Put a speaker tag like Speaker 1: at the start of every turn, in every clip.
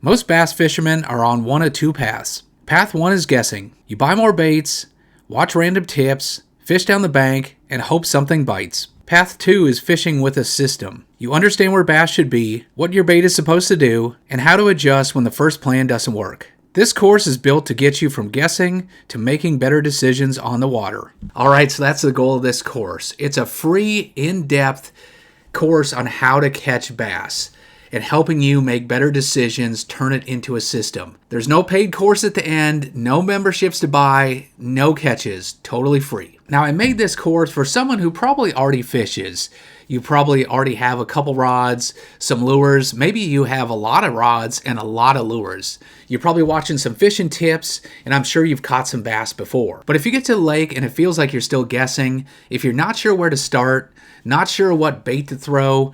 Speaker 1: Most bass fishermen are on one of two paths. Path 1 is guessing. You buy more baits, watch random tips, fish down the bank, and hope something bites. Path 2 is fishing with a system. You understand where bass should be, what your bait is supposed to do, and how to adjust when the first plan doesn't work. This course is built to get you from guessing to making better decisions on the water. Alright, so that's the goal of this course. It's a free, in-depth course on how to catch bass and helping you make better decisions, turn it into a system. There's no paid course at the end, no memberships to buy, no catches, totally free. Now, I made this course for someone who probably already fishes. You probably already have a couple rods, some lures. Maybe you have a lot of rods and a lot of lures. You're probably watching some fishing tips, and I'm sure you've caught some bass before. But if you get to the lake and it feels like you're still guessing, if you're not sure where to start, not sure what bait to throw,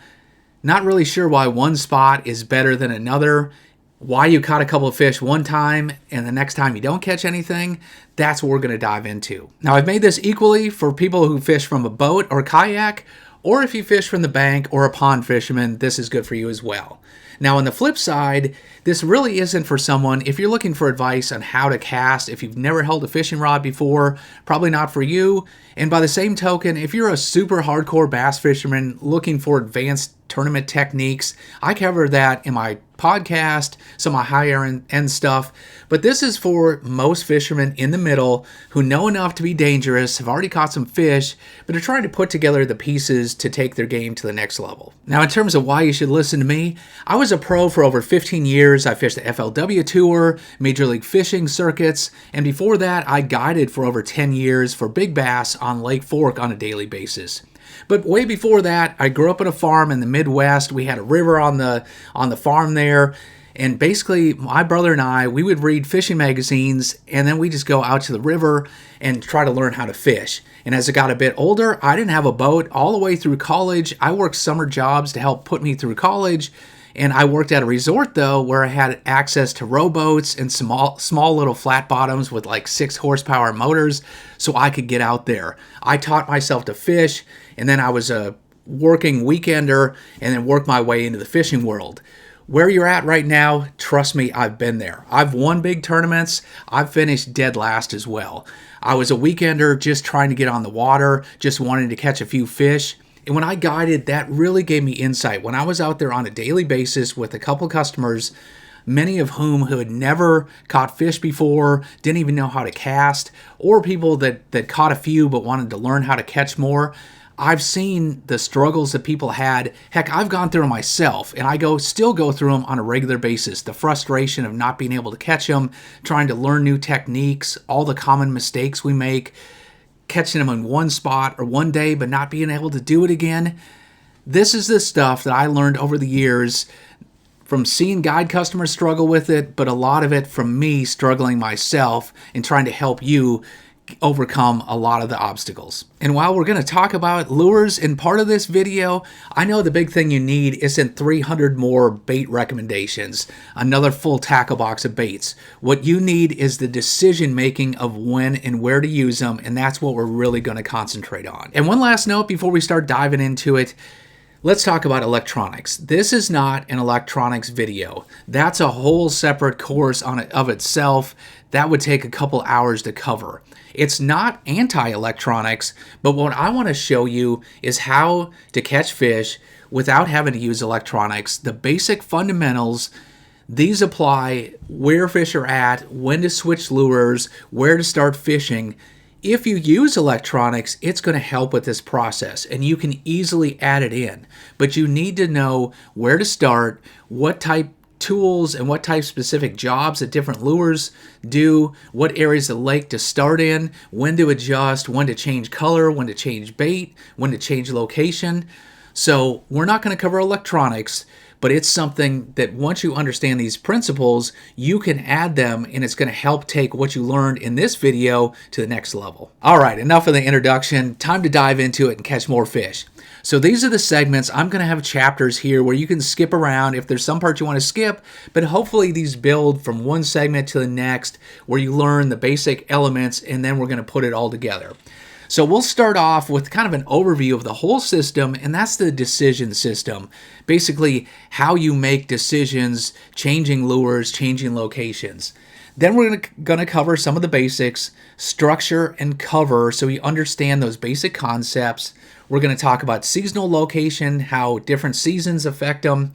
Speaker 1: not really sure why one spot is better than another, why you caught a couple of fish one time and the next time you don't catch anything, that's what we're going to dive into. Now, I've made this equally for people who fish from a boat or kayak, or if you fish from the bank or a pond fisherman, this is good for you as well. Now, on the flip side, this really isn't for someone, if you're looking for advice on how to cast, if you've never held a fishing rod before, probably not for you. And by the same token, if you're a super hardcore bass fisherman looking for advanced tournament techniques, I cover that in my podcast, some of my higher end stuff. But this is for most fishermen in the middle who know enough to be dangerous, have already caught some fish, but are trying to put together the pieces to take their game to the next level. Now, in terms of why you should listen to me, I was a pro for over 15 years. I fished the FLW Tour, Major League Fishing circuits, and before that, I guided for over 10 years for big bass on Lake Fork on a daily basis. But way before that, I grew up on a farm in the Midwest. We had a river on the farm there. And basically, my brother and I, we would read fishing magazines, and then we just go out to the river and try to learn how to fish. And as I got a bit older, I didn't have a boat all the way through college. I worked summer jobs to help put me through college. And I worked at a resort, though, where I had access to rowboats and small little flat bottoms with like 6 horsepower motors, so I could get out there. I taught myself to fish, and then I was a working weekender and then worked my way into the fishing world. Where you're at right now, trust me, I've been there. I've won big tournaments. I've finished dead last as well. I was a weekender just trying to get on the water, just wanting to catch a few fish. And when I guided, that really gave me insight. When I was out there on a daily basis with a couple customers, many of whom who had never caught fish before, didn't even know how to cast, or people that caught a few but wanted to learn how to catch more, I've seen the struggles that people had. Heck, I've gone through them myself, and I still go through them on a regular basis. The frustration of not being able to catch them, trying to learn new techniques, all the common mistakes we make, catching them in one spot or one day but not being able to do it again. This is the stuff that I learned over the years from seeing guide customers struggle with it, but a lot of it from me struggling myself and trying to help you overcome a lot of the obstacles. And while we're going to talk about lures in part of this video, I know the big thing you need isn't 300 more bait recommendations, another full tackle box of baits. What you need is the decision making of when and where to use them, and that's what we're really going to concentrate on. And one last note before we start diving into it, let's talk about electronics. This is not an electronics video. That's a whole separate course of itself. That would take a couple hours to cover. It's not anti-electronics, but what I want to show you is how to catch fish without having to use electronics. The basic fundamentals, these apply where fish are at, when to switch lures, where to start fishing. If you use electronics, it's going to help with this process, and you can easily add it in. But you need to know where to start, what type tools and what type specific jobs that different lures do, what areas of the lake to start in, when to adjust, when to change color, when to change bait, when to change location. So we're not going to cover electronics, but it's something that once you understand these principles, you can add them, and it's going to help take what you learned in this video to the next level. All right, enough of the introduction. Time to dive into it and catch more fish. So these are the segments. I'm going to have chapters here where you can skip around if there's some parts you want to skip, but hopefully these build from one segment to the next where you learn the basic elements, and then we're going to put it all together. So we'll start off with kind of an overview of the whole system, and that's the decision system. Basically, how you make decisions, changing lures, changing locations. Then we're going to cover some of the basics, structure and cover, so you understand those basic concepts. We're going to talk about seasonal location, how different seasons affect them.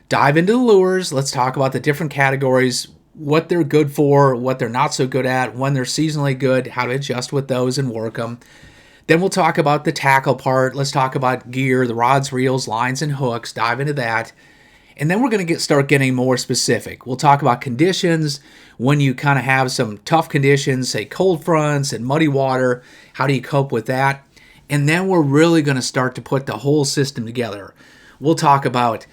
Speaker 1: Dive into the lures. Let's talk about the different categories, what they're good for, what they're not so good at, when they're seasonally good, how to adjust with those and work them. Then we'll talk about the tackle part. Let's talk about gear, the rods, reels, lines, and hooks. Dive into that. And then we're going to start getting more specific. We'll talk about conditions, when you kind of have some tough conditions, say cold fronts and muddy water. How do you cope with that? And then we're really going to start to put the whole system together. We'll talk about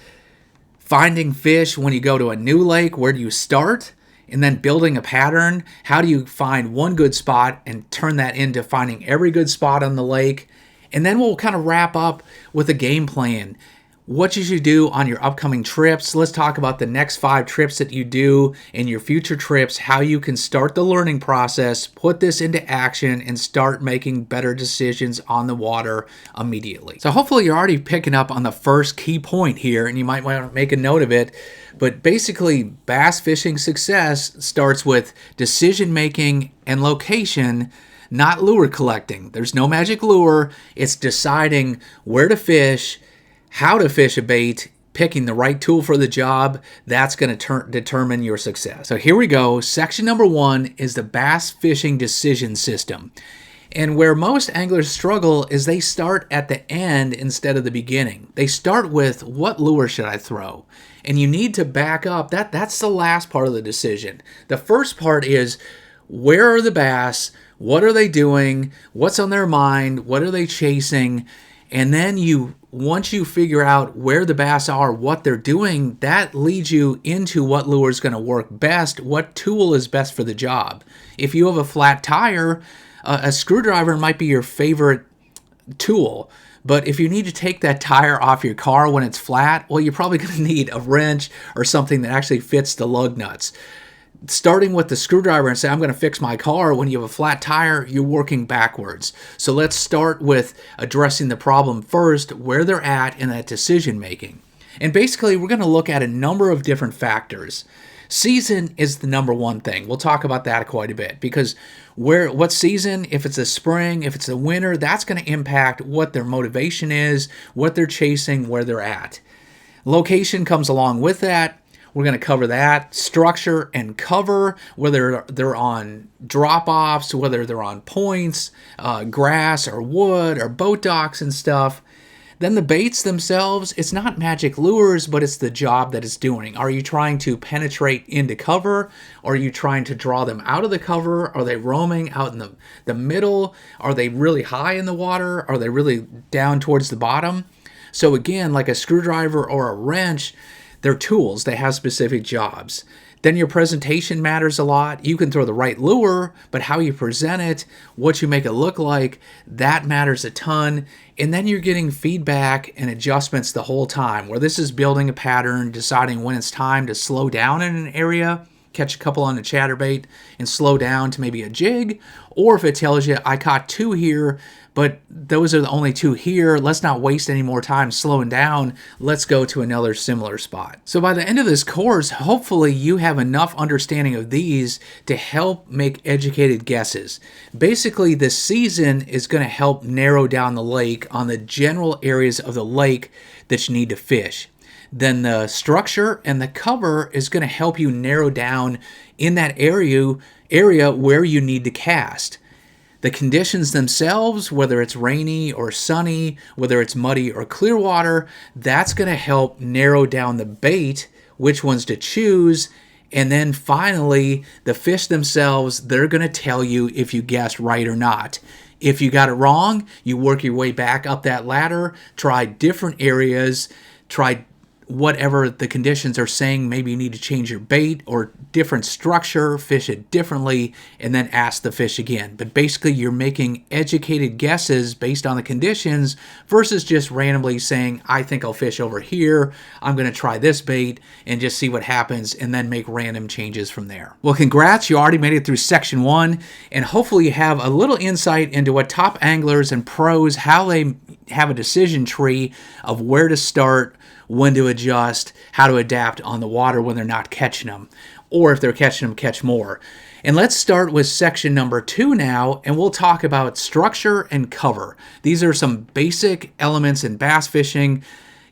Speaker 1: finding fish when you go to a new lake. Where do you start? And then building a pattern. How do you find one good spot and turn that into finding every good spot on the lake? And then we'll kind of wrap up with a game plan. What you should do on your upcoming trips. Let's talk about the next 5 trips that you do in your future trips, how you can start the learning process, put this into action, and start making better decisions on the water immediately. So hopefully you're already picking up on the first key point here, and you might want to make a note of it. But basically, bass fishing success starts with decision making and location, not lure collecting. There's no magic lure. It's deciding where to fish, how to fish a bait, picking the right tool for the job. That's going to determine your success. So here we go. Section number 1 is the bass fishing decision system. And where most anglers struggle is they start at the end instead of the beginning. They start with, what lure should I throw? And you need to back up. That's the last part of the decision. The first part is, where are the bass? What are they doing? What's on their mind? What are they chasing? And then once you figure out where the bass are, what they're doing, that leads you into what lure is going to work best, what tool is best for the job. If you have a flat tire, a screwdriver might be your favorite tool. But if you need to take that tire off your car when it's flat, well, you're probably going to need a wrench or something that actually fits the lug nuts. Starting with the screwdriver and say, I'm going to fix my car, when you have a flat tire, you're working backwards. So let's start with addressing the problem first, where they're at in that decision making. And basically, we're going to look at a number of different factors. Season is the number one thing. We'll talk about that quite a bit, because what season, if it's a spring, if it's a winter, that's going to impact what their motivation is, what they're chasing, where they're at. Location comes along with that. We're going to cover that. Structure and cover, whether they're on drop-offs, whether they're on points, grass or wood or boat docks and stuff. Then the baits themselves, it's not magic lures, but it's the job that it's doing. Are you trying to penetrate into cover? Or are you trying to draw them out of the cover? Are they roaming out in the middle? Are they really high in the water? Are they really down towards the bottom? So again, like a screwdriver or a wrench, they're tools. They have specific jobs. Then your presentation matters a lot. You can throw the right lure, but how you present it, what you make it look like, that matters a ton. And then you're getting feedback and adjustments the whole time, where this is building a pattern, deciding when it's time to slow down in an area, catch a couple on a chatterbait, and slow down to maybe a jig. Or if it tells you, I caught 2 here, but those are the only 2 here, let's not waste any more time slowing down, let's go to another similar spot. So by the end of this course, hopefully you have enough understanding of these to help make educated guesses. Basically, the season is going to help narrow down the lake on the general areas of the lake that you need to fish. Then the structure and the cover is going to help you narrow down in that area where you need to cast. The conditions themselves, whether it's rainy or sunny, whether it's muddy or clear water, that's going to help narrow down the bait, which ones to choose. And then finally, the fish themselves, they're going to tell you if you guessed right or not. If you got it wrong, you work your way back up that ladder, try different areas, try whatever the conditions are saying. Maybe you need to change your bait or different structure, fish it differently, and then ask the fish again. But basically, you're making educated guesses based on the conditions versus just randomly saying, I think I'll fish over here, I'm going to try this bait and just see what happens, and then make random changes from there. Well, congrats, you already made it through section 1, and hopefully you have a little insight into what top anglers and pros, how they have a decision tree of where to start, when to adjust, how to adapt on the water when they're not catching them, or if they're catching them, catch more. And let's start with section number 2 now, and we'll talk about structure and cover. These are some basic elements in bass fishing.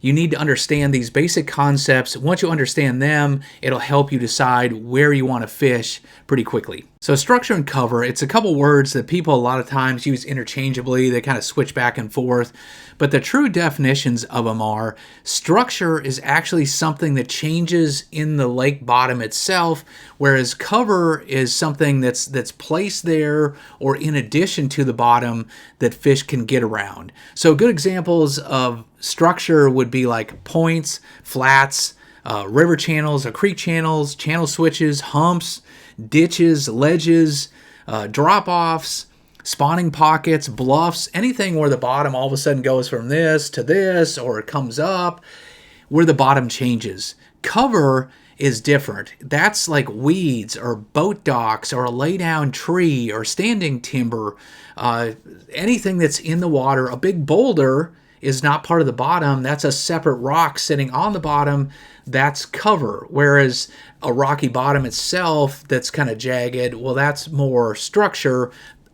Speaker 1: You need to understand these basic concepts. Once you understand them, it'll help you decide where you want to fish pretty quickly. So structure and cover, it's a couple words that people a lot of times use interchangeably. They kind of switch back and forth. But the true definitions of them are, structure is actually something that changes in the lake bottom itself, whereas cover is something that's placed there or in addition to the bottom that fish can get around. So good examples of structure would be like points, flats, river channels or creek channels, channel switches, humps, ditches, ledges, drop-offs, spawning pockets, bluffs, anything where the bottom all of a sudden goes from this to this, or it comes up, where the bottom changes. Cover is different. That's like weeds or boat docks or a lay-down tree or standing timber, anything that's in the water. A big boulder is not part of the bottom. That's a separate rock sitting on the bottom. That's cover. Whereas a rocky bottom itself that's kind of jagged, well, that's more structure.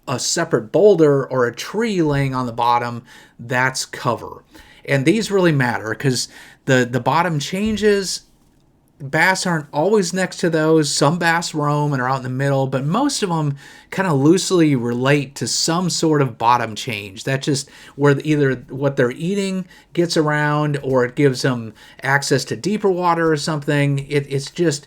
Speaker 1: A separate boulder or a tree laying on the bottom, that's cover. And these really matter because the bottom changes. Bass aren't always next to those. Some bass roam and are out in the middle, but most of them kind of loosely relate to some sort of bottom change. That's just where either what they're eating gets around or it gives them access to deeper water or something. It's just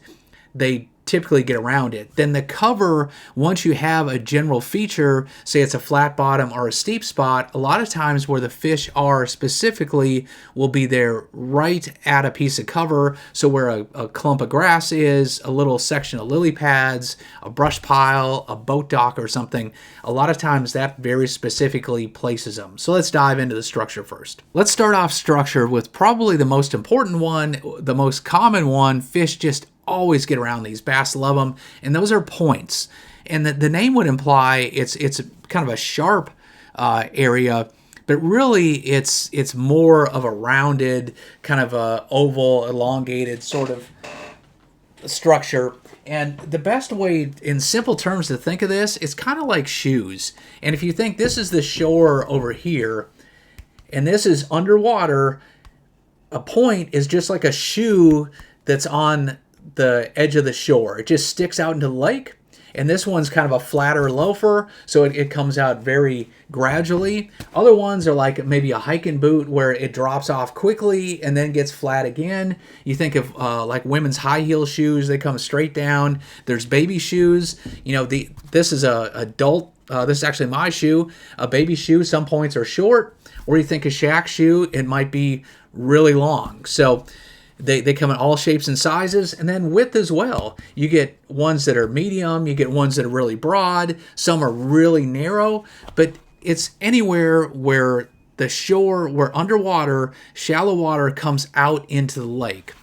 Speaker 1: they typically get around it. Then the cover, once you have a general feature, say it's a flat bottom or a steep spot, a lot of times where the fish are specifically will be there right at a piece of cover. So where a clump of grass is, a little section of lily pads, a brush pile, a boat dock or something, a lot of times that very specifically places them. So let's dive into the structure first. Let's start off structure with probably the most important one, the most common one. Fish just always get around these. Bass love them, and those are points. And the name would imply it's kind of a sharp area, but really it's more of a rounded, kind of a oval, elongated sort of structure. And the best way, in simple terms, to think of this, it's kind of like shoes. And if you think this is the shore over here, and this is underwater, a point is just like a shoe that's on the edge of the shore. It just sticks out into the lake. And this one's kind of a flatter loafer, so it comes out very gradually. Other ones are like maybe a hiking boot where it drops off quickly and then gets flat again. You think of like women's high heel shoes, they come straight down. There's baby shoes. You know, this is a adult. This is actually my shoe. A baby shoe, some points are short. Or you think a shack shoe, it might be really long. So They come in all shapes and sizes, and then width as well. You get ones that are medium, you get ones that are really broad, some are really narrow, but it's anywhere where the shore, where underwater, shallow water comes out into the lake.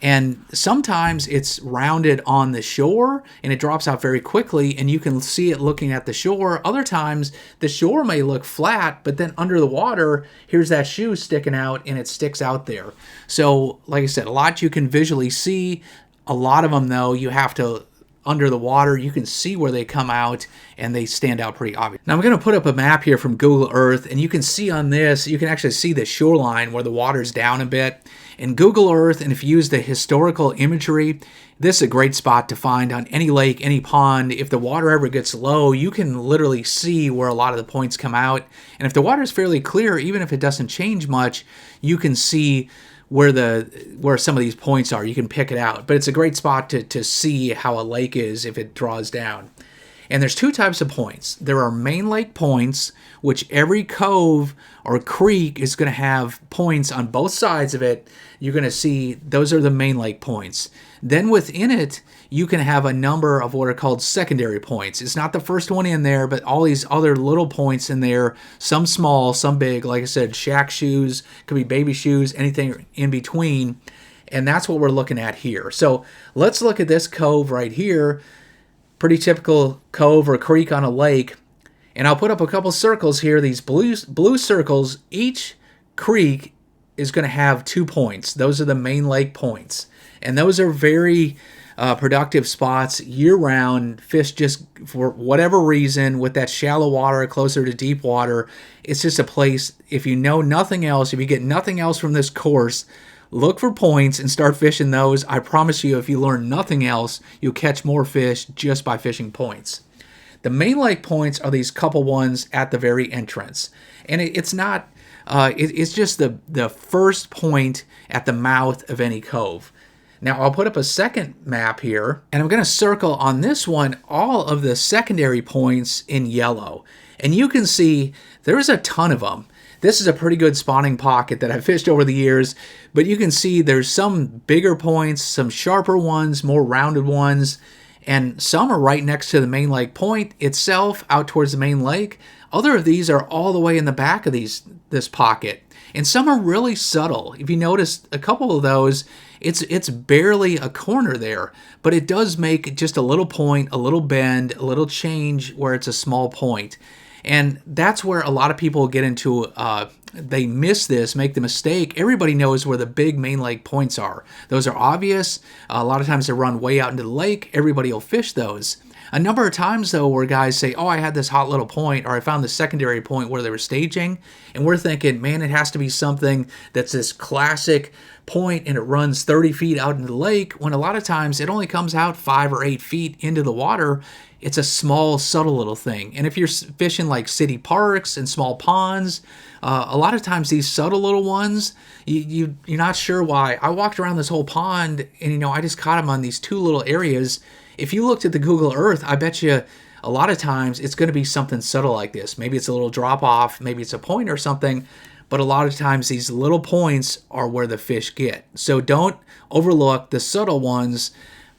Speaker 1: And sometimes it's rounded on the shore and it drops out very quickly and you can see it looking at the shore. Other times the shore may look flat, but then under the water, here's that shoe sticking out and it sticks out there. So like I said, a lot you can visually see. A lot of them though, you have to, under the water, you can see where they come out and they stand out pretty obvious. Now I'm going to put up a map here from Google Earth, and you can see on this, you can actually see the shoreline where the water's down a bit. In Google Earth, and if you use the historical imagery, this is a great spot to find on any lake, any pond. If the water ever gets low, you can literally see where a lot of the points come out. And if the water is fairly clear, even if it doesn't change much, you can see where some of these points are. You can pick it out. But it's a great spot to see how a lake is if it draws down. And there's two types of points. There are main lake points, which every cove or creek is going to have points on both sides of it. You're going to see those are the main lake points. Then within it, you can have a number of what are called secondary points. It's not the first one in there, but all these other little points in there, some small, some big. Like I said, shack shoes, could be baby shoes, anything in between. And that's what we're looking at here. So let's look at this cove right here. Pretty typical cove or creek on a lake. And I'll put up a couple circles here. These blue circles, each creek is going to have 2 points. Those are the main lake points. And those are very productive spots year-round. Fish just, for whatever reason, with that shallow water closer to deep water, it's just a place, if you know nothing else, if you get nothing else from this course, look for points and start fishing those. I promise you, if you learn nothing else, you'll catch more fish just by fishing points. The main lake points are these couple ones at the very entrance. And it's not, it's just the first point at the mouth of any cove. Now, I'll put up a second map here, and I'm going to circle on this one all of the secondary points in yellow. And you can see there's a ton of them. This is a pretty good spawning pocket that I've fished over the years, but you can see there's some bigger points, some sharper ones, more rounded ones, and some are right next to the main lake point itself, out towards the main lake. Other of these are all the way in the back of this pocket, and some are really subtle. If you notice a couple of those, it's barely a corner there, but it does make just a little point, a little bend, a little change where it's a small point. And that's where a lot of people get into, they miss this, make the mistake. Everybody knows where the big main lake points are. Those are obvious. A lot of times they run way out into the lake. Everybody will fish those. A number of times, though, where guys say, oh, I had this hot little point, or I found the secondary point where they were staging, and we're thinking, man, it has to be something that's this classic point and it runs 30 feet out into the lake, when a lot of times it only comes out 5 or 8 feet into the water. It's a small, subtle little thing. And if you're fishing like city parks and small ponds, a lot of times these subtle little ones, you're not sure why. I walked around this whole pond and, I just caught them on these 2 little areas. If you looked at the Google Earth, I bet you a lot of times it's going to be something subtle like this. Maybe it's a little drop off, maybe it's a point or something, but a lot of times these little points are where the fish get. So don't overlook the subtle ones.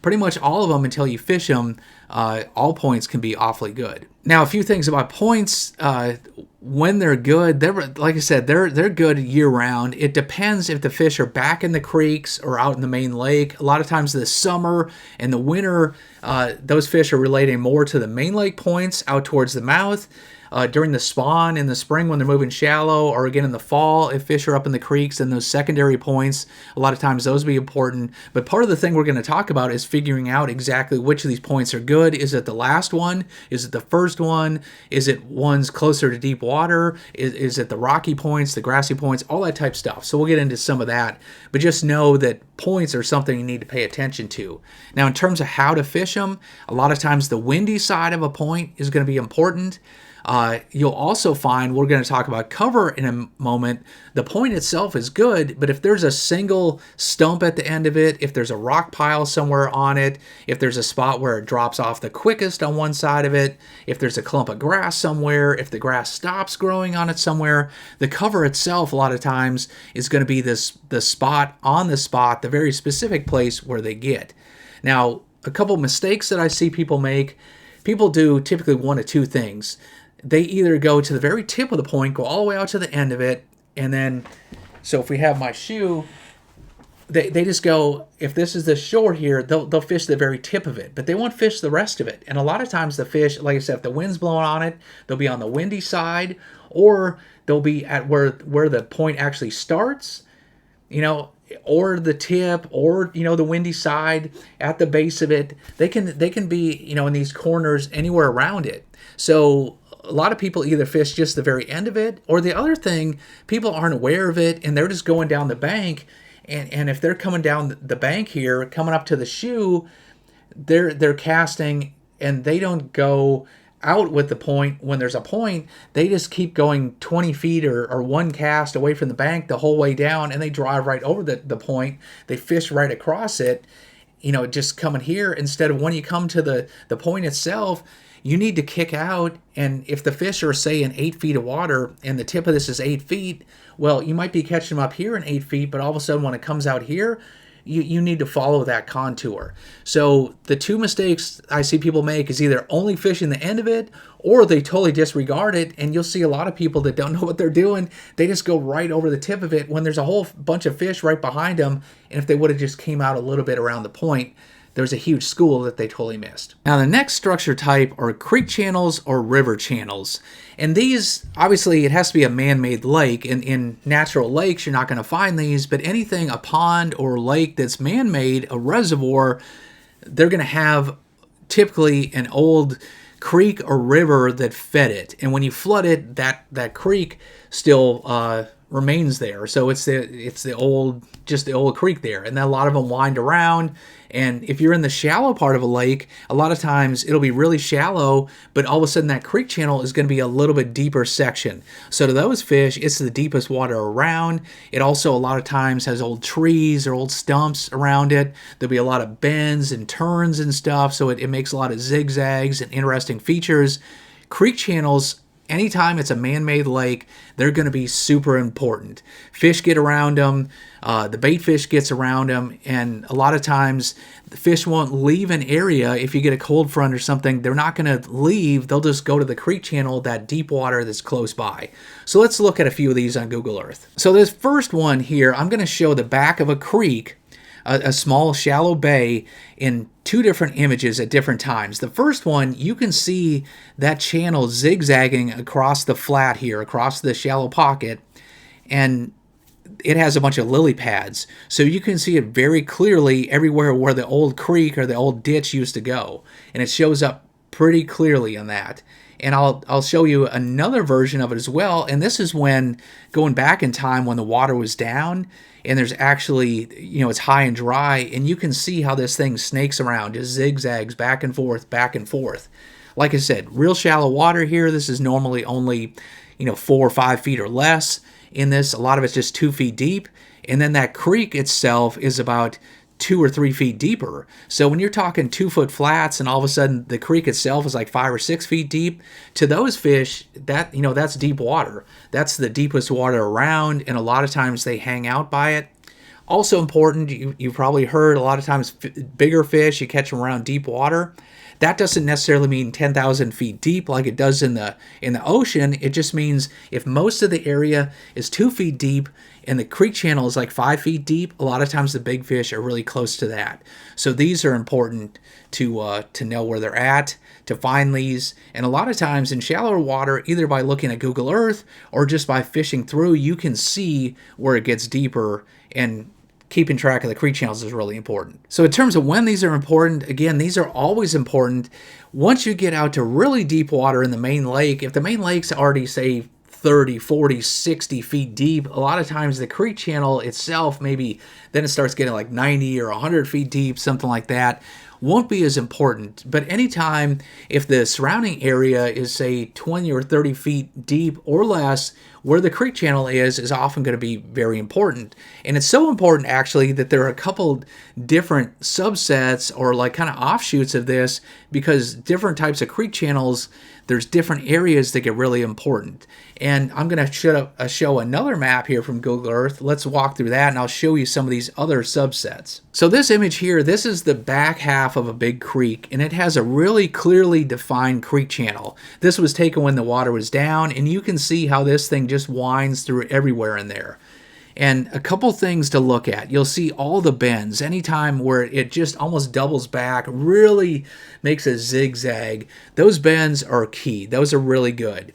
Speaker 1: Pretty much all of them, until you fish them, all points can be awfully good. Now, a few things about points. When they're good, like I said, they're good year-round. It depends if the fish are back in the creeks or out in the main lake. A lot of times this summer and the winter, those fish are relating more to the main lake points out towards the mouth. During the spawn in the spring when they're moving shallow, or again in the fall if fish are up in the creeks, and those secondary points, a lot of times those be important. But part of the thing we're going to talk about is figuring out exactly which of these points are good. Is it the last one? Is it the first one? Is it ones closer to deep water? Is it the rocky points, the grassy points, all that type stuff. So we'll get into some of that. But just know that points are something you need to pay attention to. Now, in terms of how to fish them, a lot of times the windy side of a point is going to be important. You'll also find, we're going to talk about cover in a moment, the point itself is good, but if there's a single stump at the end of it, if there's a rock pile somewhere on it, if there's a spot where it drops off the quickest on one side of it, if there's a clump of grass somewhere, if the grass stops growing on it somewhere, the cover itself a lot of times is going to be the spot on the spot, the very specific place where they get. Now, a couple mistakes that I see people make, people do typically one of two things. They either go to the very tip of the point, go all the way out to the end of it, and then, so if we have my shoe, they just go, if this is the shore here, they'll fish the very tip of it, but they won't fish the rest of it. And a lot of times the fish, like I said, if the wind's blowing on it, they'll be on the windy side, or they'll be at where the point actually starts, or the tip, or the windy side at the base of it. They can be in these corners anywhere around it. So a lot of people either fish just the very end of it, or the other thing, people aren't aware of it and they're just going down the bank, and if they're coming down the bank here, coming up to the shoe, they're casting, and they don't go out with the point when there's a point. They just keep going 20 feet or one cast away from the bank the whole way down, and they drive right over the point. They fish right across it, just coming here, instead of when you come to the point itself, you need to kick out, and if the fish are, say, in 8 feet of water and the tip of this is 8 feet, well, you might be catching them up here in 8 feet, but all of a sudden when it comes out here, you need to follow that contour. So the two mistakes I see people make is either only fishing the end of it, or they totally disregard it, and you'll see a lot of people that don't know what they're doing. They just go right over the tip of it when there's a whole bunch of fish right behind them, and if they would have just came out a little bit around the point, there's a huge school that they totally missed. Now the next structure type are creek channels or river channels. And these, obviously it has to be a man-made lake. In natural lakes you're not going to find these, but anything, a pond or lake that's man-made, a reservoir, they're going to have typically an old creek or river that fed it. And when you flood it, that creek still remains there. So it's the old creek there, and then a lot of them wind around. And if you're in the shallow part of a lake, a lot of times it'll be really shallow, but all of a sudden that creek channel is going to be a little bit deeper section. So to those fish, it's the deepest water around. It also a lot of times has old trees or old stumps around it. There'll be a lot of bends and turns and stuff, so it makes a lot of zigzags and interesting features. Creek channels, anytime it's a man-made lake, they're going to be super important. Fish get around them, the bait fish gets around them, and a lot of times the fish won't leave an area. If you get a cold front or something, they're not going to leave. They'll just go to the creek channel, that deep water that's close by. So let's look at a few of these on Google Earth. So this first one here, I'm going to show the back of a creek, a small shallow bay, in two different images at different times. The first one, you can see that channel zigzagging across the flat here, across the shallow pocket, and it has a bunch of lily pads. So you can see it very clearly everywhere where the old creek or the old ditch used to go. And it shows up pretty clearly on that. And I'll show you another version of it as well. And this is when, going back in time when the water was down, and there's actually, it's high and dry, and you can see how this thing snakes around, just zigzags back and forth, back and forth. Like I said, real shallow water here. This is normally only, 4 or 5 feet or less in this. A lot of it's just 2 feet deep. And then that creek itself is about 2 or 3 feet deeper. So when you're talking 2-foot flats and all of a sudden the creek itself is like 5 or 6 feet deep, to those fish, that's deep water. That's the deepest water around, and a lot of times they hang out by it. Also important, you've probably heard a lot of times bigger fish, you catch them around deep water. That doesn't necessarily mean 10,000 feet deep like it does in the ocean. It just means if most of the area is 2 feet deep and the creek channel is like 5 feet deep, a lot of times the big fish are really close to that. So these are important to know where they're at, to find these. And a lot of times in shallower water, either by looking at Google Earth or just by fishing through, you can see where it gets deeper, and keeping track of the creek channels is really important. So in terms of when these are important, again, these are always important. Once you get out to really deep water in the main lake, if the main lake's already, say, 30, 40, 60 feet deep, a lot of times the creek channel itself, maybe then it starts getting like 90 or 100 feet deep, something like that, won't be as important. But anytime, if the surrounding area is, say, 20 or 30 feet deep or less, where the creek channel is often going to be very important. And it's so important, actually, that there are a couple different subsets or like kind of offshoots of this, because different types of creek channels, there's different areas that get really important. And I'm going to show another map here from Google Earth. Let's walk through that, and I'll show you some of these other subsets. So this image here, this is the back half of a big creek, and it has a really clearly defined creek channel. This was taken when the water was down, and you can see how this thing just winds through everywhere in there. And a couple things to look at. You'll see all the bends. Anytime where it just almost doubles back, really makes a zigzag, those bends are key. Those are really good.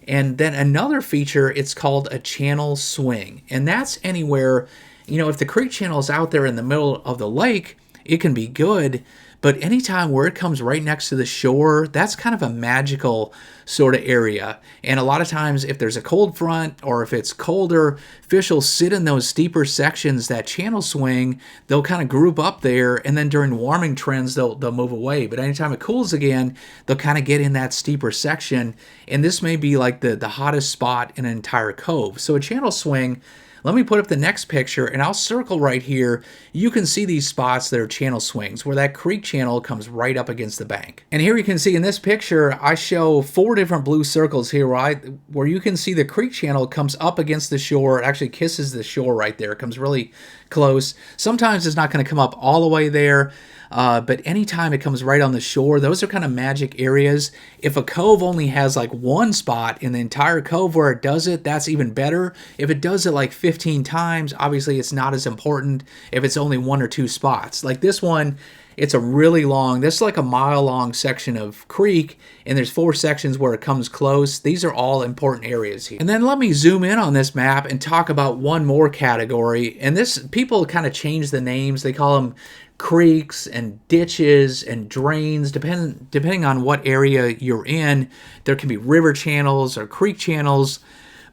Speaker 1: And then another feature, it's called a channel swing. And that's anywhere, if the creek channel is out there in the middle of the lake, it can be good. But anytime where it comes right next to the shore, that's kind of a magical sort of area. And a lot of times if there's a cold front or if it's colder, fish will sit in those steeper sections, that channel swing, they'll kind of group up there, and then during warming trends, they'll move away. But anytime it cools again, they'll kind of get in that steeper section. And this may be like the hottest spot in an entire cove. So a channel swing, Let me put up the next picture, and I'll circle right here. You can see these spots that are channel swings, where that creek channel comes right up against the bank. And here you can see in this picture, I show 4 different blue circles here, where you can see the creek channel comes up against the shore. It actually kisses the shore right there. It comes really close. Sometimes it's not going to come up all the way there, but anytime it comes right on the shore, those are kind of magic areas. If a cove only has like 1 spot in the entire cove where it does it, that's even better. If it does it like 15 times, obviously it's not as important if it's only 1 or 2 spots. Like this one, it's a really long, this is like a mile-long section of creek, and there's 4 sections where it comes close. These are all important areas here. And then let me zoom in on this map and talk about one more category. And this, people kind of change the names. They call them creeks and ditches and drains, depending on what area you're in. There can be river channels or creek channels.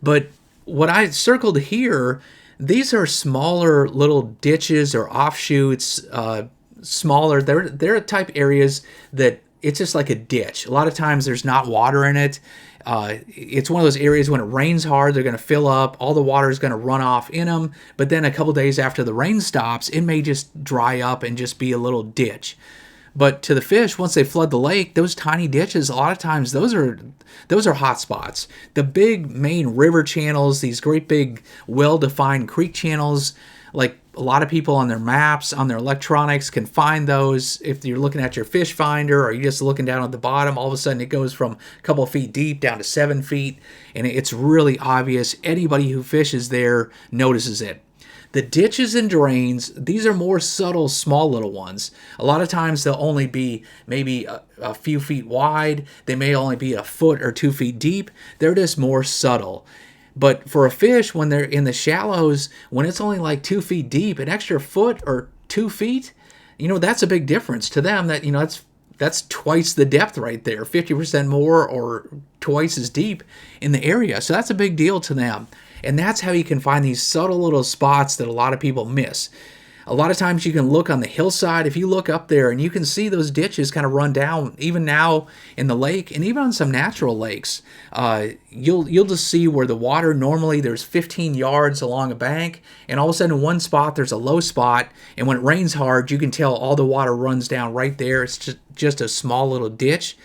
Speaker 1: But what I circled here, these are smaller little ditches or offshoots, smaller. They're type areas that it's just like a ditch. A lot of times there's not water in it. It's one of those areas when it rains hard, they're going to fill up. All the water is going to run off in them. But then a couple days after the rain stops, it may just dry up and just be a little ditch. But to the fish, once they flood the lake, those tiny ditches, a lot of times those are hot spots. The big main river channels, these great big well-defined creek channels, like a lot of people on their maps, on their electronics can find those. If you're looking at your fish finder or you're just looking down at the bottom, all of a sudden it goes from a couple of feet deep down to 7 feet, and it's really obvious. Anybody who fishes there notices it. The ditches and drains, these are more subtle, small little ones. A lot of times they'll only be maybe a few feet wide. They may only be a foot or 2 feet deep. They're just more subtle. But for a fish, when they're in the shallows, when it's only like 2 feet deep, an extra foot or 2 feet, that's a big difference to them. That's twice the depth right there, 50% more or twice as deep in the area. So that's a big deal to them. And that's how you can find these subtle little spots that a lot of people miss. A lot of times you can look on the hillside. If you look up there and you can see those ditches kind of run down, even now in the lake and even on some natural lakes, you'll just see where the water, normally there's 15 yards along a bank, and all of a sudden in one spot there's a low spot, and when it rains hard you can tell all the water runs down right there. It's just a small little ditch.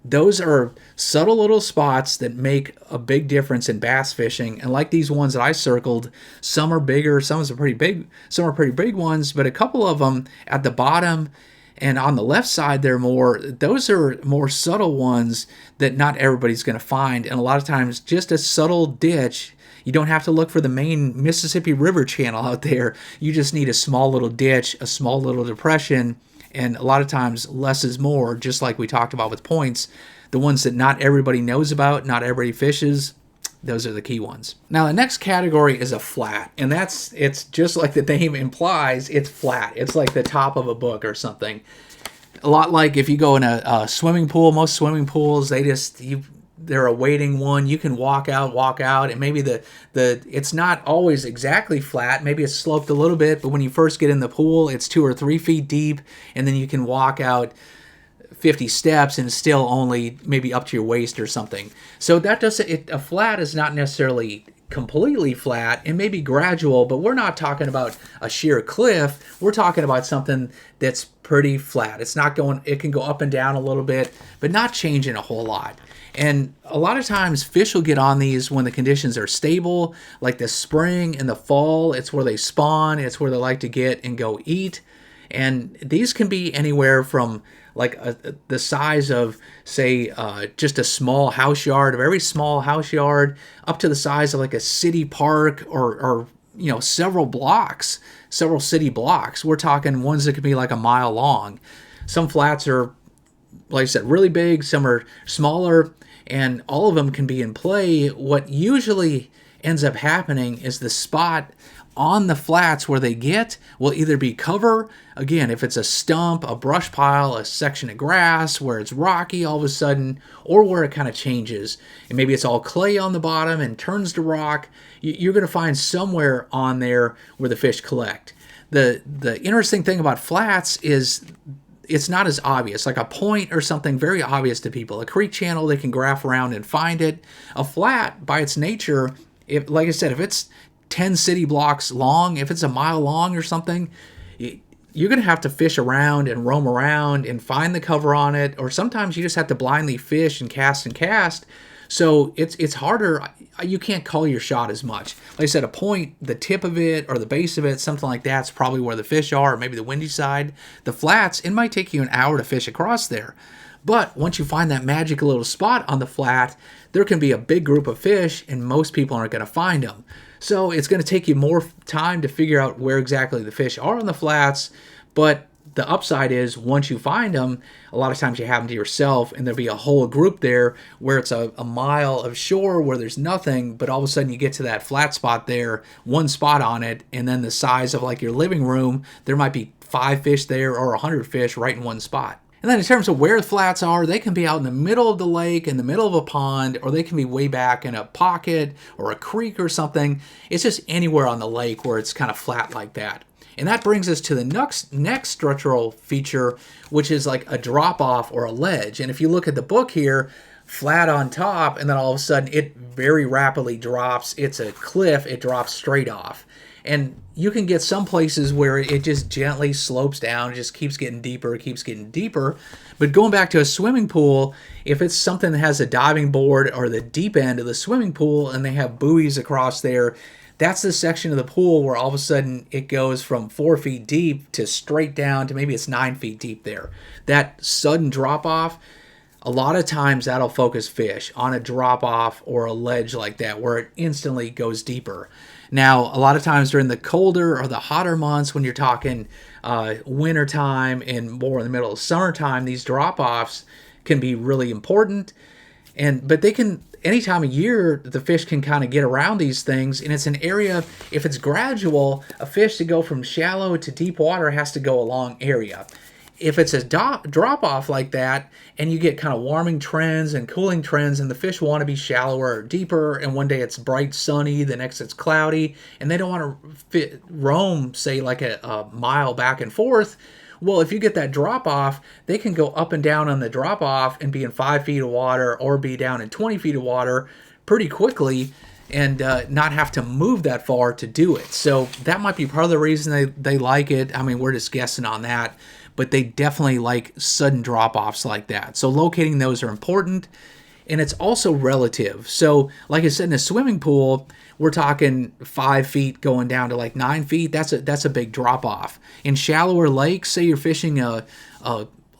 Speaker 1: Those are subtle little spots that make a big difference in bass fishing. And like these ones that I circled, some are bigger, some are pretty big ones, but a couple of them at the bottom and on the left side, those are more subtle ones that not everybody's going to find. And a lot of times just a subtle ditch, you don't have to look for the main Mississippi River channel out there. You just need a small little ditch, a small little depression. And a lot of times less is more, just like we talked about with points. The ones that not everybody knows about, not everybody fishes, those are the key ones. Now the next category is a flat, and it's just like the name implies, it's flat. It's like the top of a book or something. A lot like if you go in a swimming pool, most swimming pools, they're a waiting one. You can walk out, and maybe it's not always exactly flat. Maybe it's sloped a little bit, but when you first get in the pool, it's 2 or 3 feet deep, and then you can walk out 50 steps and it's still only maybe up to your waist or something. So a flat is not necessarily completely flat. It may be gradual, but we're not talking about a sheer cliff. We're talking about something that's pretty flat. It can go up and down a little bit, but not changing a whole lot. And a lot of times fish will get on these when the conditions are stable, like the spring and the fall. It's where they spawn. It's where they like to get and go eat. And these can be anywhere from like the size of, say, just a small house yard, a very small house yard, up to the size of like a city park or several city blocks. We're talking ones that could be like a mile long. Some flats are, like I said, really big. Some are smaller, and all of them can be in play. What usually ends up happening is the spot on the flats where they get will either be cover, again, if it's a stump, a brush pile, a section of grass where it's rocky all of a sudden, or where it kind of changes. And maybe it's all clay on the bottom and turns to rock. You're going to find somewhere on there where the fish collect. The interesting thing about flats is it's not as obvious. Like a point or something very obvious to people. A creek channel, they can graph around and find it. A flat, by its nature, like I said, if it's 10 city blocks long, if it's a mile long or something, you're going to have to fish around and roam around and find the cover on it, or sometimes you just have to blindly fish and cast and cast. So it's harder. You can't call your shot as much. Like I said, a point, the tip of it or the base of it, something like that's probably where the fish are, or maybe the windy side. The flats, it might take you an hour to fish across there. But once you find that magic little spot on the flat, there can be a big group of fish, and most people aren't going to find them. So it's going to take you more time to figure out where exactly the fish are on the flats, but the upside is once you find them, a lot of times you have them to yourself, and there'll be a whole group there where it's a mile of shore where there's nothing, but all of a sudden you get to that flat spot there, one spot on it, and then the size of like your living room, there might be 5 fish there or 100 fish right in one spot. And then in terms of where the flats are, they can be out in the middle of the lake, in the middle of a pond, or they can be way back in a pocket or a creek or something. It's just anywhere on the lake where it's kind of flat like that. And that brings us to the next structural feature, which is like a drop-off or a ledge. And if you look at the book here, flat on top, and then all of a sudden it very rapidly drops. It's a cliff, it drops straight off. And you can get some places where it just gently slopes down, it just keeps getting deeper, it keeps getting deeper. But going back to a swimming pool, if it's something that has a diving board or the deep end of the swimming pool and they have buoys across there, that's the section of the pool where all of a sudden it goes from 4 feet deep to straight down to maybe it's 9 feet deep there. That sudden drop off, a lot of times that'll focus fish on a drop off or a ledge like that where it instantly goes deeper. Now, a lot of times during the colder or the hotter months, when you're talking winter time and more in the middle of summertime, these drop offs can be really important. But they can, any time of year, the fish can kind of get around these things. And it's an area, if it's gradual, a fish to go from shallow to deep water has to go a long area. If it's a drop off like that, and you get kind of warming trends and cooling trends, and the fish want to be shallower or deeper, and one day it's bright sunny, the next it's cloudy, and they don't want to roam, say, like a mile back and forth. Well, if you get that drop off, they can go up and down on the drop off and be in 5 feet of water or be down in 20 feet of water pretty quickly, and not have to move that far to do it. So that might be part of the reason they like it. I mean, we're just guessing on that, but they definitely like sudden drop-offs like that. So locating those are important, and it's also relative. So like I said, in a swimming pool, we're talking 5 feet going down to like 9 feet. That's a big drop-off. In shallower lakes, say you're fishing a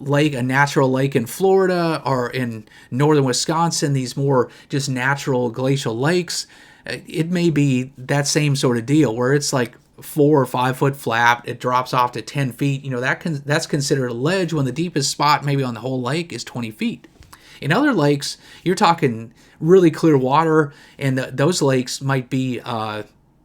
Speaker 1: natural lake in Florida or in northern Wisconsin, these more just natural glacial lakes, it may be that same sort of deal where it's like 4 or 5 foot flat, it drops off to 10 feet. You know, that's considered a ledge when the deepest spot maybe on the whole lake is 20 feet. In other lakes, you're talking really clear water, and those lakes might be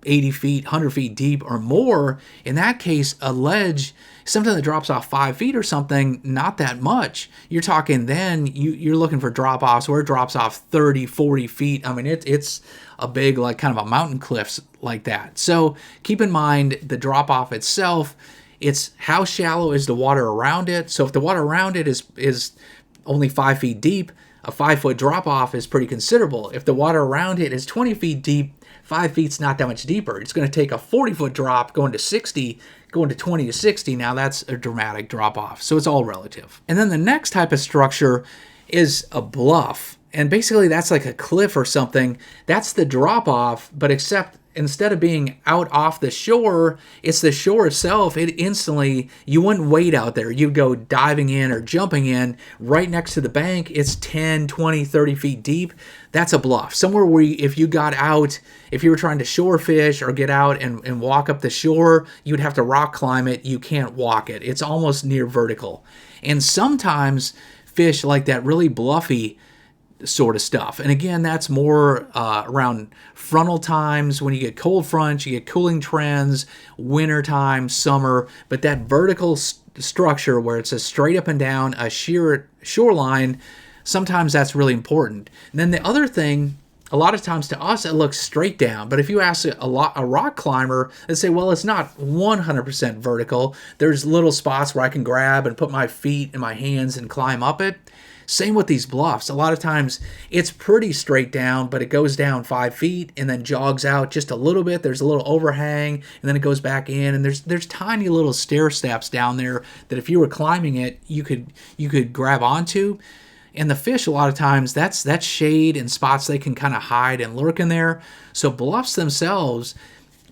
Speaker 1: 80 feet, 100 feet deep or more. In that case, a ledge, something that drops off 5 feet or something, not that much. You're talking then, you're looking for drop-offs where it drops off 30, 40 feet. I mean, it's a big, like kind of a mountain cliffs like that. So keep in mind the drop-off itself, it's how shallow is the water around it. So if the water around it is only 5 feet deep, a 5 foot drop-off is pretty considerable. If the water around it is 20 feet deep, 5 feet's not that much deeper. It's going to take a 40-foot drop going to 60, going to 20 to 60. Now that's a dramatic drop-off. So it's all relative. And then the next type of structure is a bluff. And basically that's like a cliff or something. That's the drop-off, but except instead of being out off the shore, it's the shore itself. It instantly, you wouldn't wait out there. You'd go diving in or jumping in right next to the bank. It's 10, 20, 30 feet deep. That's a bluff. Somewhere where if you got out, if you were trying to shore fish or get out and walk up the shore, you'd have to rock climb it. You can't walk it. It's almost near vertical. And sometimes fish like that really bluffy sort of stuff. And again, that's more around frontal times when you get cold fronts, you get cooling trends, winter time, summer, but that vertical structure where it's a straight up and down, a sheer shoreline, sometimes that's really important. And then the other thing, a lot of times to us it looks straight down, but if you ask a rock climber, they say, well, it's not 100% vertical. There's little spots where I can grab and put my feet and my hands and climb up it. Same with these bluffs. A lot of times it's pretty straight down, but it goes down 5 feet and then jogs out just a little bit. There's a little overhang, and then it goes back in, and there's tiny little stair steps down there that if you were climbing it, you could grab onto. And the fish, a lot of times, that's shade and spots they can kind of hide and lurk in there. So bluffs themselves,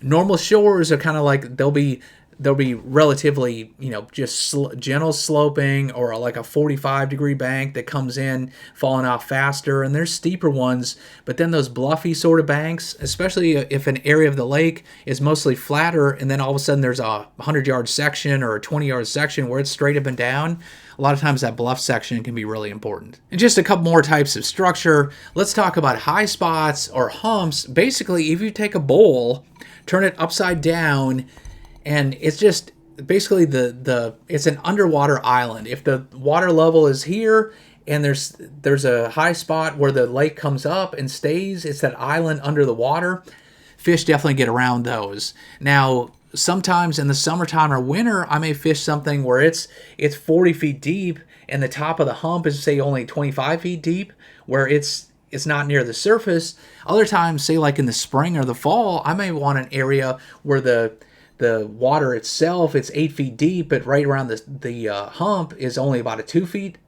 Speaker 1: normal shores are kind of like they'll be relatively, just gentle sloping, or like a 45-degree bank that comes in falling off faster. And there's steeper ones, but then those bluffy sort of banks, especially if an area of the lake is mostly flatter, and then all of a sudden there's a 100-yard section or a 20-yard section where it's straight up and down. A lot of times that bluff section can be really important. And just a couple more types of structure. Let's talk about high spots or humps. Basically, if you take a bowl, turn it upside down, and it's just basically it's an underwater island. If the water level is here and there's a high spot where the lake comes up and stays, it's that island under the water. Fish definitely get around those. Now, sometimes in the summertime or winter, I may fish something where it's 40 feet deep and the top of the hump is, say, only 25 feet deep, where it's not near the surface. Other times, say like in the spring or the fall, I may want an area where the water itself, it's 8 feet deep, but right around the hump is only about a 2 feet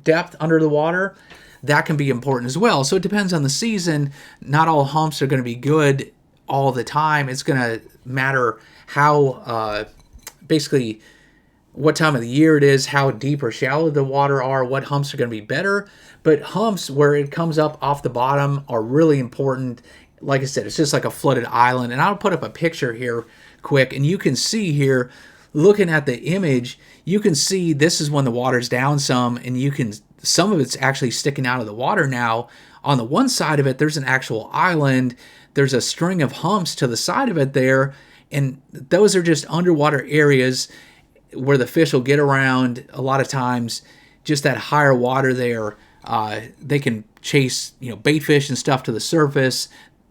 Speaker 1: depth under the water. That can be important as well. So it depends on the season. Not all humps are going to be good all the time. It's going to matter how, basically, what time of the year it is, how deep or shallow the water are, what humps are going to be better. But humps where it comes up off the bottom are really important. Like I said, it's just like a flooded island. And I'll put up a picture here quick, and you can see here, looking at the image, you can see this is when the water's down some, and some of it's actually sticking out of the water now. On the one side of it, there's an actual island. There's a string of humps to the side of it there, and those are just underwater areas where the fish will get around. A lot of times, just that higher water there, they can chase bait fish and stuff to the surface.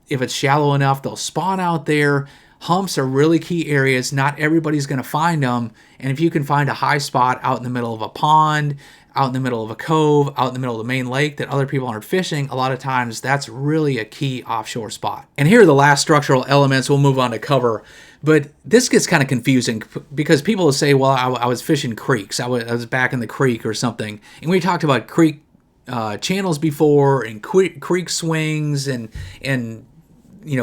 Speaker 1: If it's shallow enough, they'll spawn out there. Humps are really key areas. Not everybody's going to find them. And if you can find a high spot out in the middle of a pond, out in the middle of a cove, out in the middle of the main lake that other people aren't fishing, a lot of times that's really a key offshore spot. And here are the last structural elements. We'll move on to cover. But this gets kind of confusing because people will say, well, I was fishing creeks. I was back in the creek or something. And we talked about creek channels before, and creek swings, and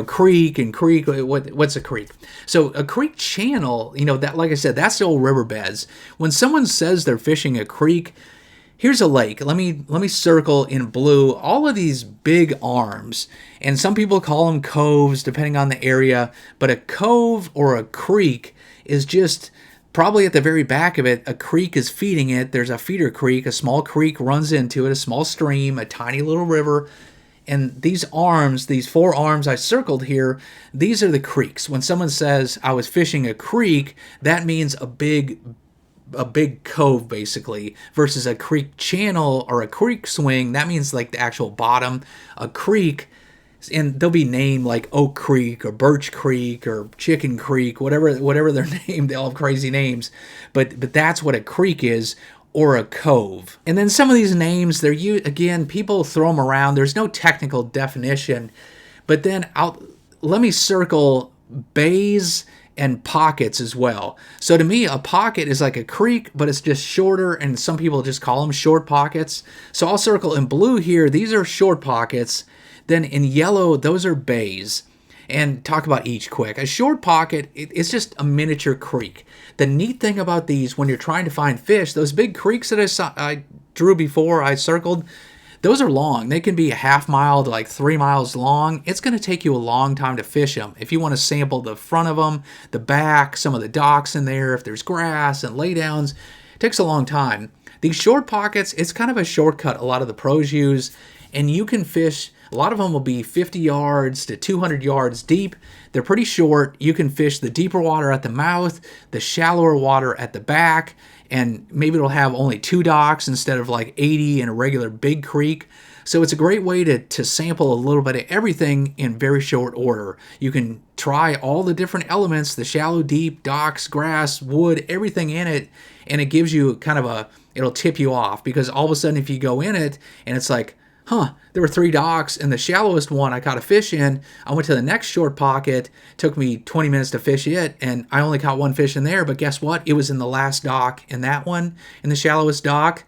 Speaker 1: creek and creek. What's a creek? So a creek channel, that, like I said, that's the old riverbeds. When someone says they're fishing a creek, here's a lake. Let me circle in blue all of these big arms, and some people call them coves depending on the area. But a cove or a creek is just probably at the very back of it. A creek is feeding it. There's a feeder creek. A small creek runs into it. A small stream. A tiny little river. And these arms, these 4 arms I circled here, these are the creeks. When someone says I was fishing a creek, that means a big cove, basically, versus a creek channel or a creek swing. That means like the actual bottom. A creek, and they'll be named like Oak Creek or Birch Creek or Chicken Creek, whatever they're named. They all have crazy names, but that's what a creek is, or a cove. And then some of these names, again, people throw them around. There's no technical definition. But then let me circle bays and pockets as well. So to me, a pocket is like a creek, but it's just shorter, and some people just call them short pockets. So I'll circle in blue here. These are short pockets. Then in yellow, those are bays. And talk about each quick. A short pocket, it's just a miniature creek. The neat thing about these, when you're trying to find fish, those big creeks that I drew before, I circled, those are long. They can be a half mile to like 3 miles long. It's going to take you a long time to fish them. If you want to sample the front of them, the back, some of the docks in there, if there's grass and laydowns, it takes a long time. These short pockets, it's kind of a shortcut a lot of the pros use, and you can fish. A lot of them will be 50 yards to 200 yards deep. They're pretty short. You can fish the deeper water at the mouth, the shallower water at the back, and maybe it'll have only 2 docks instead of like 80 in a regular big creek. So it's a great way to sample a little bit of everything in very short order. You can try all the different elements, the shallow, deep, docks, grass, wood, everything in it, and it gives you kind of it'll tip you off, because all of a sudden if you go in it and it's like, there were 3 docks, and the shallowest one I caught a fish in. I went to the next short pocket, took me 20 minutes to fish it, and I only caught 1 fish in there, but guess what? It was in the last dock in that one, in the shallowest dock.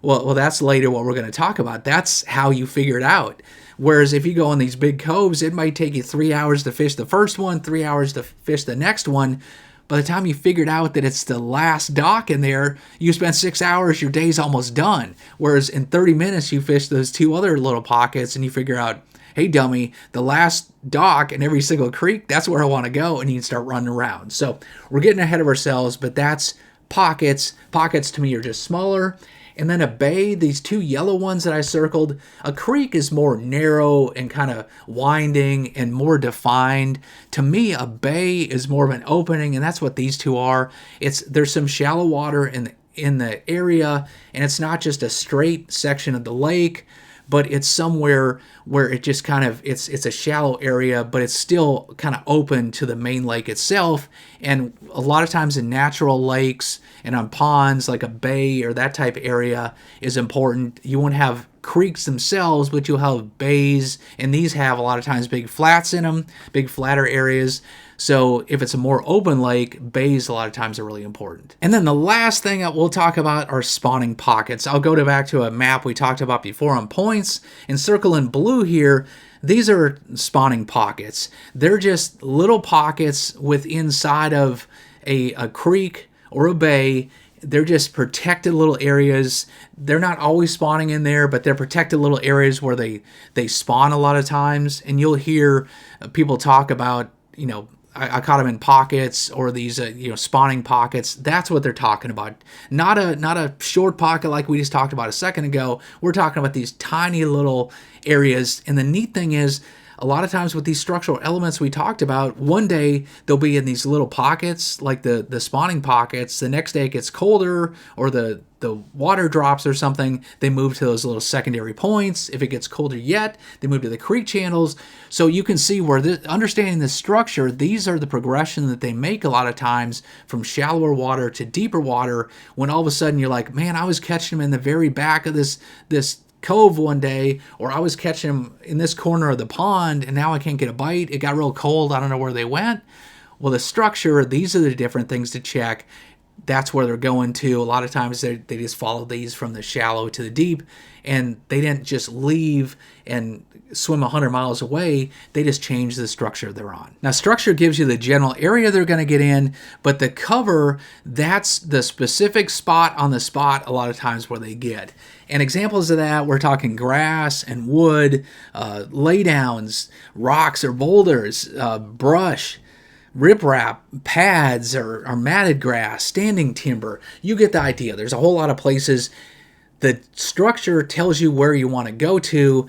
Speaker 1: Well, that's later what we're going to talk about. That's how you figure it out. Whereas if you go in these big coves, it might take you 3 hours to fish the first one, 3 hours to fish the next one. By the time you figured out that it's the last dock in there, you spent 6 hours, your day's almost done. Whereas in 30 minutes, you fish those 2 other little pockets and you figure out, hey, dummy, the last dock in every single creek, that's where I want to go, and you can start running around. So we're getting ahead of ourselves, but that's pockets. Pockets to me are just smaller. And then a bay, these 2 yellow ones that I circled, a creek is more narrow and kind of winding and more defined. To me, a bay is more of an opening, and that's what these 2 are. There's some shallow water in the area, and it's not just a straight section of the lake, but it's somewhere where it just kind of, it's a shallow area, but it's still kind of open to the main lake itself. And a lot of times in natural lakes and on ponds, like a bay or that type of area is important. You won't have creeks themselves, but you'll have bays, and these have a lot of times big flats in them, big flatter areas. So if it's a more open lake, bays a lot of times are really important. And then the last thing that we'll talk about are spawning pockets. I'll go back to a map we talked about before on points, and circle in blue here. These are spawning pockets. They're just little pockets with inside of a creek or a bay. They're just protected little areas. They're not always spawning in there, but they're protected little areas where they spawn a lot of times. And you'll hear people talk about, I caught them in pockets, or these spawning pockets. That's what they're talking about. Not a short pocket like we just talked about a second ago. We're talking about these tiny little areas. And the neat thing is, a lot of times with these structural elements we talked about, one day they'll be in these little pockets, like the spawning pockets. The next day it gets colder, or the water drops or something. They move to those little secondary points. If it gets colder yet, they move to the creek channels. So you can see where, understanding the structure, these are the progression that they make a lot of times from shallower water to deeper water, when all of a sudden you're like, man, I was catching them in the very back of this cove one day, or I was catching them in this corner of the pond, and now I can't get a bite. It got real cold. I don't know where they went. Well, the structure, these are the different things to check. That's where they're going to. A lot of times they just follow these from the shallow to the deep, and they didn't just leave and swim 100 miles away. They just change the structure they're on. Now, structure gives you the general area they're going to get in, but the cover, that's the specific spot on the spot a lot of times where they get. And examples of that, we're talking grass and wood, laydowns, rocks or boulders, brush, riprap, pads or matted grass, standing timber. You get the idea. There's a whole lot of places. The structure tells you where you want to go to.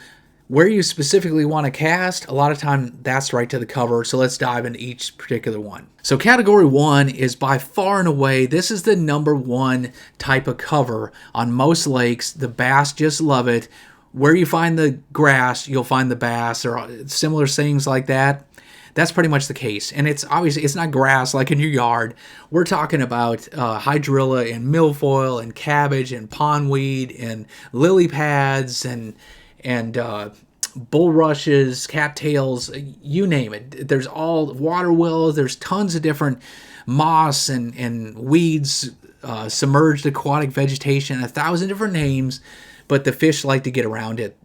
Speaker 1: Where you specifically want to cast, a lot of time that's right to the cover. So let's dive into each particular one. So category 1 is by far and away, this is the #1 type of cover on most lakes. The bass just love it. Where you find the grass, you'll find the bass, or similar things like that. That's pretty much the case. And it's obviously, it's not grass like in your yard. We're talking about hydrilla and milfoil and cabbage and pondweed and lily pads and bulrushes, cattails, you name it. There's all water willows. There's tons of different moss and weeds, submerged aquatic vegetation, 1,000 different names, but the fish like to get around it.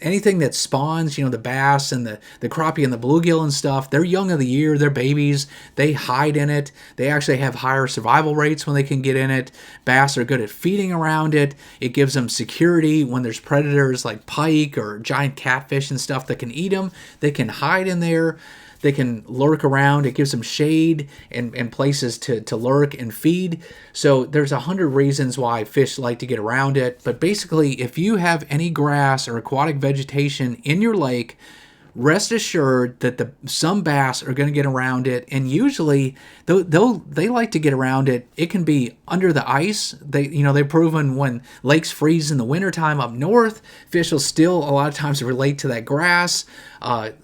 Speaker 1: Anything that spawns, the bass and the crappie and the bluegill and stuff, they're young of the year, they're babies, they hide in it. They actually have higher survival rates when they can get in it. Bass are good at feeding around it. It gives them security when there's predators like pike or giant catfish and stuff that can eat them. They can hide in there. They can lurk around. It gives them shade and places to lurk and feed. So there's 100 reasons why fish like to get around it. But basically, if you have any grass or aquatic vegetation in your lake, rest assured that some bass are going to get around it, and usually they like to get around it. It can be under the ice. They've proven when lakes freeze in the wintertime up north, fish will still a lot of times relate to that grass.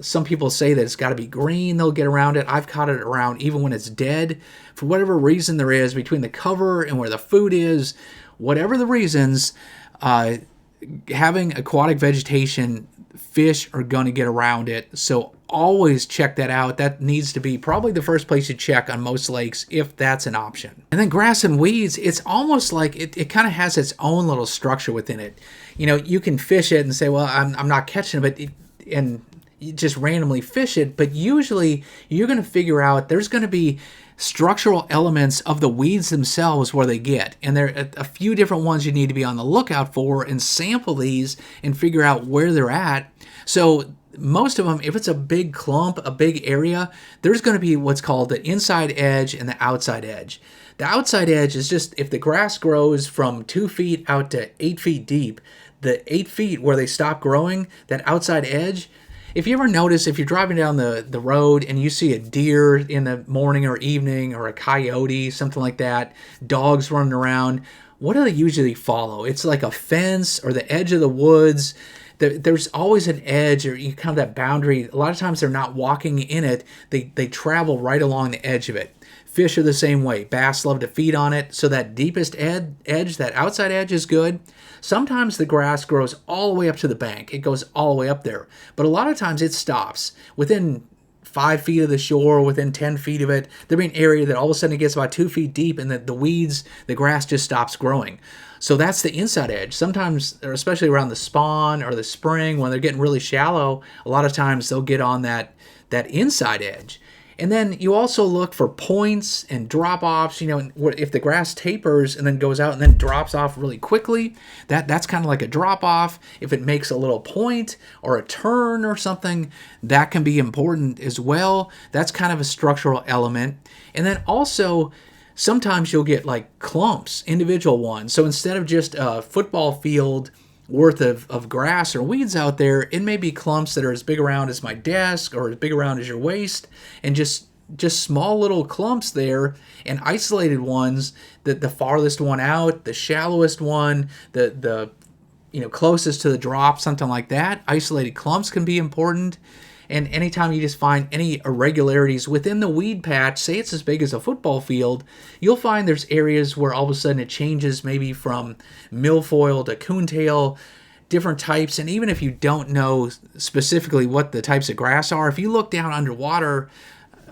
Speaker 1: Some people say that it's got to be green, they'll get around it. I've caught it around even when it's dead. For whatever reason there is between the cover and where the food is, whatever the reasons, having aquatic vegetation, fish are going to get around it. So always check that out. That needs to be probably the first place you check on most lakes if that's an option. And then grass and weeds, it's almost like it kind of has its own little structure within it. You can fish it and say, well, I'm not catching it, and you just randomly fish it, but usually you're going to figure out there's going to be structural elements of the weeds themselves where they get, and there are a few different ones you need to be on the lookout for and sample these and figure out where they're at. So most of them, if it's a big clump, a big area, there's going to be what's called the inside edge and the outside edge. The outside edge is just if the grass grows from 2 feet out to 8 feet deep, the 8 feet where they stop growing, that outside edge. If you ever notice, if you're driving down the road and you see a deer in the morning or evening, or a coyote, something like that, dogs running around, what do they usually follow? It's like a fence or the edge of the woods. There's always an edge, or you kind of that boundary. A lot of times they're not walking in it. They travel right along the edge of it. Fish are the same way. Bass love to feed on it. So that deepest edge, that outside edge is good. Sometimes the grass grows all the way up to the bank. It goes all the way up there. But a lot of times it stops within 5 feet of the shore, within 10 feet of it. There'll be an area that all of a sudden it gets about 2 feet deep, and the weeds, the grass just stops growing. So that's the inside edge. Sometimes, or especially around the spawn or the spring, when they're getting really shallow, a lot of times they'll get on that inside edge. And then you also look for points and drop-offs. If the grass tapers and then goes out and then drops off really quickly, that's kind of like a drop-off. If it makes a little point or a turn or something, that can be important as well. That's kind of a structural element. And then also, sometimes you'll get like clumps, individual ones. So instead of just a football field worth of grass or weeds out there, it may be clumps that are as big around as my desk or as big around as your waist, and just small little clumps there, and isolated ones, the farthest one out, the shallowest one, the closest to the drop, something like that. Isolated clumps can be important. And anytime you just find any irregularities within the weed patch, say it's as big as a football field, you'll find there's areas where all of a sudden it changes maybe from milfoil to coontail, different types. And even if you don't know specifically what the types of grass are, if you look down underwater,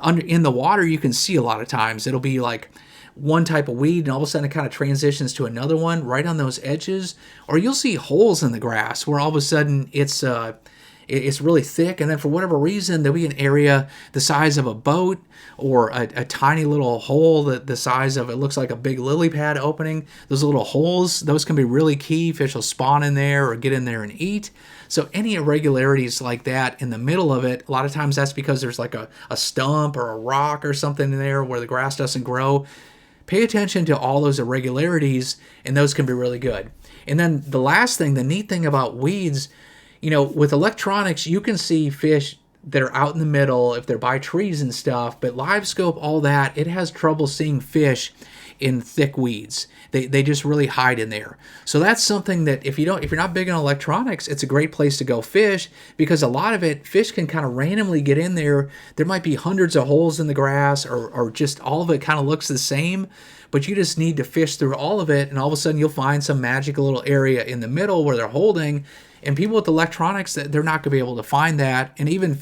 Speaker 1: in the water, you can see a lot of times it'll be like one type of weed, and all of a sudden it kind of transitions to another one right on those edges. Or you'll see holes in the grass where all of a sudden it's really thick, and then for whatever reason there'll be an area the size of a boat, or a tiny little hole that the size of, it looks like a big lily pad opening. Those little holes, those can be really key. Fish will spawn in there or get in there and eat. So any irregularities like that in the middle of it, a lot of times that's because there's like a stump or a rock or something in there where the grass doesn't grow. Pay attention to all those irregularities, and those can be really good. And then the last thing, the neat thing about weeds, with electronics, you can see fish that are out in the middle if they're by trees and stuff, but live scope, all that, it has trouble seeing fish in thick weeds. They just really hide in there. So that's something that if you're not big on electronics, it's a great place to go fish, because a lot of it, fish can kind of randomly get in there. There might be hundreds of holes in the grass, or just all of it kind of looks the same, but you just need to fish through all of it, and all of a sudden you'll find some magical little area in the middle where they're holding. And people with electronics, they're not going to be able to find that. And even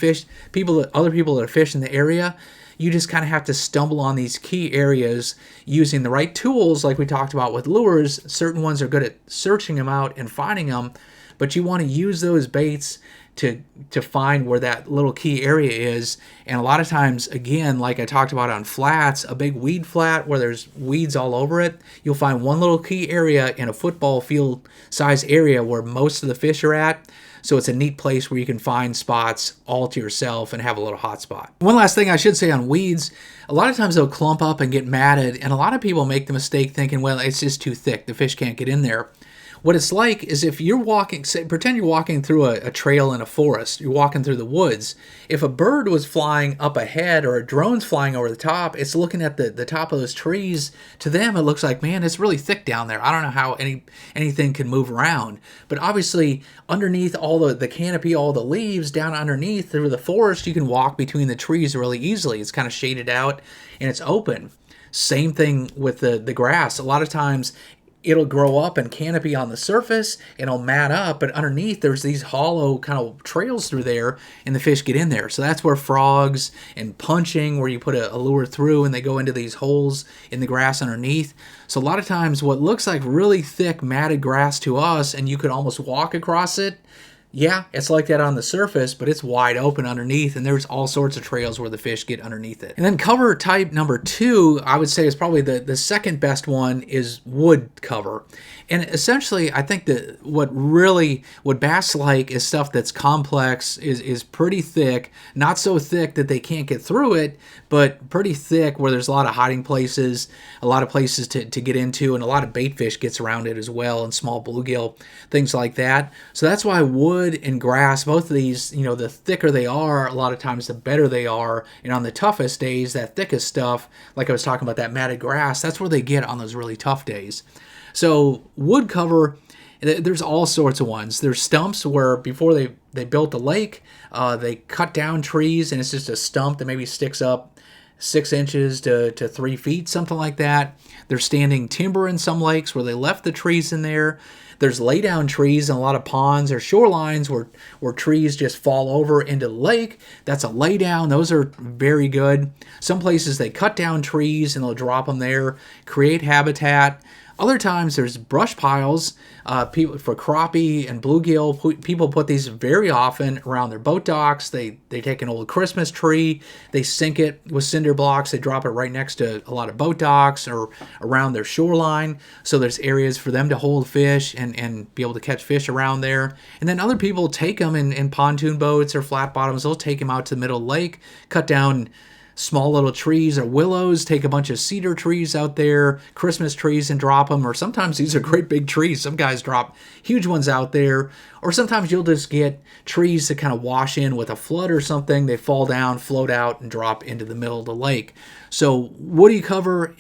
Speaker 1: other people that are fishing the area, you just kind of have to stumble on these key areas using the right tools, like we talked about with lures. Certain ones are good at searching them out and finding them, but you want to use those baits to find where that little key area is. And a lot of times, again, like I talked about on flats, a big weed flat where there's weeds all over it, you'll find one little key area in a football field size area where most of the fish are at. So it's a neat place where you can find spots all to yourself and have a little hot spot. One last thing I should say on weeds, a lot of times they'll clump up and get matted, and a lot of people make the mistake thinking, well, it's just too thick, the fish can't get in there. What it's like is if you're walking, say, pretend you're walking through a trail in a forest, you're walking through the woods. If a bird was flying up ahead or a drone's flying over the top, it's looking at the top of those trees. To them, it looks like, man, it's really thick down there. I don't know how anything can move around. But obviously, underneath all the canopy, all the leaves, down underneath through the forest, you can walk between the trees really easily. It's kind of shaded out and it's open. Same thing with the grass. A lot of times, it'll grow up and canopy on the surface and it'll mat up, but underneath there's these hollow kind of trails through there and the fish get in there. So that's where frogs and punching, where you put a lure through and they go into these holes in the grass underneath. So a lot of times what looks like really thick matted grass to us and you could almost walk across it, yeah, it's like that on the surface, but it's wide open underneath, and there's all sorts of trails where the fish get underneath it. And then cover type number 2, I would say is probably the second best one, is wood cover. And essentially, I think that what bass like is stuff that's complex, is pretty thick, not so thick that they can't get through it, but pretty thick where there's a lot of hiding places, a lot of places to get into, and a lot of bait fish gets around it as well, and small bluegill, things like that. So that's why wood and grass, both of these, the thicker they are, a lot of times the better they are. And on the toughest days, that thickest stuff, like I was talking about, that matted grass, that's where they get on those really tough days. So wood cover, there's all sorts of ones. There's stumps where before they built the lake, they cut down trees and it's just a stump that maybe sticks up 6 inches to 3 feet, something like that. There's standing timber in some lakes where they left the trees in there. There's laydown trees in a lot of ponds or shorelines where trees just fall over into the lake. That's a laydown. Those are very good. Some places they cut down trees and they'll drop them there, create habitat. Other times there's brush piles people for crappie and bluegill. People put these very often around their boat docks. They take an old Christmas tree, they sink it with cinder blocks, they drop it right next to a lot of boat docks or around their shoreline. So there's areas for them to hold fish and be able to catch fish around there. And then other people take them in pontoon boats or flat bottoms. They'll take them out to the middle of the lake, cut down small little trees or willows, take a bunch of cedar trees out there, Christmas trees, and drop them. Or sometimes these are great big trees. Some guys drop huge ones out there. Or sometimes you'll just get trees that kind of wash in with a flood or something. They fall down, float out, and drop into the middle of the lake. So woody cover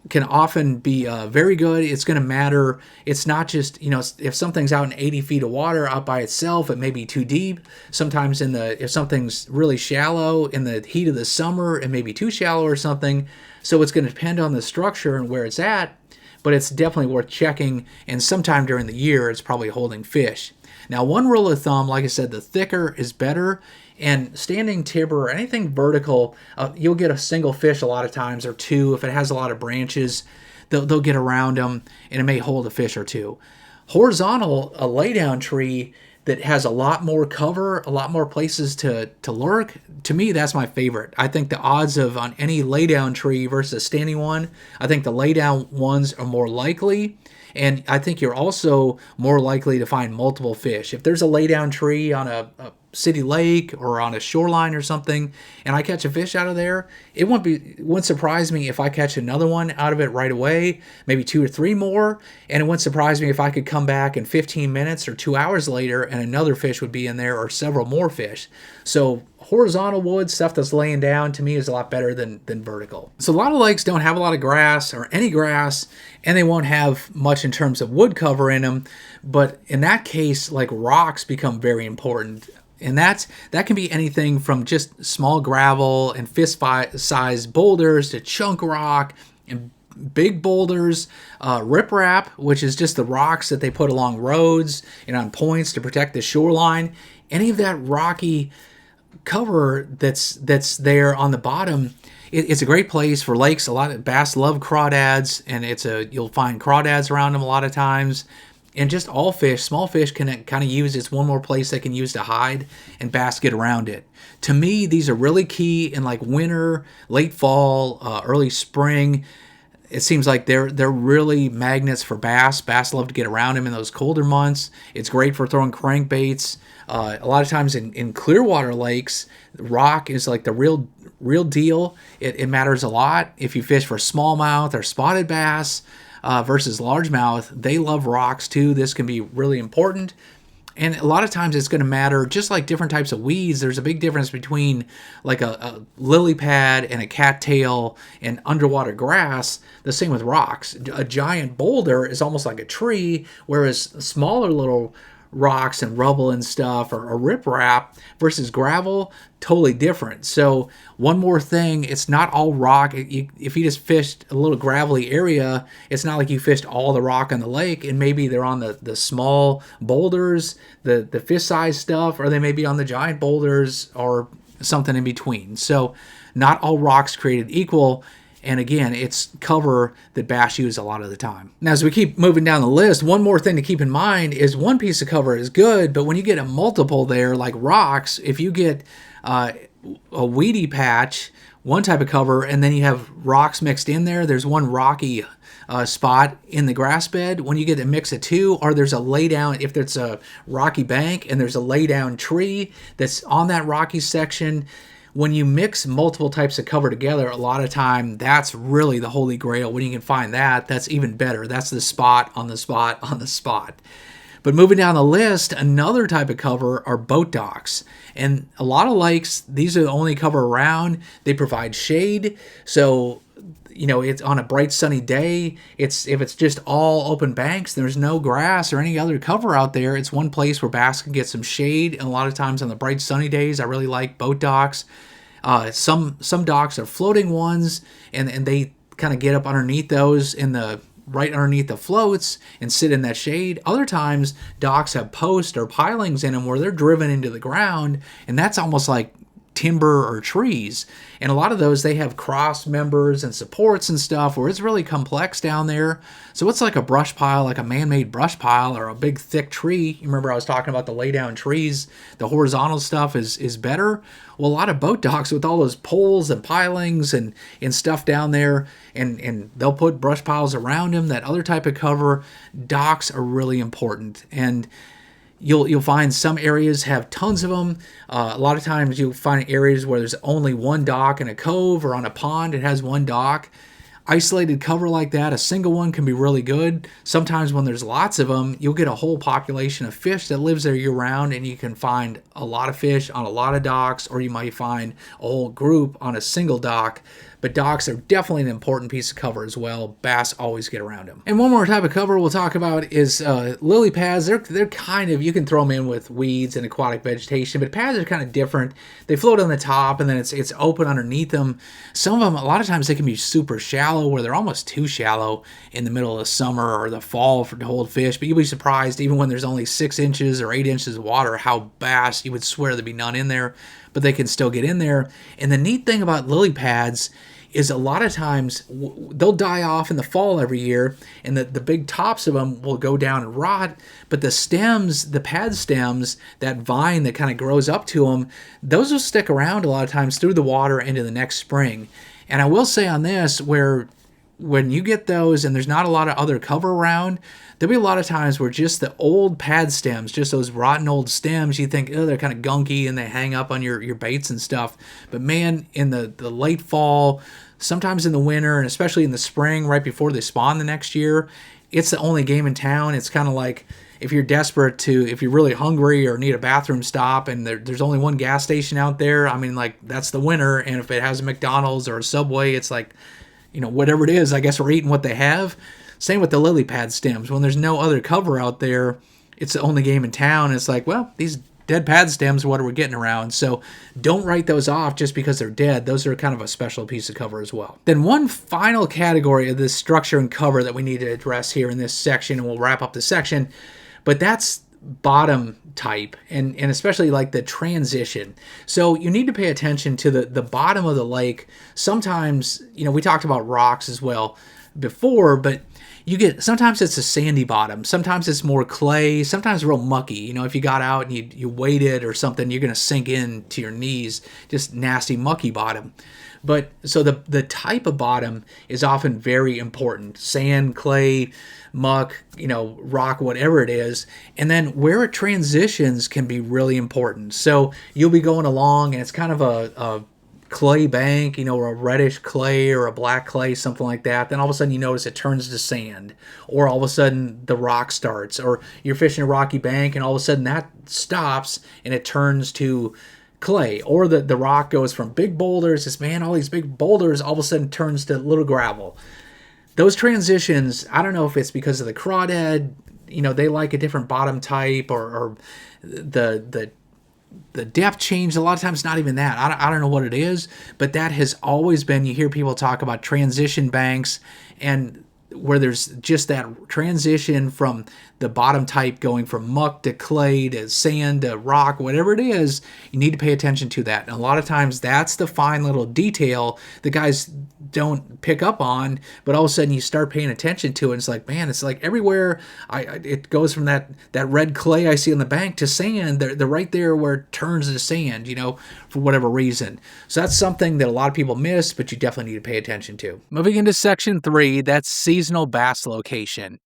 Speaker 1: can often be very good. It's going to matter. It's not just, if something's out in 80 feet of water out by itself, it may be too deep. Sometimes if something's really shallow in the heat of the summer, it may be too shallow or something. So it's going to depend on the structure and where it's at, but it's definitely worth checking. And sometime during the year, it's probably holding fish. Now, one rule of thumb, like I said, the thicker is better. And standing timber or anything vertical, you'll get a single fish a lot of times, or two. If it has a lot of branches, they'll get around them, and it may hold a fish or two. Horizontal, a laydown tree that has a lot more cover, a lot more places to lurk, to me, that's my favorite. I think the odds of on any laydown tree versus a standing one, I think the laydown ones are more likely. And I think you're also more likely to find multiple fish. If there's a laydown tree on a city lake or on a shoreline or something, and I catch a fish out of there, it wouldn't surprise me if I catch another one out of it right away, maybe 2 or 3 more, and it wouldn't surprise me if I could come back in 15 minutes or 2 hours later and another fish would be in there or several more fish. So horizontal wood, stuff that's laying down, to me is a lot better than vertical. So a lot of lakes don't have a lot of grass or any grass, and they won't have much in terms of wood cover in them, but in that case, like, rocks become very important. And that can be anything from just small gravel and fist-sized boulders to chunk rock and big boulders, riprap, which is just the rocks that they put along roads and on points to protect the shoreline. Any of that rocky cover that's there on the bottom, it's a great place for lakes. A lot of bass love crawdads, and you'll find crawdads around them a lot of times. And just all fish, small fish can kind of use, it's one more place they can use to hide, and bass get around it. To me, these are really key in like winter, late fall, early spring. It seems like they're really magnets for bass. Bass love to get around them in those colder months. It's great for throwing crankbaits. A lot of times in clear water lakes, rock is like the real deal. It matters a lot if you fish for smallmouth or spotted bass. versus largemouth, they love rocks too. This can be really important. And a lot of times it's going to matter, just like different types of weeds, there's a big difference between like a lily pad and a cattail and underwater grass. The same with rocks. A giant boulder is almost like a tree, whereas smaller little rocks and rubble and stuff or riprap versus gravel, totally different. So one more thing, it's not all rock. If you just fished a little gravelly area, it's not like you fished all the rock on the lake, and maybe they're on the small boulders, the fish size stuff, or they may be on the giant boulders or something in between. So not all rocks created equal. And again, it's cover that bass use a lot of the time. Now, as we keep moving down the list, one more thing to keep in mind is one piece of cover is good, but when you get a multiple there, like rocks, if you get a weedy patch, one type of cover, and then you have rocks mixed in there, there's one rocky spot in the grass bed. When you get a mix of two, or there's a lay down, if there's a rocky bank and there's a lay down tree that's on that rocky section, when you mix multiple types of cover together, a lot of time, that's really the holy grail. When you can find that, that's even better. That's the spot on the spot on the spot. But moving down the list, another type of cover are boat docks. And a lot of lakes, these are the only cover around. They provide shade. So, you know, it's on a bright sunny day. If it's just all open banks, there's no grass or any other cover out there. It's one place where bass can get some shade. And a lot of times on the bright sunny days, I really like boat docks. Some docks are floating ones, and they kind of get up underneath those right underneath the floats and sit in that shade. Other times, docks have posts or pilings in them where they're driven into the ground, and that's almost like timber or trees. And a lot of those, they have cross members and supports and stuff where it's really complex down there. So it's like a brush pile, like a man-made brush pile or a big thick tree. You remember I was talking about the lay down trees, the horizontal stuff is better. Well, a lot of boat docks with all those poles and pilings and stuff down there, and they'll put brush piles around them. That other type of cover, docks are really important. And You'll find some areas have tons of them. A lot of times you'll find areas where there's only one dock in a cove or on a pond. It has one dock. Isolated cover like that, a single one can be really good. Sometimes when there's lots of them, you'll get a whole population of fish that lives there year-round, and you can find a lot of fish on a lot of docks, or you might find a whole group on a single dock. But docks are definitely an important piece of cover as well. Bass always get around them. And one more type of cover we'll talk about is lily pads. They're kind of, you can throw them in with weeds and aquatic vegetation, but pads are kind of different. They float on the top, and then it's open underneath them. Some of them, a lot of times, they can be super shallow, where they're almost too shallow in the middle of the summer or the fall to hold fish. But you'll be surprised, even when there's only 6 inches or 8 inches of water, how bass, you would swear there'd be none in there, but they can still get in there. And the neat thing about lily pads is a lot of times they'll die off in the fall every year, and the big tops of them will go down and rot, but the stems, the pad stems, that vine that kind of grows up to them, those will stick around a lot of times through the water into the next spring. And I will say on this, where when you get those and there's not a lot of other cover around, there'll be a lot of times where just the old pad stems, just those rotten old stems, you think, oh, they're kind of gunky and they hang up on your baits and stuff. But man, in the late fall, sometimes in the winter, and especially in the spring, right before they spawn the next year, it's the only game in town. It's kind of like if you're desperate if you're really hungry or need a bathroom stop and there's only one gas station out there, I mean, like, that's the winner. And if it has a McDonald's or a Subway, it's like, you know, whatever it is, I guess we're eating what they have. Same with the lily pad stems. When there's no other cover out there, it's the only game in town. It's like, well, these dead pad stems, what are we getting around? So don't write those off just because they're dead. Those are kind of a special piece of cover as well. Then one final category of this structure and cover that we need to address here in this section, and we'll wrap up the section, but that's bottom type, and especially like the transition. So you need to pay attention to the bottom of the lake. Sometimes, you know, we talked about rocks as well before, but sometimes it's a sandy bottom, sometimes it's more clay, sometimes real mucky. You know, if you got out and you waded or something, you're going to sink in to your knees, just nasty mucky bottom. But so the type of bottom is often very important. Sand, clay, muck, you know, rock, whatever it is. And then where it transitions can be really important. So you'll be going along and it's kind of a clay bank, or a reddish clay or a black clay, something like that. Then all of a sudden you notice it turns to sand, or all of a sudden the rock starts, or you're fishing a rocky bank and all of a sudden that stops and it turns to clay, or the rock goes from big boulders, all these big boulders all of a sudden turns to little gravel. Those transitions, I don't know if it's because of the crawdad, they like a different bottom type, or the depth change. A lot of times not even that. I don't know what it is, but that has always been, you hear people talk about transition banks, and where there's just that transition from the bottom type going from muck to clay to sand to rock, whatever it is, you need to pay attention to that. And a lot of times that's the fine little detail the guys don't pick up on, but all of a sudden you start paying attention to it. And it's like, man, it's like everywhere it goes from that red clay I see on the bank to sand. They're right there where it turns to sand, for whatever reason. So that's something that a lot of people miss, but you definitely need to pay attention to. Moving into section 3, that's seasonal bass location.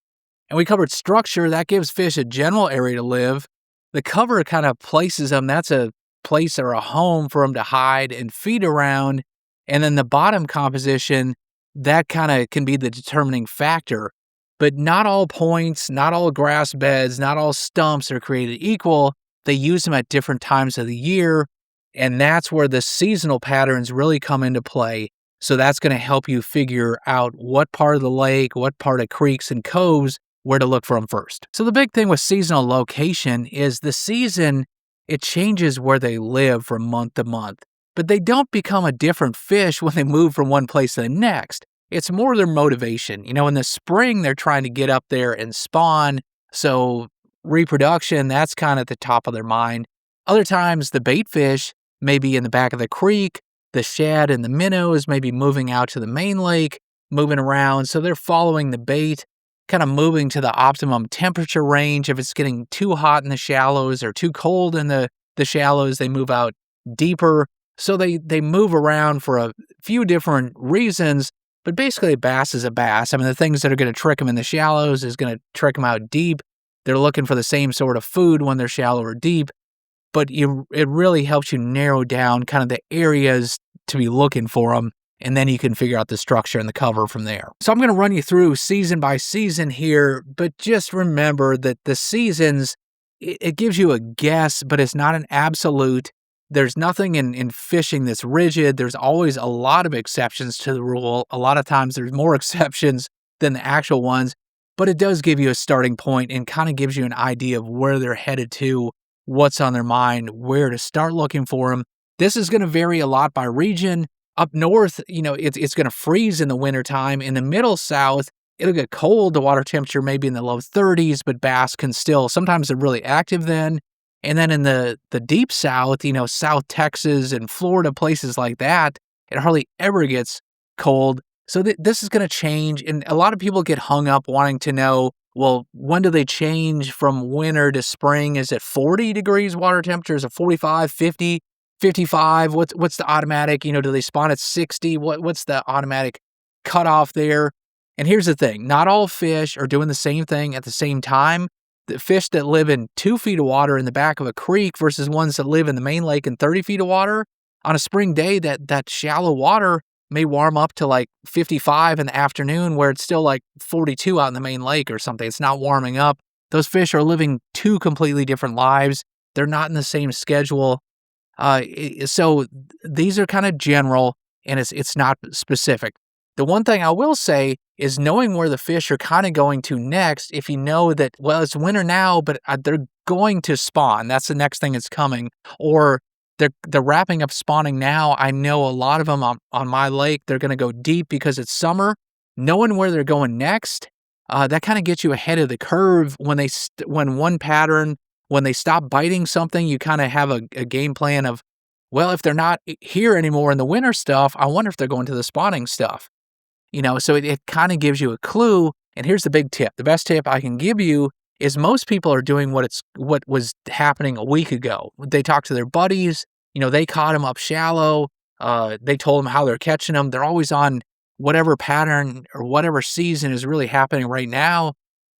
Speaker 1: And we covered structure. That gives fish a general area to live. The cover kind of places them. That's a place or a home for them to hide and feed around. And then the bottom composition, that kind of can be the determining factor. But not all points, not all grass beds, not all stumps are created equal. They use them at different times of the year. And that's where the seasonal patterns really come into play. So that's going to help you figure out what part of the lake, what part of creeks and coves, where to look for them first. So the big thing with seasonal location is the season, it changes where they live from month to month. But they don't become a different fish when they move from one place to the next. It's more their motivation. In the spring, they're trying to get up there and spawn. So reproduction, that's kind of at the top of their mind. Other times, the bait fish may be in the back of the creek. The shad and the minnows may be moving out to the main lake, moving around. So they're following the bait, kind of moving to the optimum temperature range. If it's getting too hot in the shallows or too cold in the shallows, they move out deeper. So they move around for a few different reasons, but basically a bass is a bass. I mean, the things that are going to trick them in the shallows is going to trick them out deep. They're looking for the same sort of food when they're shallow or deep, but it really helps you narrow down kind of the areas to be looking for them, and then you can figure out the structure and the cover from there. So I'm going to run you through season by season here, but just remember that the seasons, it gives you a guess, but it's not an absolute. There's nothing in fishing that's rigid. There's always a lot of exceptions to the rule. A lot of times there's more exceptions than the actual ones, but it does give you a starting point and kind of gives you an idea of where they're headed to, what's on their mind, where to start looking for them. This is going to vary a lot by region. Up north, it's going to freeze in the wintertime. In the middle south, it'll get cold. The water temperature may be in the low 30s, but bass can still, sometimes they're really active then. And then in the deep south, South Texas and Florida, places like that, it hardly ever gets cold. So this is going to change. And a lot of people get hung up wanting to know, well, when do they change from winter to spring? Is it 40 degrees water temperature? Is it 45, 50, 55? What's the automatic? Do they spawn at 60? What's the automatic cutoff there? And here's the thing. Not all fish are doing the same thing at the same time. The fish that live in 2 feet of water in the back of a creek versus ones that live in the main lake in 30 feet of water, on a spring day, that shallow water may warm up to like 55 in the afternoon, where it's still like 42 out in the main lake or something. It's not warming up. Those fish are living 2 completely different lives. They're not in the same schedule. So these are kind of general, and it's not specific. The one thing I will say is knowing where the fish are kind of going to next. If you know that, well, it's winter now, but they're going to spawn. That's the next thing that's coming. Or they're wrapping up spawning now. I know a lot of them on my lake, they're going to go deep because it's summer. Knowing where they're going next, that kind of gets you ahead of the curve. When one pattern, when they stop biting something, you kind of have a game plan of, well, if they're not here anymore in the winter stuff, I wonder if they're going to the spawning stuff. So it kind of gives you a clue. And here's the big tip. The best tip I can give you is most people are doing what was happening a week ago. They talk to their buddies. They caught them up shallow. They told them how they're catching them. They're always on whatever pattern or whatever season is really happening right now.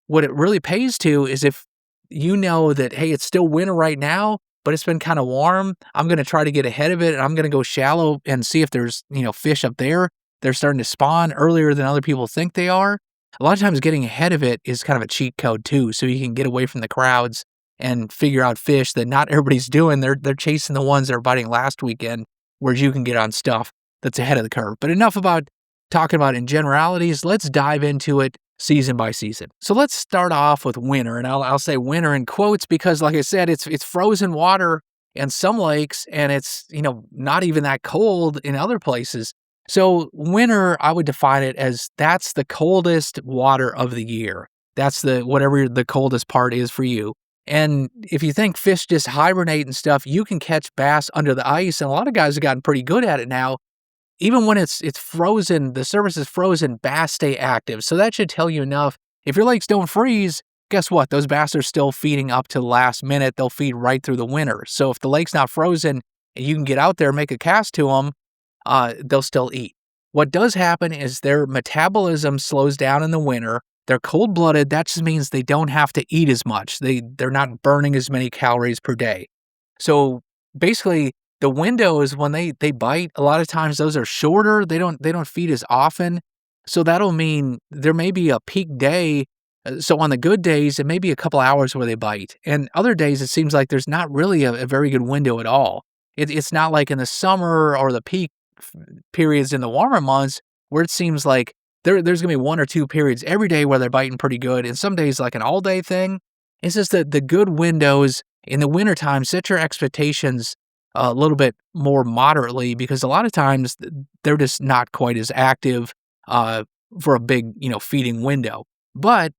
Speaker 1: What it really pays to is if you know that, hey, it's still winter right now, but it's been kind of warm. I'm going to try to get ahead of it, and I'm going to go shallow and see if there's, fish up there. They're starting to spawn earlier than other people think they are. A lot of times getting ahead of it is kind of a cheat code too, so you can get away from the crowds and figure out fish that not everybody's doing. They're chasing the ones that are biting last weekend, whereas you can get on stuff that's ahead of the curve. But enough about talking about in generalities. Let's dive into it season by season. So let's start off with winter, and I'll say winter in quotes because, like I said, it's frozen water in some lakes, and it's not even that cold in other places. So winter, I would define it as that's the coldest water of the year. That's whatever the coldest part is for you. And if you think fish just hibernate and stuff, you can catch bass under the ice, and a lot of guys have gotten pretty good at it now. Even when it's frozen, the surface is frozen, bass stay active. So that should tell you enough. If your lakes don't freeze, guess what? Those bass are still feeding up to the last minute. They'll feed right through the winter. So if the lake's not frozen and you can get out there and make a cast to them, they'll still eat. What does happen is their metabolism slows down in the winter. They're cold-blooded. That just means they don't have to eat as much. They're not burning as many calories per day. So basically, the windows when they bite, a lot of times those are shorter. They don't feed as often. So that'll mean there may be a peak day. So on the good days, it may be a couple hours where they bite. And other days, it seems like there's not really a very good window at all. It's not like in the summer or the peak periods in the warmer months where it seems like there's going to be 1 or 2 periods every day where they're biting pretty good. And some days like an all-day thing. It's just that the good windows in the wintertime, set your expectations a little bit more moderately because a lot of times they're just not quite as active for a big, feeding window. But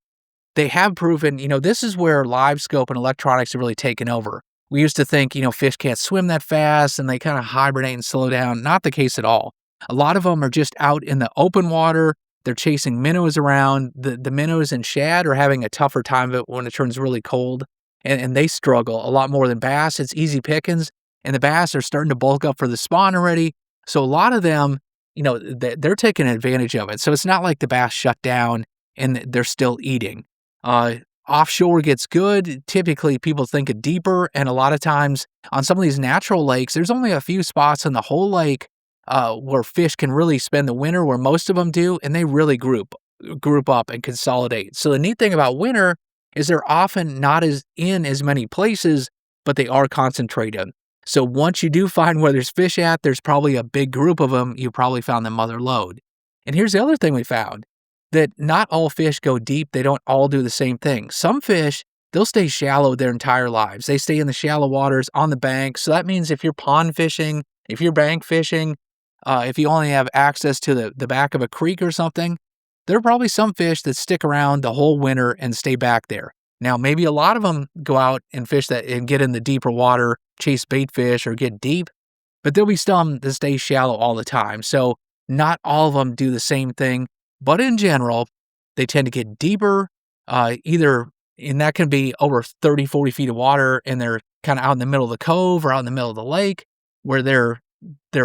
Speaker 1: they have proven, this is where live scope and electronics have really taken over. We used to think, fish can't swim that fast and they kind of hibernate and slow down. Not the case at all. A lot of them are just out in the open water. They're chasing minnows around. The minnows and shad are having a tougher time of it when it turns really cold. And they struggle a lot more than bass. It's easy pickings. And the bass are starting to bulk up for the spawn already. So a lot of them, they're taking advantage of it. So it's not like the bass shut down and they're still eating. Offshore gets good. Typically, people think of deeper. And a lot of times on some of these natural lakes, there's only a few spots in the whole lake where fish can really spend the winter, where most of them do. And they really group up and consolidate. So the neat thing about winter is they're often not in as many places, but they are concentrated. So once you do find where there's fish at, there's probably a big group of them. You probably found the mother lode. And here's the other thing we found, that not all fish go deep. They don't all do the same thing. Some fish, they'll stay shallow their entire lives. They stay in the shallow waters on the bank. So that means if you're pond fishing, if you're bank fishing, if you only have access to the back of a creek or something, there are probably some fish that stick around the whole winter and stay back there. Now, maybe a lot of them go out and fish that and get in the deeper water, chase bait fish or get deep, but there'll be some that stay shallow all the time. So not all of them do the same thing, but in general, they tend to get deeper, and that can be over 30, 40 feet of water, and they're kind of out in the middle of the cove or out in the middle of the lake where they're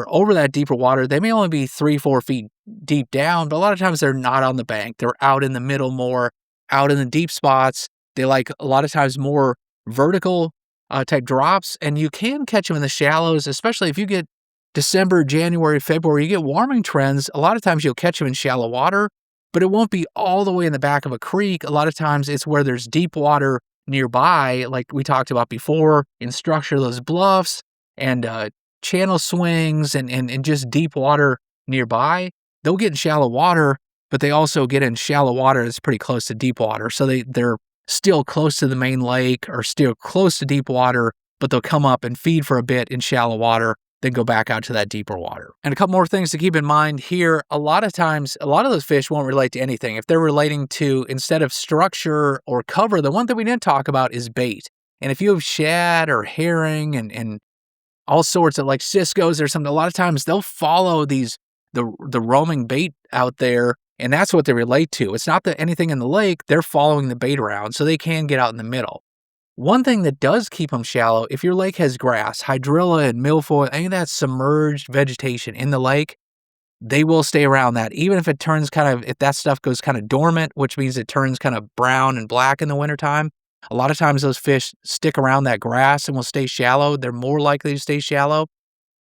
Speaker 1: over that deeper water. They may only be 3, 4 feet deep down, but a lot of times they're not on the bank. They're out in the middle more, out in the deep spots. They like a lot of times more vertical type drops, and you can catch them in the shallows, especially if you get December, January, February, you get warming trends. A lot of times you'll catch them in shallow water, but it won't be all the way in the back of a creek. A lot of times it's where there's deep water nearby, like we talked about before, in structure, those bluffs and channel swings and just deep water nearby. They'll get in shallow water, but they also get in shallow water that's pretty close to deep water. So they're still close to the main lake or still close to deep water, but they'll come up and feed for a bit in shallow water, then go back out to that deeper water. And a couple more things to keep in mind here. A lot of times, a lot of those fish won't relate to anything. If they're relating to, instead of structure or cover, the one thing we didn't talk about is bait. And if you have shad or herring and all sorts of like ciscos or something, a lot of times they'll follow the roaming bait out there. And that's what they relate to. It's not that anything in the lake, they're following the bait around, so they can get out in the middle. One thing that does keep them shallow, if your lake has grass, hydrilla and milfoil, any of that submerged vegetation in the lake, they will stay around that. Even if it turns if that stuff goes kind of dormant, which means it turns kind of brown and black in the wintertime, A lot of times those fish stick around that grass and will stay shallow. They're more likely to stay shallow.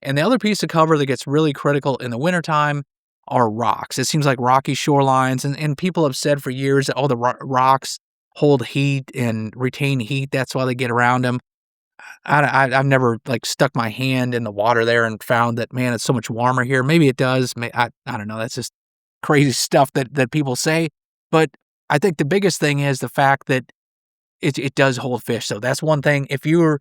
Speaker 1: And the other piece of cover that gets really critical in the wintertime are rocks. It seems like rocky shorelines, and people have said for years that all the rocks hold heat and retain heat. That's why they get around them. I've never like stuck my hand in the water there and found that, man, it's so much warmer here. Maybe it does. I don't know. That's just crazy stuff that people say. But I think the biggest thing is the fact that it does hold fish. So that's one thing. If you're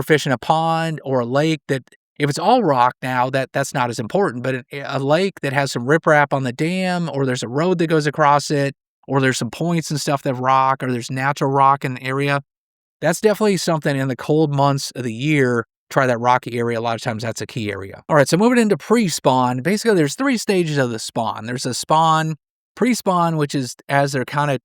Speaker 1: fishing a pond or a lake that, if it's all rock now, that's not as important. But a lake that has some riprap on the dam, or there's a road that goes across it, or there's some points and stuff that rock, or there's natural rock in the area, that's definitely something in the cold months of the year. Try that rocky area. A lot of times that's a key area. All right, so moving into pre-spawn, basically there's 3 stages of the spawn. There's a spawn, pre-spawn, which is as they're kind of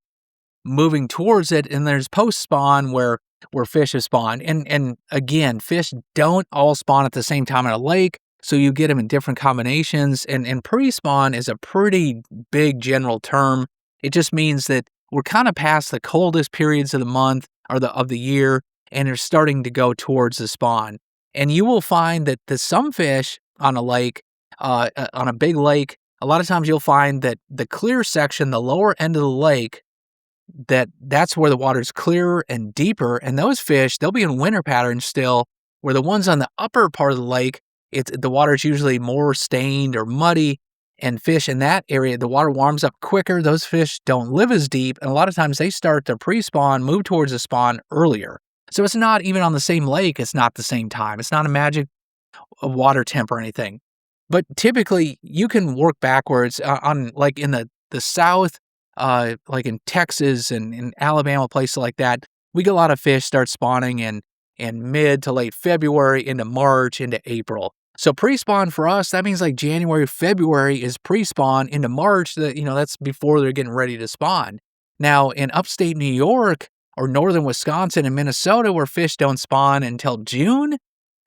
Speaker 1: moving towards it, and there's post-spawn where fish have spawned. And again, fish don't all spawn at the same time in a lake, so you get them in different combinations. And pre-spawn is a pretty big general term. It just means that we're kind of past the coldest periods of the month or of the year, and they're starting to go towards the spawn. And you will find that some fish on a lake, on a big lake, a lot of times you'll find that the clear section, the lower end of the lake, that's where the water's clearer and deeper, and those fish, they'll be in winter patterns still, where the ones on the upper part of the lake, the water's usually more stained or muddy, and fish in that area, the water warms up quicker. Those fish don't live as deep, and a lot of times they start to pre-spawn, move towards the spawn earlier. So it's not even on the same lake, it's not the same time. It's not a magic water temp or anything. But typically, you can work backwards on, like in the south, like in Texas and in Alabama, places like that. We get a lot of fish start spawning in mid to late February into March into April. So pre-spawn for us, that means like January, February is pre-spawn into March. That's before they're getting ready to spawn. Now in upstate New York or northern Wisconsin and Minnesota, where fish don't spawn until June,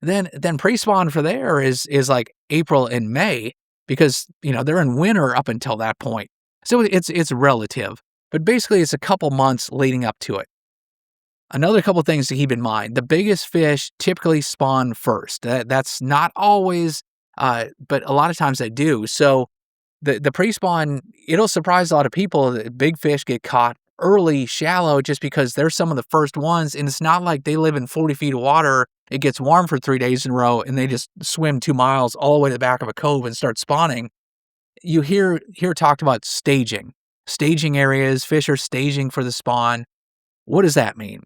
Speaker 1: then pre-spawn for there is like April and May, because they're in winter up until that point. So it's relative, but basically it's a couple months leading up to it. Another couple things to keep in mind: the biggest fish typically spawn first. That's not always, but a lot of times they do. So the pre-spawn, it'll surprise a lot of people that big fish get caught early, shallow, just because they're some of the first ones. And it's not like they live in 40 feet of water, it gets warm for 3 days in a row, and they just swim 2 miles all the way to the back of a cove and start spawning. You hear talked about staging areas. Fish are staging for the spawn. What does that mean?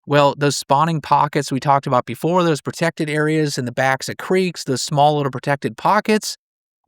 Speaker 1: Well, those spawning pockets we talked about before, those protected areas in the backs of creeks, those small little protected pockets,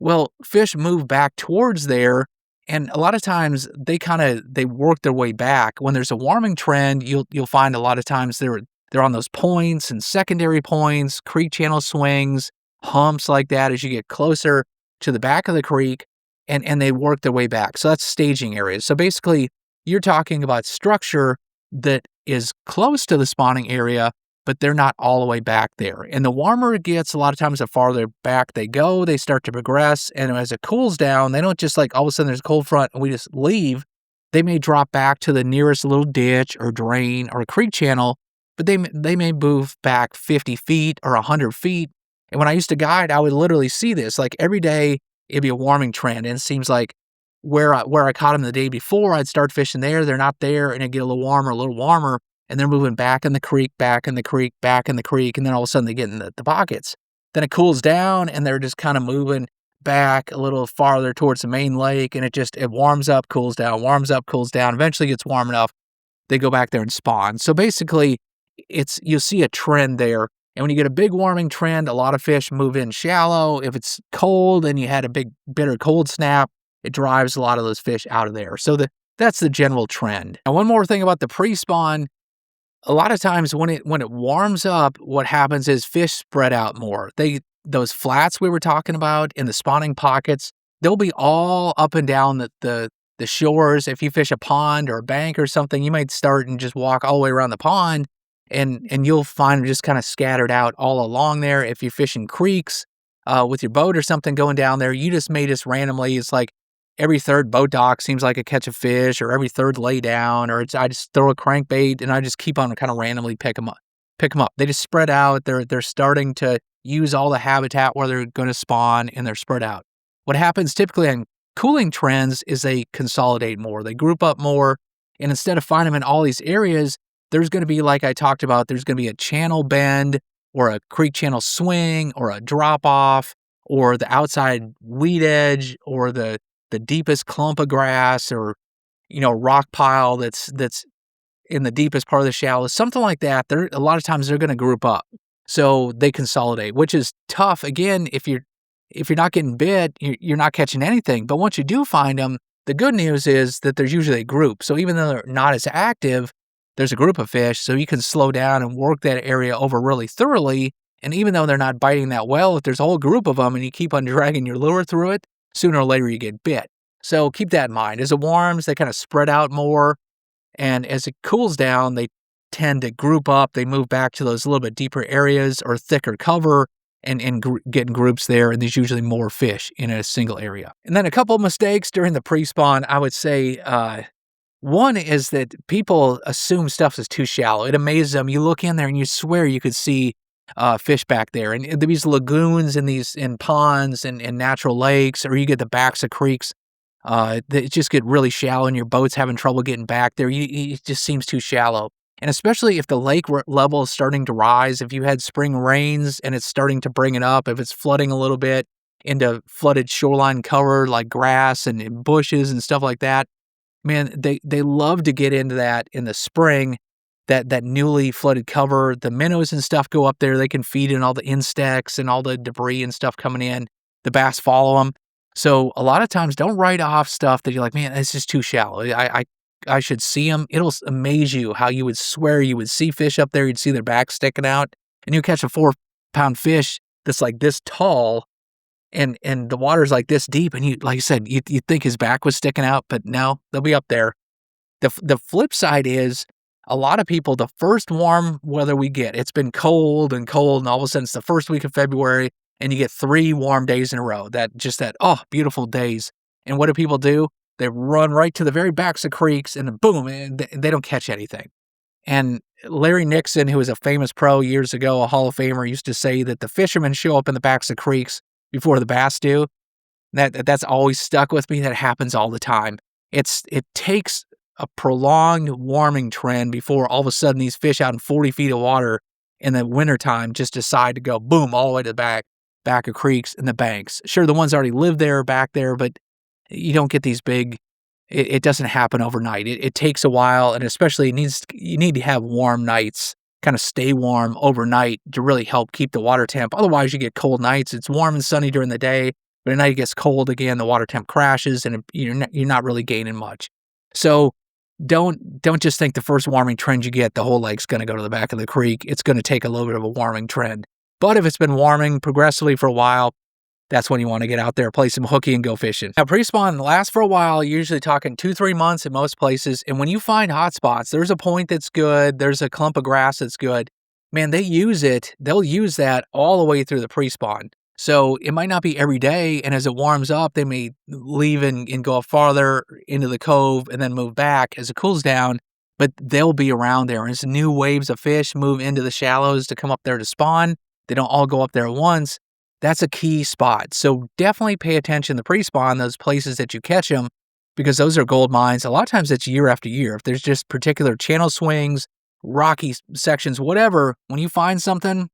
Speaker 1: well, fish move back towards there, and a lot of times they work their way back. When there's a warming trend, you'll find a lot of times they're on those points and secondary points, creek channel swings, humps like that as you get closer to the back of the creek, and they work their way back. So that's staging areas. So basically, you're talking about structure that is close to the spawning area, but they're not all the way back there. And the warmer it gets, a lot of times the farther back they go, they start to progress. And as it cools down, they don't just like all of a sudden there's a cold front and we just leave. They may drop back to the nearest little ditch or drain or creek channel, but they may move back 50 feet or 100 feet. And when I used to guide, I would literally see this. Like every day, it'd be a warming trend. And it seems like where I caught them the day before, I'd start fishing there. They're not there, and it'd get a little warmer, and they're moving back in the creek, back in the creek, back in the creek, and then all of a sudden they get in the pockets. Then it cools down, and they're just kind of moving back a little farther towards the main lake, and it warms up, cools down, warms up, cools down. Eventually gets warm enough, they go back there and spawn. So basically, you'll see a trend there. And when you get a big warming trend, a lot of fish move in shallow. If it's cold and you had a big bitter cold snap, it drives a lot of those fish out of there. So that's the general trend. And one more thing about the pre-spawn, a lot of times when it warms up, what happens is fish spread out more. Those flats we were talking about in the spawning pockets, they'll be all up and down the shores. If you fish a pond or a bank or something, you might start and just walk all the way around the pond, and you'll find them just kind of scattered out all along there. If you're fishing creeks with your boat or something going down there, you just may randomly, it's like every third boat dock seems like I catch a fish, or every third lay down, or I just throw a crankbait and I just keep on kind of randomly pick them up. They just spread out. They're starting to use all the habitat where they're going to spawn, and they're spread out. What happens typically on cooling trends is they consolidate more. They group up more, and instead of finding them in all these areas, there's going to be, like I talked about, there's going to be a channel bend or a creek channel swing or a drop off or the outside weed edge or the deepest clump of grass or, rock pile that's in the deepest part of the shallows, something like that. A lot of times they're going to group up. So they consolidate, which is tough. Again, if you're not getting bit, you're not catching anything. But once you do find them, the good news is that there's usually a group. So even though they're not as active, there's a group of fish. So you can slow down and work that area over really thoroughly. And even though they're not biting that well, if there's a whole group of them and you keep on dragging your lure through it, sooner or later you get bit. So keep that in mind. As it warms, they kind of spread out more. And as it cools down, they tend to group up. They move back to those a little bit deeper areas or thicker cover and get in groups there. And there's usually more fish in a single area. And then a couple of mistakes during the pre-spawn, I would say, one is that people assume stuff is too shallow. It amazes them. You look in there and you swear you could see fish back there. And these lagoons and in ponds and natural lakes, or you get the backs of creeks, that just get really shallow and your boat's having trouble getting back there. It just seems too shallow. And especially if the lake level is starting to rise, if you had spring rains and it's starting to bring it up, if it's flooding a little bit into flooded shoreline cover like grass and bushes and stuff like that, man, they love to get into that in the spring, that newly flooded cover. The minnows and stuff go up there. They can feed in all the insects and all the debris and stuff coming in. The bass follow them. So a lot of times don't write off stuff that you're like, man, it's just too shallow. I should see them. It'll amaze you how you would swear you would see fish up there. You'd see their back sticking out, and you catch a 4-pound fish that's like this tall, and the water's like this deep. And you, like I said, you think his back was sticking out, but no, they'll be up there. The flip side is a lot of people, the first warm weather we get, it's been cold, and all of a sudden it's the first week of February, and you get 3 warm days in a row. Beautiful days. And what do people do? They run right to the very backs of creeks, and boom, and they don't catch anything. And Larry Nixon, who was a famous pro years ago, a Hall of Famer, used to say that the fishermen show up in the backs of creeks before the bass do. That's always stuck with me. That happens all the time. It takes a prolonged warming trend before all of a sudden these fish out in 40 feet of water in the wintertime just decide to go boom all the way to the back of creeks and the banks. Sure, the ones already live there back there, but you don't get these big, it doesn't happen overnight. It takes a while, and especially you need to have warm nights, kind of stay warm overnight to really help keep the water temp. Otherwise, you get cold nights. It's warm and sunny during the day, but at night it gets cold again, the water temp crashes, and you're not really gaining much. So don't just think the first warming trend you get, the whole lake's going to go to the back of the creek. It's going to take a little bit of a warming trend. But if it's been warming progressively for a while, that's when you want to get out there, play some hooky, and go fishing. Now, pre-spawn lasts for a while, usually talking 2-3 months in most places. And when you find hot spots, there's a point that's good, there's a clump of grass that's good. Man, they'll use that all the way through the pre-spawn. So it might not be every day, and as it warms up, they may leave and go up farther into the cove and then move back as it cools down, but they'll be around there. And as new waves of fish move into the shallows to come up there to spawn, they don't all go up there at once. That's a key spot. So definitely pay attention to pre-spawn, those places that you catch them, because those are gold mines. A lot of times it's year after year. If there's just particular channel swings, rocky sections, whatever, when you find something,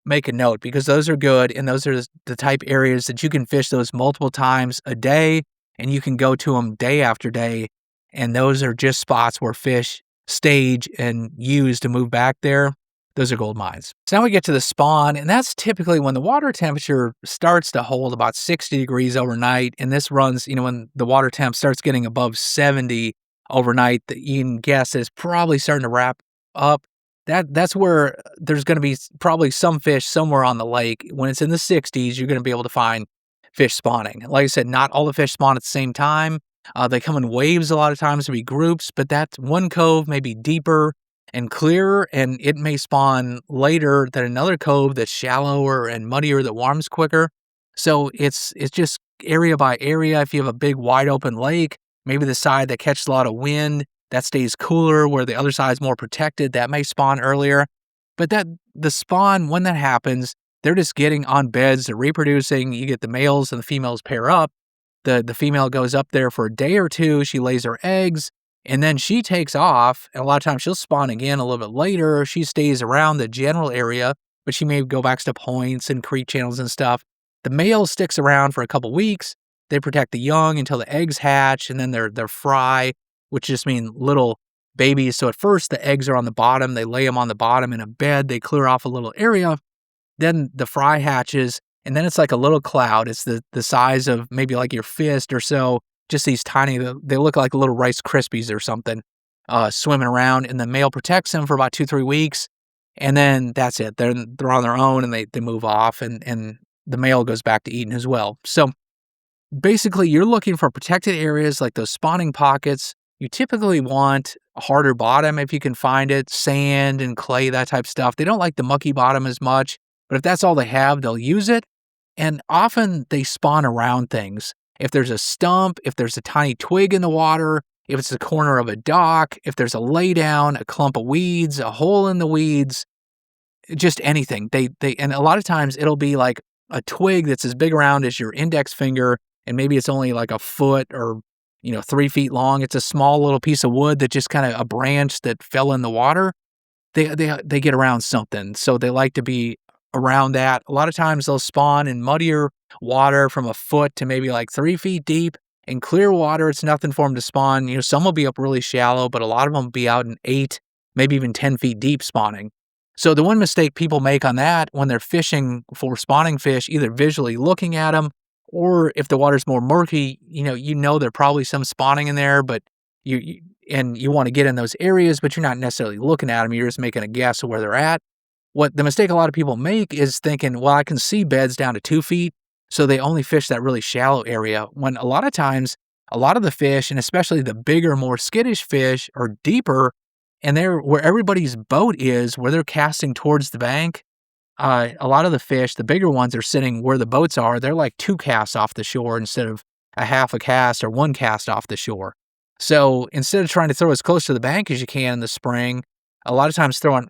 Speaker 1: make a note, because those are good, and those are the type areas that you can fish those multiple times a day, and you can go to them day after day, and those are just spots where fish stage and use to move back there. Those are gold mines. So now we get to the spawn, and that's typically when the water temperature starts to hold about 60 degrees overnight, and this runs, when the water temp starts getting above 70 overnight, you can guess it's probably starting to wrap up. That's where there's going to be probably some fish somewhere on the lake. When it's in the 60s, you're going to be able to find fish spawning. Like I said, not all the fish spawn at the same time. They come in waves a lot of times, to be groups, but that one cove may be deeper and clearer, and it may spawn later than another cove that's shallower and muddier that warms quicker. So it's just area by area. If you have a big wide open lake, maybe the side that catches a lot of wind, that stays cooler, where the other side is more protected, that may spawn earlier. But the spawn, when that happens, they're just getting on beds, they're reproducing. You get the males and the females pair up. The female goes up there for a day or two, she lays her eggs, and then she takes off. And a lot of times she'll spawn again a little bit later. She stays around the general area, but she may go back to points and creek channels and stuff. The male sticks around for a couple weeks. They protect the young until the eggs hatch, and then they're fry, which just means little babies. So at first the eggs are on the bottom. They lay them on the bottom in a bed. They clear off a little area. Then the fry hatches, and then it's like a little cloud. It's the size of maybe like your fist or so. Just these tiny, they look like little Rice Krispies or something, swimming around. And the male protects them for about 2-3 weeks, and then that's it. They're on their own, and they move off, and the male goes back to eating as well. So basically, you're looking for protected areas like those spawning pockets. You typically want a harder bottom if you can find it, sand and clay, that type of stuff. They don't like the mucky bottom as much, but if that's all they have, they'll use it. And often they spawn around things. If there's a stump, if there's a tiny twig in the water, if it's the corner of a dock, if there's a laydown, a clump of weeds, a hole in the weeds, just anything. And a lot of times it'll be like a twig that's as big around as your index finger, and maybe it's only like a foot or 3 feet long. It's a small little piece of wood that just kind of a branch that fell in the water. They get around something, so they like to be around that. A lot of times they'll spawn in muddier water from a foot to maybe like 3 feet deep. In clear water, it's nothing for them to spawn. Some will be up really shallow, but a lot of them will be out in 8, maybe even 10 feet deep spawning. So the one mistake people make on that when they're fishing for spawning fish, either visually looking at them, or if the water's more murky, there probably some spawning in there, but you want to get in those areas, but you're not necessarily looking at them. You're just making a guess of where they're at. What the mistake a lot of people make is thinking, well, I can see beds down to 2 feet, so they only fish that really shallow area, when a lot of times, a lot of the fish, and especially the bigger, more skittish fish, are deeper, and they're where everybody's boat is, where they're casting towards the bank. A lot of the fish, the bigger ones, are sitting where the boats are. They're like 2 casts off the shore instead of a half a cast or 1 cast off the shore. So instead of trying to throw as close to the bank as you can in the spring, a lot of times throwing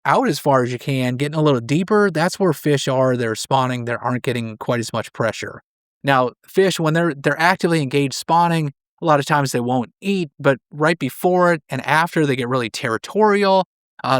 Speaker 1: out as far as you can, getting a little deeper, that's where fish are. They're spawning. They aren't getting quite as much pressure. Now, fish, when they're actively engaged spawning, a lot of times they won't eat, but right before it and after, they get really territorial.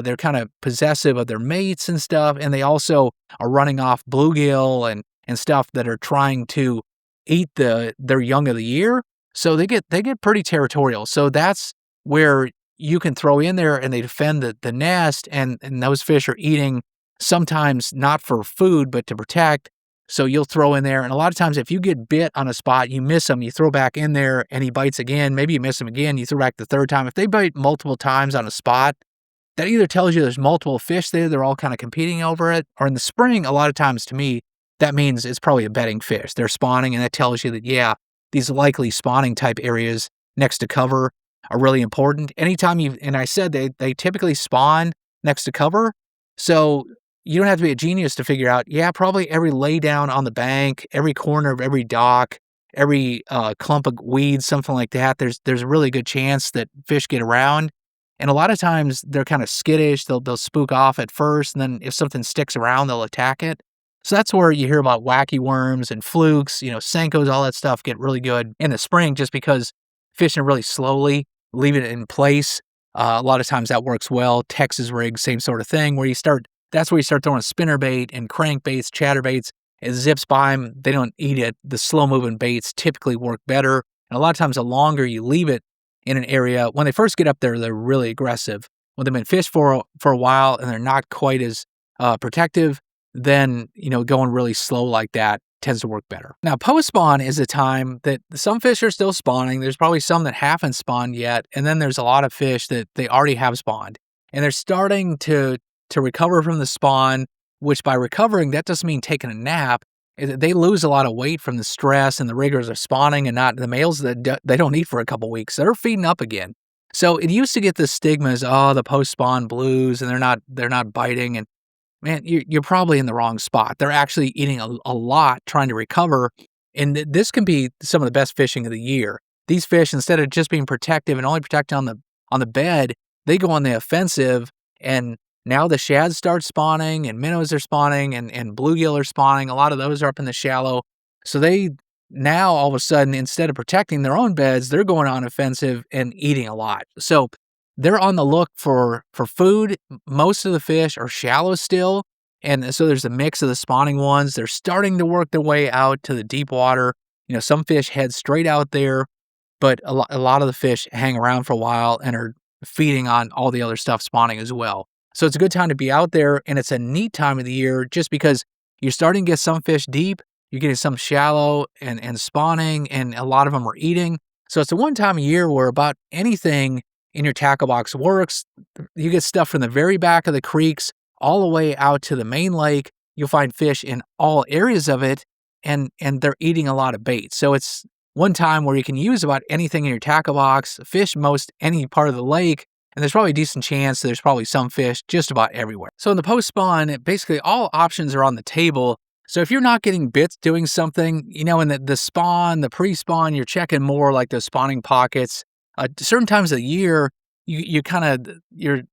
Speaker 1: They're kind of possessive of their mates and stuff, and they also are running off bluegill and stuff that are trying to eat their young of the year. So they get pretty territorial. So that's where you can throw in there, and they defend the nest, and those fish are eating, sometimes not for food, but to protect. So you'll throw in there, and a lot of times if you get bit on a spot, you miss him, you throw back in there, and he bites again. Maybe you miss him again, you throw back the third time. If they bite multiple times on a spot, that either tells you there's multiple fish there, they're all kind of competing over it, or in the spring, a lot of times to me, that means it's probably a bedding fish. They're spawning, and that tells you that, yeah, these likely spawning type areas next to cover are really important. Anytime and I said they typically spawn next to cover, so you don't have to be a genius to figure out, yeah, probably every laydown on the bank, every corner of every dock, every clump of weeds, something like that, there's a really good chance that fish get around. And a lot of times they're kind of skittish. They'll spook off at first, and then if something sticks around, they'll attack it. So that's where you hear about wacky worms and flukes, Senkos, all that stuff get really good in the spring, just because fishing really slowly, leaving it in place. A lot of times that works well. Texas rigs, same sort of thing, that's where you start throwing spinnerbait and crankbaits, chatterbaits. It zips by them. They don't eat it. The slow-moving baits typically work better. And a lot of times the longer you leave it in an area, when they first get up there, they're really aggressive. When they've been fished for a while and they're not quite as protective, then, going really slow like that tends to work better. Now, post-spawn is a time that some fish are still spawning. There's probably some that haven't spawned yet. And then there's a lot of fish that they already have spawned. And they're starting to recover from the spawn, which by recovering, that doesn't mean taking a nap. They lose a lot of weight from the stress and the rigors of spawning, and not the males that they don't eat for a couple weeks. They're feeding up again. So it used to get the stigmas, the post-spawn blues, and they're not biting. And man, you're probably in the wrong spot. They're actually eating a lot trying to recover. And this can be some of the best fishing of the year. These fish, instead of just being protective and only protecting on the bed, they go on the offensive, and now the shads start spawning, and minnows are spawning, and bluegill are spawning. A lot of those are up in the shallow. So they now all of a sudden, instead of protecting their own beds, they're going on offensive and eating a lot. So they're on the look for food. Most of the fish are shallow still, and so there's a mix of the spawning ones. They're starting to work their way out to the deep water. Some fish head straight out there, but a lot of the fish hang around for a while and are feeding on all the other stuff spawning as well. So it's a good time to be out there, and it's a neat time of the year just because you're starting to get some fish deep, you're getting some shallow and spawning, and a lot of them are eating. So it's a one time of year where about anything in your tackle box works. You get stuff from the very back of the creeks all the way out to the main lake. You'll find fish in all areas of it, and they're eating a lot of bait. So it's one time where you can use about anything in your tackle box, fish most any part of the lake, and there's probably a decent chance there's probably some fish just about everywhere. So in the post-spawn, basically all options are on the table. So if you're not getting bits doing something, in the spawn, the pre-spawn, you're checking more like those spawning pockets. Certain times of the year, you're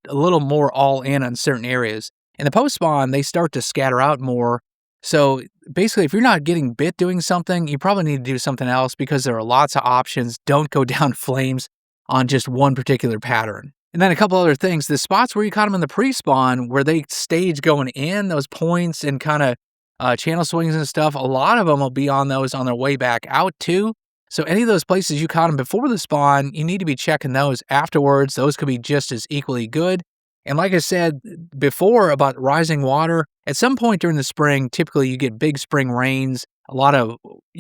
Speaker 1: a little more all in on certain areas. In the post-spawn, they start to scatter out more. So basically, if you're not getting bit doing something, you probably need to do something else because there are lots of options. Don't go down flames on just one particular pattern. And then a couple other things. The spots where you caught them in the pre-spawn, where they stage going in, those points and kind of channel swings and stuff, a lot of them will be on those on their way back out too. So any of those places you caught them before the spawn, you need to be checking those afterwards. Those could be just as equally good. And like I said before about rising water, at some point during the spring, typically you get big spring rains, you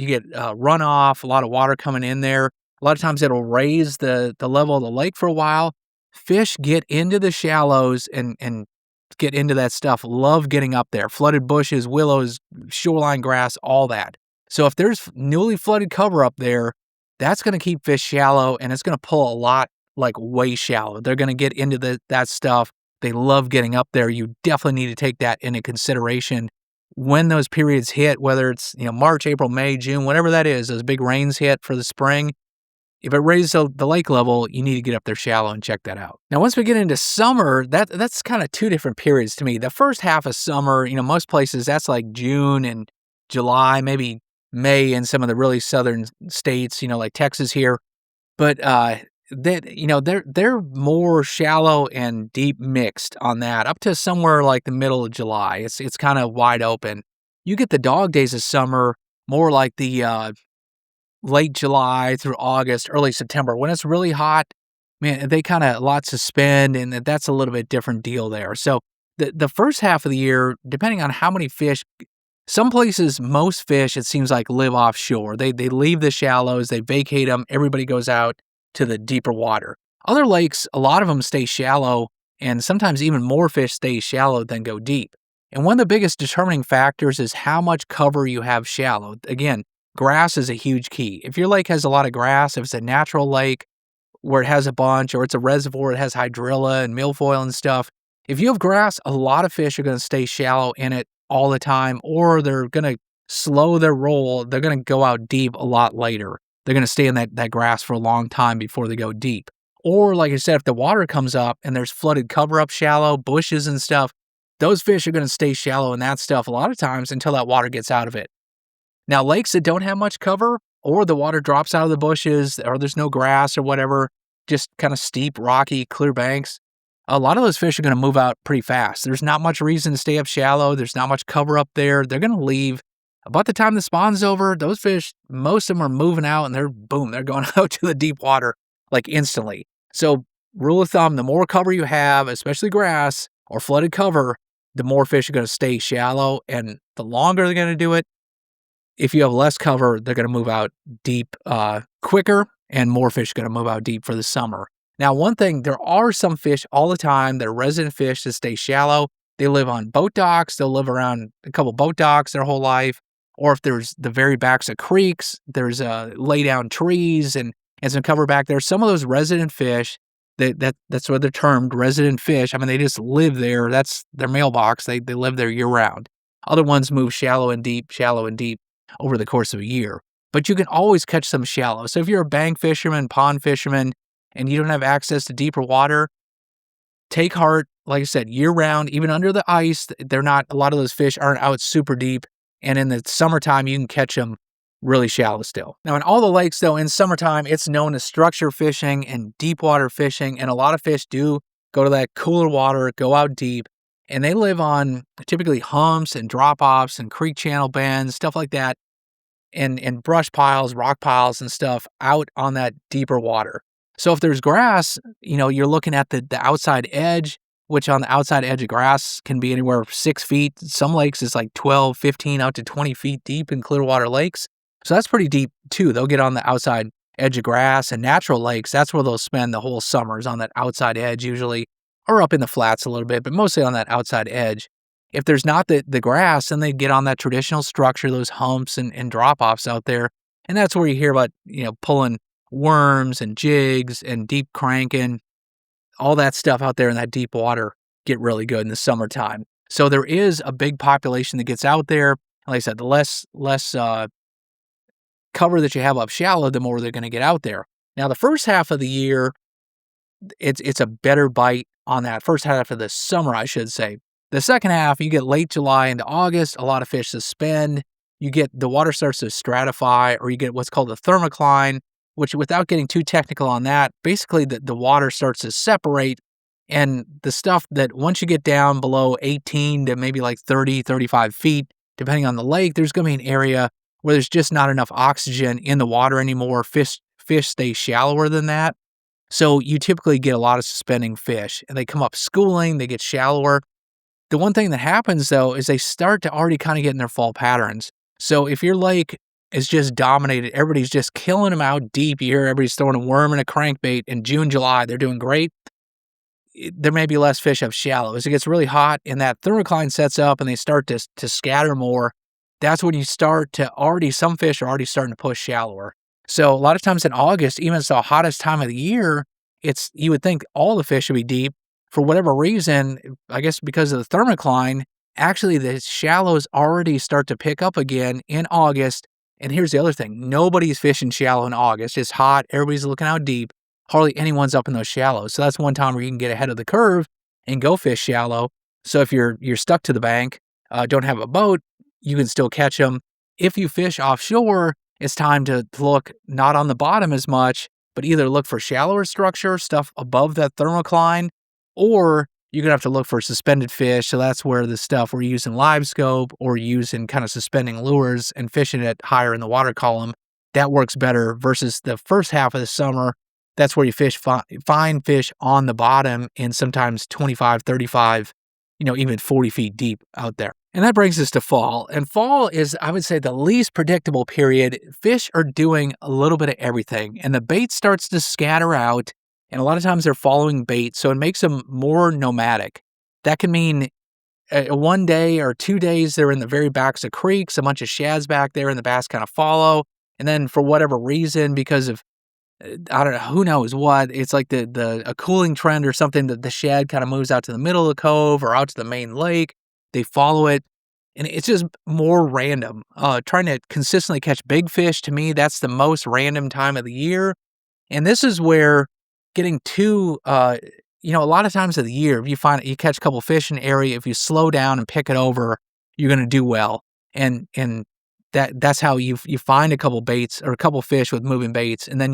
Speaker 1: get runoff, a lot of water coming in there. A lot of times it'll raise the level of the lake for a while. Fish get into the shallows and get into that stuff, love getting up there. Flooded bushes, willows, shoreline grass, all that. So if there's newly flooded cover up there, that's going to keep fish shallow, and it's going to pull a lot like way shallow. They're going to get into that stuff. They love getting up there. You definitely need to take that into consideration when those periods hit, whether it's March, April, May, June, whatever that is, those big rains hit for the spring. If it raises the lake level, you need to get up there shallow and check that out. Now, once we get into summer, that's kind of two different periods to me. The first half of summer, most places, that's like June and July, maybe May in some of the really southern states, like Texas here. But they're more shallow and deep mixed on that, up to somewhere like the middle of July. It's kind of wide open. You get the dog days of summer more like the late July through August, early September. When it's really hot, man, they kind of lots to spend, and that's a little bit different deal there. So the first half of the year, depending on how many fish, some places, most fish, it seems like, live offshore. They leave the shallows, they vacate them, everybody goes out to the deeper water. Other lakes, a lot of them stay shallow, and sometimes even more fish stay shallow than go deep. And one of the biggest determining factors is how much cover you have shallow. Again, grass is a huge key. If your lake has a lot of grass, if it's a natural lake where it has a bunch, or it's a reservoir, it has hydrilla and milfoil and stuff, if you have grass, a lot of fish are going to stay shallow in it all the time, or they're going to slow their roll. They're going to go out deep a lot later. They're going to stay in that grass for a long time before they go deep. Or like I said, if the water comes up and there's flooded cover up shallow, bushes and stuff, those fish are going to stay shallow in that stuff a lot of times until that water gets out of it. Now, lakes that don't have much cover, or the water drops out of the bushes, or there's no grass or whatever, just kind of steep, rocky, clear banks, a lot of those fish are going to move out pretty fast. There's not much reason to stay up shallow. There's not much cover up there. They're going to leave. About the time the spawn's over, those fish, most of them are moving out, and they're going out to the deep water like instantly. So rule of thumb, the more cover you have, especially grass or flooded cover, the more fish are going to stay shallow, and the longer they're going to do it. If you have less cover, they're going to move out deep quicker, and more fish are going to move out deep for the summer. Now, one thing, there are some fish all the time that are resident fish that stay shallow. They live on boat docks. They'll live around a couple boat docks their whole life. Or if there's the very backs of creeks, there's lay down trees and some cover back there. Some of those resident fish, that's what they're termed, resident fish. I mean, they just live there. That's their mailbox. They live there year round. Other ones move shallow and deep over the course of a year. but you can always catch some shallow. So if you're a bank fisherman, pond fisherman, and you don't have access to deeper water, take heart. Like I said, year round, even under the ice, a lot of those fish aren't out super deep. And in the summertime, you can catch them really shallow still. Now, in all the lakes, though, in summertime, it's known as structure fishing and deep water fishing. And a lot of fish do go to that cooler water, go out deep, and they live on typically humps and drop-offs and creek channel bends, stuff like that, and brush piles, rock piles, and stuff out on that deeper water. So if there's grass, you're looking at the outside edge, which on the outside edge of grass can be anywhere 6 feet. Some lakes is like 12, 15, out to 20 feet deep in clear water lakes. So that's pretty deep too. They'll get on the outside edge of grass, and natural lakes, that's where they'll spend the whole summers, on that outside edge usually, or up in the flats a little bit, but mostly on that outside edge. If there's not the grass, then they get on that traditional structure, those humps and drop-offs out there. And that's where you hear about, pulling worms and jigs and deep cranking, all that stuff out there in that deep water get really good in the summertime. So there is a big population that gets out there. Like I said, the less cover that you have up shallow, the more they're going to get out there. Now, the first half of the year, it's a better bite on that first half of the summer, I should say. The second half, you get late July into August, a lot of fish suspend. The water starts to stratify, or you get what's called a thermocline, which, without getting too technical on that, basically the water starts to separate, and the stuff that once you get down below 18 to maybe like 30, 35 feet, depending on the lake, there's going to be an area where there's just not enough oxygen in the water anymore. Fish stay shallower than that. So you typically get a lot of suspending fish, and they come up schooling, they get shallower. The one thing that happens, though, is they start to already kind of get in their fall patterns. So if your lake is just dominated, everybody's just killing them out deep, you hear everybody's throwing a worm and a crankbait in June, July, they're doing great, there may be less fish up shallow. As it gets really hot and that thermocline sets up and they start to scatter more, that's when you start to some fish are already starting to push shallower. So a lot of times in August, even it's the hottest time of the year, you would think all the fish would be deep. For whatever reason, I guess because of the thermocline, actually the shallows already start to pick up again in August. And here's the other thing. Nobody's fishing shallow in August. It's hot. Everybody's looking out deep. Hardly anyone's up in those shallows. So that's one time where you can get ahead of the curve and go fish shallow. So if you're stuck to the bank, don't have a boat, you can still catch them. If you fish offshore, it's time to look not on the bottom as much, but either look for shallower structure, stuff above that thermocline, or you're going to have to look for suspended fish. So that's where the stuff we're using live scope or using kind of suspending lures and fishing it higher in the water column, that works better versus the first half of the summer. That's where you find fish on the bottom in sometimes 25, 35, even 40 feet deep out there. And that brings us to fall. And fall is, I would say, the least predictable period. Fish are doing a little bit of everything, and the bait starts to scatter out. And a lot of times they're following bait, so it makes them more nomadic. That can mean 1 day or 2 days they're in the very backs of creeks, a bunch of shads back there, and the bass kind of follow. And then for whatever reason, because of, I don't know, who knows what, it's like a cooling trend or something, that the shad kind of moves out to the middle of the cove or out to the main lake. They follow it, and it's just more random. Trying to consistently catch big fish, to me, that's the most random time of the year. And this is where getting too, a lot of times of the year, if you catch a couple fish in an area, if you slow down and pick it over, you're going to do well. And that's how you find a couple baits or a couple fish with moving baits, and then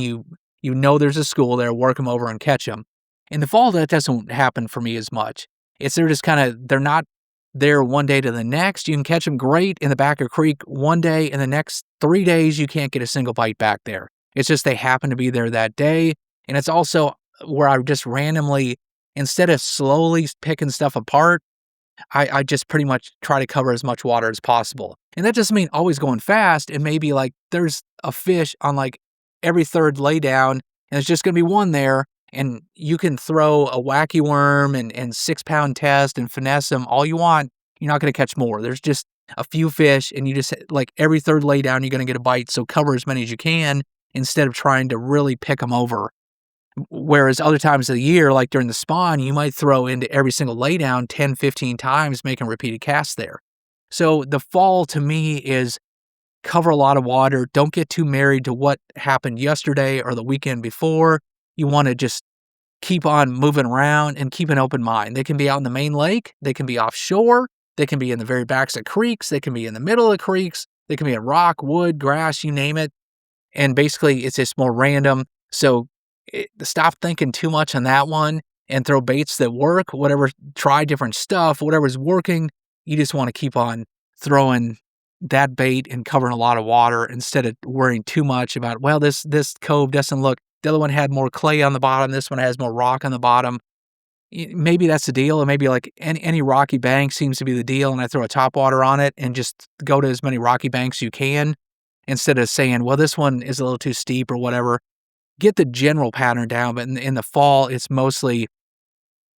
Speaker 1: there's a school there, work them over and catch them. In the fall, that doesn't happen for me as much. They're not there 1 day to the next. You can catch them great in the back of a creek 1 day, and the next 3 days you can't get a single bite back there. It's just they happen to be there that day. And it's also where I just randomly, instead of slowly picking stuff apart, I just pretty much try to cover as much water as possible. And that doesn't mean always going fast. It may be like there's a fish on like every third laydown, and there's just going to be one there, and you can throw a wacky worm and 6-pound test and finesse them all you want. You're not going to catch more. There's just a few fish, and you just, like, every third laydown, you're going to get a bite. So cover as many as you can instead of trying to really pick them over. Whereas other times of the year, like during the spawn, you might throw into every single laydown 10, 15 times, making repeated casts there. So the fall to me is cover a lot of water. Don't get too married to what happened yesterday or the weekend before. You want to just keep on moving around and keep an open mind. They can be out in the main lake. They can be offshore. They can be in the very backs of creeks. They can be in the middle of creeks. They can be in rock, wood, grass, you name it. And basically, it's just more random. So stop thinking too much on that one and throw baits that work, whatever, try different stuff, whatever's working. You just want to keep on throwing that bait and covering a lot of water instead of worrying too much about, well, this cove doesn't look, the other one had more clay on the bottom, this one has more rock on the bottom. Maybe that's the deal, or maybe like any rocky bank seems to be the deal, and I throw a topwater on it and just go to as many rocky banks you can instead of saying, well, this one is a little too steep or whatever. Get the general pattern down, but in the fall, it's mostly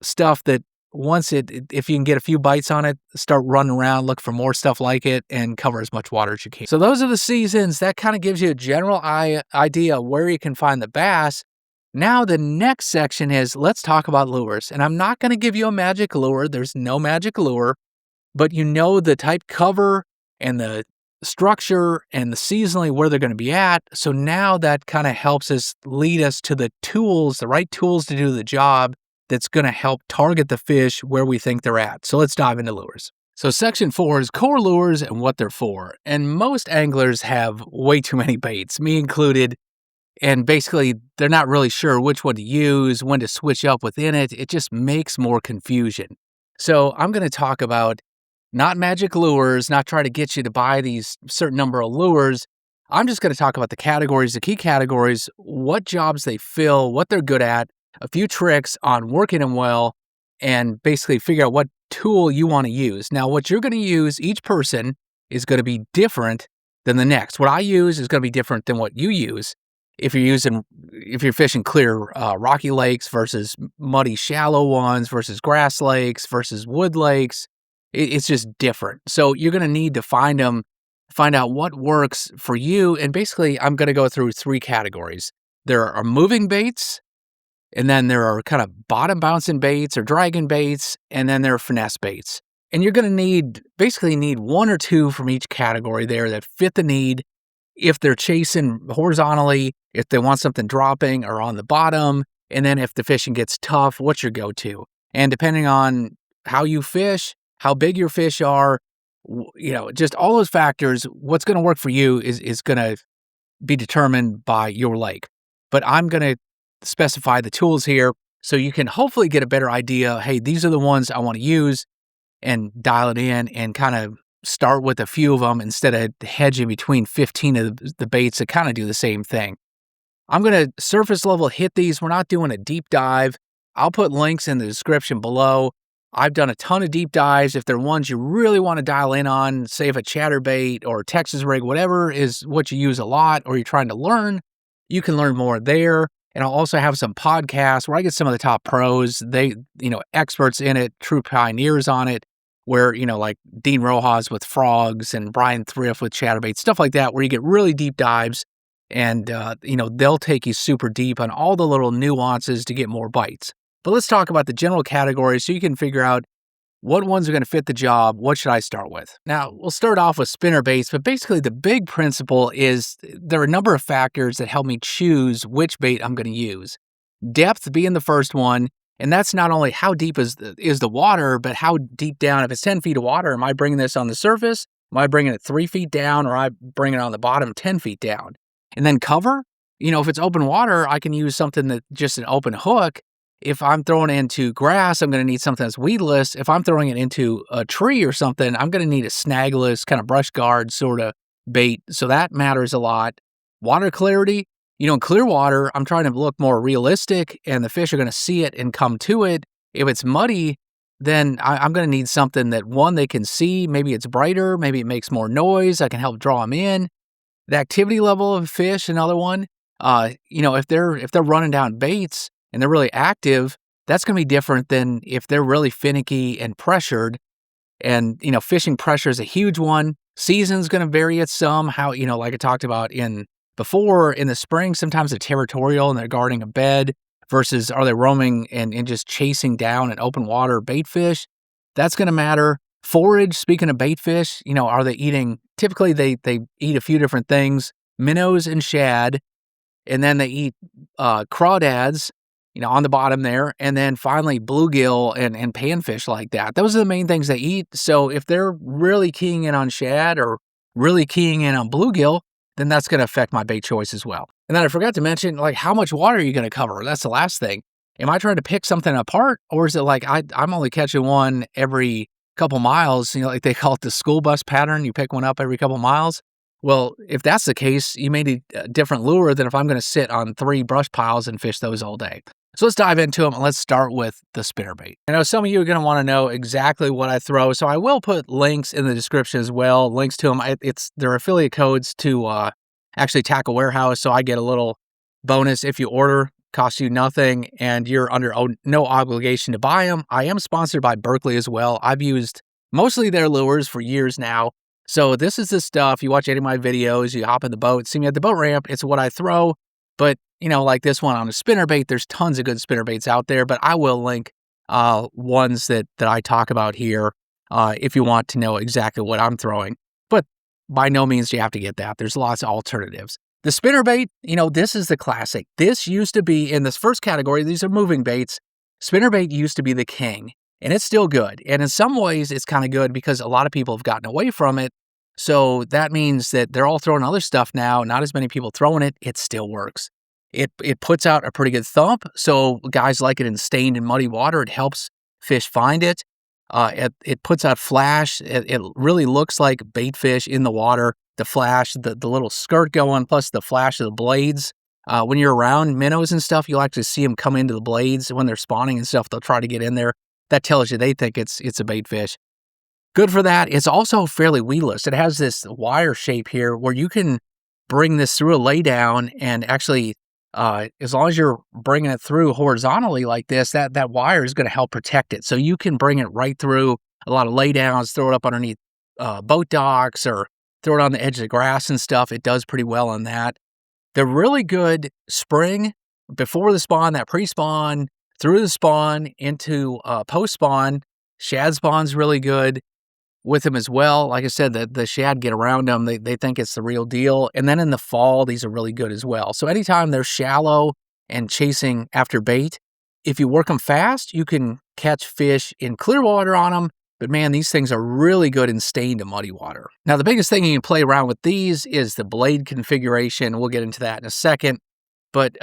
Speaker 1: stuff that once if you can get a few bites on it, start running around, look for more stuff like it, and cover as much water as you can. So those are the seasons. That kind of gives you a general idea of where you can find the bass. Now the next section is, let's talk about lures. And I'm not going to give you a magic lure. There's no magic lure, but you know the type cover and the structure and the seasonally where they're going to be at. So now that kind of helps us lead us to the tools, the right tools to do the job that's going to help target the fish where we think they're at. So let's dive into lures. So section 4 is core lures and what they're for. And most anglers have way too many baits, me included. And basically, they're not really sure which one to use, when to switch up within it. It just makes more confusion. So I'm going to talk about not magic lures, not try to get you to buy these certain number of lures. I'm just going to talk about the categories, the key categories, what jobs they fill, what they're good at, a few tricks on working them well, and basically figure out what tool you want to use. Now, what you're going to use, each person is going to be different than the next. What I use is going to be different than what you use. If you're fishing clear rocky lakes versus muddy shallow ones versus grass lakes versus wood lakes, it's just different. So you're going to need to find out what works for you. And basically, I'm going to go through 3 categories. There are moving baits, and then there are kind of bottom bouncing baits or dragon baits, and then there are finesse baits. And you're going to basically need 1 or 2 from each category there that fit the need. If they're chasing horizontally, if they want something dropping or on the bottom, and then if the fishing gets tough, what's your go-to? And depending on how you fish, how big your fish are, just all those factors, what's going to work for you is going to be determined by your lake. But I'm going to specify the tools here so you can hopefully get a better idea. Hey, these are the ones I want to use, and dial it in and kind of start with a few of them instead of hedging between 15 of the baits that kind of do the same thing. I'm going to surface level hit these. We're not doing a deep dive. I'll put links in the description below. I've done a ton of deep dives. If they're ones you really want to dial in on, say if a chatterbait or Texas rig, whatever is what you use a lot or you're trying to learn, you can learn more there. And I'll also have some podcasts where I get some of the top pros, experts in it, true pioneers on it, where, like Dean Rojas with frogs and Brian Thrift with chatterbait, stuff like that, where you get really deep dives and, they'll take you super deep on all the little nuances to get more bites. But let's talk about the general categories so you can figure out what ones are going to fit the job. What should I start with? Now, we'll start off with spinner baits, but basically the big principle is there are a number of factors that help me choose which bait I'm going to use. Depth being the first one, and that's not only how deep is the water, but how deep down. If it's 10 feet of water, am I bringing this on the surface? Am I bringing it 3 feet down, or am I bringing it on the bottom 10 feet down? And then cover, if it's open water, I can use something that just an open hook. If I'm throwing it into grass, I'm going to need something that's weedless. If I'm throwing it into a tree or something, I'm going to need a snagless kind of brush guard sort of bait. So that matters a lot. Water clarity, in clear water, I'm trying to look more realistic and the fish are going to see it and come to it. If it's muddy, then I'm going to need something that, one, they can see. Maybe it's brighter. Maybe it makes more noise. I can help draw them in. The activity level of fish, another one. If they're running down baits and they're really active, that's going to be different than if they're really finicky and pressured. And, fishing pressure is a huge one. Season's going to vary at some. How, like I talked about before, in the spring, sometimes they're territorial and they're guarding a bed versus are they roaming and just chasing down an open water bait fish? That's going to matter. Forage, speaking of bait fish, are they eating typically they eat a few different things, minnows and shad, and then they eat crawdads, on the bottom there, and then finally bluegill and panfish like that. Those are the main things they eat. So if they're really keying in on shad or really keying in on bluegill, then that's going to affect my bait choice as well. And then I forgot to mention, like, how much water are you going to cover? That's the last thing. Am I trying to pick something apart, or is it like I'm only catching one every couple miles, like they call it the school bus pattern, you pick one up every couple miles? Well, if that's the case, you may need a different lure than if I'm going to sit on 3 brush piles and fish those all day. So let's dive into them, and let's start with the spinnerbait. I know some of you are going to want to know exactly what I throw, so I will put links in the description as well, links to them. They're affiliate codes to actually Tackle Warehouse, so I get a little bonus if you order. Costs you nothing, and you're under no obligation to buy them. I am sponsored by Berkley as well. I've used mostly their lures for years now. So this is the stuff. You watch any of my videos, you hop in the boat, see me at the boat ramp, it's what I throw. But, like this one on a spinnerbait, there's tons of good spinnerbaits out there, but I will link ones that I talk about here if you want to know exactly what I'm throwing. But by no means do you have to get that. There's lots of alternatives. The spinnerbait, this is the classic. This used to be in this first category. These are moving baits. Spinnerbait used to be the king, and it's still good. And in some ways, it's kind of good because a lot of people have gotten away from it. So that means that they're all throwing other stuff now. Not as many people throwing it. It still works. It puts out a pretty good thump. So guys like it in stained and muddy water. It helps fish find it. It puts out flash. It really looks like bait fish in the water. The flash, the little skirt going, plus the flash of the blades. When you're around minnows and stuff, you'll actually see them come into the blades when they're spawning and stuff. They'll try to get in there. That tells you they think it's a bait fish. Good for that. It's also fairly weedless. It has this wire shape here where you can bring this through a laydown, and actually, as long as you're bringing it through horizontally like this, that wire is going to help protect it. So you can bring it right through a lot of laydowns, throw it up underneath boat docks, or throw it on the edge of the grass and stuff. It does pretty well on that. They're really good spring, before the spawn, that pre-spawn, through the spawn, into post-spawn. Shad spawn's really good with them as well. Like I said, the shad get around them. They think it's the real deal. And then in the fall, these are really good as well. So anytime they're shallow and chasing after bait, if you work them fast, you can catch fish in clear water on them. But man, these things are really good in stained and muddy water. Now, the biggest thing you can play around with these is the blade configuration. We'll get into that in a second. But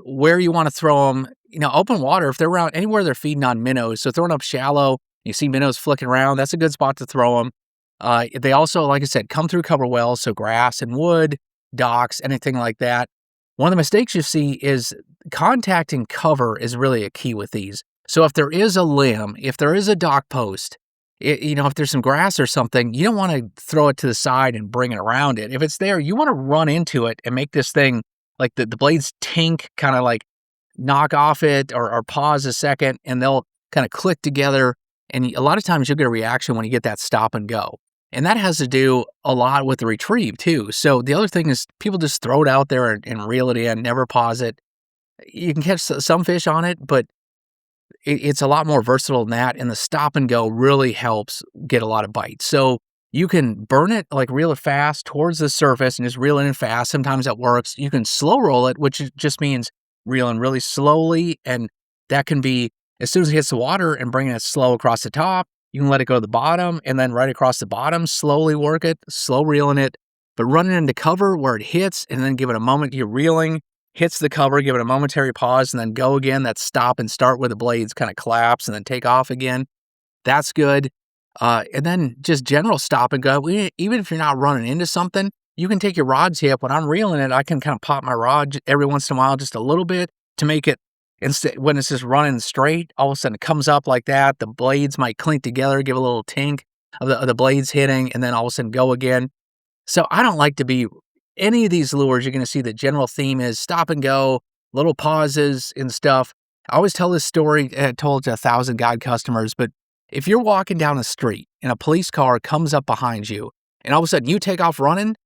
Speaker 1: where you want to throw them, open water, if they're around anywhere they're feeding on minnows, so throwing up shallow, you see minnows flicking around, that's a good spot to throw them. They also, like I said, come through cover wells, so grass and wood, docks, anything like that. One of the mistakes you see is contacting cover is really a key with these. So if there is a limb, if there is a dock post, if there's some grass or something, you don't want to throw it to the side and bring it around it. If it's there, you want to run into it and make this thing, like the blades tink, kind of like knock off it or pause a second, and they'll kind of click together. And a lot of times you'll get a reaction when you get that stop and go. And that has to do a lot with the retrieve too. So the other thing is people just throw it out there and reel it in, never pause it. You can catch some fish on it, but it's a lot more versatile than that, and the stop and go really helps get a lot of bites. So you can burn it, like reel it fast towards the surface and just reel it in fast. Sometimes that works. You can slow roll it, which just means reeling really slowly, and that can be as soon as it hits the water and bringing it slow across the top. You can let it go to the bottom, and then right across the bottom, slowly work it, slow reeling it, but run it into cover where it hits, and then give it a moment. You're reeling, hits the cover, give it a momentary pause, and then go again. That stop and start where the blades kind of collapse and then take off again. That's good. And then just general stop and go. Even if you're not running into something, you can take your rod tip. When I'm reeling it, I can kind of pop my rod every once in a while just a little bit to make it, instead, when it's just running straight, all of a sudden it comes up like that. The blades might clink together, give a little tink of the blades hitting, and then all of a sudden go again. So I don't like to be any of these lures. You're going to see the general theme is stop and go, little pauses and stuff. I always tell this story, told to 1,000 guide customers, but if you're walking down the street and a police car comes up behind you and all of a sudden you take off running,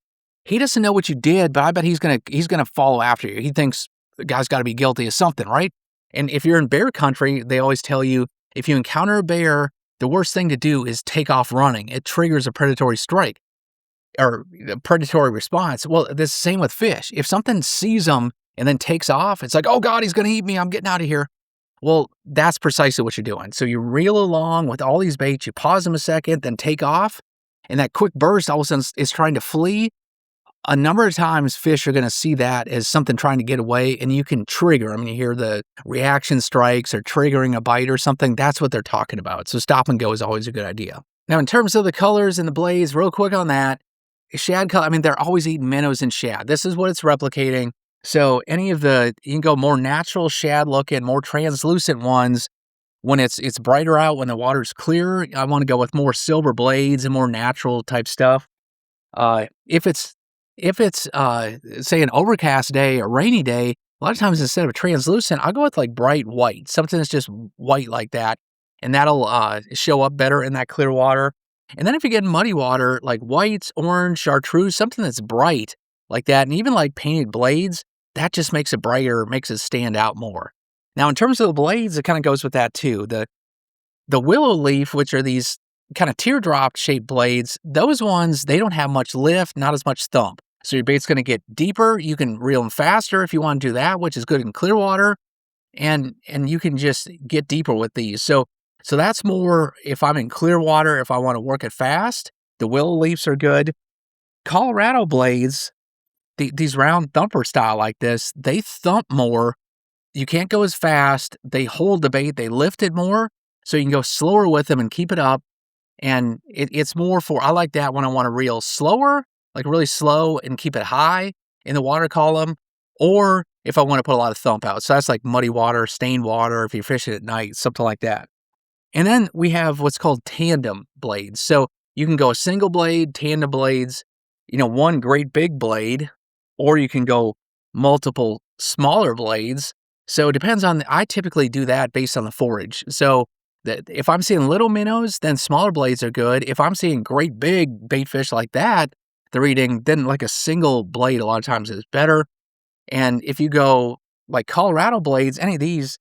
Speaker 1: he doesn't know what you did, but I bet he's gonna follow after you. He thinks the guy's got to be guilty of something, right? And if you're in bear country, they always tell you if you encounter a bear, the worst thing to do is take off running. It triggers a predatory strike. or predatory response. Well, this is the same with fish. If something sees them and then takes off, it's like, oh God, he's going to eat me. I'm getting out of here. Well, that's precisely what you're doing. So you reel along with all these baits, you pause them a second, then take off. And that quick burst all of a sudden is trying to flee. A number of times fish are going to see that as something trying to get away, and you can trigger. I mean, you hear the reaction strikes or triggering a bite or something. That's what they're talking about. So stop and go is always a good idea. Now, in terms of the colors and the blades, real quick on that, shad color, I mean, they're always eating minnows and shad. This is what it's replicating. So any of you can go more natural shad looking, more translucent ones. When it's brighter out, when the water's clearer, I want to go with more silver blades and more natural type stuff. If it's say an overcast day or rainy day, a lot of times instead of translucent, I'll go with like bright white, something that's just white like that, and that'll show up better in that clear water. And then if you get muddy water, like whites, orange, chartreuse, something that's bright like that, and even like painted blades, that just makes it brighter, makes it stand out more. Now, in terms of the blades, it kind of goes with that too. The willow leaf, which are these kind of teardrop shaped blades, those ones, they don't have much lift, not as much thump. So your bait's going to get deeper. You can reel them faster if you want to do that, which is good in clear water. And you can just get deeper with these. So that's more if I'm in clear water, if I want to work it fast. The willow leaves are good. Colorado blades, these round thumper style like this, they thump more. You can't go as fast. They hold the bait. They lift it more. So you can go slower with them and keep it up. And it's more for, I like that when I want to reel slower, like really slow and keep it high in the water column, or if I want to put a lot of thump out. So that's like muddy water, stained water, if you're fishing at night, something like that. And then we have what's called tandem blades. So you can go a single blade, tandem blades, one great big blade, or you can go multiple smaller blades. So it depends on, I typically do that based on the forage. So if I'm seeing little minnows, then smaller blades are good. If I'm seeing great big bait fish like that, they're eating, then like a single blade a lot of times is better. And if you go like Colorado blades, any of these,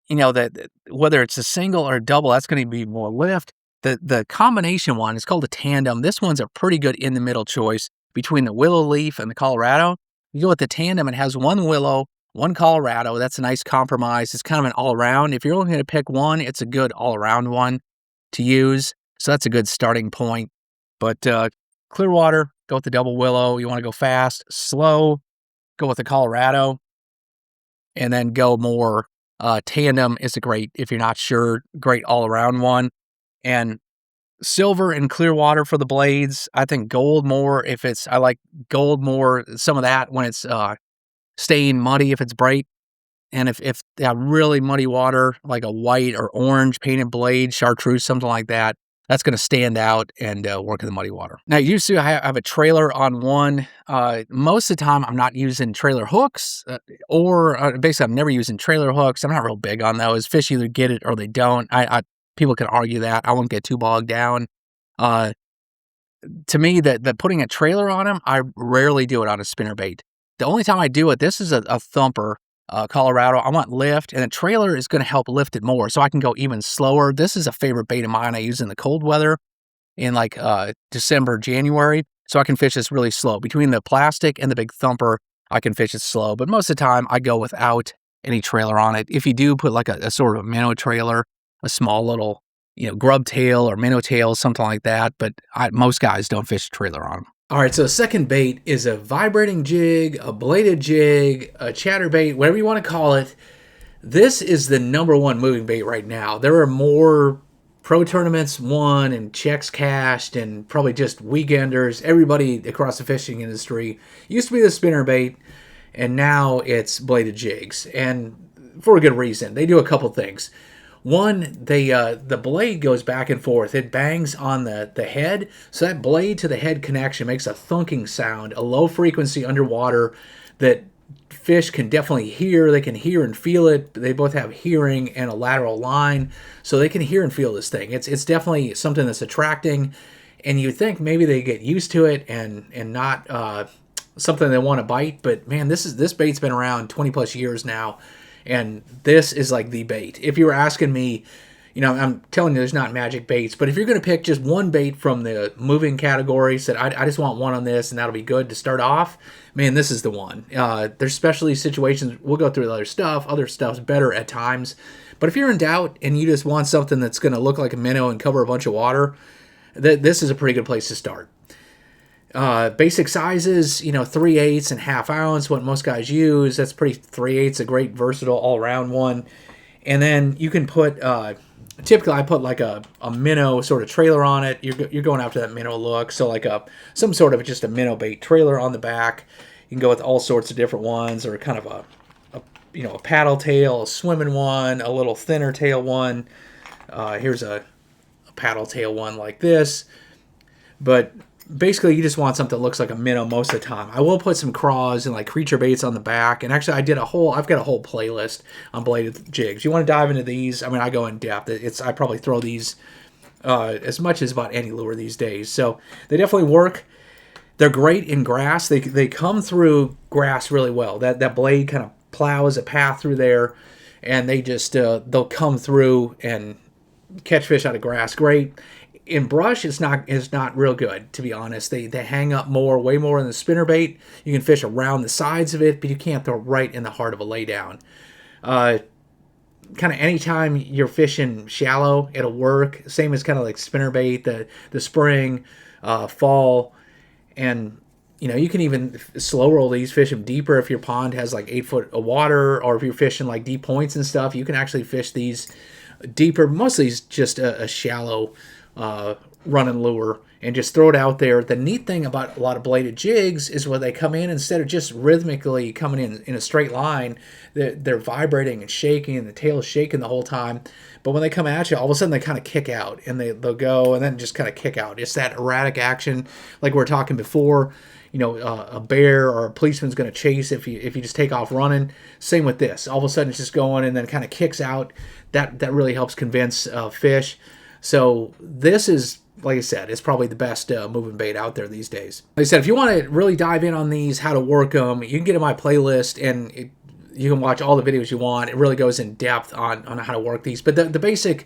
Speaker 1: that whether it's a single or a double, that's going to be more lift. The combination one is called a tandem. This one's a pretty good in the middle choice between the willow leaf and the Colorado. You go with the tandem, it has one willow, one Colorado. That's a nice compromise. It's kind of an all around. If you're only going to pick one, it's a good all around one to use. So that's a good starting point. But clear water, go with the double willow. You want to go fast, slow, go with the Colorado, and then go more tandem is a great, if you're not sure, great all around one. And silver and clear water for the blades. I think gold more I like gold more, some of that when it's staying muddy if it's bright. And if they have really muddy water, like a white or orange painted blade, chartreuse, something like that, that's going to stand out and work in the muddy water. Now, usually I have a trailer on one. Most of the time, I'm not using trailer hooks, or basically, I'm never using trailer hooks. I'm not real big on those. Fish either get it or they don't. People can argue that. I won't get too bogged down. To me, the putting a trailer on them, I rarely do it on a spinnerbait. The only time I do it, this is a thumper, Colorado. I want lift, and a trailer is going to help lift it more, so I can go even slower. This is a favorite bait of mine I use in the cold weather in like December, January, so I can fish this really slow. Between the plastic and the big thumper, I can fish it slow, but most of the time I go without any trailer on it. If you do put like a sort of a minnow trailer, a small little, grub tail or minnow tail, something like that, but most guys don't fish a trailer on them. All right, so the second bait is a vibrating jig, a bladed jig, a chatterbait, whatever you want to call it. This is the #1 moving bait right now. There are more pro tournaments won and checks cashed and probably just weekenders. Everybody across the fishing industry used to be the spinnerbait, and now it's bladed jigs, and for a good reason. They do a couple things. One, the blade goes back and forth. It bangs on the head, so that blade to the head connection makes a thunking sound, a low frequency underwater that fish can definitely hear. They can hear and feel it. They both have hearing and a lateral line, so they can hear and feel this thing. It's definitely something that's attracting, and you think maybe they get used to it and not something they want to bite. But man, this bait's been around 20 plus years now. And this is like the bait. If you were asking me, You know, I'm telling you, there's not magic baits, but if you're going to pick just one bait from the moving category, said I just want one on this, and that'll be good to start off, man, this is the one. There's specialty situations. We'll go through the other stuff. Other stuff's better at times. But if you're in doubt and you just want something that's going to look like a minnow and cover a bunch of water, this is a pretty good place to start. Basic sizes, you know, 3/8 and ½ ounce, what most guys use. That's pretty. 3/8, a great versatile all-around one. And then you can put, typically I put like a minnow sort of trailer on it. You're going after that minnow look, so like some sort of just a minnow bait trailer on the back. You can go with all sorts of different ones, or kind of a paddle tail, a swimming one, a little thinner tail one. Here's a paddle tail one like this. But basically, you just want something that looks like a minnow most of the time. I will put some craws and like creature baits on the back. And actually, I've got a whole playlist on bladed jigs. You want to dive into these? I mean, I go in depth. I probably throw these as much as about any lure these days. So they definitely work. They're great in grass. They come through grass really well. That blade kind of plows a path through there, and they just they'll come through and catch fish out of grass. Great. In brush, it's not real good, to be honest. They hang up way more in the spinnerbait. You can fish around the sides of it, but you can't throw right in the heart of a laydown. Kind of anytime you're fishing shallow, it'll work. Same as kind of like spinnerbait, the spring, fall, and you know, you can even slow roll these, fish them deeper if your pond has like 8 foot of water, or if you're fishing like deep points and stuff, you can actually fish these deeper. Most of these just a shallow running lure, and just throw it out there. The neat thing about a lot of bladed jigs is when they come in, instead of just rhythmically coming in a straight line, they're vibrating and shaking, and the tail is shaking the whole time. But when they come at you, all of a sudden they kind of kick out, and they'll go and then just kind of kick out. It's that erratic action, like we were talking before. You know, a bear or a policeman's going to chase if you just take off running. Same with this. All of a sudden it's just going and then kind of kicks out. That really helps convince fish. So this is, like I said, it's probably the best moving bait out there these days. Like I said, if you want to really dive in on these, how to work them, you can get in my playlist, and you can watch all the videos you want. It really goes in depth on how to work these. But the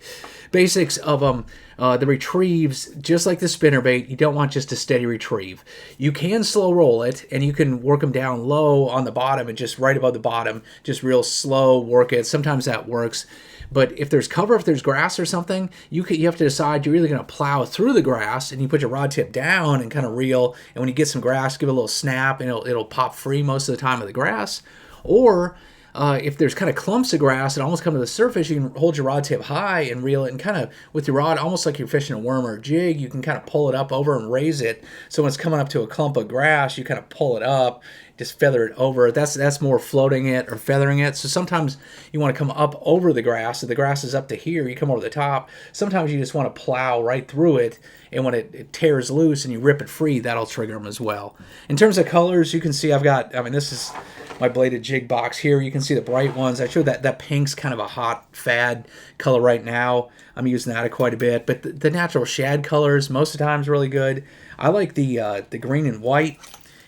Speaker 1: basics of them, the retrieves, just like the spinnerbait, you don't want just a steady retrieve. You can slow roll it, and you can work them down low on the bottom and just right above the bottom, just real slow work it. Sometimes that works. But if there's cover, if there's grass or something, you have to decide you're either going to plow through the grass and you put your rod tip down and kind of reel, and when you get some grass, give it a little snap, and it'll pop free most of the time of the grass. Or if there's kind of clumps of grass that almost come to the surface, you can hold your rod tip high and reel it, and kind of with your rod, almost like you're fishing a worm or a jig, you can kind of pull it up over and raise it. So when it's coming up to a clump of grass, you kind of pull it up, just feather it over. That's more floating it or feathering it. So sometimes you want to come up over the grass. If the grass is up to here, you come over the top. Sometimes you just want to plow right through it, and when it tears loose and you rip it free, that'll trigger them as well. In terms of colors, you can see this is my bladed jig box here. You can see the bright ones. I showed that pink's kind of a hot fad color right now. I'm using that quite a bit. But the natural shad colors, most of the time, is really good. I like the green and white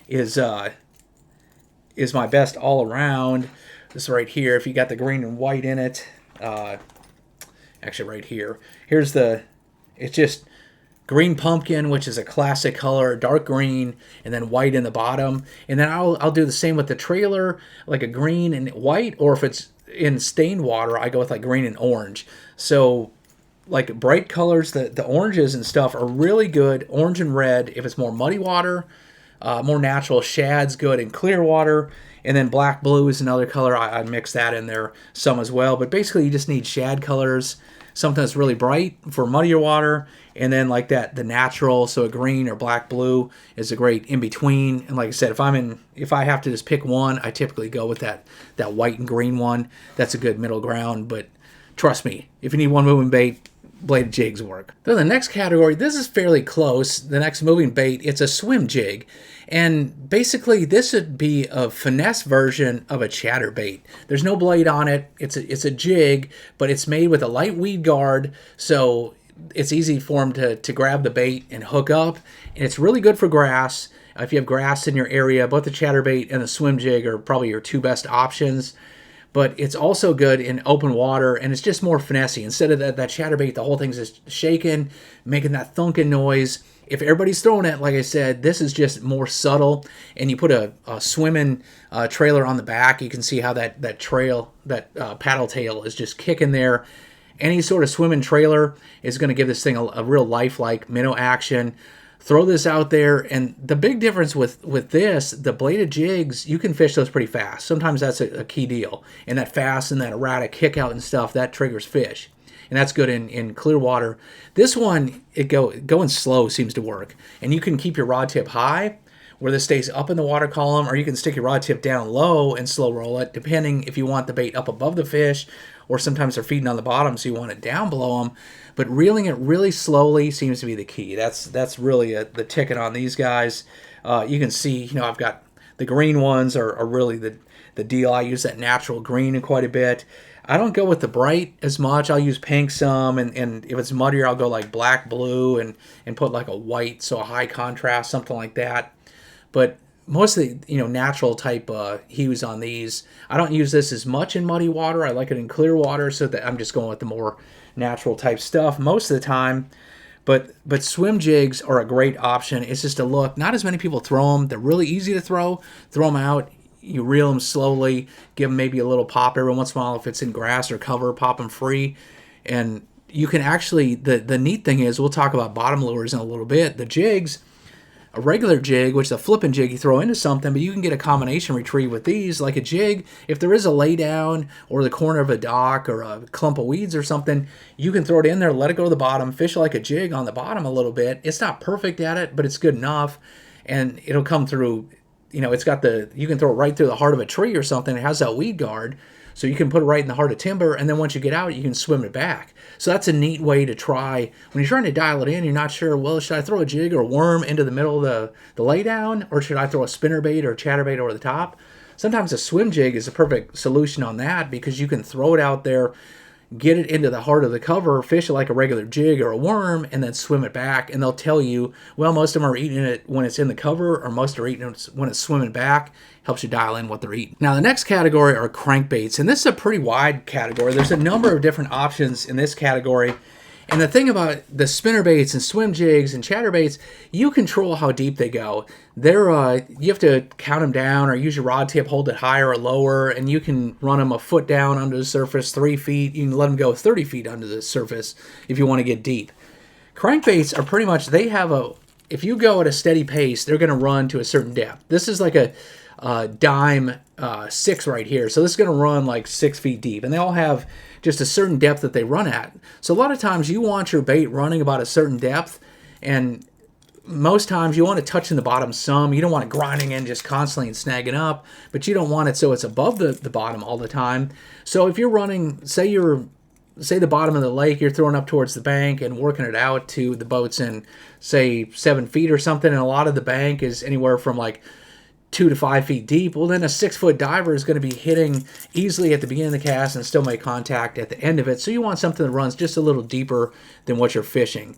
Speaker 1: is my best all around. This right here, if you got the green and white in it, actually right here, it's just green pumpkin, which is a classic color, dark green, and then white in the bottom. And then I'll do the same with the trailer, like a green and white, or if it's in stained water, I go with like green and orange. So like bright colors, the oranges and stuff are really good. Orange and red, if it's more muddy water. More natural shad's good in clear water, and then black blue is another color. I mix that in there some as well. But basically, you just need shad colors, something that's really bright for muddier water, and then like that, the natural, so a green or black blue is a great in between. And like I said, if I have to just pick one, I typically go with that white and green one. That's a good middle ground. But trust me, if you need one moving bait, bladed jigs work. Then the next category, this is fairly close. The next moving bait, it's a swim jig. And basically this would be a finesse version of a chatterbait. There's no blade on it. It's a jig, but it's made with a light weed guard, so it's easy for them to grab the bait and hook up. And it's really good for grass. If you have grass in your area, both the chatterbait and the swim jig are probably your two best options. but it's also good in open water, and it's just more finessey. Instead of that chatterbait, the whole thing's just shaking, making that thunking noise. If everybody's throwing it, like I said, this is just more subtle, and you put a swimming trailer on the back, you can see how that paddle tail is just kicking there. Any sort of swimming trailer is going to give this thing a real lifelike minnow action. Throw this out there, and the big difference with this, the bladed jigs, you can fish those pretty fast. Sometimes that's a key deal, and that fast and that erratic kick out and stuff, that triggers fish, and that's good in clear water. This one, going slow seems to work, and you can keep your rod tip high where this stays up in the water column, or you can stick your rod tip down low and slow roll it, depending if you want the bait up above the fish, or sometimes they're feeding on the bottom, so you want it down below them. But reeling it really slowly seems to be the key. That's really the ticket on these guys. You can see, I've got the green ones are really the deal. I use that natural green quite a bit. I don't go with the bright as much. I'll use pink some, and if it's muddier, I'll go like black, blue, and put like a white, so a high contrast, something like that. But most of the natural type hues on these, I don't use this as much in muddy water. I like it in clear water, so that I'm just going with the more natural type stuff most of the time. But swim jigs are a great option. It's just a look. Not as many people throw them. They're really easy to throw. Throw them out. You reel them slowly. Give them maybe a little pop every once in a while if it's in grass or cover. Pop them free. And you can actually, the neat thing is, we'll talk about bottom lures in a little bit. The jigs, a regular jig, which is a flipping jig you throw into something, but you can get a combination retrieve with these. Like a jig, if there is a lay down or the corner of a dock or a clump of weeds or something, you can throw it in there, let it go to the bottom, fish like a jig on the bottom a little bit. It's not perfect at it, but it's good enough, and it'll come through. It's got you can throw it right through the heart of a tree or something. It has that weed guard, so you can put it right in the heart of timber, and then once you get out, you can swim it back. So that's a neat way to try. When you're trying to dial it in, you're not sure, well, should I throw a jig or a worm into the middle of the laydown, or should I throw a spinnerbait or a chatterbait over the top? Sometimes a swim jig is a perfect solution on that, because you can throw it out there, get it into the heart of the cover, fish it like a regular jig or a worm, and then swim it back. And they'll tell you, well, most of them are eating it when it's in the cover, or most are eating it when it's swimming back. Helps you dial in what they're eating. Now, the next category are crankbaits, and this is a pretty wide category. There's a number of different options in this category. And the thing about the spinnerbaits and swim jigs and chatterbaits, you control how deep they go. You have to count them down, or use your rod tip, hold it higher or lower, and you can run them a foot down under the surface, 3 feet. You can let them go 30 feet under the surface if you want to get deep. Crankbaits are pretty much, if you go at a steady pace, they're going to run to a certain depth. This is like a dime 6 right here, so this is going to run like 6 feet deep, and they all have just a certain depth that they run at. So a lot of times you want your bait running about a certain depth, and most times you want it touching the bottom some. You don't want it grinding in just constantly and snagging up, but you don't want it so it's above the bottom all the time. So if you're running, say the bottom of the lake, you're throwing up towards the bank and working it out to the boats in, say, 7 feet or something, and a lot of the bank is anywhere from like 2 to 5 feet deep, well, then a 6-foot diver is going to be hitting easily at the beginning of the cast and still make contact at the end of it. So you want something that runs just a little deeper than what you're fishing.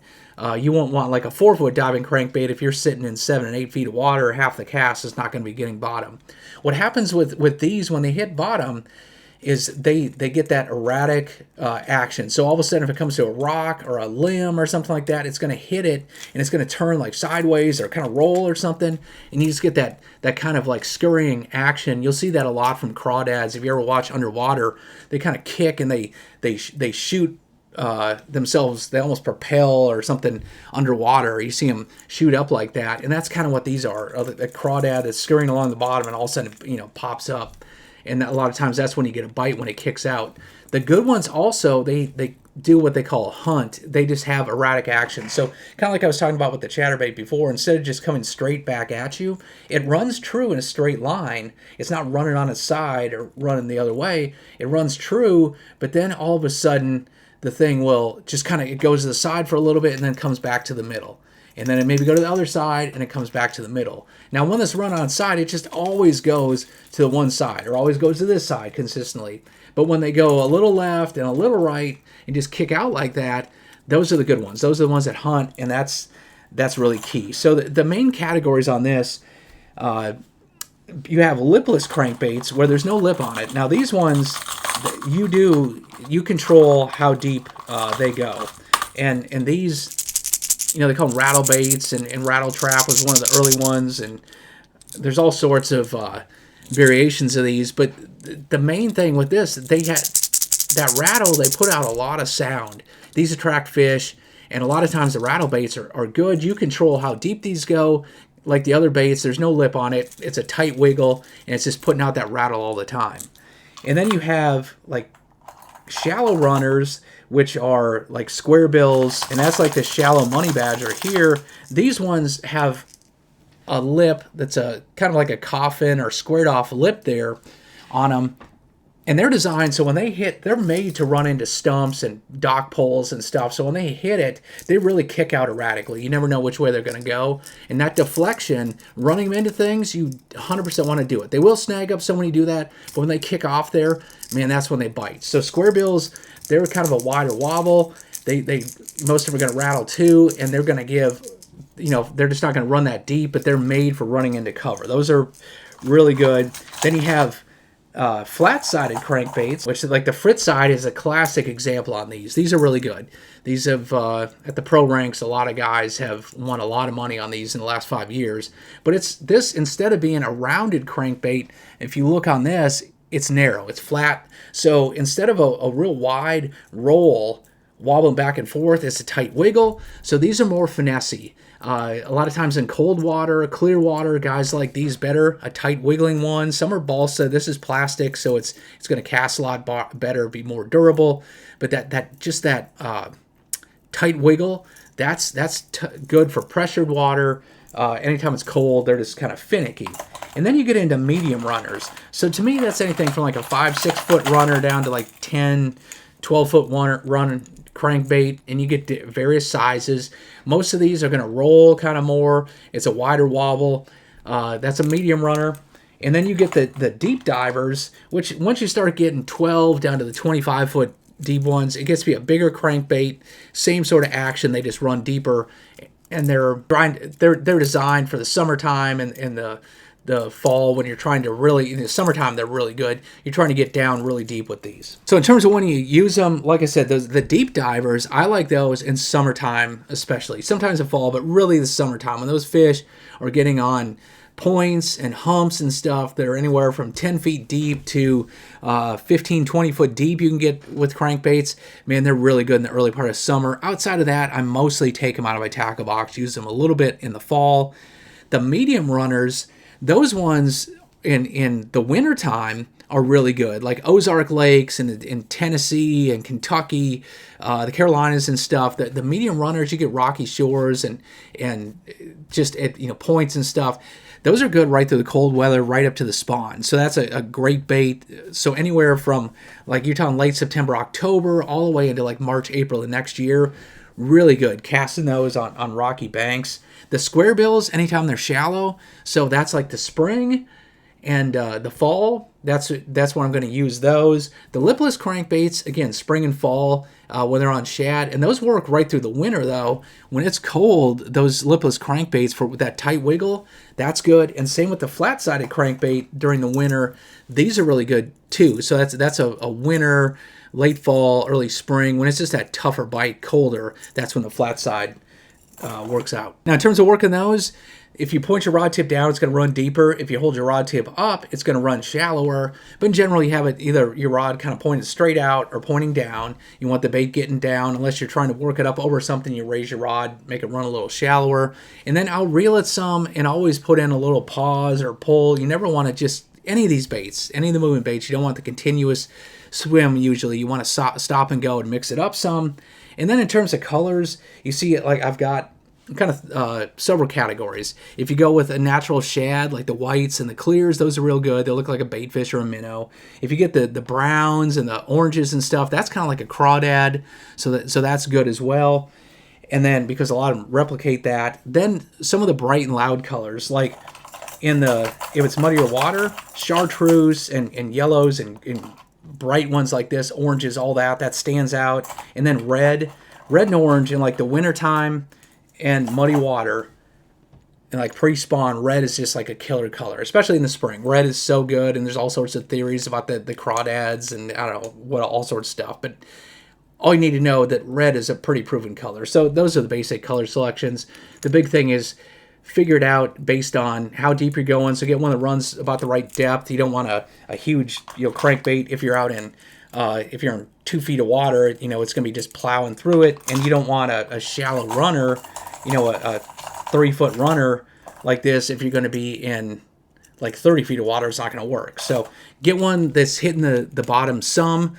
Speaker 1: You won't want like a 4-foot diving crankbait if you're sitting in 7 and 8 feet of water. Half the cast is not going to be getting bottom. What happens with these when they hit bottom is they get that erratic action. So all of a sudden, if it comes to a rock or a limb or something like that, it's going to hit it, and it's going to turn like sideways or kind of roll or something, and you just get that kind of like scurrying action. You'll see that a lot from crawdads. If you ever watch underwater, they kind of kick and they shoot themselves. They almost propel or something underwater. You see them shoot up like that, and that's kind of what these are. A crawdad that's scurrying along the bottom and all of a sudden pops up. And a lot of times that's when you get a bite, when it kicks out. The good ones also, they do what they call a hunt. They just have erratic action. So kind of like I was talking about with the chatterbait before, instead of just coming straight back at you, it runs true in a straight line. It's not running on its side or running the other way. It runs true, but then all of a sudden the thing will just it goes to the side for a little bit and then comes back to the middle. And then it maybe go to the other side, and it comes back to the middle. Now, when this run on side, it just always goes to the one side, or always goes to this side consistently. But when they go a little left and a little right and just kick out like that, those are the good ones. Those are the ones that hunt, and that's really key. So the main categories on this, you have lipless crankbaits where there's no lip on it. Now these ones, you control how deep they go, and these, they call them rattle baits, and rattle trap was one of the early ones, and there's all sorts of variations of these. But the main thing with this, they had that rattle. They put out a lot of sound. These attract fish, and a lot of times the rattle baits are good. You control how deep these go. Like the other baits, there's no lip on it. It's a tight wiggle, and it's just putting out that rattle all the time. And then you have like shallow runners, which are like square bills, and that's like the shallow money badger here. These ones have a lip that's a kind of like a coffin or squared off lip there on them. And they're designed so when they hit, they're made to run into stumps and dock poles and stuff. So when they hit it, they really kick out erratically. You never know which way they're going to go. And that deflection, running them into things, you 100% want to do it. They will snag up some when you do that, but when they kick off there, man, that's when they bite. So square bills, they're kind of a wider wobble. They most of them are going to rattle too, and they're going to give, they're just not going to run that deep, but they're made for running into cover. Those are really good. Then you have flat-sided crankbaits, which is like the Fritz side is a classic example on these. These are really good. These have, at the pro ranks, a lot of guys have won a lot of money on these in the last 5 years. But it's this, instead of being a rounded crankbait, if you look on this, it's narrow, it's flat. So instead of a real wide roll, wobbling back and forth, it's a tight wiggle. So these are more finessey. A lot of times in cold water, clear water, guys like these better, a tight wiggling one. Some are balsa. This is plastic, so it's going to cast a lot better, be more durable. But that tight wiggle, that's good for pressured water. Anytime it's cold, they're just kind of finicky. And then you get into medium runners. So to me, that's anything from like a 5-6 foot runner down to like 10, 12 foot runner crankbait, and you get various sizes. Most of these are going to roll kind of more. It's a wider wobble. That's a medium runner. And then you get the deep divers, which once you start getting 12 down to the 25 foot deep ones, it gets to be a bigger crankbait. Same sort of action. They just run deeper, and they're designed for the summertime and the fall when you're trying to really, in the summertime, they're really good. You're trying to get down really deep with these. So in terms of when you use them, like I said, the deep divers, I like those in summertime especially. Sometimes in fall, but really the summertime when those fish are getting on points and humps and stuff that are anywhere from 10 feet deep to 15, 20 foot deep you can get with crankbaits. Man, they're really good in the early part of summer. Outside of that, I mostly take them out of my tackle box, use them a little bit in the fall. The medium runners, those ones in the wintertime are really good, like Ozark Lakes and in Tennessee and Kentucky, the Carolinas and stuff. The medium runners, you get rocky shores and just at points and stuff. Those are good right through the cold weather, right up to the spawn. So that's a great bait. So anywhere from, like you're talking late September, October, all the way into like March, April the next year, really good. Casting those on rocky banks. The square bills, anytime they're shallow, so that's like the spring and the fall, that's when I'm going to use those. The lipless crankbaits, again, spring and fall when they're on shad, and those work right through the winter though. When it's cold, those lipless crankbaits for that tight wiggle, that's good. And same with the flat-sided crankbait during the winter, these are really good too. So that's a winter, late fall, early spring, when it's just that tougher bite, colder, that's when the flat side works out. Now in terms of working those, if you point your rod tip down, it's going to run deeper. If you hold your rod tip up, it's going to run shallower. But in general, you have it either your rod kind of pointed straight out or pointing down. You want the bait getting down. Unless you're trying to work it up over something, you raise your rod, make it run a little shallower. And then I'll reel it some and always put in a little pause or pull. You never want to just, any of these baits, any of the moving baits, you don't want the continuous swim usually. You want to stop and go and mix it up some. And then in terms of colors, you see it like I've got kind of several categories. If you go with a natural shad, like the whites and the clears, those are real good. They look like a baitfish or a minnow. If you get the browns and the oranges and stuff, that's kind of like a crawdad, so that's good as well. And then because a lot of them replicate that, then some of the bright and loud colors, like if it's muddier water, chartreuse and yellows and bright ones like this, oranges, all that stands out. And then red and orange in like the wintertime and muddy water, and like pre-spawn, red is just like a killer color, especially in the spring. Red is so good, and there's all sorts of theories about the crawdads and I don't know what, all sorts of stuff. But all you need to know that red is a pretty proven color. So those are the basic color selections. The big thing is figure it out based on how deep you're going. So get one that runs about the right depth. You don't want a huge crankbait if you're out in if you're in 2 feet of water. It's going to be just plowing through it, and you don't want a shallow runner, a 3-foot runner like this. If you're going to be in like 30 feet of water, it's not going to work. So get one that's hitting the bottom some,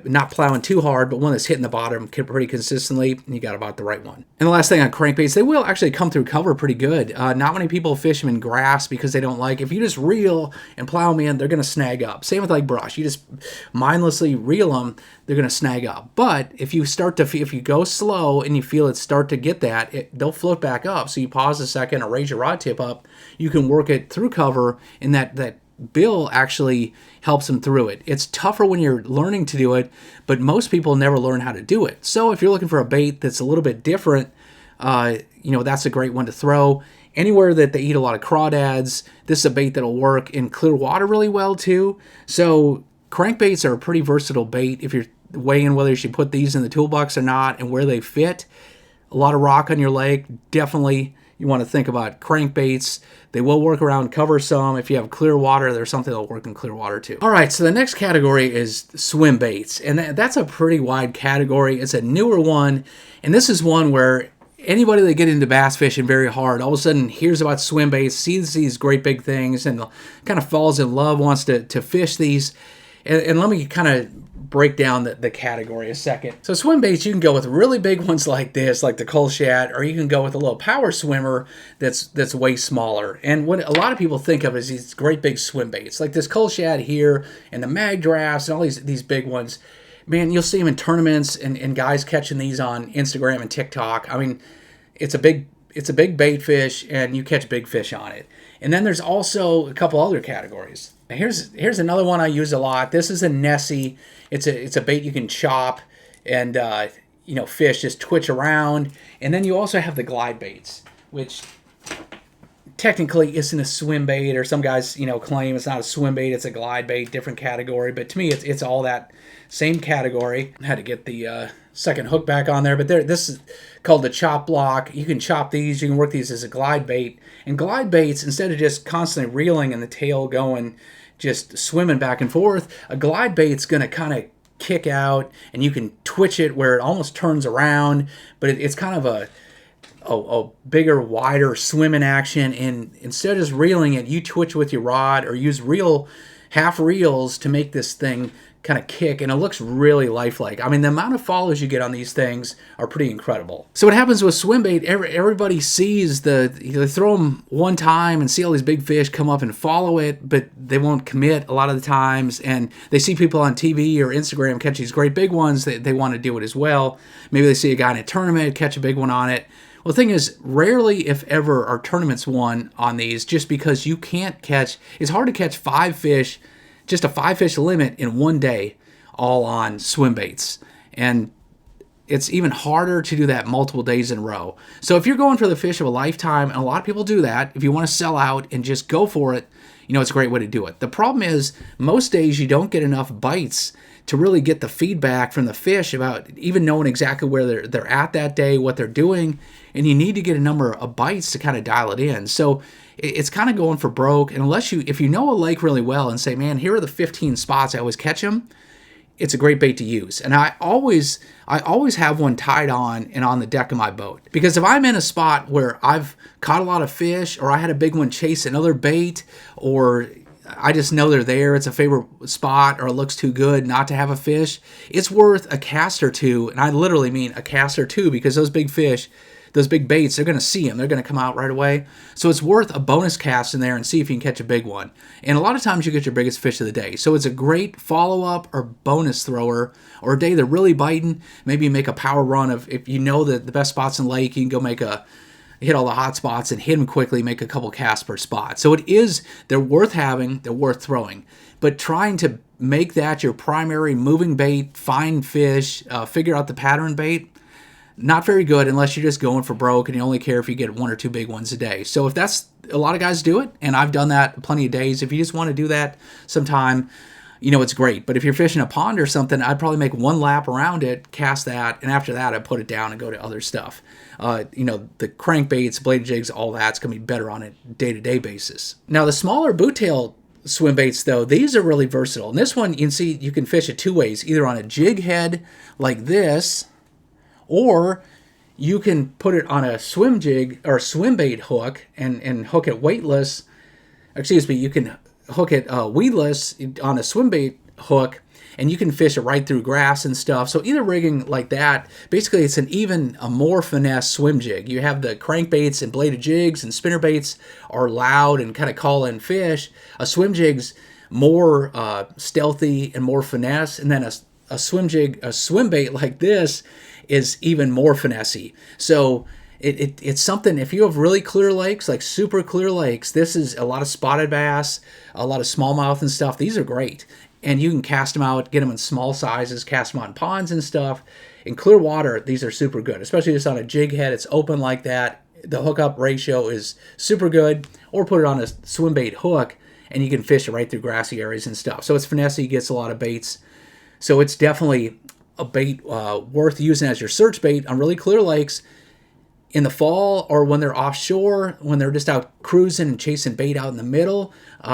Speaker 1: not plowing too hard, but one that's hitting the bottom pretty consistently, and you got about the right one. And the last thing on crankbaits, they will actually come through cover pretty good. Not many people fish them in grass because they don't like, if you just reel and plow them in, they're going to snag up. Same with like brush. You just mindlessly reel them, they're going to snag up. But if you if you go slow and you feel it start to get that, they'll float back up. So you pause a second or raise your rod tip up, you can work it through cover, and that bill actually helps them through it. It's tougher when you're learning to do it, but most people never learn how to do it. So if you're looking for a bait that's a little bit different, that's a great one to throw. Anywhere that they eat a lot of crawdads, this is a bait that'll work in clear water really well too. So crankbaits are a pretty versatile bait if you're weighing whether you should put these in the toolbox or not and where they fit. A lot of rock on your lake, definitely you want to think about crankbaits. They will work around cover some. If you have clear water, there's something that'll work in clear water too. All right, so the next category is swim baits, and that's a pretty wide category. It's a newer one, and this is one where anybody that get into bass fishing very hard, all of a sudden hears about swim baits, sees these great big things, and kind of falls in love, wants to fish these. And let me kind of break down the category a second. So swim baits, you can go with really big ones like this, like the cold shad, or you can go with a little power swimmer that's way smaller. And what a lot of people think of is these great big swim baits, like this cold shad here, and the mag drafts, and all these big ones. Man, you'll see them in tournaments, and guys catching these on Instagram and TikTok. I mean, it's a big bait fish, and you catch big fish on it. And then there's also a couple other categories. Here's another one I use a lot. This is a Nessie. It's a bait you can chop, and fish just twitch around. And then you also have the glide baits, which technically isn't a swim bait, or some guys claim it's not a swim bait, it's a glide bait, different category. But to me, it's all that same category. I had to get the second hook back on there, but this is called the chop block. You can chop these, you can work these as a glide bait. And glide baits, instead of just constantly reeling and the tail going, just swimming back and forth, a glide bait's going to kind of kick out, and you can twitch it where it almost turns around, but it's kind of a bigger, wider swimming action. And instead of just reeling it, you twitch with your rod or use half reels to make this thing kind of kick, and it looks really lifelike. I mean, the amount of follows you get on these things are pretty incredible. So what happens with swim bait, everybody sees they throw them one time and see all these big fish come up and follow it, but they won't commit a lot of the times, and they see people on TV or Instagram catch these great big ones, they want to do it as well. Maybe they see a guy in a tournament catch a big one on it. Well, the thing is, rarely, if ever, are tournaments won on these, just because you can't catch, it's hard to catch 5 fish, just a 5-fish limit in one day, all on swim baits. And it's even harder to do that multiple days in a row. So if you're going for the fish of a lifetime, and a lot of people do that, if you want to sell out and just go for it, it's a great way to do it. The problem is, most days you don't get enough bites to really get the feedback from the fish about even knowing exactly where they're at that day, what they're doing, and you need to get a number of bites to kind of dial it in. So it's kind of going for broke, and if you know a lake really well and say, man, here are the 15 spots I always catch them, it's a great bait to use. And I always have one tied on and on the deck of my boat, because if I'm in a spot where I've caught a lot of fish, or I had a big one chase another bait, or I just know they're there, it's a favorite spot, or it looks too good not to have a fish, it's worth a cast or two. And I literally mean a cast or two, because those big fish, those big baits, they're going to see them. They're going to come out right away. So it's worth a bonus cast in there and see if you can catch a big one. And a lot of times you get your biggest fish of the day. So it's a great follow-up or bonus thrower, or a day they're really biting. Maybe you make a power run of, if you know that the best spots in the lake, you can go hit all the hot spots and hit them quickly, make a couple casts per spot. So they're worth having, they're worth throwing. But trying to make that your primary moving bait, find fish, figure out the pattern bait, Not very good unless you're just going for broke and you only care if you get 1 or 2 big ones a day. So if that's, a lot of guys do it, and I've done that plenty of days. If you just want to do that sometime, you know, it's great. But if you're fishing a pond or something, I'd probably make 1 lap around it, cast that, and after that, I'd put it down and go to other stuff. You know, the crankbaits, bladed jigs, all that's going to be better on a day-to-day basis. Now, the smaller boot tail swim baits, though, these are really versatile. And this one, you can see, you can fish it 2 ways, either on a jig head like this, or you can put it on a swim jig or swim bait hook and hook it weightless. Excuse me, you can hook it weedless on a swim bait hook, and you can fish it right through grass and stuff. So either rigging like that, basically it's a more finesse swim jig. You have the crankbaits and bladed jigs, and spinnerbaits are loud and kind of call in fish. A swim jig's more stealthy and more finesse, and then a swim bait like this is even more finessey. So it's something, if you have really clear lakes, like super clear lakes, this is a lot of spotted bass, a lot of smallmouth and stuff. These are great. And you can cast them out, get them in small sizes, cast them out in ponds and stuff. In clear water, these are super good, especially just on a jig head. It's open like that. The hookup ratio is super good. Or put it on a swim bait hook, and you can fish it right through grassy areas and stuff. So it's finessey, gets a lot of baits. So it's definitely a bait worth using as your search bait on really clear lakes in the fall, or when they're offshore, when they're just out cruising and chasing bait out in the middle.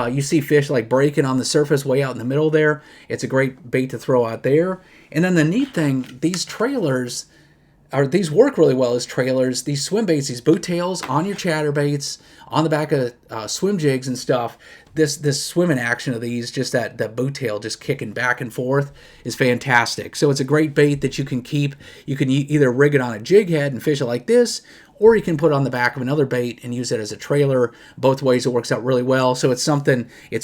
Speaker 1: You see fish like breaking on the surface way out in the middle there. It's a great bait to throw out there. And then the neat thing, these trailers, these work really well as trailers. These swim baits, these boot tails on your chatterbaits, on the back of swim jigs and stuff. This swimming action of these, just that boot tail just kicking back and forth, is fantastic. So it's a great bait that you can keep. You can either rig it on a jig head and fish it like this, or you can put it on the back of another bait and use it as a trailer. Both ways it works out really well. So it's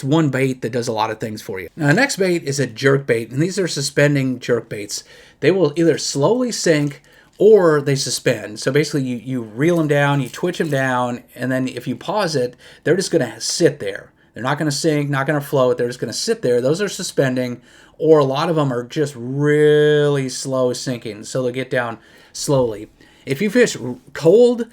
Speaker 1: one bait that does a lot of things for you. Now the next bait is a jerkbait, and these are suspending jerkbaits. They will either slowly sink or they suspend. So basically you reel them down, you twitch them down, and then if you pause it, they're just going to sit there. They're not going to sink, not going to float. They're just going to sit there. Those are suspending, or a lot of them are just really slow sinking, so they'll get down slowly. If you fish cold,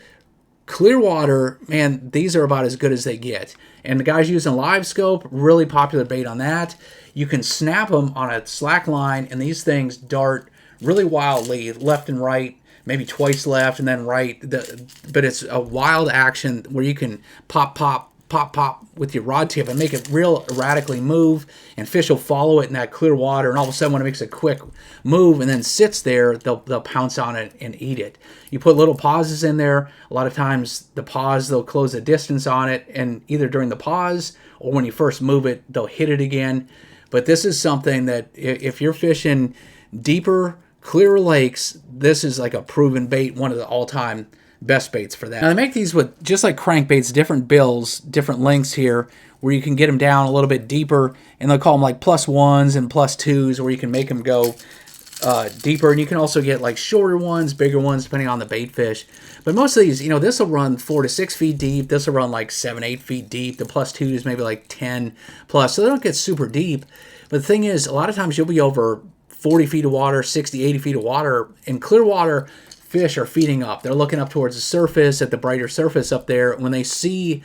Speaker 1: clear water, man, these are about as good as they get. And the guys using live scope, really popular bait on that. You can snap them on a slack line, and these things dart really wildly left and right, maybe twice left and then right. But it's a wild action where you can pop, pop, pop, pop with your rod tip and make it real erratically move, and fish will follow it in that clear water, and all of a sudden when it makes a quick move and then sits there, they'll pounce on it and eat it. You put little pauses in there. A lot of times the pause, they'll close a distance on it, and either during the pause or when you first move it, they'll hit it again. But this is something that if you're fishing deeper, clearer lakes, this is like a proven bait, one of the all-time best baits for that. Now, they make these with, just like crankbaits, different bills, different lengths here, where you can get them down a little bit deeper, and they'll call them like +1s and +2s, where you can make them go deeper. And you can also get like shorter ones, bigger ones, depending on the bait fish. But most of these, you know, this will run 4 to 6 feet deep. This will run like 7, 8 feet deep. The +2s maybe like 10 plus, so they don't get super deep. But the thing is, a lot of times you'll be over 40 feet of water, 60, 80 feet of water. In clear water, fish are feeding up. They're looking up towards the surface, at the brighter surface up there. When they see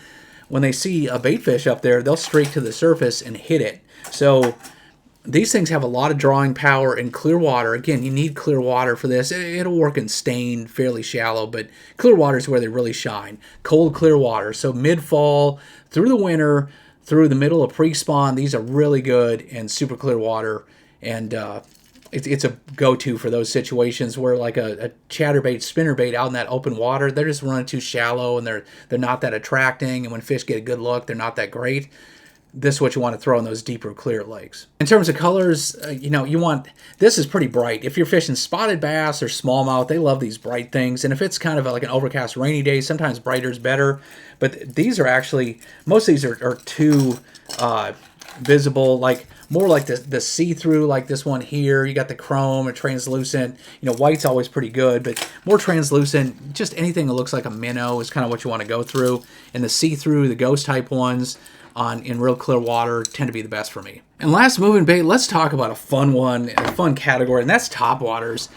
Speaker 1: a bait fish up there, they'll streak to the surface and hit it. So these things have a lot of drawing power in clear water. Again, you need clear water for this. It'll work in stained, fairly shallow, but clear water is where they really shine. Cold, clear water. So mid-fall, through the winter, through the middle of pre-spawn, these are really good in super clear water. And it's a go-to for those situations where, like a chatterbait, spinnerbait out in that open water, they're just running too shallow, and they're not that attracting, and when fish get a good look, they're not that great. This is what you want to throw in those deeper, clear lakes. In terms of colors, this is pretty bright. If you're fishing spotted bass or smallmouth, they love these bright things. And if it's kind of like an overcast rainy day, sometimes brighter is better. But these are actually, most of these are too visible, like more like the see-through, like this one here. You got the chrome or translucent. White's always pretty good, but more translucent. Just anything that looks like a minnow is kind of what you want to go through. And the see-through, the ghost type ones in real clear water tend to be the best for me. And last moving bait, let's talk about a fun one, a fun category, and that's topwaters.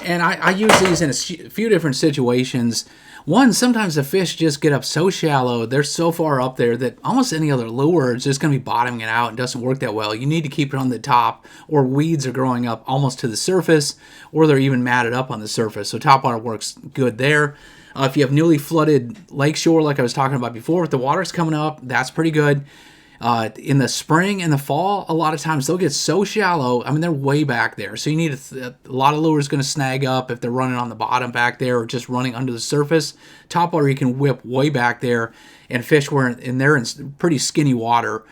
Speaker 1: And I use these in a few different situations. One, sometimes the fish just get up so shallow, they're so far up there that almost any other lure is just going to be bottoming it out and doesn't work that well. You need to keep it on the top, or weeds are growing up almost to the surface, or they're even matted up on the surface. So topwater works good there. If you have newly flooded lakeshore, like I was talking about before, if the water's coming up, that's pretty good. In the spring and the fall, a lot of times they'll get so shallow. I mean, they're way back there. So you need a lot of lures going to snag up if they're running on the bottom back there or just running under the surface. Topwater, you can whip way back there, and fish were in there in pretty skinny water.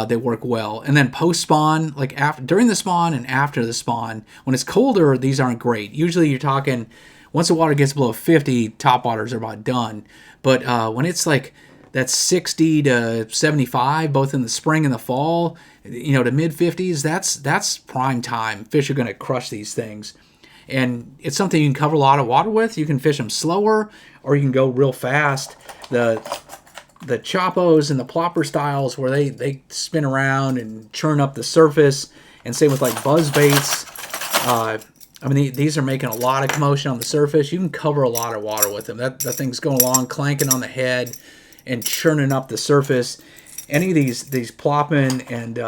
Speaker 1: They work well. And then post spawn, like during the spawn and after the spawn, when it's colder, these aren't great. Usually you're talking once the water gets below 50, topwaters are about done. But when it's like that's 60 to 75, both in the spring and the fall, to mid 50s, that's prime time. Fish are going to crush these things. And it's something you can cover a lot of water with. You can fish them slower, or you can go real fast. The choppos and the plopper styles where they spin around and churn up the surface, and same with like buzz baits. These are making a lot of commotion on the surface. You can cover a lot of water with them. That thing's going along, clanking on the head and churning up the surface. Any of these plopping and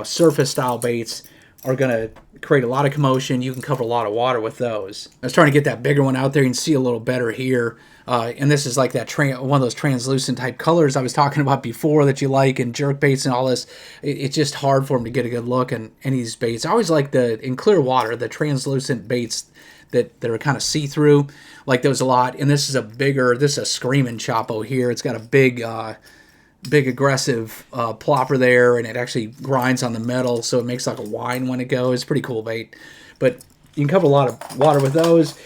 Speaker 1: surface style baits are going to create a lot of commotion. You can cover a lot of water with those. I was trying to get that bigger one out there. You can see a little better here. And this is like that one of those translucent type colors I was talking about before that you like, and jerk baits and all this. It's just hard for them to get a good look in any of these baits. I always like in clear water, the translucent baits that are kind of see-through, like those a lot. And this is a screaming chopo here. It's got a big aggressive plopper there, and it actually grinds on the metal, so it makes like a whine when it goes. Pretty cool bait. But you can cover a lot of water with those.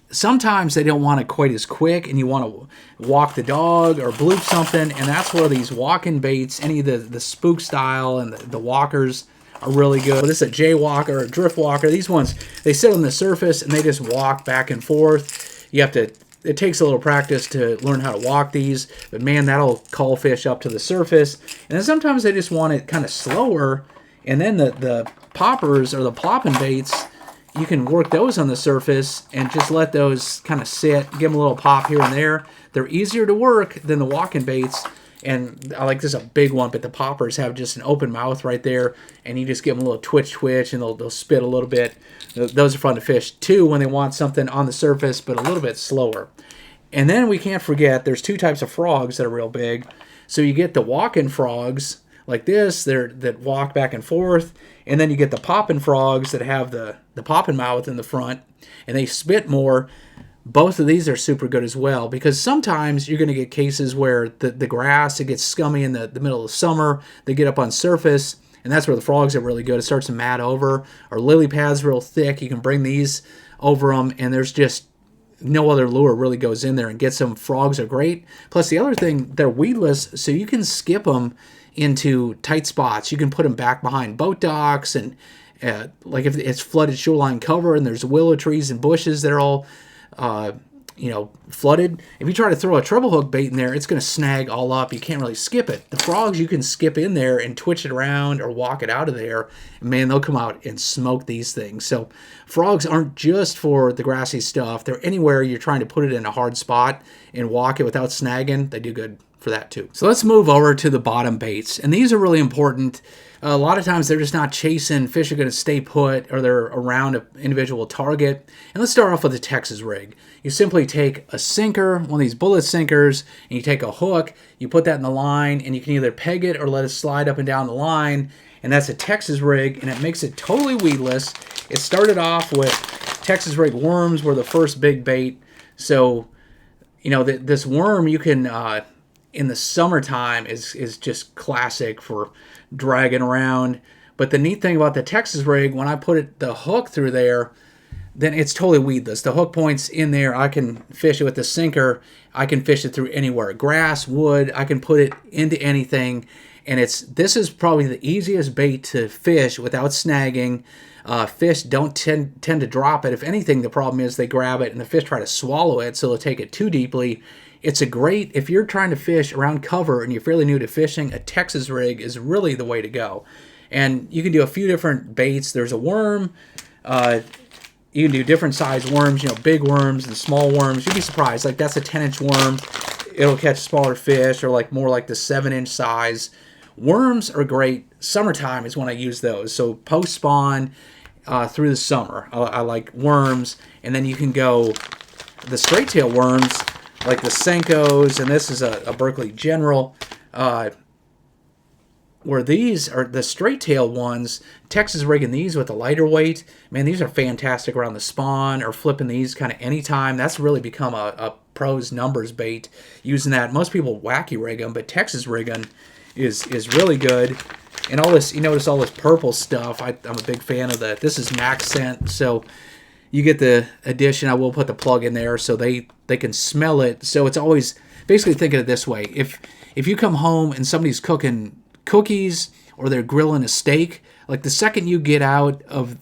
Speaker 1: Sometimes they don't want it quite as quick, and you want to walk the dog or bloop something, and that's where these walking baits, any of the spook style and the walkers, are really good. This is a jaywalker or a drift walker. These ones, they sit on the surface and they just walk back and forth. It takes a little practice to learn how to walk these, but man, that'll call fish up to the surface. And then sometimes they just want it kind of slower, and then the poppers or the plopping baits, you can work those on the surface and just let those kind of sit, give them a little pop here and there. They're easier to work than the walking baits. And I like this is a big one, but the poppers have just an open mouth right there, and you just give them a little twitch, and they'll spit a little bit. Those are fun to fish too when they want something on the surface, but a little bit slower. And then we can't forget there's two types of frogs that are real big. So you get the walking frogs like this, that walk back and forth, and then you get the popping frogs that have the popping mouth in the front, and they spit more. Both of these are super good as well, because sometimes you're going to get cases where the grass, it gets scummy in the middle of the summer. They get up on surface, and that's where the frogs are really good. It starts to mat over. Or lily pads real thick. You can bring these over them, and there's just no other lure really goes in there and gets them. Frogs are great. Plus the other thing, they're weedless, so you can skip them into tight spots. You can put them back behind boat docks, and like if it's flooded shoreline cover and there's willow trees and bushes that are all flooded. If you try to throw a treble hook bait in there, it's going to snag all up. You can't really skip it. The frogs, you can skip in there and twitch it around or walk it out of there. And man, they'll come out and smoke these things. So frogs aren't just for the grassy stuff. They're anywhere you're trying to put it in a hard spot and walk it without snagging. They do good for that too. So let's move over to the bottom baits. And these are really important. A lot of times they're just not chasing. Fish are going to stay put, or they're around an individual target. And let's start off with a Texas rig. You simply take a sinker, one of these bullet sinkers, and you take a hook, you put that in the line, and you can either peg it or let it slide up and down the line. And that's a Texas rig, and it makes it totally weedless. It started off with Texas rig worms were the first big bait. So, this worm you can, in the summertime, is just classic for dragging around. But the neat thing about the Texas rig, when I put the hook through there, then it's totally weedless. The hook point's in there. I can fish it with the sinker. I can fish it through anywhere. Grass, wood, I can put it into anything. And this is probably the easiest bait to fish without snagging. Fish don't tend to drop it. If anything, the problem is they grab it and the fish try to swallow it, so they'll take it too deeply. It's if you're trying to fish around cover and you're fairly new to fishing, a Texas rig is really the way to go. And you can do a few different baits. There's a worm. You can do different size worms, you know, big worms and small worms. You'd be surprised. Like that's a 10-inch worm. It'll catch smaller fish, or like more like the 7-inch size. Worms are great. Summertime is when I use those. So post spawn through the summer, I like worms. And then you can go the straight tail worms like the Senkos, and this is a Berkeley General. Where these are the straight tail ones, Texas rigging these with a lighter weight, man, these are fantastic around the spawn, or flipping these kind of anytime. That's really become a pro's numbers bait using that. Most people wacky rig them, but Texas rigging is really good. And all this, you notice all this purple stuff, I'm a big fan of that. This is Max Scent, so you get the addition. I will put the plug in there so they can smell it. So it's always, basically think of it this way. If you come home and somebody's cooking cookies or they're grilling a steak, like the second you get out of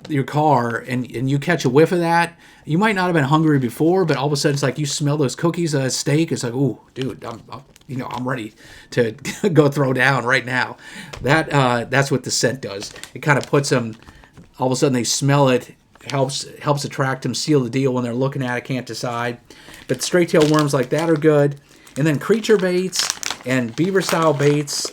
Speaker 1: your car and you catch a whiff of that, you might not have been hungry before, but all of a sudden it's like you smell those cookies, steak. It's like, ooh, dude, I'm ready to go throw down right now. That's what the scent does. It kind of puts them, all of a sudden they smell it, helps attract them, seal the deal when they're looking at it, can't decide. But straight tail worms like that are good. And then creature baits and beaver style baits.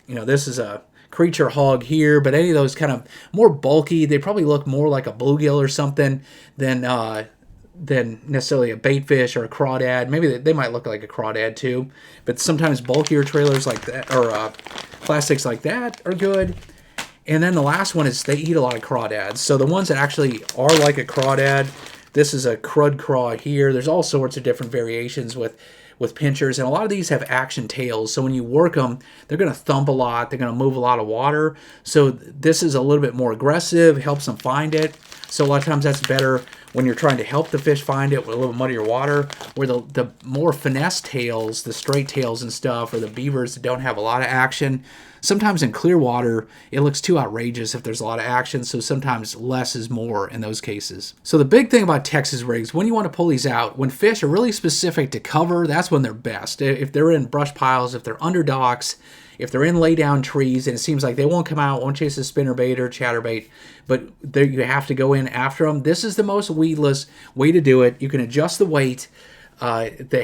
Speaker 1: This is a creature hog here, but any of those kind of more bulky, they probably look more like a bluegill or something than necessarily a bait fish or a crawdad. Maybe they might look like a crawdad too, but sometimes bulkier trailers like that, or plastics like that, are good. And then the last one is they eat a lot of crawdads. So the ones that actually are like a crawdad, this is a crud craw here. There's all sorts of different variations with pinchers, and a lot of these have action tails. So when you work them, they're going to thump a lot. They're going to move a lot of water. So this is a little bit more aggressive, helps them find it. So a lot of times that's better when you're trying to help the fish find it with a little muddier water. Where the more finesse tails, the straight tails and stuff, or the beavers that don't have a lot of action, sometimes in clear water, it looks too outrageous if there's a lot of action, so sometimes less is more in those cases. So the big thing about Texas rigs, when you want to pull these out, when fish are really specific to cover, that's when they're best. If they're in brush piles, if they're under docks, if they're in lay down trees, and it seems like they won't come out, won't chase a spinnerbait or chatterbait, but you have to go in after them, this is the most weedless way to do it. You can adjust the weight. The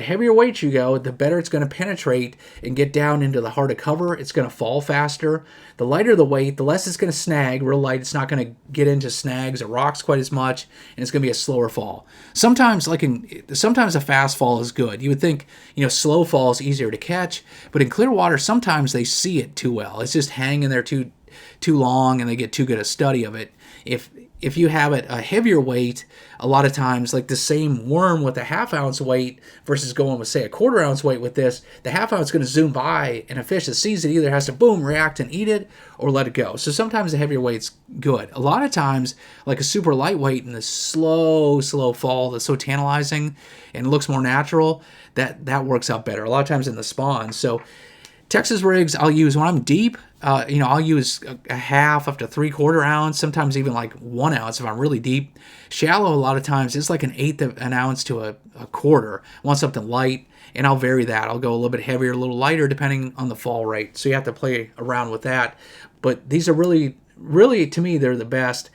Speaker 1: heavier weight you go, the better it's going to penetrate and get down into the heart of cover. It's going to fall faster. The lighter the weight, the less it's going to snag. Real light, it's not going to get into snags or rocks quite as much, and it's going to be a slower fall. Sometimes a fast fall is good. You would think, slow fall is easier to catch, but in clear water, sometimes they see it too well. It's just hanging there too long, and they get too good a study of it. If you have it a heavier weight, a lot of times, like the same worm with a half-ounce weight versus going with, say, a quarter-ounce weight with this, the half-ounce is going to zoom by, and a fish that sees it either has to, boom, react and eat it, or let it go. So sometimes the heavier weight's good. A lot of times, like a super lightweight and the slow fall that's so tantalizing and looks more natural, that works out better. A lot of times in the spawn. So Texas rigs I'll use when I'm deep. I'll use a half up to 3/4 ounce, sometimes even like 1 ounce if I'm really deep. Shallow, a lot of times, it's like an eighth of an ounce to a quarter. I want something light, and I'll vary that. I'll go a little bit heavier, a little lighter, depending on the fall rate. So you have to play around with that. But these are really, to me, they're the best.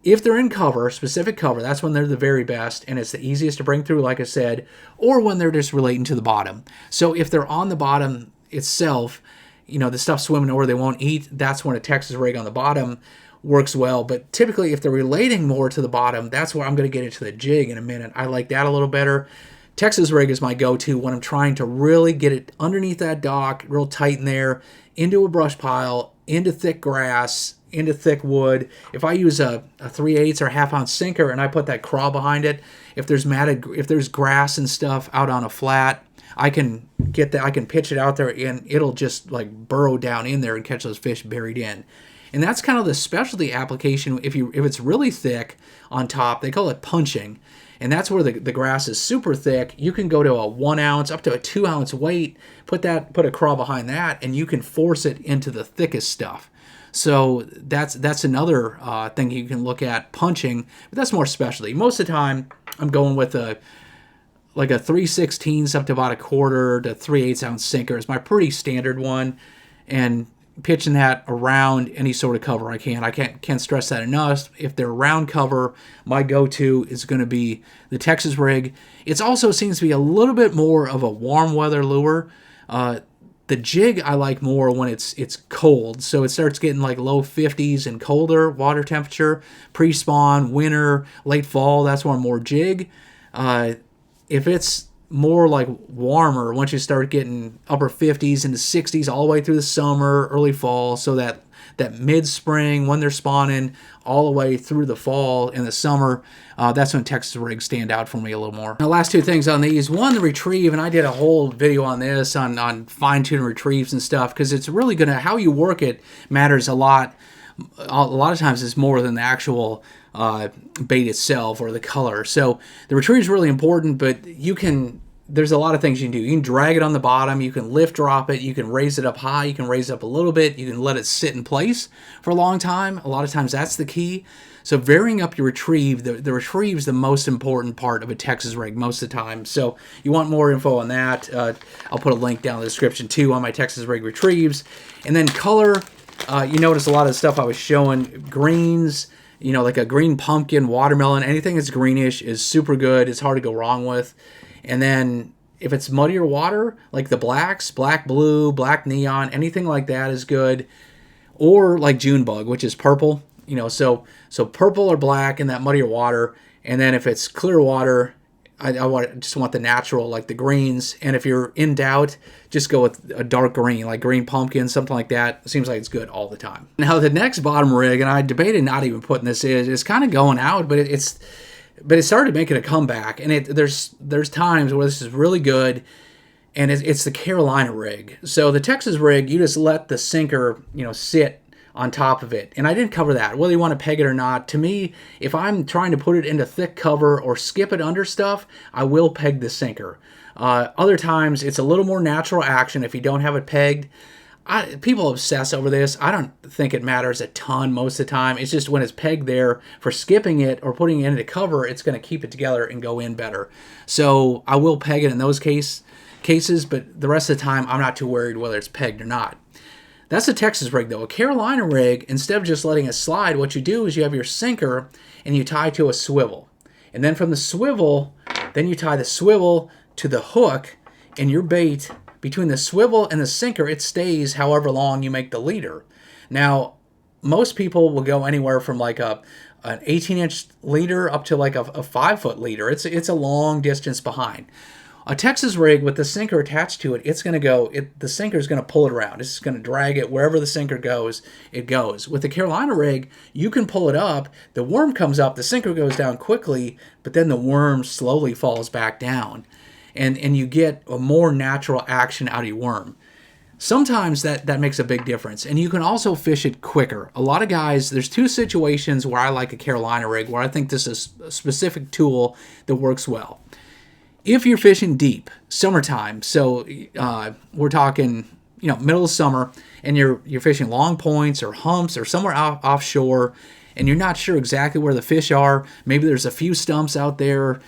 Speaker 1: If they're in cover, specific cover, that's when they're the very best, and it's the easiest to bring through, like I said, or when they're just relating to the bottom. So if they're on the bottom itself, the stuff swimming over they won't eat, that's when a Texas rig on the bottom works well. But typically, if they're relating more to the bottom, that's where I'm going to get into the jig in a minute. I like that a little better. Texas rig is my go-to when I'm trying to really get it underneath that dock, real tight in there, into a brush pile, into thick grass, into thick wood. If I use a 3/8 or a half-ounce sinker and I put that craw behind it, if there's grass and stuff out on a flat, I can pitch it out there, and it'll just like burrow down in there and catch those fish buried in. And that's kind of the specialty application. If it's really thick on top, they call it punching. And that's where the grass is super thick. You can go to a 1 ounce up to a 2 ounce weight, put a craw behind that, and you can force it into the thickest stuff. So that's another thing you can look at, punching, but that's more specialty. Most of the time, I'm going with a 3/16 up to about a 1/4 to 3/8 ounce sinker is my pretty standard one. And pitching that around any sort of cover I can. I can't stress that enough. If they're around cover, my go-to is going to be the Texas rig. It also seems to be a little bit more of a warm weather lure. The jig I like more when it's cold, so it starts getting like low 50s and colder water temperature. Pre-spawn, winter, late fall, that's when more jig. If it's more like warmer, once you start getting upper 50s into 60s all the way through the summer, early fall, so that mid-spring when they're spawning all the way through the fall and the summer, that's when Texas rigs stand out for me a little more. Now, last two things on these. One, the retrieve, and I did a whole video on this, on fine-tuning retrieves and stuff, because it's really how you work it matters a lot. A lot of times it's more than the actual bait itself or the color. So the retrieve is really important, but there's a lot of things you can do. You can drag it on the bottom, you can lift drop it, you can raise it up high, you can raise it up a little bit, you can let it sit in place for a long time. A lot of times that's the key. So varying up your retrieve, the retrieve is the most important part of a Texas rig most of the time. So you want more info on that, I'll put a link down in the description too on my Texas rig retrieves. And then color, you notice a lot of the stuff I was showing, greens, like a green pumpkin, watermelon, anything that's greenish is super good. It's hard to go wrong with. And then if it's muddier water, like the blacks, black blue, black neon, anything like that is good. Or like June bug, which is purple. So purple or black in that muddier water. And then if it's clear water, I just want the natural, like the greens. And if you're in doubt, just go with a dark green, like green pumpkin, something like that. It seems like it's good all the time. Now the next bottom rig, and I debated not even putting this in, it's kind of going out, but it started making a comeback. And there's times where this is really good, and it's the Carolina rig. So the Texas rig, you just let the sinker, sit on top of it. And I didn't cover that, whether you want to peg it or not. To me, if I'm trying to put it into thick cover or skip it under stuff, I will peg the sinker. Other times, it's a little more natural action if you don't have it pegged. People obsess over this. I don't think it matters a ton most of the time. It's just when it's pegged there, for skipping it or putting it into cover, it's going to keep it together and go in better. So I will peg it in those cases, but the rest of the time, I'm not too worried whether it's pegged or not. That's a Texas rig, though. A Carolina rig, instead of just letting it slide, what you do is you have your sinker and you tie to a swivel. And then from the swivel, then you tie the swivel to the hook, and your bait, between the swivel and the sinker, it stays however long you make the leader. Now, most people will go anywhere from like an 18-inch leader up to like a 5-foot leader. It's a long distance behind. A Texas rig with the sinker attached to it, the sinker is going to pull it around. It's going to drag it wherever the sinker goes, it goes. With the Carolina rig, you can pull it up, the worm comes up, the sinker goes down quickly, but then the worm slowly falls back down. And you get a more natural action out of your worm. Sometimes that makes a big difference. And you can also fish it quicker. A lot of guys, there's two situations where I like a Carolina rig, where I think this is a specific tool that works well. If you're fishing deep, summertime, so we're talking, middle of summer, and you're fishing long points or humps or somewhere offshore, and you're not sure exactly where the fish are. Maybe there's a few stumps out there.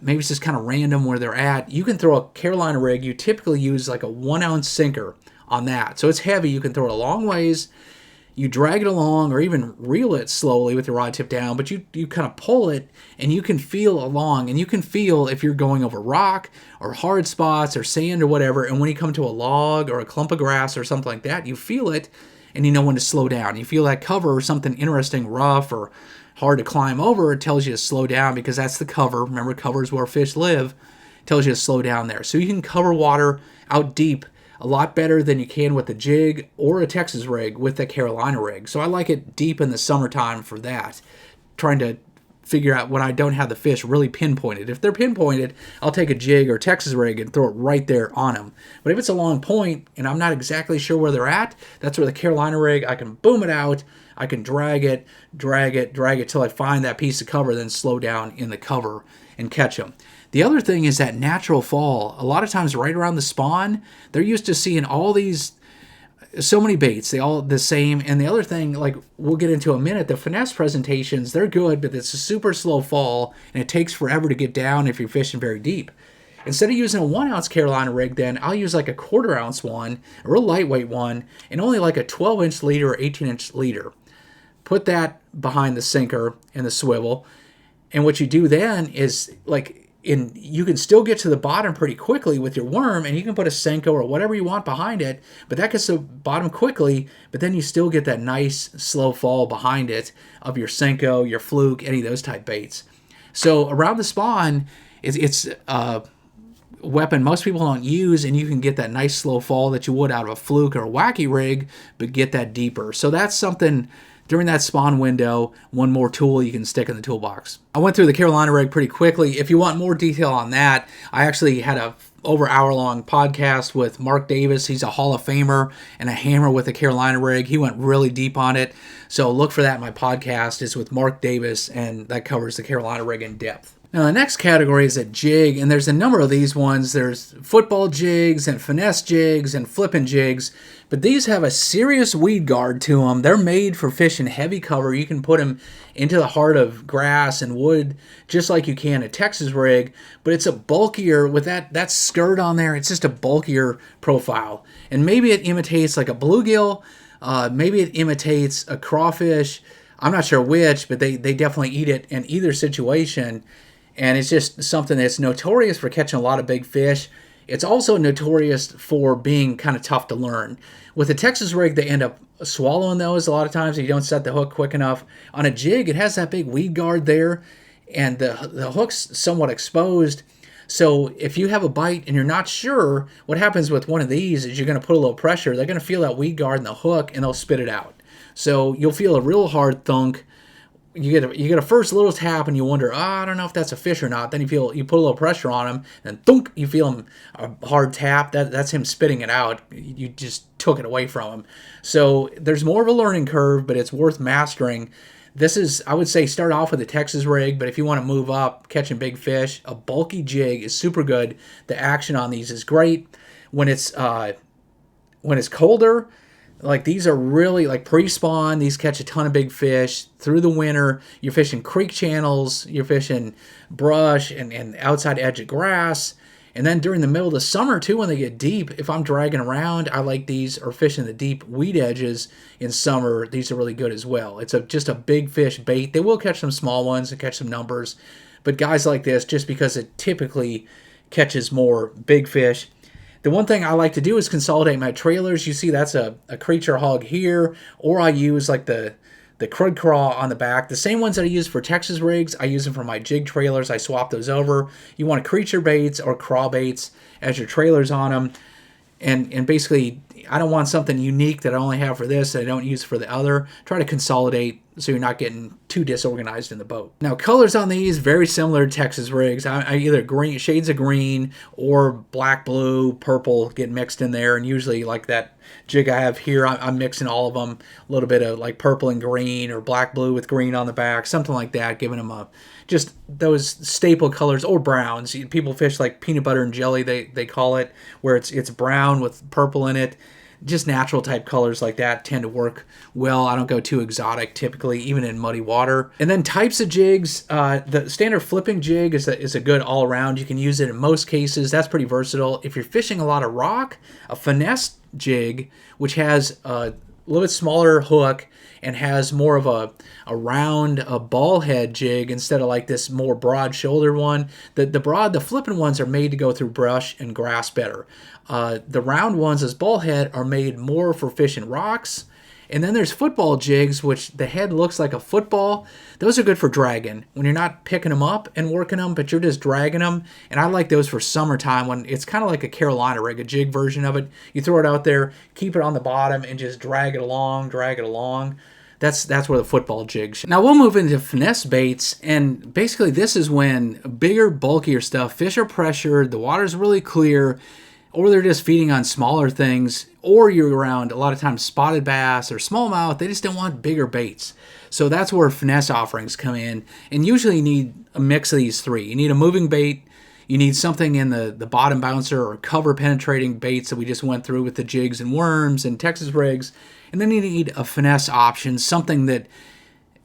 Speaker 1: Maybe it's just kind of random where they're at. You can throw a Carolina rig. You typically use like a 1-ounce sinker on that. So it's heavy. You can throw it a long ways. You drag it along or even reel it slowly with your rod tip down, but you kind of pull it and you can feel along, and you can feel if you're going over rock or hard spots or sand or whatever, and when you come to a log or a clump of grass or something like that, you feel it and you know when to slow down. You feel that cover or something interesting, rough or hard to climb over, it tells you to slow down because that's the cover. Remember, cover is where fish live. It tells you to slow down there. So you can cover water out deep a lot better than you can with a jig or a Texas rig with the Carolina rig. So I like it deep in the summertime for that, trying to figure out when I don't have the fish really pinpointed. If they're pinpointed, I'll take a jig or Texas rig and throw it right there on them. But if it's a long point and I'm not exactly sure where they're at, that's where the Carolina rig, I can boom it out, I can drag it till I find that piece of cover, then slow down in the cover and catch them. The other thing is that natural fall. A lot of times right around the spawn, they're used to seeing all these, so many baits, they all the same. And the other thing, like we'll get into in a minute, the finesse presentations, they're good, but it's a super slow fall and it takes forever to get down if you're fishing very deep. Instead of using a 1-ounce Carolina rig, then I'll use like a 1/4 ounce one, a real lightweight one, and only like a 12-inch leader or 18-inch leader. Put that behind the sinker and the swivel, and what you do then is you can still get to the bottom pretty quickly with your worm, and you can put a Senko or whatever you want behind it, but that gets to the bottom quickly, but then you still get that nice slow fall behind it of your Senko, your fluke, any of those type baits. So around the spawn, it's a weapon most people don't use, and you can get that nice slow fall that you would out of a fluke or a wacky rig, but get that deeper. So that's something during that spawn window, one more tool you can stick in the toolbox. I went through the Carolina rig pretty quickly. If you want more detail on that, I actually had a over hour-long podcast with Mark Davis. He's a Hall of Famer and a hammer with the Carolina rig. He went really deep on it. So look for that in my podcast. It's with Mark Davis, and that covers the Carolina rig in depth. Now, the next category is a jig, and there's a number of these ones. There's football jigs and finesse jigs and flipping jigs, but these have a serious weed guard to them. They're made for fishing heavy cover. You can put them into the heart of grass and wood just like you can a Texas rig, but it's a bulkier, with that skirt on there, it's just a bulkier profile. And maybe it imitates like a bluegill, maybe it imitates a crawfish. I'm not sure which, but they definitely eat it in either situation. And it's just something that's notorious for catching a lot of big fish. It's also notorious for being kind of tough to learn. With a Texas rig, they end up swallowing those a lot of times if you don't set the hook quick enough. On a jig, it has that big weed guard there, and the hook's somewhat exposed. So if you have a bite and you're not sure, what happens with one of these is you're going to put a little pressure. They're going to feel that weed guard in the hook, and they'll spit it out. So you'll feel a real hard thunk. You get a first little tap and you wonder, I don't know if that's a fish or not. Then you put a little pressure on him, and thunk, you feel him a hard tap. That's him spitting it out. You just took it away from him. So there's more of a learning curve, but it's worth mastering. This is, I would say, start off with a Texas rig, but if you want to move up catching big fish, a bulky jig is super good. The action on these is great. When it's colder, like these are really like pre-spawn. These catch a ton of big fish through the winter. You're fishing creek channels, you're fishing brush and outside edge of grass. And then during the middle of the summer too, when they get deep, if I'm dragging around, I like these, or fishing the deep weed edges in summer. These are really good as well. It's just a big fish bait. They will catch some small ones and catch some numbers, but guys like this, just because it typically catches more big fish. The one thing I like to do is consolidate my trailers. You see that's a creature hog here, or I use like the crud craw on the back. The same ones that I use for Texas rigs, I use them for my jig trailers. I swap those over. You want creature baits or craw baits as your trailers on them. And basically, I don't want something unique that I only have for this that I don't use for the other. Try to consolidate so you're not getting too disorganized in the boat. Now, colors on these, very similar to Texas rigs. I either green, shades of green, or black, blue, purple get mixed in there. And usually, like that jig I have here, I'm mixing all of them. A little bit of like purple and green, or black, blue with green on the back, something like that, giving them just those staple colors, or browns. People fish like peanut butter and jelly, they call it, where it's brown with purple in it. Just natural type colors like that tend to work well. I don't go too exotic typically, even in muddy water. And then types of jigs, the standard flipping jig is a good all around. You can use it in most cases. That's pretty versatile. If you're fishing a lot of rock, a finesse jig, which has a little bit smaller hook and has more of a round ball head jig instead of like this more broad shoulder one. The flipping ones are made to go through brush and grass better. The round ones as ball head are made more for fishing rocks. And then there's football jigs, which the head looks like a football. Those are good for dragging when you're not picking them up and working them, but you're just dragging them. And I like those for summertime when it's kind of like a Carolina rig, a jig version of it. You throw it out there, keep it on the bottom, and just drag it along, That's where the football jigs. Now we'll move into finesse baits, and basically this is when bigger, bulkier stuff, fish are pressured, the water's really clear, or they're just feeding on smaller things, or you're around a lot of times spotted bass or smallmouth. They just don't want bigger baits. So that's where finesse offerings come in, and usually you need a mix of these three. You need a moving bait, you need something in the bottom bouncer or cover penetrating baits that we just went through with the jigs and worms and Texas rigs, and then you need a finesse option, something that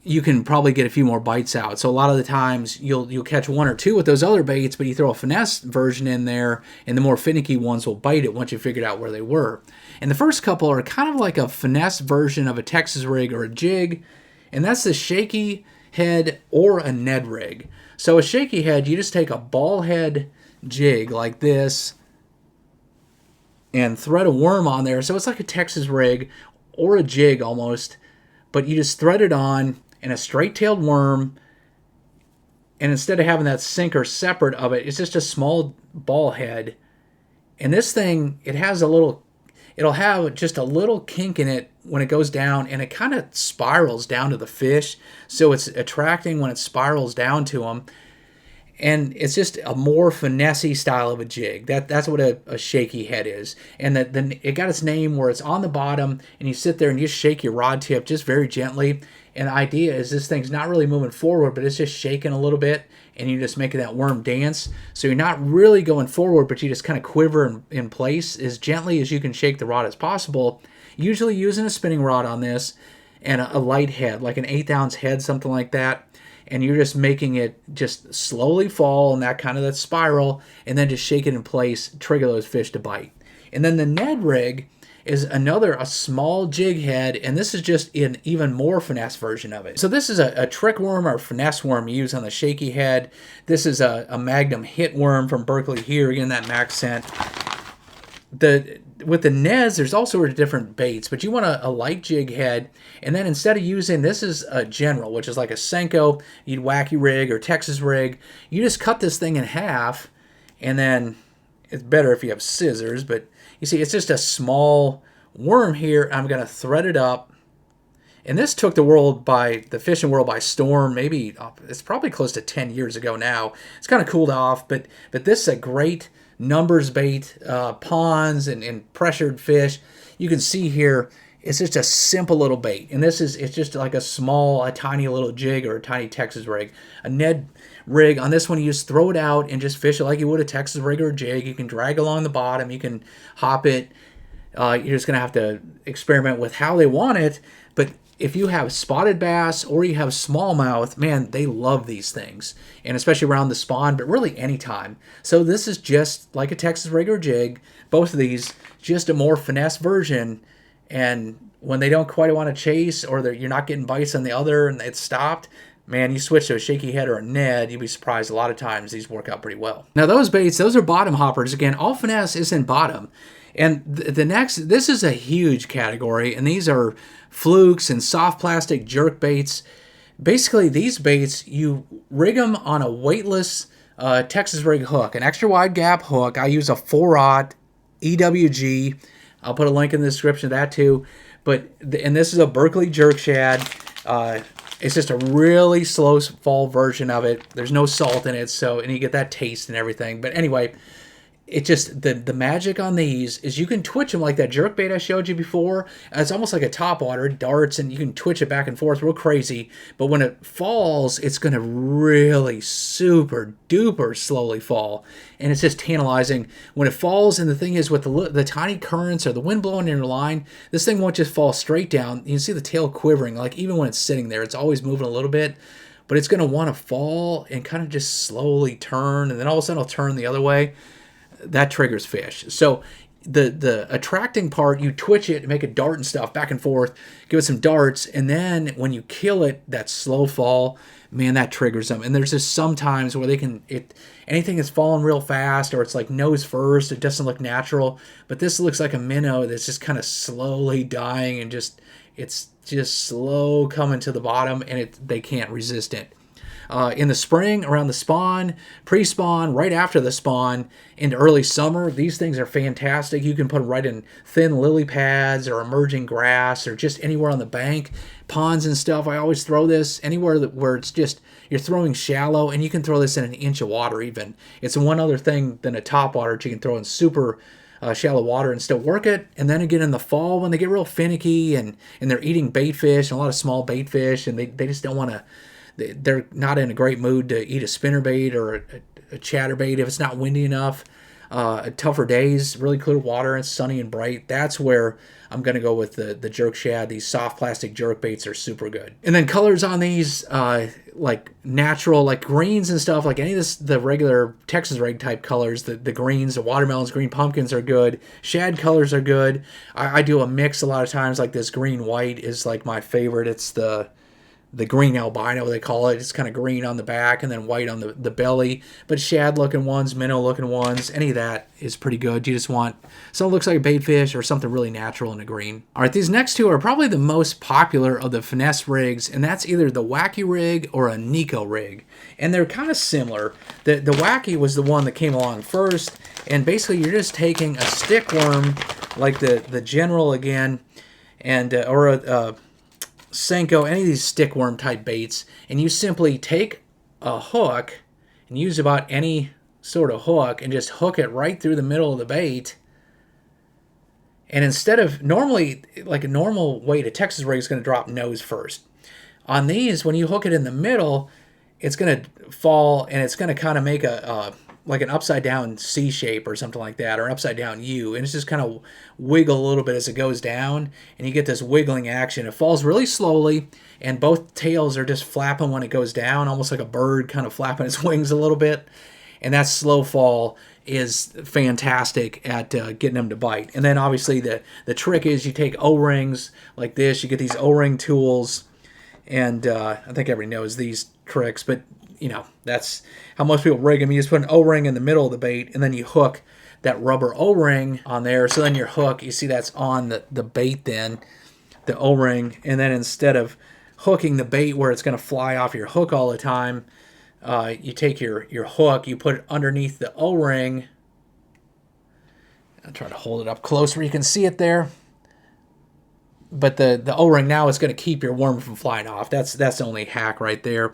Speaker 1: you can probably get a few more bites out. So a lot of the times you'll catch one or two with those other baits, but you throw a finesse version in there, and the more finicky ones will bite it once you figured out where they were. And the first couple are kind of like a finesse version of a Texas rig or a jig, and that's the shaky head or a Ned rig. So a shaky head, you just take a ball head jig like this and thread a worm on there. So it's like a Texas rig or a jig almost, but you just thread it on and a straight-tailed worm, and instead of having that sinker separate of it, it's just a small ball head. And this thing, it'll have just a little kink in it when it goes down, and it kind of spirals down to the fish, so it's attracting when it spirals down to them. And it's just a more finessey style of a jig. That's what a shaky head is. And then it got its name where it's on the bottom, and you sit there and you just shake your rod tip just very gently. And the idea is this thing's not really moving forward, but it's just shaking a little bit, and you're just making that worm dance. So you're not really going forward, but you just kind of quiver in place as gently as you can shake the rod as possible. Usually using a spinning rod on this and a light head, like an 1/8 ounce head, something like that. And you're just making it just slowly fall in that spiral, and then just shake it in place, trigger those fish to bite. And then the Ned rig is a small jig head, and this is just an even more finesse version of it. So this is a trick worm or finesse worm you use on the shaky head. This is a Magnum hit worm from Berkeley here, again that max scent. With the Neds, there's all sorts of different baits, but you want a light jig head, and then instead of using, this is a general, which is like a Senko, you'd Wacky rig or Texas rig, you just cut this thing in half, and then it's better if you have scissors, but you see it's just a small worm here. I'm going to thread it up, and this took the fishing world by storm. Maybe it's probably close to 10 years ago now. It's kind of cooled off, but this is a great numbers bait, ponds and pressured fish. You can see here, it's just a simple little bait. And it's just like a tiny little jig or a tiny Texas rig. A Ned rig, on this one you just throw it out and just fish it like you would a Texas rig or a jig. You can drag along the bottom, you can hop it. You're just going to have to experiment with how they want it. But if you have spotted bass or you have smallmouth, man, they love these things. And especially around the spawn, but really anytime. So this is just like a Texas rig or jig. Both of these, just a more finesse version. And when they don't quite want to chase, or you're not getting bites on the other and it's stopped, man, you switch to a shaky head or a Ned, you'd be surprised a lot of times these work out pretty well. Now those baits, those are bottom hoppers. Again, all finesse is in bottom. And the next, this is a huge category, and these are flukes and soft plastic jerk baits. Basically, these baits, you rig them on a weightless Texas rig hook, an extra wide gap hook. I use a 4/0 EWG. I'll put a link in the description of that too. And this is a Berkeley jerk shad. It's just a really slow fall version of it. There's no salt in it, and you get that taste and everything. But anyway, it just, the magic on these is you can twitch them like that jerk bait I showed you before. It's almost like a topwater, darts, and you can twitch it back and forth real crazy. But when it falls, it's going to really super duper slowly fall. And it's just tantalizing when it falls. And the thing is, with the tiny currents or the wind blowing in your line, this thing won't just fall straight down. You can see the tail quivering. Like even when it's sitting there, it's always moving a little bit. But it's going to want to fall and kind of just slowly turn. And then all of a sudden it'll turn the other way. That triggers fish. So the attracting part, you twitch it, make it dart and stuff back and forth, give it some darts, and then when you kill it, that slow fall, man, that triggers them. And there's just some times where anything that's falling real fast, or it's like nose first, it doesn't look natural. But this looks like a minnow that's just kind of slowly dying, and it's just slow coming to the bottom, and they can't resist it. In the spring, around the spawn, pre-spawn, right after the spawn, into early summer, these things are fantastic. You can put them right in thin lily pads or emerging grass or just anywhere on the bank, ponds and stuff. I always throw this anywhere where it's just, you're throwing shallow, and you can throw this in an inch of water even. It's one other thing than a topwater that you can throw in super shallow water and still work it. And then again in the fall, when they get real finicky and they're eating bait fish and a lot of small bait fish, and they just don't want to, they're not in a great mood to eat a spinnerbait or a chatterbait if it's not windy enough. tougher days, really clear water and sunny and bright, that's where I'm going to go with the jerk shad. These soft plastic jerk baits are super good. And then colors on these, like natural, like greens and stuff, like any of this, the regular Texas rig type colors, the greens, the watermelons, green pumpkins are good. Shad colors are good. I do a mix a lot of times, like this green white is like my favorite. It's the green albino, they call it. It's kind of green on the back and then white on the belly. But shad-looking ones, minnow-looking ones, any of that is pretty good. You just want something that looks like a bait fish or something really natural in a green. All right, these next two are probably the most popular of the finesse rigs, and that's either the Wacky rig or a Neko rig. And they're kind of similar. The Wacky was the one that came along first, and basically you're just taking a stick worm, like the General again, and or a Senko, any of these stickworm type baits, and you simply take a hook and use about any sort of hook and just hook it right through the middle of the bait. And instead of normally, like a normal weight, a Texas rig is going to drop nose first. On these, when you hook it in the middle, it's going to fall and it's going to kind of make a like an upside down C shape or something like that, or an upside down U, and it's just kind of wiggle a little bit as it goes down, and you get this wiggling action. It falls really slowly, and both tails are just flapping when it goes down, almost like a bird kind of flapping its wings a little bit, and that slow fall is fantastic at getting them to bite. And then obviously the trick is you take O-rings like this, you get these O-ring tools, and I think everybody knows these tricks, but you know, that's how most people rig them. You just put an O-ring in the middle of the bait, and then you hook that rubber O-ring on there. So then your hook, you see that's on the bait then, the O-ring. And then instead of hooking the bait where it's going to fly off your hook all the time, you take your hook, you put it underneath the O-ring. I'll try to hold it up close where you can see it there. But the O-ring now is going to keep your worm from flying off. That's the only hack right there.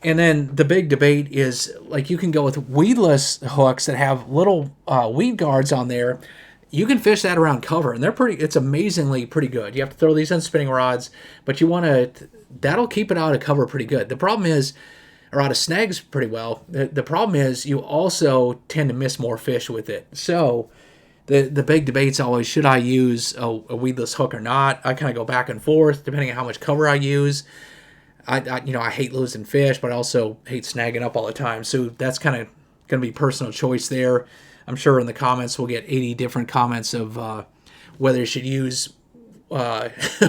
Speaker 1: And then the big debate is, like, you can go with weedless hooks that have little weed guards on there. You can fish that around cover, and it's amazingly pretty good. You have to throw these on spinning rods, but that'll keep it out of cover pretty good. The problem is, or out of snags pretty well, the problem is you also tend to miss more fish with it. So the big debate's always, should I use a weedless hook or not? I kind of go back and forth depending on how much cover I use. I hate losing fish, but I also hate snagging up all the time. So that's kind of going to be personal choice there. I'm sure in the comments we'll get 80 different comments of whether you should use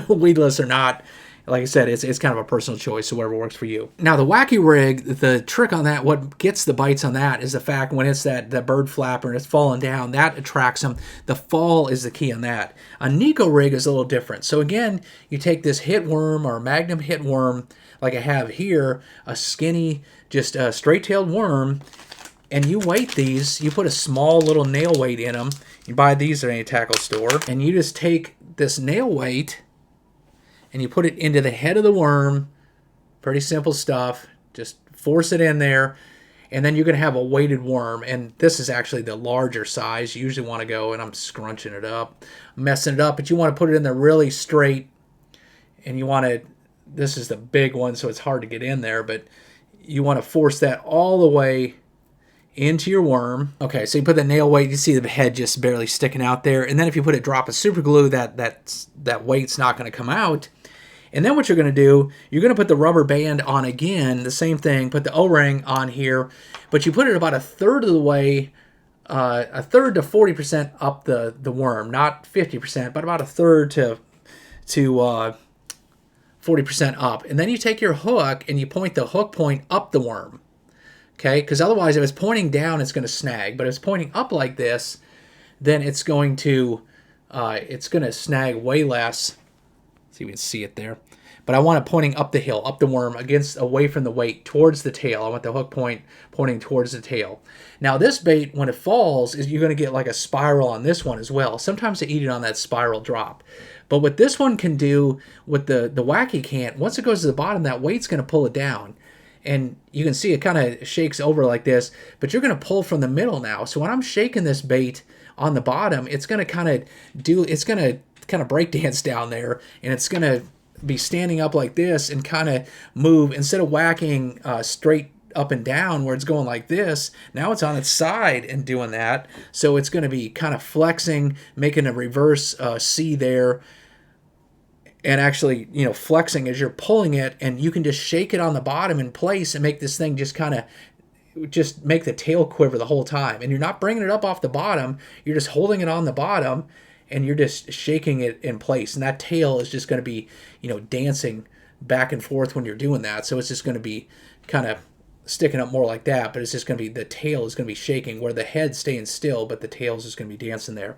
Speaker 1: weedless or not. Like I said, it's kind of a personal choice, so whatever works for you. Now the Wacky rig, the trick on that, what gets the bites on that is the fact when it's that bird flapper and it's falling down, that attracts them. The fall is the key on that. A Neko rig is a little different. So again, you take this hit worm or Magnum hit worm, like I have here, a skinny, just a straight-tailed worm, and you weight these. You put a small little nail weight in them. You buy these at any tackle store, and you just take this nail weight and you put it into the head of the worm. Pretty simple stuff. Just force it in there, and then you're going to have a weighted worm. And this is actually the larger size. You usually want to go, and I'm scrunching it up, messing it up, but you want to put it in there really straight, and you want to, this is the big one, so it's hard to get in there, but you want to force that all the way into your worm. Okay, so you put the nail weight, you see the head just barely sticking out there, and then if you put a drop of super glue, that weight's not going to come out. And then what you're going to do, you're going to put the rubber band on again, the same thing, put the O-ring on here, but you put it about a third of the way, a third to 40% up the worm, not 50%, but about a third to 40% up. And then you take your hook and you point the hook point up the worm. Okay, because otherwise if it's pointing down, it's going to snag. But if it's pointing up like this, then it's going to snag way less. See if we can see it there. But I want it pointing up the hill, up the worm, away from the weight, towards the tail. I want the hook point pointing towards the tail. Now this bait, when it falls, you're going to get like a spiral on this one as well. Sometimes they eat it on that spiral drop. But what this one can do, what the Wacky can't, once it goes to the bottom, that weight's going to pull it down. And you can see it kind of shakes over like this, but you're going to pull from the middle now. So when I'm shaking this bait on the bottom, it's going to kind of break dance down there, and it's going to be standing up like this and kind of move. Instead of whacking straight up and down where it's going like this. Now it's on its side and doing that. So it's going to be kind of flexing, making a reverse C there, and actually, you know, flexing as you're pulling it, and you can just shake it on the bottom in place and make this thing just kind of just make the tail quiver the whole time. And you're not bringing it up off the bottom, you're just holding it on the bottom and you're just shaking it in place. And that tail is just going to be, you know, dancing back and forth when you're doing that. So it's just going to be kind of sticking up more like that, but it's just going to be, the tail is going to be shaking where the head's staying still, but the tail's just going to be dancing there.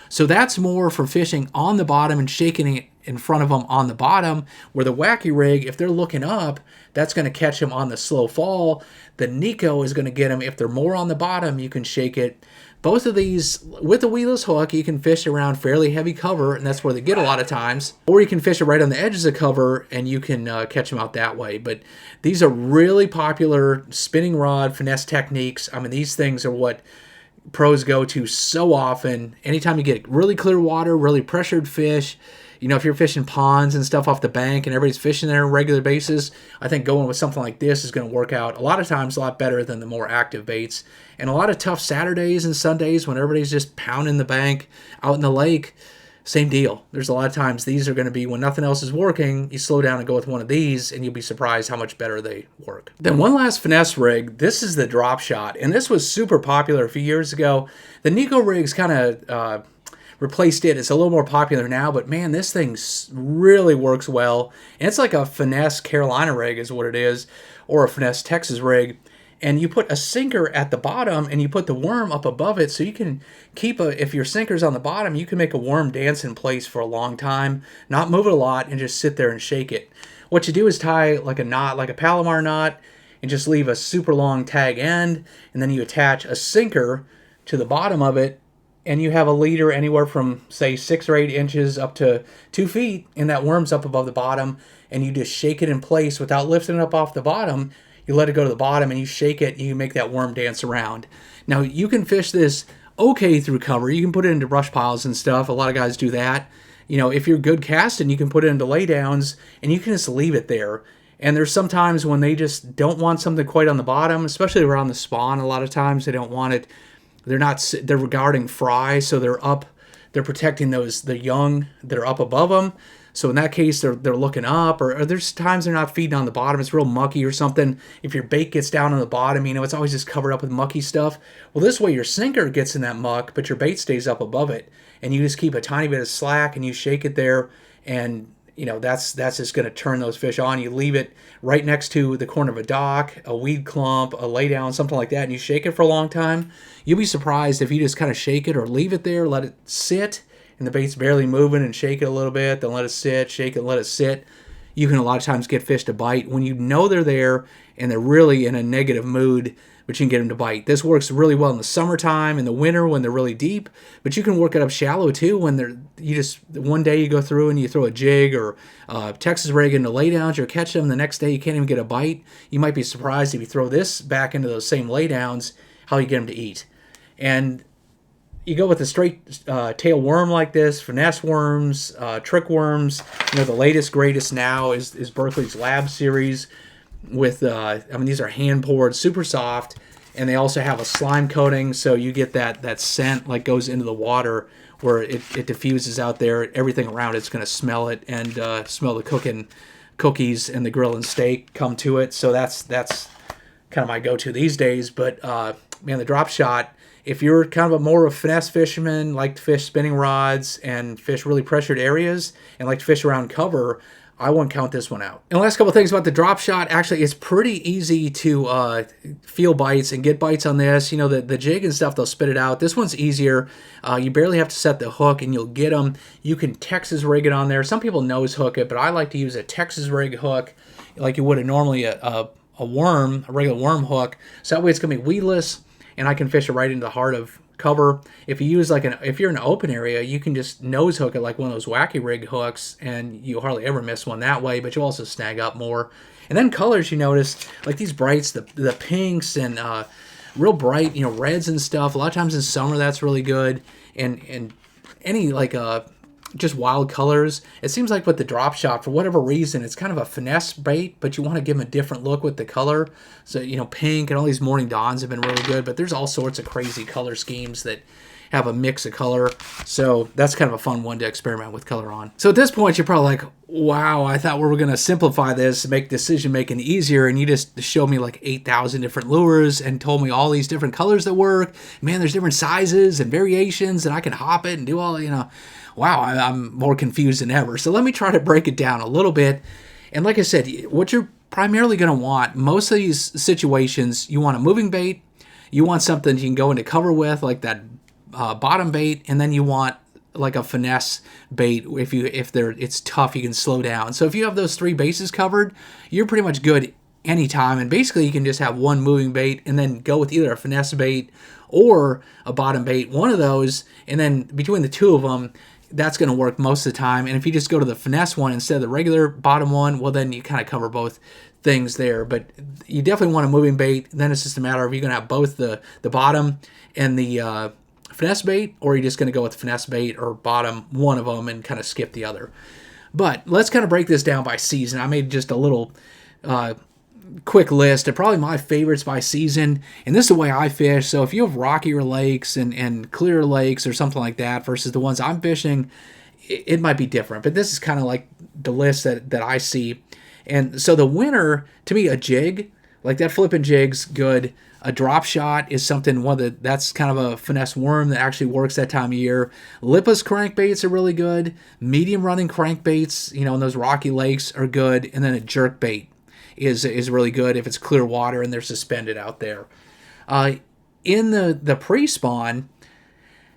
Speaker 1: So that's more for fishing on the bottom and shaking it in front of them on the bottom, where the Wacky rig, if they're looking up, that's going to catch them on the slow fall. The Neko is going to get them if they're more on the bottom. You can shake it. Both of these, with a weedless hook, you can fish around fairly heavy cover, and that's where they get a lot of times. Or you can fish it right on the edges of cover, and you can catch them out that way. But these are really popular spinning rod finesse techniques. I mean, these things are what pros go to so often. Anytime you get really clear water, really pressured fish, you know, if you're fishing ponds and stuff off the bank and everybody's fishing there on a regular basis, I think going with something like this is going to work out a lot of times a lot better than the more active baits. And a lot of tough Saturdays and Sundays when everybody's just pounding the bank out in the lake, same deal. There's a lot of times these are going to be, when nothing else is working, you slow down and go with one of these and you'll be surprised how much better they work. Then one last finesse rig. This is the drop shot, and this was super popular a few years ago. The Neko rigs kind of replaced it. It's a little more popular now, but man, this thing really works well. And it's like a finesse Carolina rig is what it is, or a finesse Texas rig. And you put a sinker at the bottom and you put the worm up above it, so you can keep if your sinker's on the bottom, you can make a worm dance in place for a long time, not move it a lot, and just sit there and shake it. What you do is tie like a knot, like a Palomar knot, and just leave a super long tag end, and then you attach a sinker to the bottom of it, and you have a leader anywhere from, say, 6 or 8 inches up to 2 feet, and that worm's up above the bottom, and you just shake it in place without lifting it up off the bottom. You let it go to the bottom, and you shake it, and you make that worm dance around. Now, you can fish this okay through cover. You can put it into brush piles and stuff. A lot of guys do that. You know, if you're good casting, you can put it into laydowns, and you can just leave it there. And there's some times when they just don't want something quite on the bottom, especially around the spawn. A lot of times they don't want it. They're regarding fry, so they're protecting the young that are up above them. So in that case, they're looking up, or there's times they're not feeding on the bottom. It's real mucky or something. If your bait gets down on the bottom, you know, it's always just covered up with mucky stuff. Well, this way your sinker gets in that muck, but your bait stays up above it, and you just keep a tiny bit of slack, and you shake it there, and you know, that's just going to turn those fish on. You leave it right next to the corner of a dock, a weed clump, a laydown, something like that, and you shake it for a long time. You'll be surprised if you just kind of shake it or leave it there, let it sit, and the bait's barely moving, and shake it a little bit, then let it sit, shake it, let it sit. You can a lot of times get fish to bite when you know they're there and they're really in a negative mood, but you can get them to bite. This works really well in the summertime, in the winter when they're really deep, but you can work it up shallow too when one day you go through and you throw a jig or Texas rig into laydowns, you'll catch them, the next day you can't even get a bite. You might be surprised if you throw this back into those same laydowns, how you get them to eat. And you go with a straight tail worm like this, finesse worms, trick worms. You know, the latest, greatest now is Berkeley's Lab series with, these are hand-poured, super soft, and they also have a slime coating, so you get that scent like goes into the water where it diffuses out there. Everything around it's going to smell it and smell the cooking cookies and the grill and steak come to it. So that's kind of my go-to these days. But, man, the drop shot, if you're kind of more of a finesse fisherman, like to fish spinning rods and fish really pressured areas and like to fish around cover, I won't count this one out. And the last couple of things about the drop shot, actually, it's pretty easy to feel bites and get bites on this. You know, the jig and stuff, they'll spit it out. This one's easier. You barely have to set the hook and you'll get them. You can Texas rig it on there. Some people nose hook it, but I like to use a Texas rig hook like you would normally a regular worm hook. So that way it's going to be weedless, and I can fish it right into the heart of cover. If you use if you're in an open area, you can just nose hook it like one of those Wacky rig hooks, and you hardly ever miss one that way, but you also snag up more. And then colors, you notice, like these brights, the pinks and real bright, you know, reds and stuff. A lot of times in summer, that's really good. And any just wild colors. It seems like with the drop shot, for whatever reason, it's kind of a finesse bait, but you want to give them a different look with the color. So, you know, pink and all these morning dawns have been really good, but there's all sorts of crazy color schemes that have a mix of color. So that's kind of a fun one to experiment with color on. So at this point, you're probably like, wow, I thought we were going to simplify this, make decision making easier, and you just showed me like 8,000 different lures and told me all these different colors that work. Man, there's different sizes and variations, and I can hop it and do all, you know. Wow, I'm more confused than ever. So let me try to break it down a little bit. And like I said, what you're primarily going to want, most of these situations, you want a moving bait, you want something you can go into cover with, like that bottom bait, and then you want like a finesse bait. If it's tough, you can slow down. So if you have those three bases covered, you're pretty much good anytime. And basically, you can just have one moving bait and then go with either a finesse bait or a bottom bait, one of those, and then between the two of them, that's going to work most of the time. And if you just go to the finesse one instead of the regular bottom one, well, then you kind of cover both things there. But you definitely want a moving bait. Then it's just a matter of you're going to have both the bottom and the finesse bait, or you're just going to go with the finesse bait or bottom one of them and kind of skip the other. But let's kind of break this down by season. I made just a little quick list of probably my favorites by season, and this is the way I fish. So if you have rockier lakes and clearer lakes or something like that versus the ones I'm fishing, it might be different, but this is kind of like the list that I see. And so the winner, to me, a jig, like that flipping jig's good. A drop shot is something, that's kind of a finesse worm that actually works that time of year. Lipless crankbaits are really good. Medium running crankbaits, you know, in those rocky lakes are good. And then a jerkbait is really good if it's clear water and they're suspended out there. In the pre-spawn,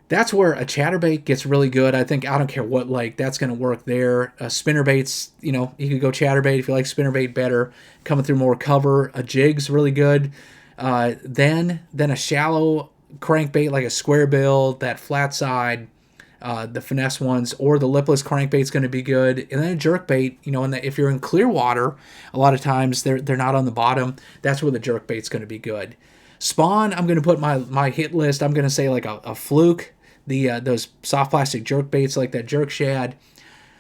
Speaker 1: that's where a chatterbait gets really good. I think, I don't care what lake, that's going to work there. Spinnerbaits, you know, you could go chatterbait if you like spinnerbait better, coming through more cover. A jig's really good. Then a shallow crankbait like a square bill, that flat side, the finesse ones, or the lipless crankbait's going to be good. And then a jerkbait, you know, if you're in clear water, a lot of times they're not on the bottom. That's where the jerkbait's going to be good. Spawn, I'm going to put my hit list. I'm going to say like a fluke, those soft plastic jerkbaits like that jerk shad.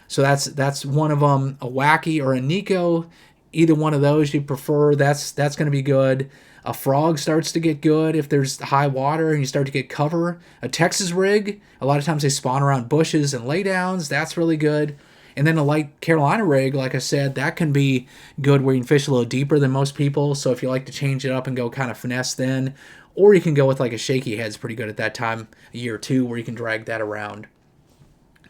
Speaker 1: So that's one of them. A Wacky or a Neko, either one of those you prefer, that's going to be good. A frog starts to get good if there's high water and you start to get cover. A Texas rig, a lot of times they spawn around bushes and laydowns. That's really good. And then a light Carolina rig, like I said, that can be good where you can fish a little deeper than most people. So if you like to change it up and go kind of finesse then, or you can go with like a Shaky head's pretty good at that time of year too, where you can drag that around.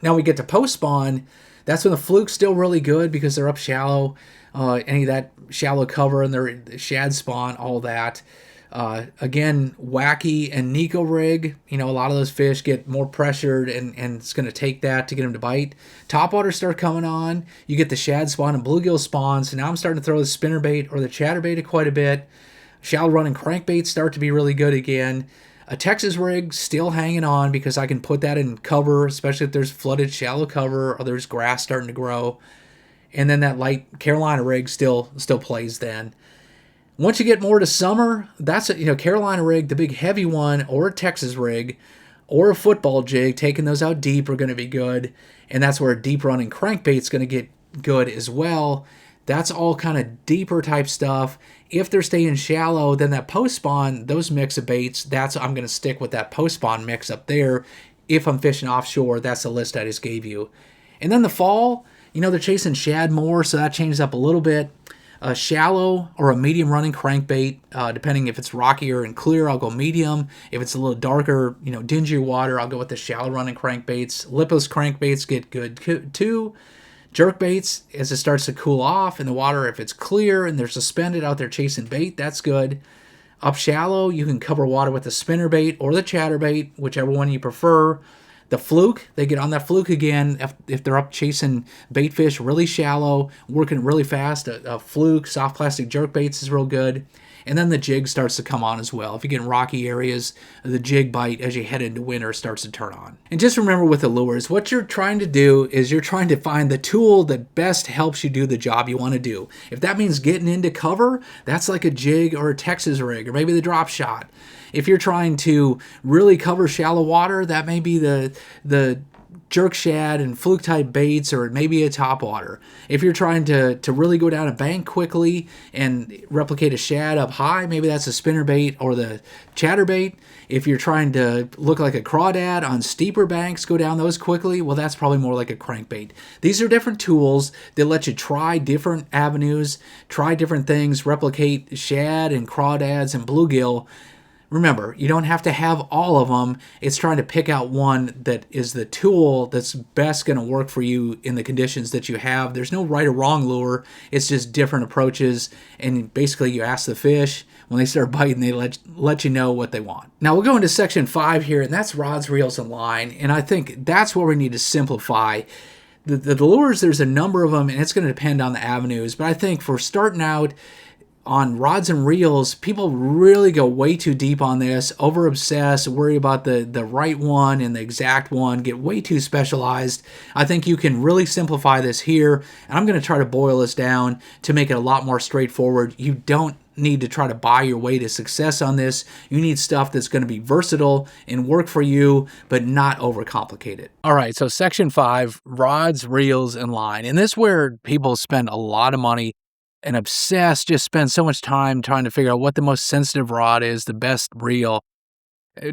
Speaker 1: Now we get to post spawn. That's when the fluke's still really good because they're up shallow. Any of that shallow cover and their shad spawn, all that. Again, Wacky and Neko rig, you know, a lot of those fish get more pressured and it's going to take that to get them to bite. Topwater start coming on. You get the shad spawn and bluegill spawn. So now I'm starting to throw the spinnerbait or the chatterbait quite a bit. Shallow running crankbaits start to be really good again. A Texas rig still hanging on because I can put that in cover, especially if there's flooded shallow cover or there's grass starting to grow. And then that light Carolina rig still plays then. Once you get more to summer, that's a Carolina rig, the big heavy one, or a Texas rig, or a football jig, taking those out deep are going to be good. And that's where a deep running crankbait's going to get good as well. That's all kind of deeper type stuff. If they're staying shallow, then that post spawn, those mix of baits, I'm going to stick with that post spawn mix up there. If I'm fishing offshore, that's the list I just gave you. And then the fall, they're chasing shad more, so that changes up a little bit. A shallow or a medium running crankbait, depending if it's rockier and clear, I'll go medium. If it's a little darker, dingier water, I'll go with the shallow running crankbaits. Lipless crankbaits get good too. Jerkbaits, as it starts to cool off in the water, if it's clear and they're suspended out there chasing bait, that's good. Up shallow, you can cover water with the spinnerbait or the chatterbait, whichever one you prefer. The fluke, they get on that fluke again if they're up chasing bait fish really shallow, working really fast. A fluke, soft plastic jerkbaits is real good. And then the jig starts to come on as well. If you get in rocky areas, the jig bite as you head into winter starts to turn on. And just remember with the lures, what you're trying to do is you're trying to find the tool that best helps you do the job you want to do. If that means getting into cover, that's like a jig or a Texas rig or maybe the drop shot. If you're trying to really cover shallow water, that may be the jerk shad and fluke type baits, or maybe a topwater. If you're trying to really go down a bank quickly and replicate a shad up high, maybe that's a spinnerbait or the chatterbait. If you're trying to look like a crawdad on steeper banks, go down those quickly, well, that's probably more like a crankbait. These are different tools that let you try different avenues, try different things, replicate shad and crawdads and bluegill. Remember, you don't have to have all of them. It's trying to pick out one that is the tool that's best going to work for you in the conditions that you have. There's no right or wrong lure. It's just different approaches. And basically, you ask the fish. When they start biting, they let you know what they want. Now, we'll go into section 5 here, and that's rods, reels, and line. And I think that's where we need to simplify. The lures, there's a number of them, and it's going to depend on the avenues. But I think for starting out, on rods and reels, people really go way too deep on this, over obsess, worry about the right one and the exact one, get way too specialized. I think you can really simplify this here, and I'm going to try to boil this down to make it a lot more straightforward. You don't need to try to buy your way to success on this. You need stuff that's going to be versatile and work for you, but not overcomplicated. All right, so section 5, rods, reels, and line. And this is where people spend a lot of money and obsess, just spend so much time trying to figure out what the most sensitive rod is, the best reel,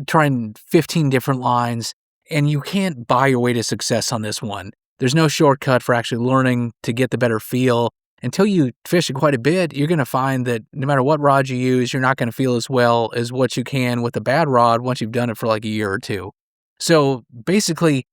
Speaker 1: trying 15 different lines, and you can't buy your way to success on this one. There's no shortcut for actually learning to get the better feel. Until you fish it quite a bit, you're going to find that no matter what rod you use, you're not going to feel as well as what you can with a bad rod once you've done it for like a year or two. So basically,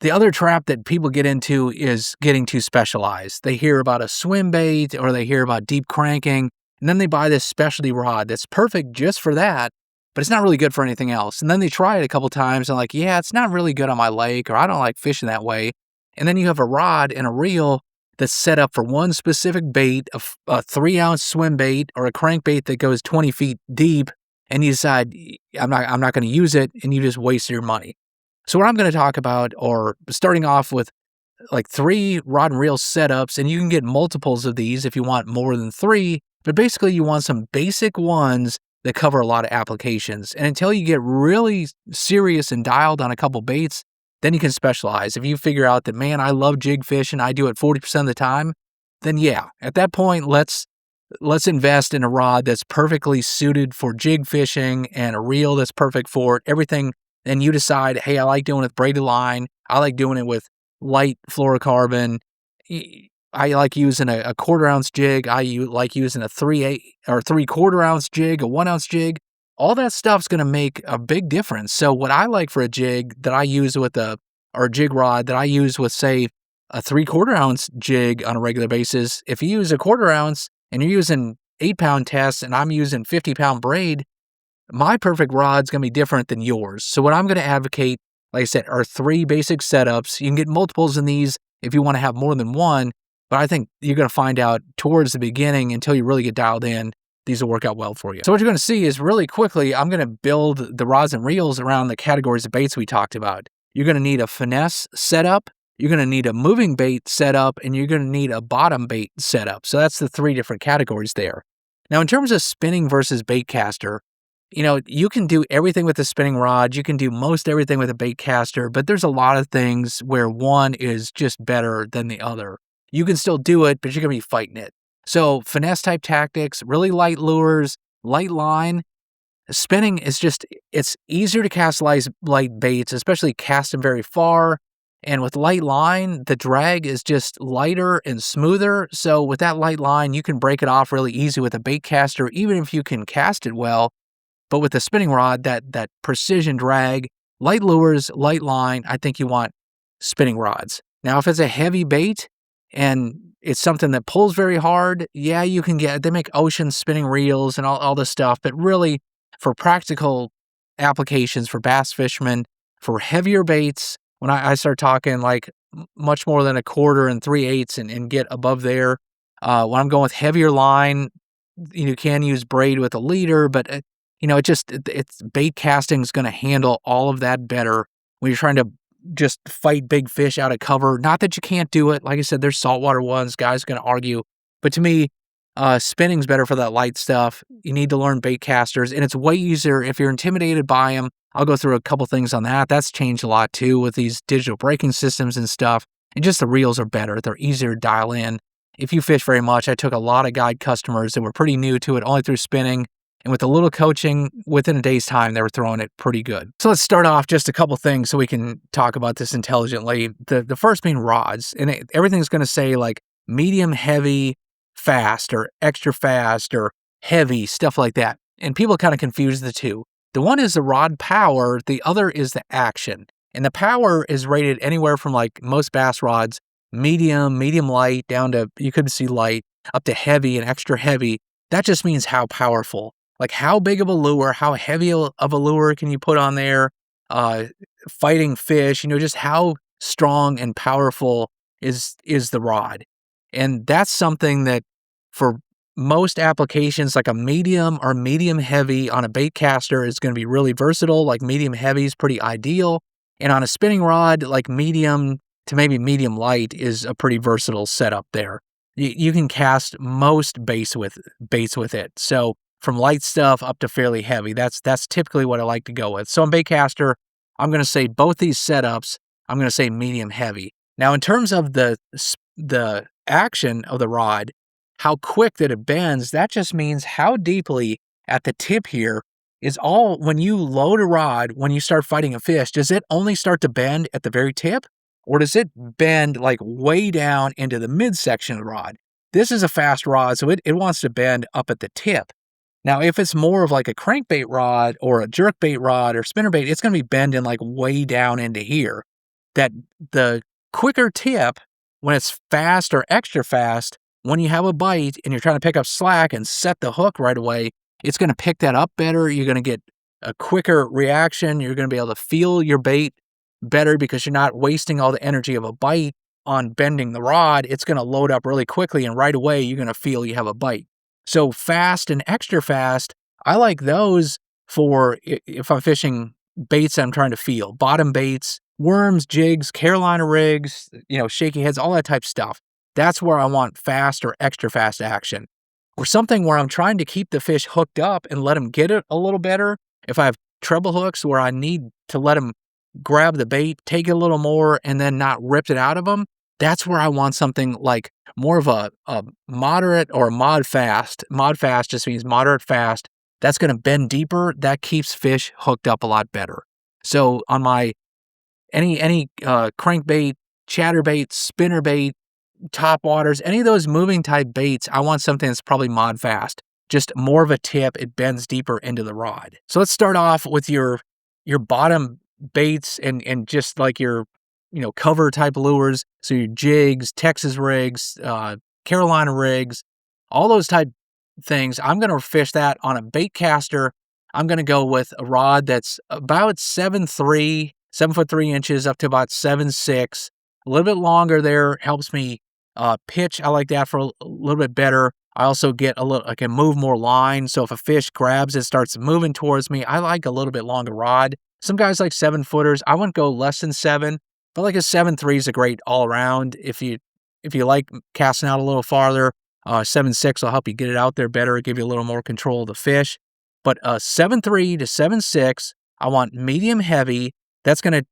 Speaker 1: the other trap that people get into is getting too specialized. They hear about a swimbait or they hear about deep cranking, and then they buy this specialty rod that's perfect just for that, but it's not really good for anything else. And then they try it a couple times and like, yeah, it's not really good on my lake, or I don't like fishing that way. And then you have a rod and a reel that's set up for one specific bait, a 3-ounce swim bait or a crankbait that goes 20 feet deep, and you decide, I'm not going to use it, and you just waste your money. So what I'm going to talk about, or starting off with like 3 rod and reel setups, and you can get multiples of these if you want more than 3, but basically you want some basic ones that cover a lot of applications. And until you get really serious and dialed on a couple baits, then you can specialize. If you figure out that, man, I love jig fishing, I do it 40% of the time, then yeah, at that point, let's invest in a rod that's perfectly suited for jig fishing and a reel that's perfect for it, everything. And you decide, hey, I like doing it with braided line. I like doing it with light fluorocarbon. I like using a 1/4 ounce jig. I like using a 3/8 or 3/4 ounce jig, a 1 ounce jig. All that stuff's going to make a big difference. So what I like for a jig that I use with or a jig rod that I use with, say, a 3/4 ounce jig on a regular basis, if you use a 1/4 ounce and you're using 8-pound tests and I'm using 50-pound braid, my perfect rod's going to be different than yours. So what I'm going to advocate, like I said, are 3 basic setups. You can get multiples in these if you want to have more than one, but I think you're going to find out towards the beginning, until you really get dialed in, these will work out well for you. So what you're going to see is really quickly, I'm going to build the rods and reels around the categories of baits we talked about. You're going to need a finesse setup, you're going to need a moving bait setup, and you're going to need a bottom bait setup. So that's the 3 different categories there. Now, in terms of spinning versus bait caster, you can do everything with a spinning rod. You can do most everything with a bait caster, but there's a lot of things where one is just better than the other. You can still do it, but you're going to be fighting it. So finesse type tactics, really light lures, light line. Spinning is it's easier to cast light baits, especially cast them very far. And with light line, the drag is just lighter and smoother. So with that light line, you can break it off really easy with a bait caster, even if you can cast it well. But with the spinning rod, that precision drag, light lures, light line, I think you want spinning rods. Now, if it's a heavy bait and it's something that pulls very hard, yeah, you can they make ocean spinning reels and all this stuff. But really, for practical applications for bass fishermen, for heavier baits, when I start talking like much more than a 1/4 and 3/8 and get above there, when I'm going with heavier line, you can use braid with a leader, but it's bait casting is going to handle all of that better when you're trying to just fight big fish out of cover. Not that you can't do it. Like I said, there's saltwater ones. Guys are going to argue. But to me, Spinning's better for that light stuff. You need to learn bait casters, and it's way easier if you're intimidated by them. I'll go through a couple things on that. That's changed a lot too with these digital braking systems and stuff. And just the reels are better. They're easier to dial in. If you fish very much, I took a lot of guide customers that were pretty new to it, only through spinning. And with a little coaching, within a day's time, they were throwing it pretty good. So let's start off just a couple things so we can talk about this intelligently. The first being rods. And everything's going to say like medium, heavy, fast, or extra fast, or heavy, stuff like that. And people kind of confuse the two. The one is the rod power, the other is the action. And the power is rated anywhere from like most bass rods, medium light, down to, you could see light, up to heavy and extra heavy. That just means how powerful. Like how big of a lure, how heavy of a lure can you put on there, fighting fish, just how strong and powerful is the rod. And that's something that for most applications, like a medium or medium heavy on a bait caster is going to be really versatile. Like medium heavy is pretty ideal. And on a spinning rod, like medium to maybe medium light is a pretty versatile setup there. You can cast most baits with it. So from light stuff up to fairly heavy, that's typically what I like to go with. So on bait caster, I'm going to say both these setups, I'm going to say medium heavy. Now in terms of the action of the rod, how quick that it bends, that just means how deeply at the tip here is all, when you load a rod, when you start fighting a fish, does it only start to bend at the very tip? Or does it bend like way down into the midsection of the rod? This is a fast rod, so it wants to bend up at the tip. Now, if it's more of like a crankbait rod or a jerkbait rod or spinnerbait, it's going to be bending like way down into here. That the quicker tip, when it's fast or extra fast, when you have a bite and you're trying to pick up slack and set the hook right away, it's going to pick that up better. You're going to get a quicker reaction. You're going to be able to feel your bait better because you're not wasting all the energy of a bite on bending the rod. It's going to load up really quickly, and right away you're going to feel you have a bite. So fast and extra fast, I like those for if I'm fishing baits I'm trying to feel. Bottom baits, worms, jigs, Carolina rigs, shaky heads, all that type of stuff. That's where I want fast or extra fast action. Or something where I'm trying to keep the fish hooked up and let them get it a little better. If I have treble hooks where I need to let them grab the bait, take it a little more, and then not rip it out of them, that's where I want something like more of a moderate or mod fast. Mod fast just means moderate fast. That's going to bend deeper. That keeps fish hooked up a lot better. So on my any crankbait, chatterbait, spinnerbait, topwaters, any of those moving type baits, I want something that's probably mod fast. Just more of a tip, it bends deeper into the rod. So let's start off with your bottom baits and just like your cover type lures. So your jigs, Texas rigs, Carolina rigs, all those type things. I'm going to fish that on a bait caster. I'm going to go with a rod that's about 7'3", 7'3" up to about 7'6". A little bit longer there helps me pitch. I like that for a little bit better. I also get I can move more line. So if a fish grabs it, starts moving towards me, I like a little bit longer rod. Some guys like 7-footers. I wouldn't go less than 7, but like a 7'3" is a great all around. If you like casting out a little farther, 7'6" will help you get it out there better, give you a little more control of the fish. But 7'3" to 7'6", I want medium heavy. That's going to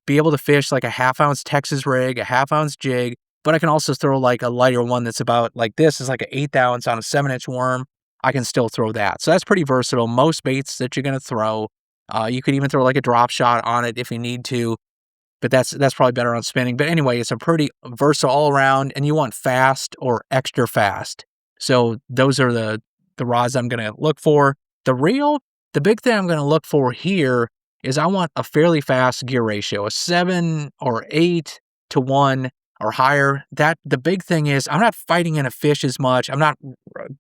Speaker 1: be able to fish like a 1/2 ounce Texas rig, a 1/2 ounce jig, but I can also throw like a lighter one that's about like this is like an 1/8 ounce on a 7-inch worm. I can still throw that. So that's pretty versatile. Most baits that you're going to throw, you could even throw like a drop shot on it if you need to, but that's probably better on spinning. But anyway, it's a pretty versatile all around, and you want fast or extra fast. So those are the rods I'm going to look for. The reel, the big thing I'm going to look for here is I want a fairly fast gear ratio, a 7 or 8 to 1 or higher. That the big thing is I'm not fighting in a fish as much. I'm not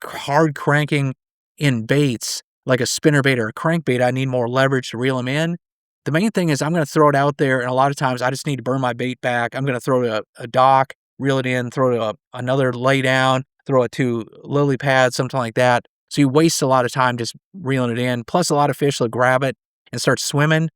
Speaker 1: hard cranking in baits like a spinnerbait or a crankbait. I need more leverage to reel them in. The main thing is I'm going to throw it out there, and a lot of times I just need to burn my bait back. I'm going to throw to a dock, reel it in, throw to another lay down, throw it to lily pad, something like that. So you waste a lot of time just reeling it in. Plus, a lot of fish will grab it and start swimming,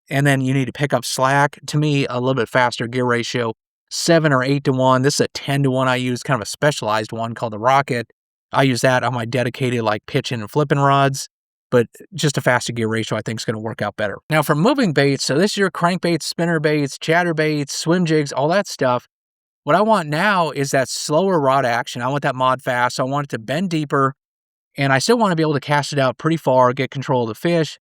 Speaker 1: and then you need to pick up slack. To me, a little bit faster gear ratio, 7 or 8 to 1. This is a 10 to 1 I use, kind of a specialized one called the Rocket. I use that on my dedicated like pitching and flipping rods, but just a faster gear ratio I think is going to work out better. Now for moving baits, so this is your crankbaits, spinnerbaits, chatterbaits, swim jigs, all that stuff. What I want now is that slower rod action. I want that mod fast. So I want it to bend deeper, and I still want to be able to cast it out pretty far, get control of the fish.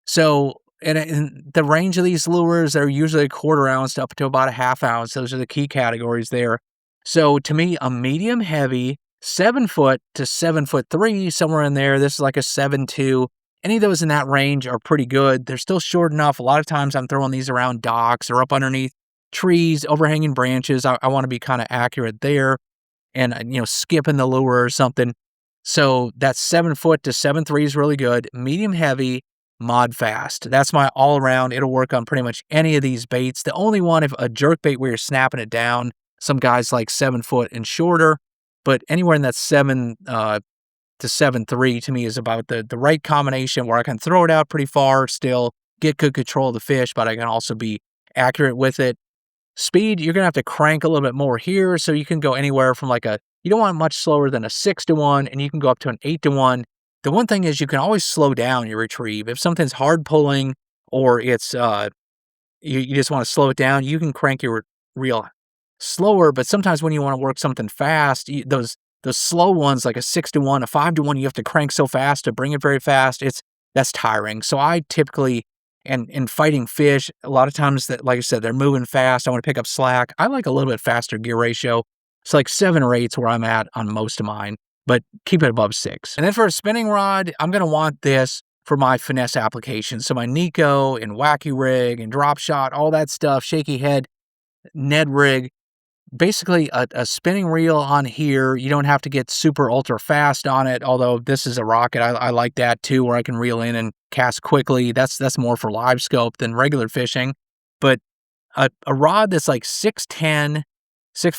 Speaker 1: So and the range of these lures are usually a 1/4 ounce up to about a 1/2 ounce. Those are the key categories there. So to me, a medium heavy 7 foot to 7'3", somewhere in there. This is like a 7'2". Any of those in that range are pretty good. They're still short enough. A lot of times I'm throwing these around docks or up underneath trees, overhanging branches. I want to be kind of accurate there and, skipping the lure or something. So that 7 foot to 7'3" is really good. Medium heavy, mod fast. That's my all around. It'll work on pretty much any of these baits. The only one, if a jerkbait where you're snapping it down, some guys like 7 foot and shorter, but anywhere in that 7 to 7'3" to me is about the right combination where I can throw it out pretty far, still get good control of the fish, but I can also be accurate with it. Speed, you're going to have to crank a little bit more here, so you can go anywhere from you don't want much slower than a 6-to-1, and you can go up to an 8-to-1. The one thing is you can always slow down your retrieve. If something's hard pulling or it's you just want to slow it down, you can crank your reel slower, but sometimes when you want to work something fast, those slow ones like a 6-to-1, a 5-to-1, you have to crank so fast to bring it very fast. That's tiring. So I typically, and in fighting fish, a lot of times that, like I said, they're moving fast. I want to pick up slack. I like a little bit faster gear ratio. It's like 7 or 8's where I'm at on most of mine, but keep it above 6. And then for a spinning rod, I'm going to want this for my finesse applications. So my Neko and Wacky rig and drop shot, all that stuff, shaky head, Ned rig. Basically a spinning reel on here. You don't have to get super ultra fast on it, although this is a rocket. I like that too, where I can reel in and cast quickly. That's more for live scope than regular fishing. But a rod that's like 6'10", 6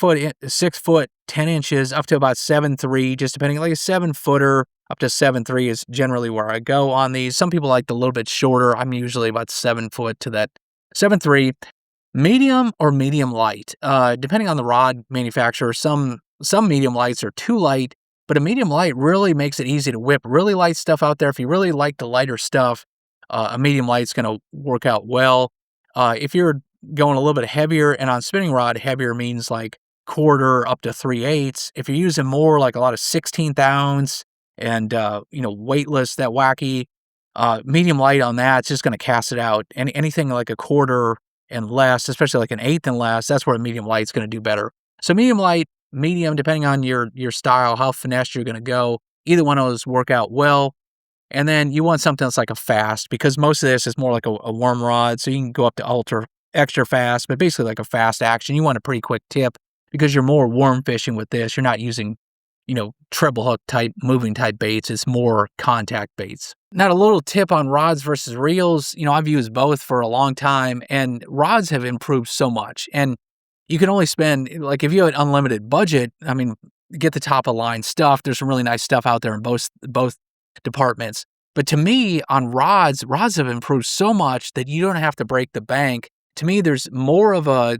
Speaker 1: foot 10 inches up to about 7'3", just depending, like a 7-footer up to 7'3" is generally where I go on these. Some people like a little bit shorter. I'm usually about 7 foot to that 7'3". Medium or medium light, depending on the rod manufacturer. Some medium lights are too light, but a medium light really makes it easy to whip really light stuff out there. If you really like the lighter stuff, a medium light's going to work out well. If you're going a little bit heavier, and on spinning rod, heavier means like 1/4 up to 3/8. If you're using more like a lot of 1/16 ounce and weightless, that Wacky, medium light on that, it's just going to cast it out. Anything like a 1/4 and less, especially like an 1/8 and less, that's where a medium light's going to do better. So medium light, medium, depending on your style, how finesse you're going to go. Either one of those work out well. And then you want something that's like a fast, because most of this is more like a worm rod, so you can go up to ultra extra fast, but basically like a fast action. You want a pretty quick tip because you're more worm fishing with this. You're not using, treble hook type, moving type baits. It's more contact baits. Now, a little tip on rods versus reels. I've used both for a long time, and rods have improved so much. And you can only spend, like, if you have an unlimited budget, get the top of line stuff. There's some really nice stuff out there in both departments. But to me, on rods have improved so much that you don't have to break the bank. To me, there's more of a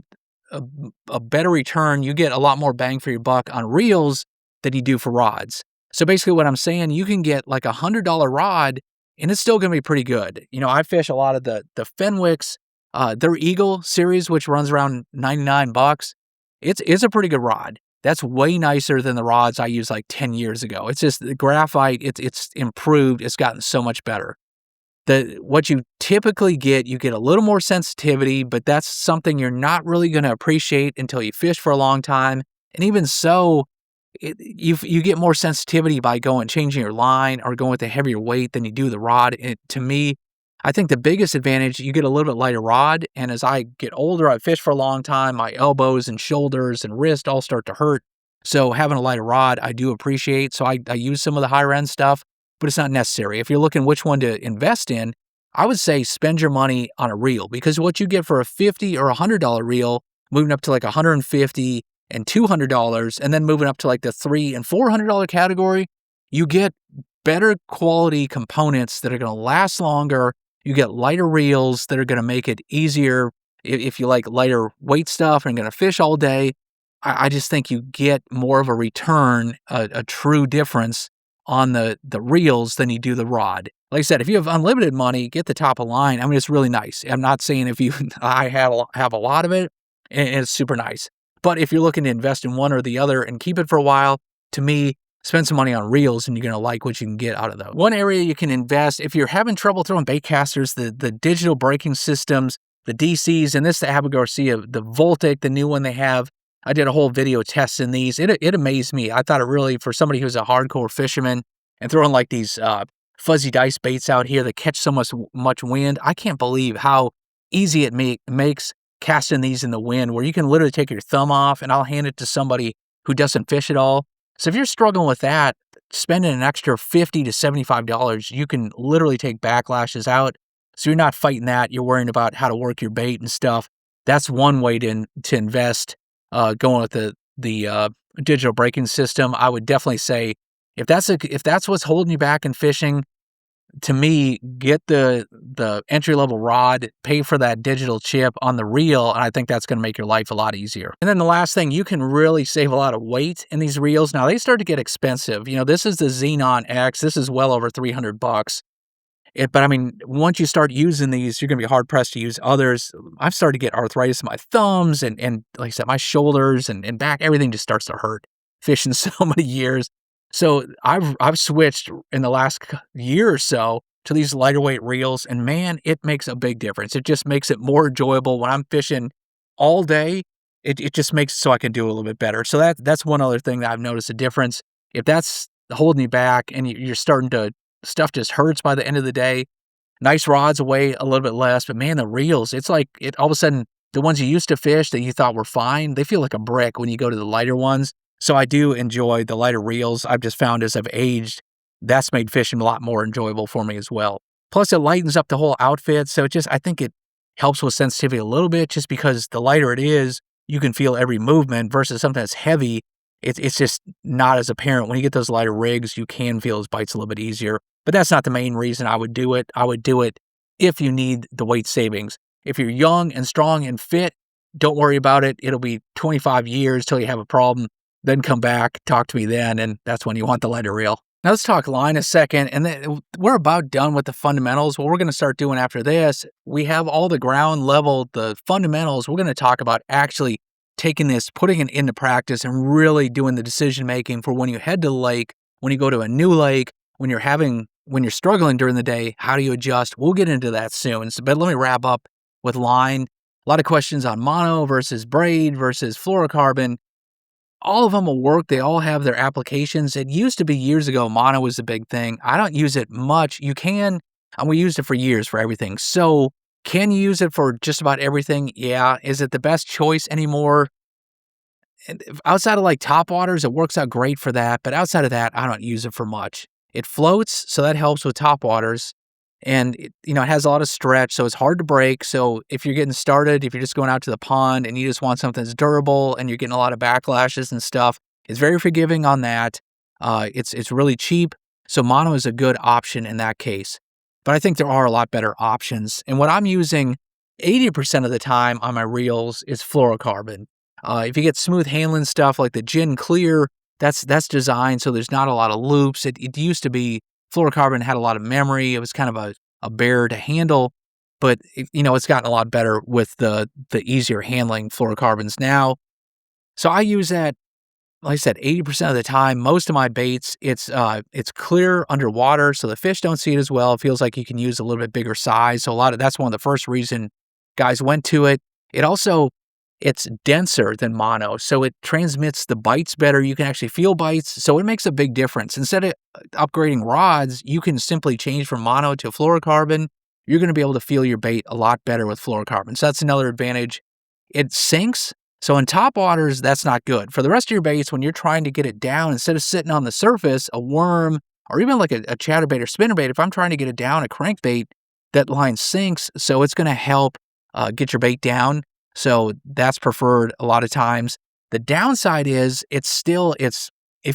Speaker 1: better return. You get a lot more bang for your buck on reels than you do for rods. So basically what I'm saying, you can get like $100 rod and it's still going to be pretty good. I fish a lot of the Fenwicks, their Eagle series, which runs around $99. It's a pretty good rod. That's way nicer than the rods I used like 10 years ago. It's just the graphite, it's improved. It's gotten so much better. What you typically get, you get a little more sensitivity, but that's something you're not really going to appreciate until you fish for a long time. And even so, you get more sensitivity by changing your line or going with a heavier weight than you do the rod. And to me, I think the biggest advantage, you get a little bit lighter rod. And as I get older, I fish for a long time, my elbows and shoulders and wrist all start to hurt. So having a lighter rod, I do appreciate. So I use some of the higher end stuff, but it's not necessary. If you're looking which one to invest in, I would say spend your money on a reel, because what you get for a $50 or $100 reel, moving up to like $150 and $200, and then moving up to like the $300 and $400 category, you get better quality components that are going to last longer. You get lighter reels that are going to make it easier if you like lighter weight stuff and going to fish all day. I just think you get more of a return, a true difference on the reels than you do the rod. Like I said, if you have unlimited money, get the top of line. I mean, it's really nice. I'm not saying if you, I have a lot of it, and it's super nice. But if you're looking to invest in one or the other and keep it for a while, to me, spend some money on reels and you're going to like what you can get out of those. One area you can invest, if you're having trouble throwing bait casters, the digital braking systems, the DCs, and this, the Abu Garcia, the Voltic, the new one they have. I did a whole video testing these. It amazed me. I thought it really, for somebody who's a hardcore fisherman and throwing like these fuzzy dice baits out here that catch so much wind, I can't believe how easy it makes casting these in the wind, where you can literally take your thumb off and I'll hand it to somebody who doesn't fish at all. So if you're struggling with that, spending an extra $50 to $75, you can literally take backlashes out. So you're not fighting that. You're worrying about how to work your bait and stuff. That's one way to invest. Going with the digital braking system, I would definitely say if that's what's holding you back in fishing, to me, get the entry level rod, pay for that digital chip on the reel, and I think that's going to make your life a lot easier. And then the last thing, you can really save a lot of weight in these reels. Now they start to get expensive. You know, this is the Xenon X. This is well over $300. But I mean, once you start using these, you're going to be hard pressed to use others. I've started to get arthritis in my thumbs and like I said, my shoulders and back, everything just starts to hurt fishing so many years. So I've switched in the last year or so to these lighter weight reels, and man, it makes a big difference. It just makes it more enjoyable when I'm fishing all day. It just makes it so I can do a little bit better. So that's one other thing that I've noticed a difference. If that's holding you back and you're starting to, stuff just hurts by the end of the day, nice rods weigh a little bit less, but man, the reels, it's like all of a sudden the ones you used to fish that you thought were fine, they feel like a brick when you go to the lighter ones. So I do enjoy the lighter reels. I've just found as I've aged, that's made fishing a lot more enjoyable for me as well. Plus it lightens up the whole outfit. So I think it helps with sensitivity a little bit, just because the lighter it is, you can feel every movement versus something that's heavy. It's just not as apparent. When you get those lighter rigs, you can feel those bites a little bit easier. But that's not the main reason I would do it. I would do it if you need the weight savings. If you're young and strong and fit, don't worry about it. It'll be 25 years till you have a problem. Then come back, talk to me then, and that's when you want the lighter reel. Now let's talk line a second, and then we're about done with the fundamentals. What we're going to start doing after this, we have all the ground level, the fundamentals. We're going to talk about actually taking this, putting it into practice, and really doing the decision making for when you head to the lake, when you go to a new lake, when you're struggling during the day, how do you adjust? We'll get into that soon. But let me wrap up with line. A lot of questions on mono versus braid versus fluorocarbon. All of them will work. They all have their applications. It used to be years ago, mono was the big thing. I don't use it much. You can, and we used it for years for everything. So can you use it for just about everything? Yeah. Is it the best choice anymore? Outside of like topwaters, it works out great for that. But outside of that, I don't use it for much. It floats, so that helps with topwaters. And it has a lot of stretch, so it's hard to break. So if you're getting started, if you're just going out to the pond and you just want something that's durable and you're getting a lot of backlashes and stuff, it's very forgiving on that. It's really cheap. So mono is a good option in that case. But I think there are a lot better options. And what I'm using 80% of the time on my reels is fluorocarbon. If you get smooth handling stuff like the Gin Clear, that's designed so there's not a lot of loops. It used to be fluorocarbon had a lot of memory. It was kind of a bear to handle, but it's gotten a lot better with the easier handling fluorocarbons now. So I use that, like I said, 80% of the time. Most of my baits, it's clear underwater, so the fish don't see it as well. It feels like you can use a little bit bigger size. So that's one of the first reason guys went to it. It's denser than mono, so it transmits the bites better. You can actually feel bites, so it makes a big difference. Instead of upgrading rods, you can simply change from mono to fluorocarbon. You're going to be able to feel your bait a lot better with fluorocarbon. So that's another advantage. It sinks, so in top waters, that's not good. For the rest of your baits, when you're trying to get it down, instead of sitting on the surface, a worm, or even like a chatterbait or spinnerbait, if I'm trying to get it down, a crankbait, that line sinks, so it's going to help get your bait down. So that's preferred a lot of times. The downside is if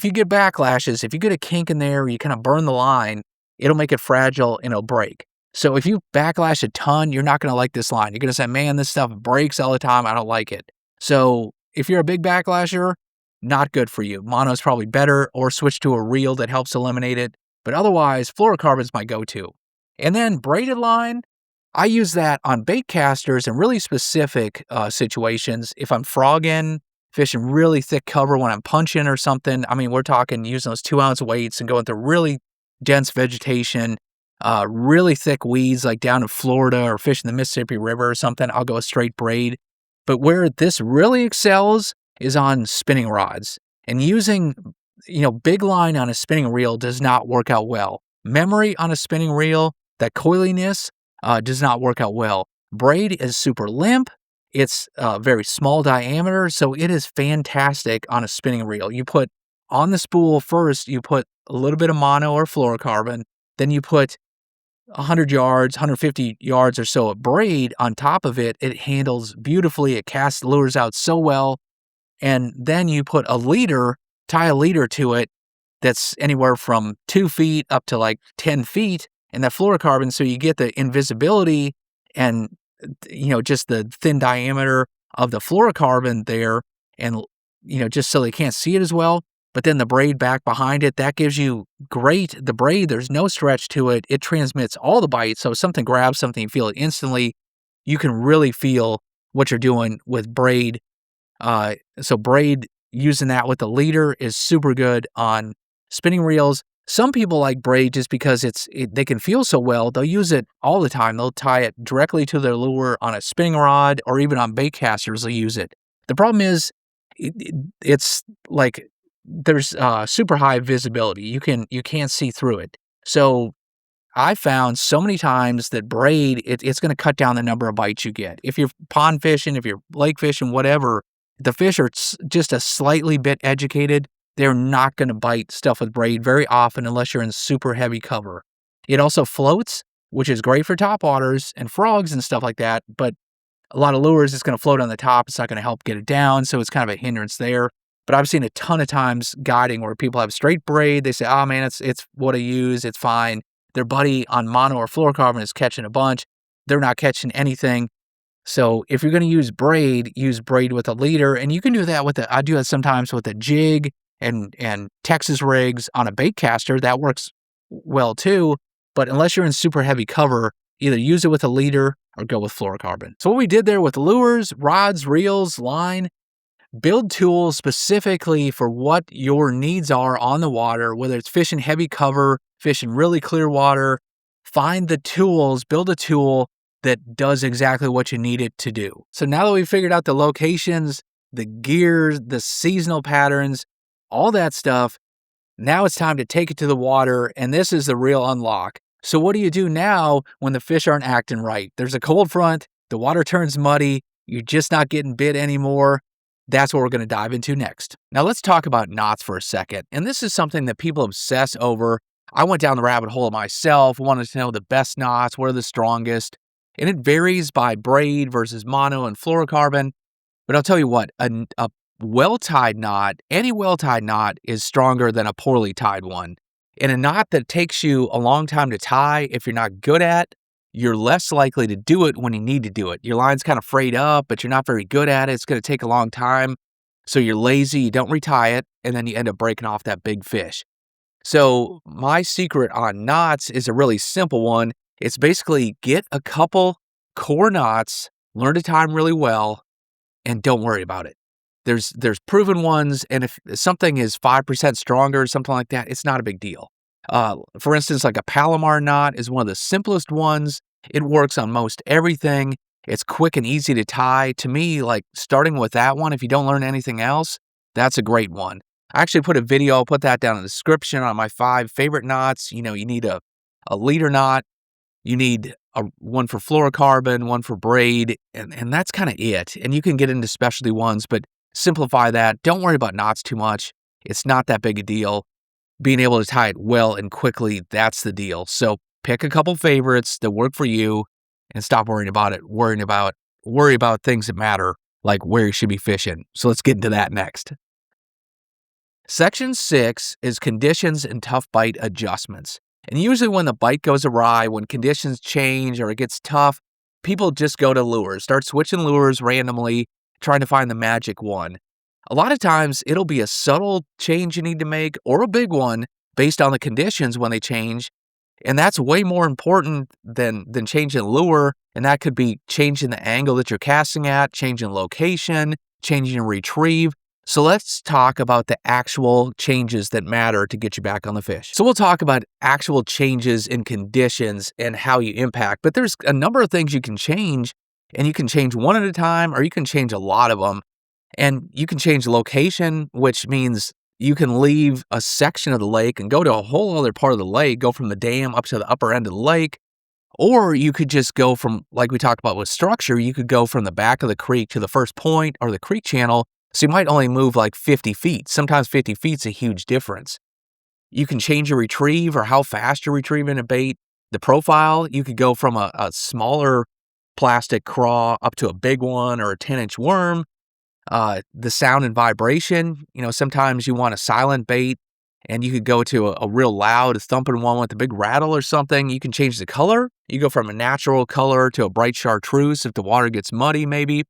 Speaker 1: you get backlashes, if you get a kink in there, you kind of burn the line, it'll make it fragile and it'll break. So if you backlash a ton, you're not going to like this line. You're going to say, man, this stuff breaks all the time. I don't like it. So if you're a big backlasher, not good for you. Mono is probably better, or switch to a reel that helps eliminate it. But otherwise, fluorocarbon's my go-to. And then braided line, I use that on bait casters in really specific situations. If I'm frogging, fishing really thick cover when I'm punching or something, I mean, we're talking using those 2-ounce weights and going through really dense vegetation, really thick weeds like down in Florida or fishing the Mississippi River or something, I'll go a straight braid. But where this really excels is on spinning rods. And using, big line on a spinning reel does not work out well. Memory on a spinning reel, that coiliness, does not work out well. Braid is super limp. It's very small diameter, so it is fantastic on a spinning reel. You put on the spool first, you put a little bit of mono or fluorocarbon, then you put 100 yards, 150 yards or so of braid on top of it. It handles beautifully. It casts lures out so well. And then you put a leader, tie a leader to it that's anywhere from 2 feet up to like 10 feet. And that fluorocarbon, so you get the invisibility and, just the thin diameter of the fluorocarbon there, and, just so they can't see it as well. But then the braid back behind it, that gives you the braid, there's no stretch to it. It transmits all the bites. So if something grabs something, you feel it instantly. You can really feel what you're doing with braid. So braid, using that with the leader is super good on spinning reels. Some people like braid just because they can feel so well. They'll use it all the time. They'll tie it directly to their lure on a spinning rod, or even on bait casters they'll use it. The problem is it's like there's super high visibility. You can't see through it. So I found so many times that braid, it's going to cut down the number of bites you get. If you're pond fishing, if you're lake fishing, whatever, the fish are just a slightly bit educated. They're not going to bite stuff with braid very often unless you're in super heavy cover. It also floats, which is great for topwaters and frogs and stuff like that. But a lot of lures, it's going to float on the top. It's not going to help get it down. So it's kind of a hindrance there. But I've seen a ton of times guiding where people have straight braid. They say, oh man, it's what I use. It's fine. Their buddy on mono or fluorocarbon is catching a bunch. They're not catching anything. So if you're going to use braid with a leader. And you can do that I do that sometimes with a jig and Texas rigs on a bait caster. That works well too. But unless you're in super heavy cover, either use it with a leader or go with fluorocarbon. So what we did there with lures, rods, reels, line, build tools specifically for what your needs are on the water, whether it's fishing heavy cover, fishing really clear water. Find the tools, build a tool that does exactly what you need it to do. So now that we've figured out the locations, the gears, the seasonal patterns, all that stuff, now it's time to take it to the water, and this is the real unlock. So what do you do now when the fish aren't acting right? There's a cold front, the water turns muddy, you're just not getting bit anymore. That's what we're going to dive into next. Now let's talk about knots for a second. And this is something that people obsess over. I went down the rabbit hole myself, wanted to know the best knots, what are the strongest. And it varies by braid versus mono and fluorocarbon. But I'll tell you what, a well-tied knot, any well-tied knot is stronger than a poorly tied one. And a knot that takes you a long time to tie, if you're not good at, you're less likely to do it when you need to do it. Your line's kind of frayed up, but you're not very good at it. It's going to take a long time. So you're lazy, you don't retie it, and then you end up breaking off that big fish. So my secret on knots is a really simple one. It's basically get a couple core knots, learn to tie them really well, and don't worry about it. There's proven ones, and if something is 5% stronger, something like that, it's not a big deal. For instance, like a Palomar knot is one of the simplest ones. It works on most everything. It's quick and easy to tie. To me, like starting with that one, if you don't learn anything else, that's a great one. I actually put a video, I'll put that down in the description on my 5 favorite knots. You need a leader knot. You need one for fluorocarbon, one for braid, and that's kind of it. And you can get into specialty ones, but simplify that. Don't worry about knots too much. It's not that big a deal. Being able to tie it well and quickly, that's the deal. So pick a couple favorites that work for you and stop worrying about it. Worry about things that matter, like where you should be fishing. So let's get into that next. Section 6 is conditions and tough bite adjustments. And usually when the bite goes awry, when conditions change or it gets tough, people just go to lures, start switching lures randomly, trying to find the magic one. A lot of times it'll be a subtle change you need to make or a big one based on the conditions when they change. And that's way more important than changing lure. And that could be changing the angle that you're casting at, changing location, changing retrieve. So let's talk about the actual changes that matter to get you back on the fish. So we'll talk about actual changes in conditions and how you impact. But there's a number of things you can change, and you can change one at a time, or you can change a lot of them. And you can change location, which means you can leave a section of the lake and go to a whole other part of the lake, go from the dam up to the upper end of the lake. Or you could just go from, like we talked about with structure, you could go from the back of the creek to the first point or the creek channel. So you might only move like 50 feet. Sometimes 50 feet's a huge difference. You can change your retrieve or how fast you're retrieving a bait. The profile, you could go from a smaller plastic craw up to a big one or a 10-inch worm. The sound and vibration, sometimes you want a silent bait and you could go to a real loud thumping one with a big rattle or something. You can change the color. You go from a natural color to a bright chartreuse if the water gets muddy maybe.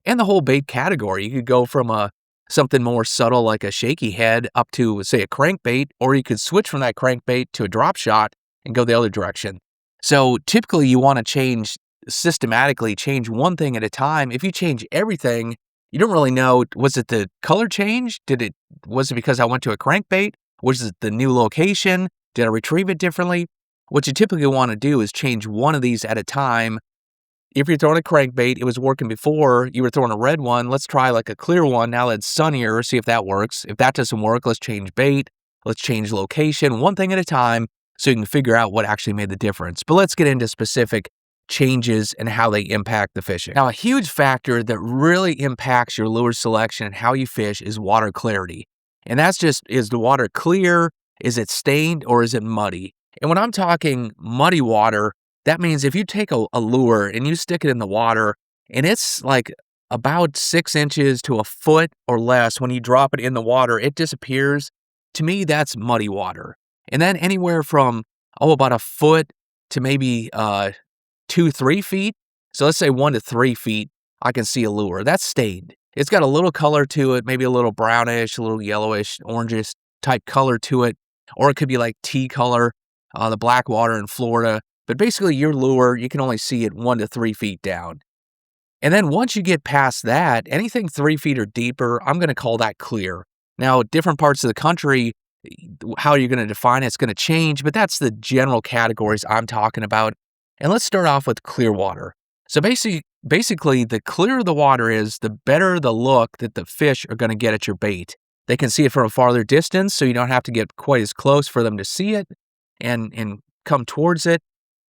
Speaker 1: And the whole bait category, you could go from something more subtle like a shaky head up to, say, a crankbait, or you could switch from that crankbait to a drop shot and go the other direction. So typically you want to systematically change one thing at a time. If you change everything, you don't really know, was it the color change? Was it because I went to a crankbait? Was it the new location? Did I retrieve it differently? What you typically want to do is change one of these at a time. If you're throwing a crankbait, it was working before, you were throwing a red one, let's try like a clear one now that it's sunnier, see if that works. If that doesn't work, let's change bait, let's change location, one thing at a time so you can figure out what actually made the difference. But let's get into specific changes and how they impact the fishing. Now, a huge factor that really impacts your lure selection and how you fish is water clarity. And that's just, is the water clear? Is it stained or is it muddy? And when I'm talking muddy water, that means if you take a lure and you stick it in the water and it's like about 6 inches to a foot or less, when you drop it in the water, it disappears. To me, that's muddy water. And then anywhere from, about a foot to maybe 2-3 feet. So let's say 1 to 3 feet, I can see a lure. That's stained. It's got a little color to it, maybe a little brownish, a little yellowish, orangish type color to it. Or it could be like tea color, the black water in Florida. But basically your lure, you can only see it 1 to 3 feet down. And then once you get past that, anything 3 feet or deeper, I'm going to call that clear. Now, different parts of the country, how you're going to define it's going to change, but that's the general categories I'm talking about. And let's start off with clear water. So basically, the clearer the water is, the better the look that the fish are going to get at your bait. They can see it from a farther distance, so you don't have to get quite as close for them to see it and come towards it.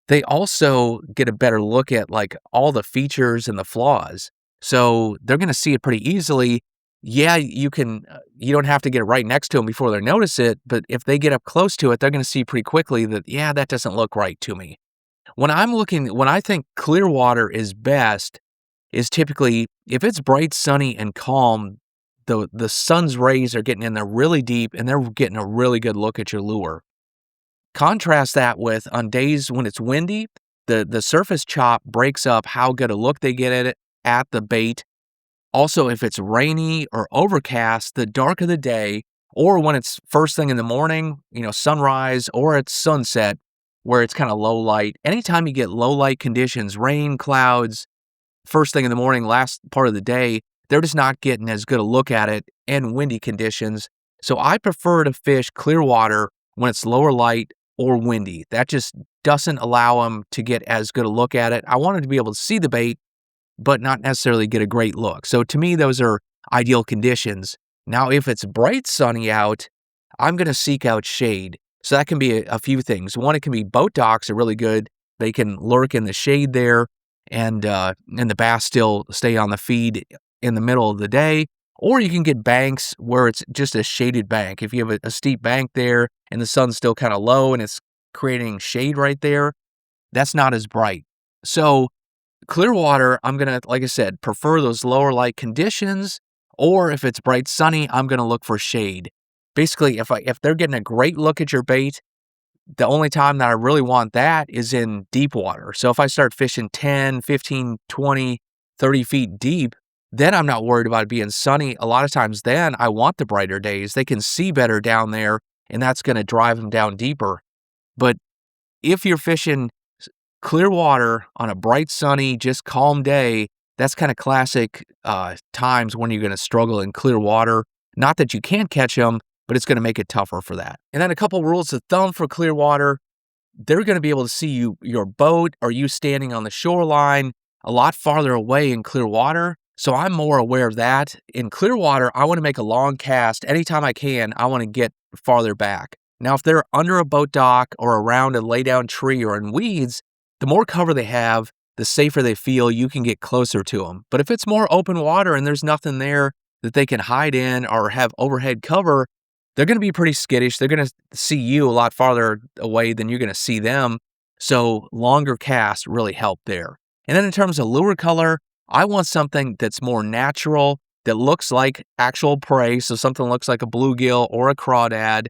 Speaker 1: They also get a better look at like all the features and the flaws. So they're going to see it pretty easily. Yeah, you don't have to get right next to them before they notice it, but if they get up close to it, they're going to see pretty quickly that, yeah, that doesn't look right to me. When I think clear water is best, is typically if it's bright, sunny, and calm, the sun's rays are getting in there really deep and they're getting a really good look at your lure. Contrast that with on days when it's windy, the surface chop breaks up how good a look they get at the bait. Also, if it's rainy or overcast, the darker the day, or when it's first thing in the morning, sunrise, or it's sunset, where it's kind of low light. Anytime you get low light conditions, rain, clouds, first thing in the morning, last part of the day, they're just not getting as good a look at it, and windy conditions. So I prefer to fish clear water when it's lower light or windy. That just doesn't allow them to get as good a look at it. I want them to be able to see the bait, but not necessarily get a great look. So to me, those are ideal conditions. Now, if it's bright sunny out, I'm going to seek out shade. So that can be a few things. One, it can be boat docks are really good. They can lurk in the shade there, and the bass still stay on the feed in the middle of the day. Or you can get banks where it's just a shaded bank. If you have a steep bank there and the sun's still kind of low and it's creating shade right there, that's not as bright. So clear water, I'm going to, like I said, prefer those lower light conditions. Or if it's bright sunny, I'm going to look for shade. Basically, if they're getting a great look at your bait, the only time that I really want that is in deep water. So if I start fishing 10, 15, 20, 30 feet deep, then I'm not worried about it being sunny. A lot of times then I want the brighter days. They can see better down there, and that's going to drive them down deeper. But if you're fishing clear water on a bright, sunny, just calm day, that's kind of classic times when you're going to struggle in clear water. Not that you can't catch them, but it's going to make it tougher for that. And then a couple rules of thumb for clear water. They're going to be able to see your boat or you standing on the shoreline a lot farther away in clear water. So I'm more aware of that. In clear water, I want to make a long cast. Anytime I can, I want to get farther back. Now, if they're under a boat dock or around a laydown tree or in weeds, the more cover they have, the safer they feel. You can get closer to them. But if it's more open water and there's nothing there that they can hide in or have overhead cover, they're going to be pretty skittish. They're going to see you a lot farther away than you're going to see them. So longer casts really help there. And then in terms of lure color, I want something that's more natural, that looks like actual prey. So something that looks like a bluegill or a crawdad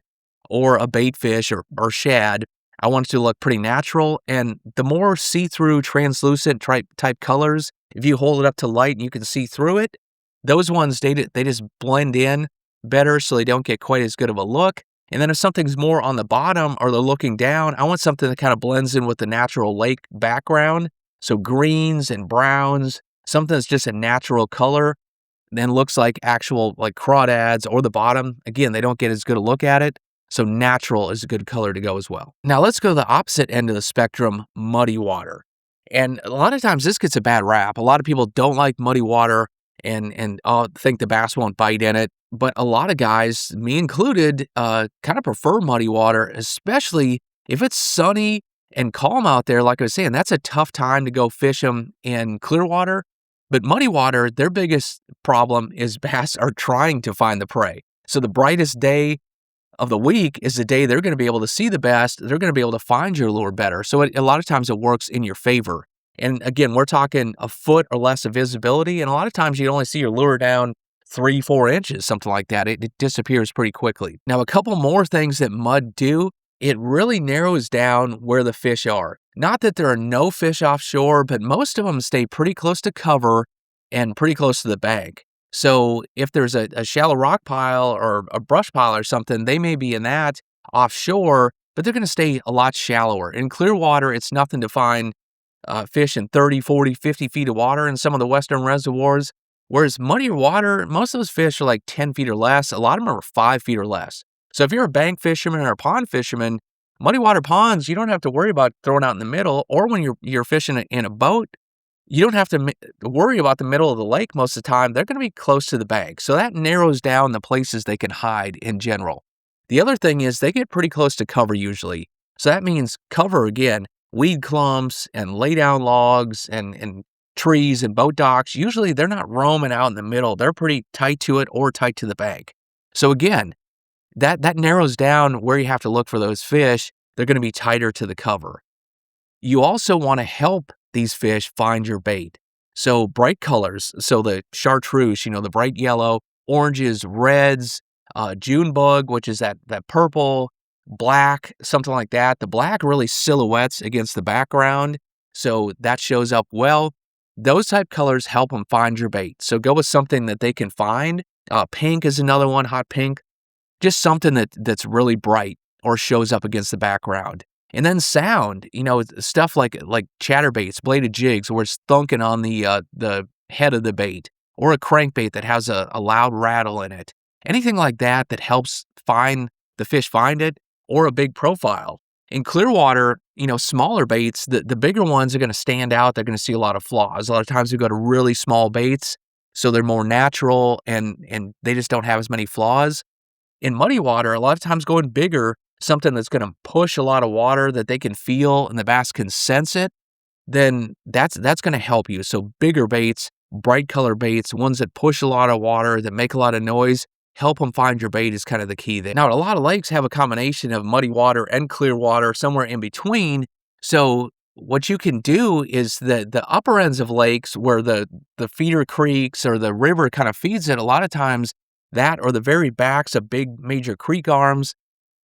Speaker 1: or a bait fish or shad. I want it to look pretty natural. And the more see-through, translucent type colors, if you hold it up to light and you can see through it, those ones, they just blend in better so they don't get quite as good of a look. And then if something's more on the bottom or they're looking down, I want something that kind of blends in with the natural lake background. So greens and browns, something that's just a natural color, then looks like actual like crawdads or the bottom. Again, they don't get as good a look at it. So natural is a good color to go as well. Now let's go to the opposite end of the spectrum, muddy water. And a lot of times this gets a bad rap. A lot of people don't like muddy water and think the bass won't bite in it. But a lot of guys, me included, kind of prefer muddy water, especially if it's sunny and calm out there. Like I was saying, that's a tough time to go fish them in clear water. But muddy water, their biggest problem is bass are trying to find the prey. So the brightest day of the week is the day they're going to be able to see the best. They're going to be able to find your lure better. So a lot of times it works in your favor. And again, we're talking a foot or less of visibility. And a lot of times you only see your lure down 3-4 inches, something like that. It disappears pretty quickly. Now, a couple more things that mud do. It really narrows down where the fish are. Not that there are no fish offshore, but most of them stay pretty close to cover and pretty close to the bank. So if there's a shallow rock pile or a brush pile or something, they may be in that offshore, but they're going to stay a lot shallower. In clear water, it's nothing to find fish in 30, 40, 50 feet of water in some of the western reservoirs. Whereas muddier water, most of those fish are like 10 feet or less. A lot of them are 5 feet or less. So if you're a bank fisherman or a pond fisherman, muddy water ponds, you don't have to worry about throwing out in the middle. Or when you're fishing in a boat, you don't have to worry about the middle of the lake most of the time. They're going to be close to the bank. So that narrows down the places they can hide in general. The other thing is they get pretty close to cover usually. So that means cover, again, weed clumps and lay down logs and trees and boat docks. Usually they're not roaming out in the middle. They're pretty tight to it or tight to the bank. So again, that narrows down where you have to look for those fish. They're going to be tighter to the cover. You also want to help these fish find your bait. So bright colors, so the chartreuse, the bright yellow, oranges, reds, June bug, which is that purple, black, something like that. The black really silhouettes against the background, so that shows up well. Those type colors help them find your bait. So go with something that they can find. Pink is another one, hot pink. Just something that's really bright or shows up against the background. And then sound, stuff like chatterbaits, bladed jigs, where it's thunking on the head of the bait, or a crankbait that has a loud rattle in it. Anything like that helps the fish find it, or a big profile. In clear water, smaller baits, the bigger ones are going to stand out. They're going to see a lot of flaws. A lot of times we go to really small baits, so they're more natural and they just don't have as many flaws. In muddy water, a lot of times going bigger, something that's going to push a lot of water that they can feel and the bass can sense it, then that's going to help you. So bigger baits, bright color baits, ones that push a lot of water, that make a lot of noise, help them find your bait is kind of the key there. Now, a lot of lakes have a combination of muddy water and clear water, somewhere in between. So what you can do is the upper ends of lakes where the feeder creeks or the river kind of feeds it, a lot of times that or the very backs of big major creek arms,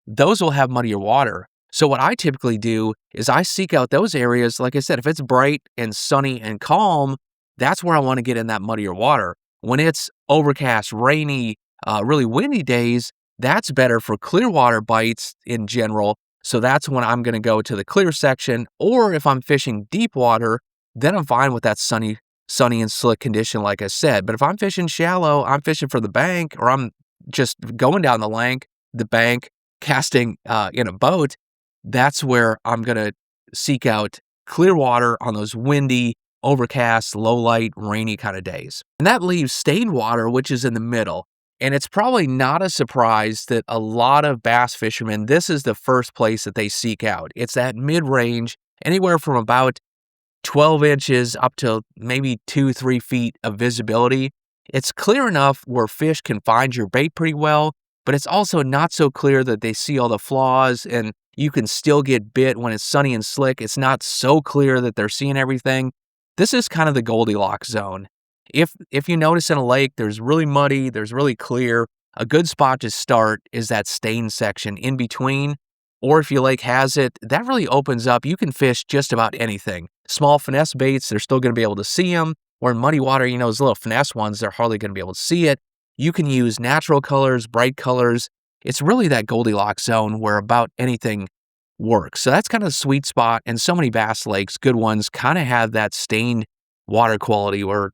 Speaker 1: those will have muddier water. So what I typically do is I seek out those areas. Like I said, if it's bright and sunny and calm, that's where I want to get in that muddier water.
Speaker 2: When it's overcast, rainy, really windy days, that's better for clear water bites in general. So that's when I'm going to go to the clear section. Or if I'm fishing deep water, then I'm fine with that sunny and slick condition, like I said. But if I'm fishing shallow, I'm fishing for the bank, or I'm just going down the bank, casting in a boat, that's where I'm going to seek out clear water on those windy, overcast, low light, rainy kind of days. And that leaves stained water, which is in the middle. And it's probably not a surprise that a lot of bass fishermen, this is the first place that they seek out. It's that mid-range, anywhere from about 12 inches up to maybe 2-3 feet of visibility. It's clear enough where fish can find your bait pretty well, but it's also not so clear that they see all the flaws and you can still get bit when it's sunny and slick. It's not so clear that they're seeing everything. This is kind of the Goldilocks zone. If you notice in a lake, there's really muddy, there's really clear, a good spot to start is that stained section in between. Or if your lake has it, that really opens up. You can fish just about anything. Small finesse baits, they're still going to be able to see them. Or in muddy water, those little finesse ones, they're hardly going to be able to see it. You can use natural colors, bright colors. It's really that Goldilocks zone where about anything works. So that's kind of the sweet spot. And so many bass lakes, good ones, kind of have that stained water quality or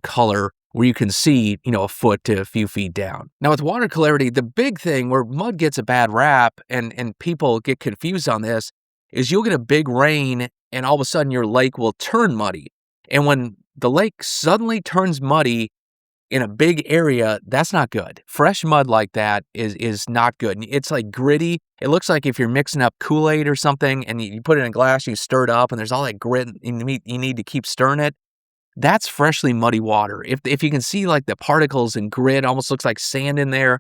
Speaker 2: color where you can see, a foot to a few feet down. Now with water clarity, the big thing where mud gets a bad rap and people get confused on this is you'll get a big rain and all of a sudden your lake will turn muddy. And when the lake suddenly turns muddy in a big area, that's not good. Fresh mud like that is not good. It's like gritty. It looks like if you're mixing up Kool-Aid or something and you put it in a glass, you stir it up and there's all that grit and you need to keep stirring it. That's freshly muddy water. If you can see like the particles and grit, almost looks like sand in there,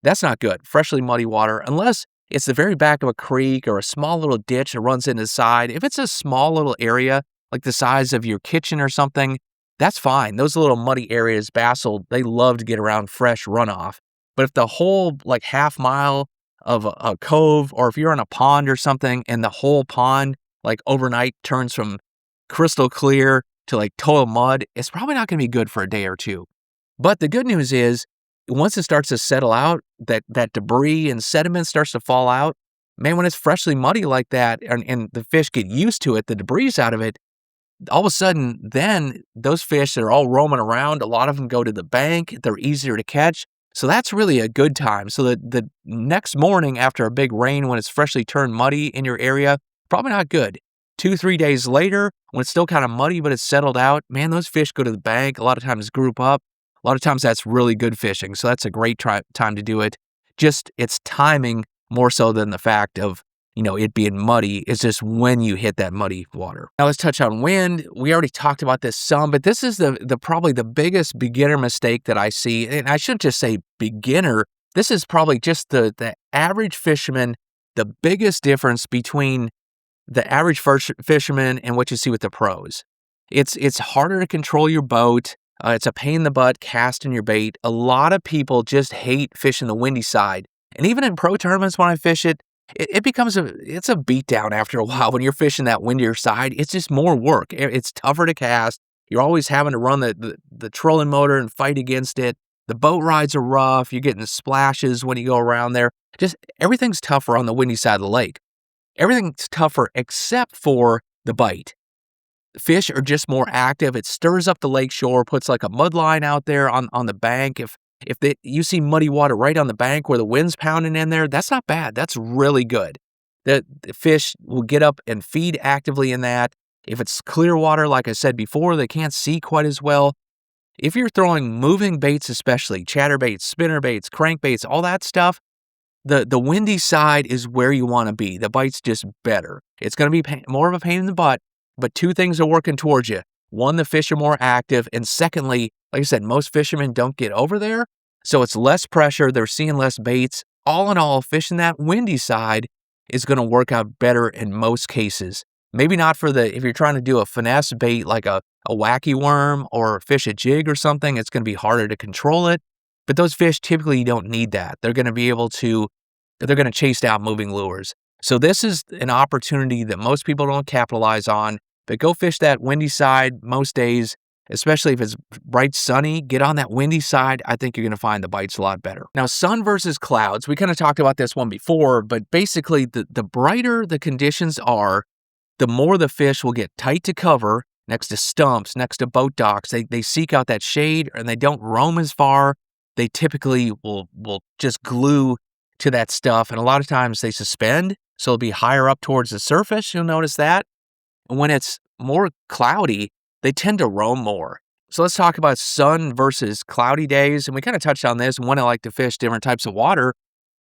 Speaker 2: that's not good. Freshly muddy water, unless it's the very back of a creek or a small little ditch that runs into the side. If it's a small little area, like the size of your kitchen or something, that's fine. Those little muddy areas, bass they love to get around fresh runoff. But if the whole like half mile of a cove, or if you're in a pond or something and the whole pond like overnight turns from crystal clear to like total mud, it's probably not going to be good for a day or two. But the good news is, once it starts to settle out, that debris and sediment starts to fall out, man, when it's freshly muddy like that and the fish get used to it, the debris out of it, all of a sudden, then those fish that are all roaming around, a lot of them go to the bank, they're easier to catch. So that's really a good time. So the next morning after a big rain, when it's freshly turned muddy in your area, probably not good. 2-3 days later, when it's still kind of muddy, but it's settled out, man, those fish go to the bank. A lot of times group up. A lot of times that's really good fishing. So that's a great time to do it. Just it's timing more so than the fact of, it being muddy. It's just when you hit that muddy water. Now let's touch on wind. We already talked about this some, but this is the probably the biggest beginner mistake that I see. And I shouldn't just say beginner. This is probably just the average fisherman, the biggest difference between the average fisherman and what you see with the pros. It's harder to control your boat. It's a pain in the butt casting your bait. A lot of people just hate fishing the windy side. And even in pro tournaments when I fish it, it becomes it's a beatdown after a while. When you're fishing that windier side, it's just more work. It's tougher to cast. You're always having to run the trolling motor and fight against it. The boat rides are rough. You're getting splashes when you go around there. Just everything's tougher on the windy side of the lake. Everything's tougher except for the bite. Fish are just more active. It stirs up the lake shore, puts like a mud line out there on the bank. If you see muddy water right on the bank where the wind's pounding in there, that's not bad. That's really good. The fish will get up and feed actively in that. If it's clear water, like I said before, they can't see quite as well. If you're throwing moving baits, especially chatterbaits, spinnerbaits, crankbaits, all that stuff, the windy side is where you want to be. The bite's just better. It's going to be more of a pain in the butt, but two things are working towards you. One, the fish are more active. And secondly, like I said, most fishermen don't get over there. So it's less pressure. They're seeing less baits. All in all, fishing that windy side is going to work out better in most cases. Maybe not if you're trying to do a finesse bait like a wacky worm or fish a jig or something, it's going to be harder to control it. But those fish typically don't need that. They're going to chase down moving lures. So this is an opportunity that most people don't capitalize on. But go fish that windy side most days. especially if it's bright sunny, get on that windy side. I think you're going to find the bites a lot better. Now, sun versus clouds, we kind of talked about this one before, but basically the brighter the conditions are, the more the fish will get tight to cover next to stumps, next to boat docks. They seek out that shade and they don't roam as far. They typically will just glue to that stuff. And a lot of times they suspend, so it'll be higher up towards the surface. You'll notice that. And when it's more cloudy, they tend to roam more. So let's talk about sun versus cloudy days. And we kind of touched on this and when I like to fish different types of water.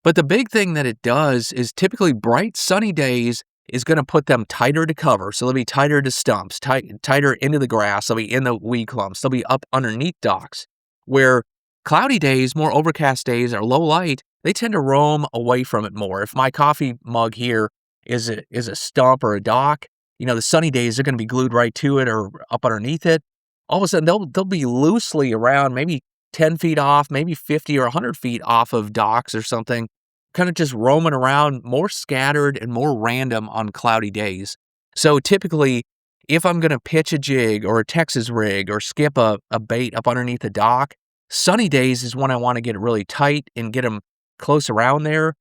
Speaker 2: But the big thing that it does is typically bright sunny days is going to put them tighter to cover. So they'll be tighter to stumps, tighter into the grass. They'll be in the weed clumps. They'll be up underneath docks. Where cloudy days, more overcast days, or low light, they tend to roam away from it more. If my coffee mug here is a stump or a dock, the sunny days, they're going to be glued right to it or up underneath it. All of a sudden, they'll be loosely around maybe 10 feet off, maybe 50 or 100 feet off of docks or something, kind of just roaming around, more scattered and more random on cloudy days. So typically, if I'm going to pitch a jig or a Texas rig or skip a bait up underneath a dock, sunny days is when I want to get it really tight and get them close around there.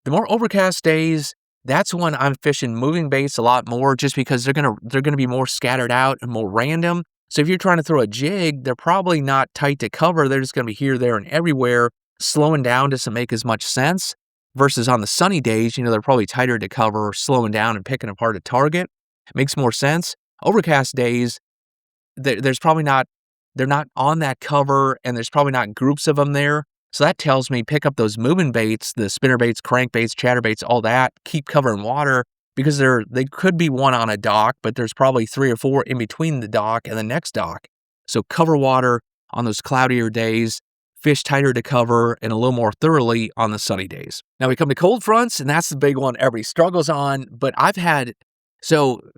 Speaker 2: The more overcast days, that's when I'm fishing moving baits a lot more, just because they're gonna be more scattered out and more random. So if you're trying to throw a jig, they're probably not tight to cover. They're just gonna be here, there, and everywhere. Slowing down doesn't make as much sense. Versus on the sunny days, they're probably tighter to cover, slowing down and picking apart a target. It makes more sense. Overcast days, there's probably not. They're not on that cover, and there's probably not groups of them there. So that tells me pick up those moving baits, the spinnerbaits, crankbaits, chatterbaits, all that, keep covering water, because they could be one on a dock, but there's probably 3 or 4 in between the dock and the next dock. So cover water on those cloudier days, fish tighter to cover, and a little more thoroughly on the sunny days. Now we come to cold fronts, and that's the big one everybody struggles on, but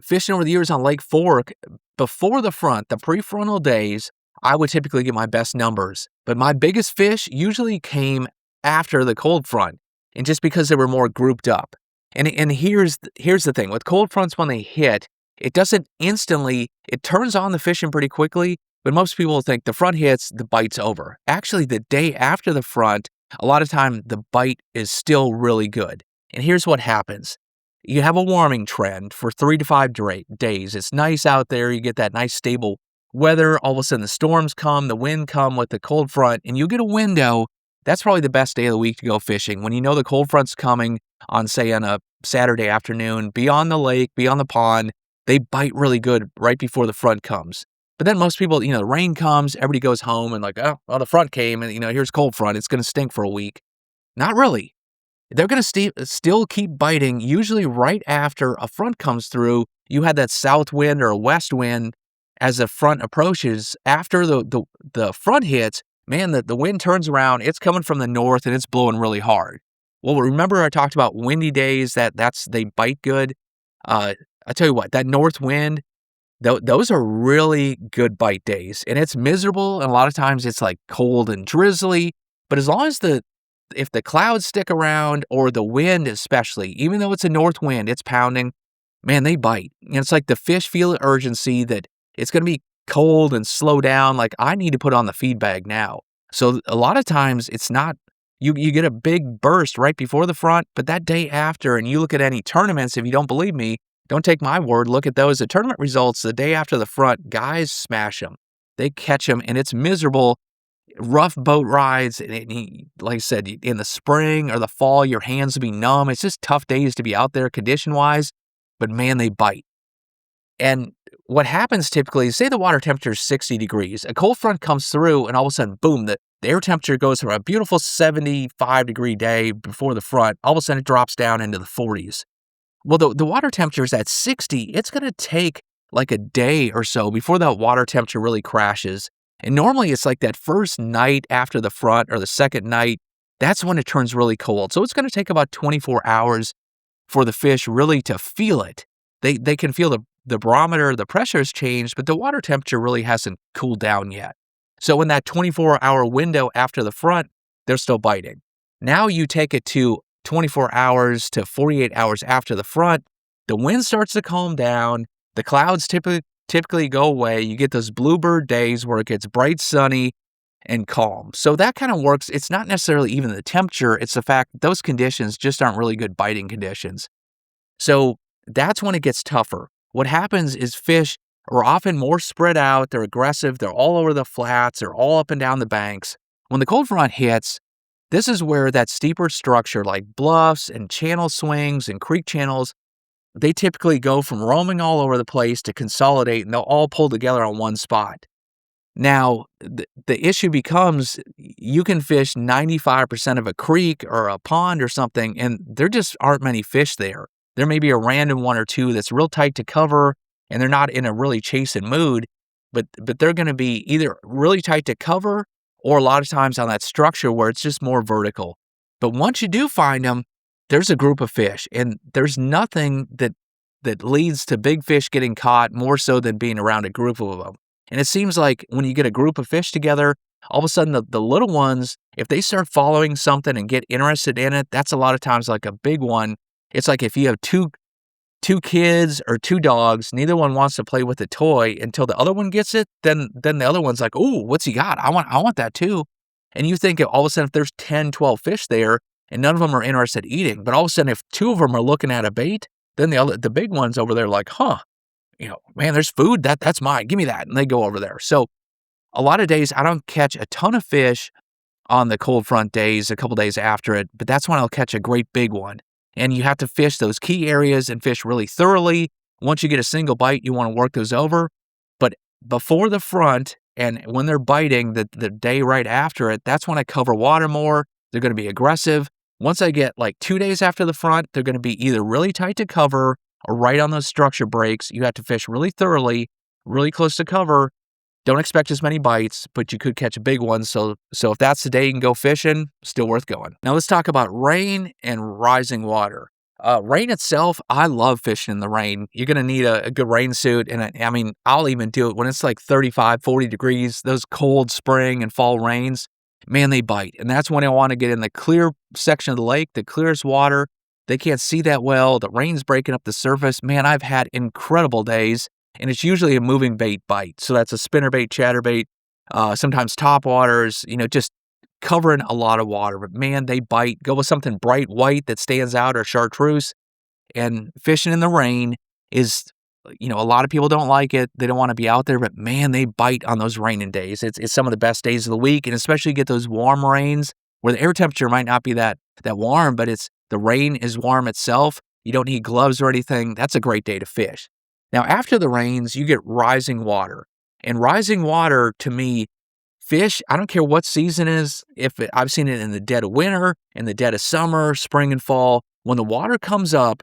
Speaker 2: fishing over the years on Lake Fork, before the front, the prefrontal days, I would typically get my best numbers, but my biggest fish usually came after the cold front, and just because they were more grouped up. And here's the thing, with cold fronts, when they hit, it doesn't instantly, it turns on the fishing pretty quickly, but most people think the front hits, the bite's over. Actually, the day after the front, a lot of time the bite is still really good. And here's what happens. You have a warming trend for 3 to 5 days. It's nice out there. You get that nice stable weather. All of a sudden the storms come, the wind come with the cold front, and you get a window. That's probably the best day of the week to go fishing. When you know the cold front's coming on a Saturday afternoon, be on the lake, be on the pond, they bite really good right before the front comes. But then most people, the rain comes, everybody goes home and like, oh, well, the front came and, here's cold front. It's going to stink for a week. Not really. They're going to still keep biting. Usually right after a front comes through, you had that south wind or a west wind as the front approaches. After the front hits, man, the wind turns around. It's coming from the north and it's blowing really hard. Well, remember I talked about windy days, they bite good. I tell you what, that north wind, those are really good bite days, and it's miserable. And a lot of times it's like cold and drizzly, but as long as if the clouds stick around, or the wind especially, even though it's a north wind, it's pounding, man, they bite. And it's like the fish feel the urgency that it's going to be cold and slow down. Like, I need to put on the feed bag now. So a lot of times it's not, you get a big burst right before the front, but that day after, and you look at any tournaments, if you don't believe me, don't take my word, look at those. The tournament results the day after the front, guys smash them. They catch them, and it's miserable. Rough boat rides, and like I said, in the spring or the fall, your hands will be numb. It's just tough days to be out there condition-wise, but man, they bite. And what happens typically is, say the water temperature is 60 degrees. A cold front comes through, and all of a sudden, boom, the air temperature goes from a beautiful 75-degree day before the front, all of a sudden it drops down into the 40s. Well, the water temperature is at 60. It's going to take like a day or so before that water temperature really crashes. And normally it's like that first night after the front, or the second night, that's when it turns really cold. So it's going to take about 24 hours for the fish really to feel it. They can feel the barometer, the pressure has changed, but the water temperature really hasn't cooled down yet. So in that 24-hour window after the front, they're still biting. Now you take it to 24 hours to 48 hours after the front, the wind starts to calm down, the clouds typically go away. You get those bluebird days where it gets bright, sunny, and calm. So that kind of works. It's not necessarily even the temperature. It's the fact that those conditions just aren't really good biting conditions. So that's when it gets tougher. What happens is fish are often more spread out. They're aggressive. They're all over the flats. They're all up and down the banks. When the cold front hits, this is where that steeper structure like bluffs and channel swings and creek channels, they typically go from roaming all over the place to consolidate, and they'll all pull together on one spot. Now, the issue becomes you can fish 95% of a creek or a pond or something, and there just aren't many fish there. There may be a random one or two that's real tight to cover, and they're not in a really chasing mood, but they're going to be either really tight to cover or a lot of times on that structure where it's just more vertical. But once you do find them, there's a group of fish, and there's nothing that leads to big fish getting caught more so than being around a group of them. And it seems like when you get a group of fish together, all of a sudden the little ones, if they start following something and get interested in it, that's a lot of times like a big one. It's like if you have two kids or two dogs, neither one wants to play with the toy until the other one gets it. Then the other one's like, "Ooh, what's he got? I want that too." And you think all of a sudden if there's 10, 12 fish there and none of them are interested in eating, but all of a sudden if two of them are looking at a bait, then the big ones over there like, "Huh, man, there's food. That's mine. Give me that." And they go over there. So a lot of days I don't catch a ton of fish on the cold front days, a couple days after it, but that's when I'll catch a great big one. And you have to fish those key areas and fish really thoroughly. Once you get a single bite, you want to work those over. But before the front and when they're biting the day right after it, that's when I cover water more. They're going to be aggressive. Once I get like 2 days after the front, they're going to be either really tight to cover or right on those structure breaks. You have to fish really thoroughly, really close to cover. Don't expect as many bites, but you could catch a big one. So if that's the day you can go fishing, still worth going. Now let's talk about rain and rising water. Rain itself, I love fishing in the rain. You're going to need a good rain suit. And I mean, I'll even do it when it's like 35, 40 degrees, those cold spring and fall rains, man, they bite. And that's when I want to get in the clear section of the lake, the clearest water. They can't see that well. The rain's breaking up the surface. Man, I've had incredible days. And it's usually a moving bait bite. So that's a spinnerbait, chatterbait, sometimes topwaters, just covering a lot of water. But man, they bite. Go with something bright white that stands out or chartreuse. And fishing in the rain is, a lot of people don't like it. They don't want to be out there. But man, they bite on those raining days. It's some of the best days of the week. And especially get those warm rains where the air temperature might not be that warm, but the rain is warm itself. You don't need gloves or anything. That's a great day to fish. Now, after the rains, you get rising water. And rising water, to me, fish, I don't care what season is. I've seen it in the dead of winter, in the dead of summer, spring and fall. When the water comes up,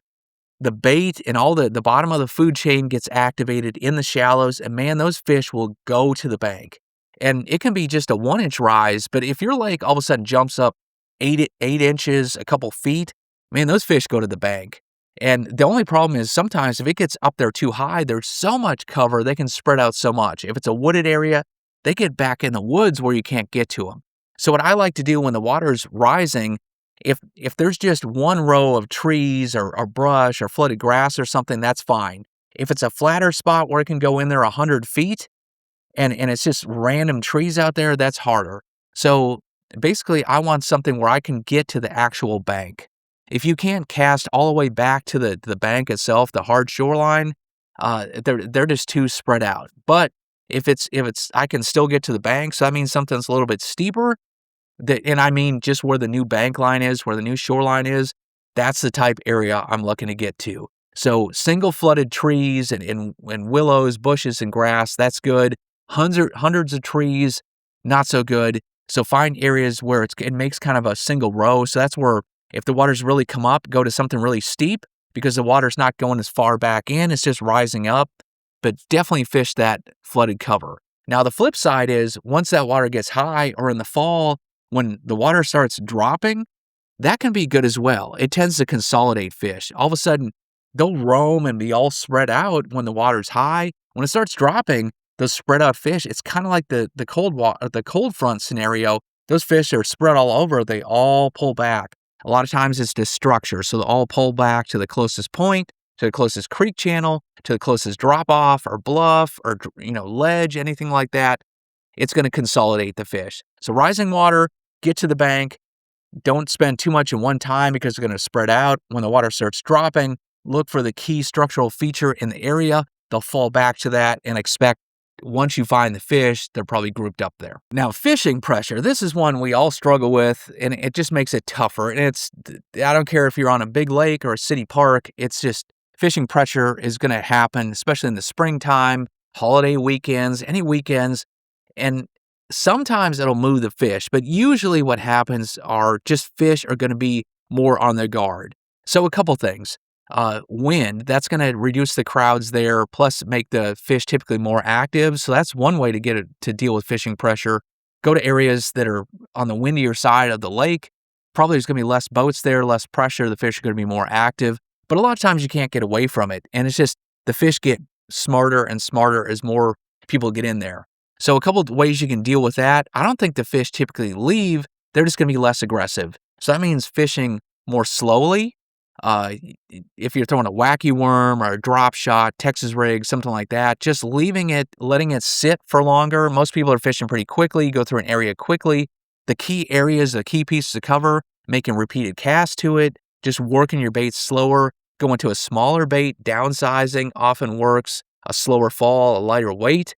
Speaker 2: the bait and all the bottom of the food chain gets activated in the shallows. And man, those fish will go to the bank. And it can be just a 1-inch rise. But if your lake all of a sudden jumps up 8 inches, a couple feet, man, those fish go to the bank. And the only problem is sometimes if it gets up there too high, there's so much cover, they can spread out so much. If it's a wooded area, they get back in the woods where you can't get to them. So what I like to do when the water's rising, if there's just one row of trees or brush or flooded grass or something, that's fine. If it's a flatter spot where it can go in there 100 feet and it's just random trees out there, that's harder. So basically, I want something where I can get to the actual bank. If you can't cast all the way back to the bank itself, the hard shoreline, they're just too spread out. But if I can still get to the bank, so that means something's a little bit steeper. And I mean just where the new bank line is, where the new shoreline is, that's the type area I'm looking to get to. So single flooded trees and willows, bushes, and grass, that's good. Hundreds of trees, not so good. So find areas where it makes kind of a single row. So that's where if the water's really come up, go to something really steep because the water's not going as far back in. It's just rising up. But definitely fish that flooded cover. Now, the flip side is once that water gets high or in the fall, when the water starts dropping, that can be good as well. It tends to consolidate fish. All of a sudden, they'll roam and be all spread out when the water's high. When it starts dropping, those spread out fish, it's kind of like the cold front scenario. Those fish are spread all over. They all pull back. A lot of times it's just structure. So they all pull back to the closest point to the closest creek channel, to the closest drop-off or bluff or, ledge, anything like that, it's going to consolidate the fish. So rising water, get to the bank. Don't spend too much in one time because it's going to spread out. When the water starts dropping, look for the key structural feature in the area. They'll fall back to that and expect once you find the fish, they're probably grouped up there. Now, fishing pressure. This is one we all struggle with, and it just makes it tougher. And I don't care if you're on a big lake or a city park, it's just fishing pressure is going to happen, especially in the springtime, holiday weekends, any weekends. And sometimes it'll move the fish, but usually what happens are just fish are going to be more on their guard. So a couple things. Wind, that's going to reduce the crowds there, plus make the fish typically more active. So that's one way to get it to deal with fishing pressure. Go to areas that are on the windier side of the lake. Probably there's going to be less boats there, less pressure. The fish are going to be more active. But a lot of times you can't get away from it. And it's just the fish get smarter and smarter as more people get in there. So a couple of ways you can deal with that. I don't think the fish typically leave. They're just going to be less aggressive. So that means fishing more slowly. If you're throwing a wacky worm or a drop shot, Texas rig, something like that, just leaving it, letting it sit for longer. Most people are fishing pretty quickly, go through an area quickly. The key areas, the key pieces of cover, making repeated casts to it, just working your bait slower, going to a smaller bait, downsizing often works, a slower fall, a lighter weight,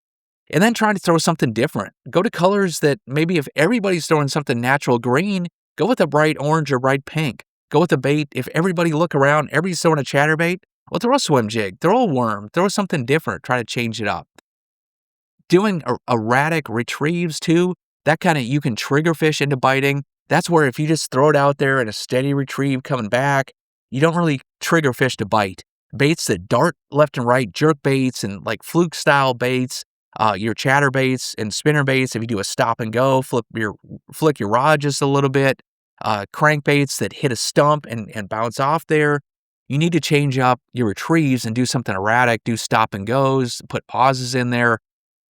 Speaker 2: and then trying to throw something different. Go to colors that maybe if everybody's throwing something natural green, go with a bright orange or bright pink. Go with a bait. If everybody look around, everybody's throwing a chatterbait, well, throw a swim jig, throw a worm, throw something different, try to change it up. Doing erratic retrieves too, that kind of, you can trigger fish into biting. That's where if you just throw it out there and a steady retrieve coming back, you don't really trigger fish to bite. Baits that dart left and right, jerk baits and like fluke style baits, your chatterbaits and spinnerbaits, if you do a stop and go, flick your rod just a little bit. Crankbaits that hit a stump and bounce off there. You need to change up your retrieves and do something erratic, do stop and goes, put pauses in there.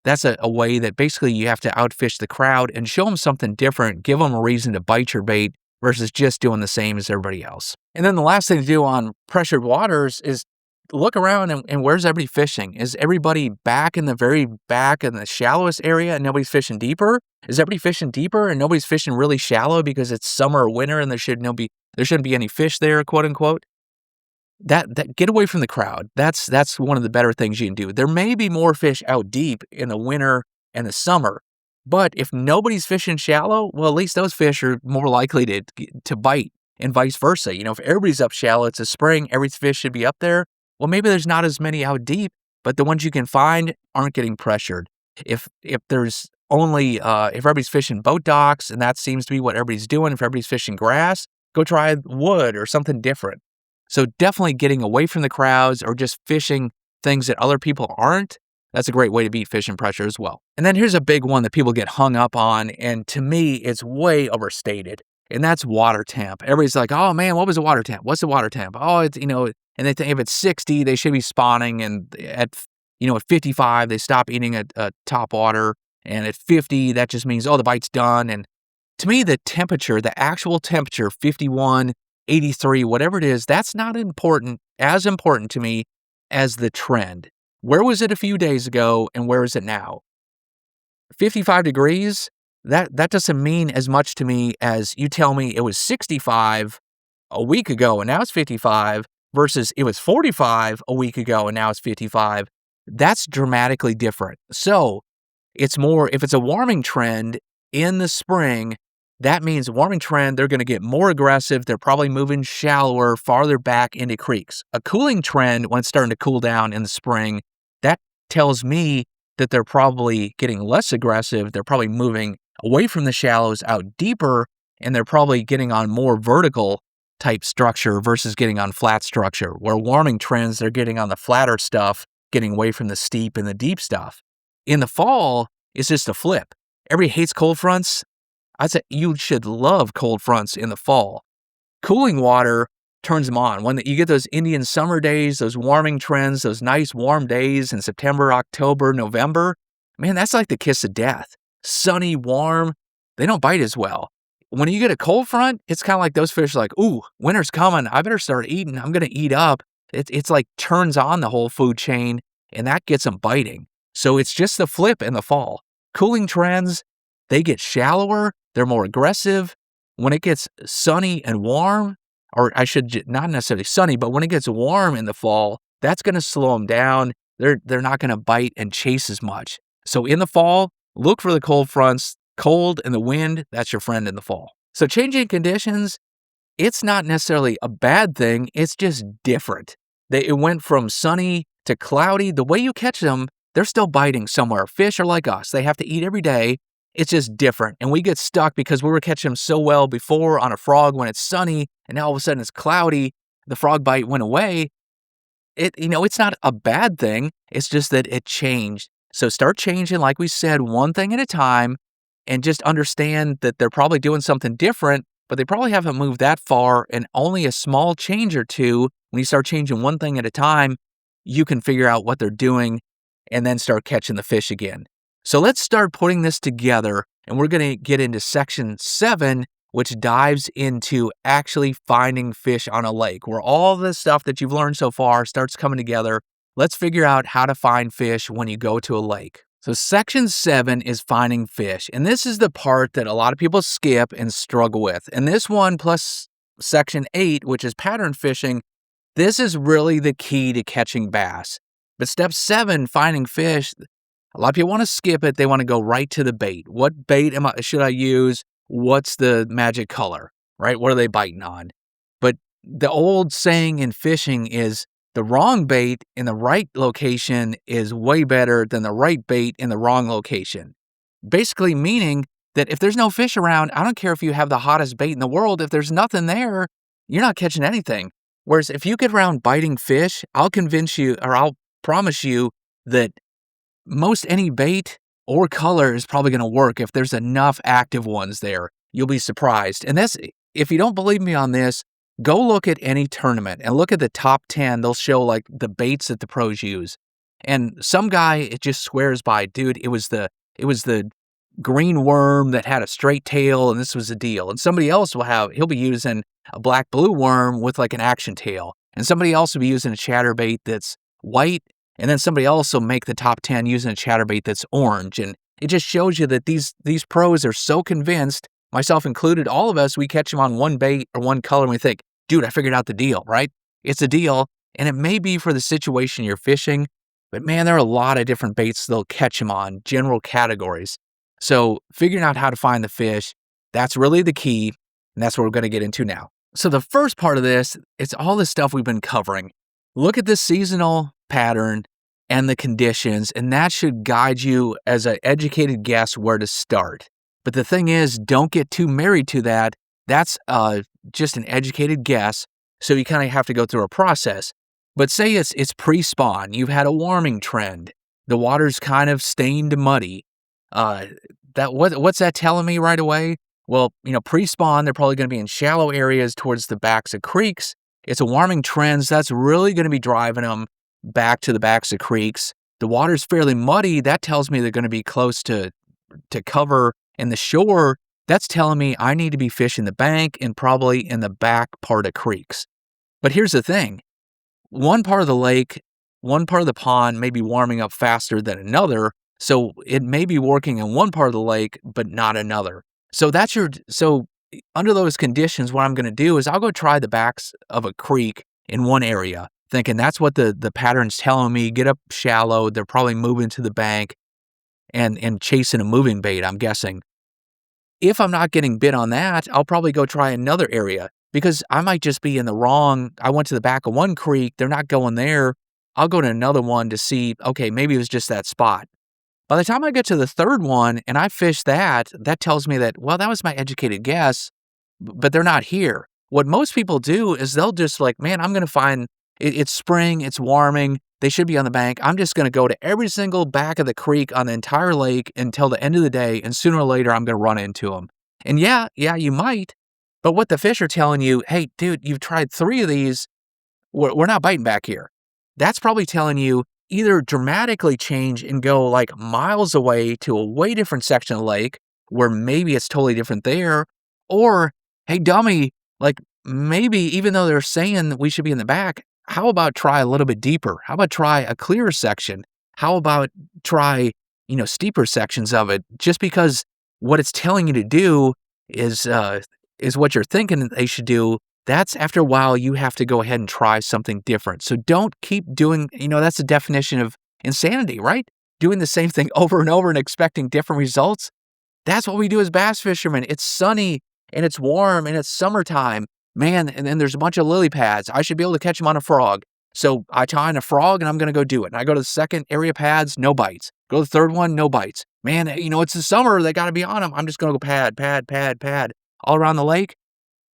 Speaker 2: That's a way that basically you have to outfish the crowd and show them something different, give them a reason to bite your bait versus just doing the same as everybody else. And then the last thing to do on pressured waters is look around and where's everybody fishing? Is everybody back in the very back in the shallowest area and nobody's fishing deeper? Is everybody fishing deeper and nobody's fishing really shallow because it's summer or winter and there shouldn't be any fish there, quote unquote? That get away from the crowd. That's one of the better things you can do. There may be more fish out deep in the winter and the summer, but if nobody's fishing shallow, well, at least those fish are more likely to bite and vice versa. If everybody's up shallow, it's a spring, every fish should be up there. Well, maybe there's not as many out deep, but the ones you can find aren't getting pressured. If there's only, if everybody's fishing boat docks, and that seems to be what everybody's doing, if everybody's fishing grass, go try wood or something different. So definitely getting away from the crowds or just fishing things that other people aren't, that's a great way to beat fishing pressure as well. And then here's a big one that people get hung up on, and to me, it's way overstated, and that's water temp. Everybody's like, oh man, what was the water temp? What's the water temp? Oh, it's, and they think if it's 60, they should be spawning, and at 55, they stop eating at topwater, and at 50, that just means, oh, the bite's done. And to me, the temperature, the actual temperature, 51, 83, whatever it is, that's not as important to me as the trend. Where was it a few days ago, and where is it now? 55 degrees, that doesn't mean as much to me as you tell me it was 65 a week ago, and now it's 55, versus it was 45 a week ago and now it's 55, that's dramatically different. So it's more, if it's a warming trend in the spring, that means warming trend, they're going to get more aggressive. They're probably moving shallower, farther back into creeks. A cooling trend, when it's starting to cool down in the spring, that tells me that they're probably getting less aggressive. They're probably moving away from the shallows out deeper, and they're probably getting on more vertical type structure versus getting on flat structure. Where warming trends, they're getting on the flatter stuff, getting away from the steep and the deep stuff. In the fall, it's just a flip. Everybody hates cold fronts. I'd say you should love cold fronts in the fall. Cooling water turns them on. When you get those Indian summer days, those warming trends, those nice warm days in September, October, November, man, that's like the kiss of death. Sunny, warm, they don't bite as well. When you get a cold front, it's kind of like those fish are like, ooh, winter's coming. I better start eating. I'm going to eat up. it's like turns on the whole food chain, and that gets them biting. So it's just the flip in the fall. Cooling trends, they get shallower, they're more aggressive. When it gets sunny and warm, or not necessarily sunny, but when it gets warm in the fall, that's going to slow them down. They're not going to bite and chase as much. So in the fall, look for the cold fronts. Cold and the wind, that's your friend in the fall. So changing conditions, it's not necessarily a bad thing. It's just different. It went from sunny to cloudy. The way you catch them, they're still biting somewhere. Fish are like us. They have to eat every day. It's just different. And we get stuck because we were catching them so well before on a frog when it's sunny, and now all of a sudden it's cloudy. The frog bite went away. It's not a bad thing. It's just that it changed. So start changing, like we said, one thing at a time, and just understand that they're probably doing something different, but they probably haven't moved that far, and only a small change or two, when you start changing one thing at a time, you can figure out what they're doing and then start catching the fish again. So let's start putting this together, and we're going to get into section 7, which dives into actually finding fish on a lake, where all the stuff that you've learned so far starts coming together. Let's figure out how to find fish when you go to a lake. So section 7 is finding fish, and this is the part that a lot of people skip and struggle with. And this one plus section 8, which is pattern fishing, this is really the key to catching bass. But step 7, finding fish, a lot of people want to skip it. They want to go right to the bait. What bait should I use? What's the magic color, right? What are they biting on? But the old saying in fishing is the wrong bait in the right location is way better than the right bait in the wrong location. Basically meaning that if there's no fish around, I don't care if you have the hottest bait in the world. If there's nothing there, you're not catching anything. Whereas if you get around biting fish, I'll promise you that most any bait or color is probably going to work if there's enough active ones there. You'll be surprised. And if you don't believe me on this, go look at any tournament and look at the top 10. They'll show like the baits that the pros use. And some guy, it just swears by, dude, it was the green worm that had a straight tail, and this was the deal. And somebody else he'll be using a black blue worm with like an action tail. And somebody else will be using a chatterbait that's white. And then somebody else will make the top 10 using a chatterbait that's orange. And it just shows you that these pros are so convinced, myself included, all of us, we catch them on one bait or one color and we think, dude, I figured out the deal, right? It's a deal. And it may be for the situation you're fishing, but man, there are a lot of different baits they'll catch them on, general categories. So figuring out how to find the fish, that's really the key. And that's what we're going to get into now. So the first part of this, it's all the stuff we've been covering. Look at the seasonal pattern and the conditions, and that should guide you as an educated guess where to start. But the thing is, don't get too married to that. That's just an educated guess, so you kind of have to go through a process. But say it's pre-spawn. You've had a warming trend. The water's kind of stained muddy. What's that telling me right away? Well, pre-spawn, they're probably going to be in shallow areas towards the backs of creeks. It's a warming trend, so that's really going to be driving them back to the backs of creeks. The water's fairly muddy. That tells me they're going to be close to cover. And the shore, that's telling me I need to be fishing the bank and probably in the back part of creeks. But here's the thing. One part of the lake, one part of the pond may be warming up faster than another. So it may be working in one part of the lake, but not another. So under those conditions, what I'm going to do is I'll go try the backs of a creek in one area, thinking that's what the pattern's telling me. Get up shallow. They're probably moving to the bank and chasing a moving bait, I'm guessing. If I'm not getting bit on that, I'll probably go try another area because I might just be in the wrong. I went to the back of one creek. They're not going there. I'll go to another one to see, okay, maybe it was just that spot. By the time I get to the third one and I fish that tells me that, well, that was my educated guess, but they're not here. What most people do is they'll just like, man, I'm going to find, it's spring, it's warming, they should be on the bank. I'm just going to go to every single back of the creek on the entire lake until the end of the day, and sooner or later I'm going to run into them. And yeah, you might, but what the fish are telling you, hey, dude, you've tried 3 of these, we're not biting back here. That's probably telling you either dramatically change and go like miles away to a way different section of the lake where maybe it's totally different there, or, hey, dummy, like maybe even though they're saying that we should be in the back, how about try a little bit deeper? How about try a clearer section? How about try, steeper sections of it? Just because what it's telling you to do is what you're thinking they should do. That's after a while, you have to go ahead and try something different. So don't keep doing, that's the definition of insanity, right? Doing the same thing over and over and expecting different results. That's what we do as bass fishermen. It's sunny and it's warm and it's summertime. Man, and then there's a bunch of lily pads. I should be able to catch them on a frog. So I tie on a frog and I'm going to go do it. And I go to the second area pads, no bites. Go to the third one, no bites. Man, it's the summer. They got to be on them. I'm just going to go pad all around the lake.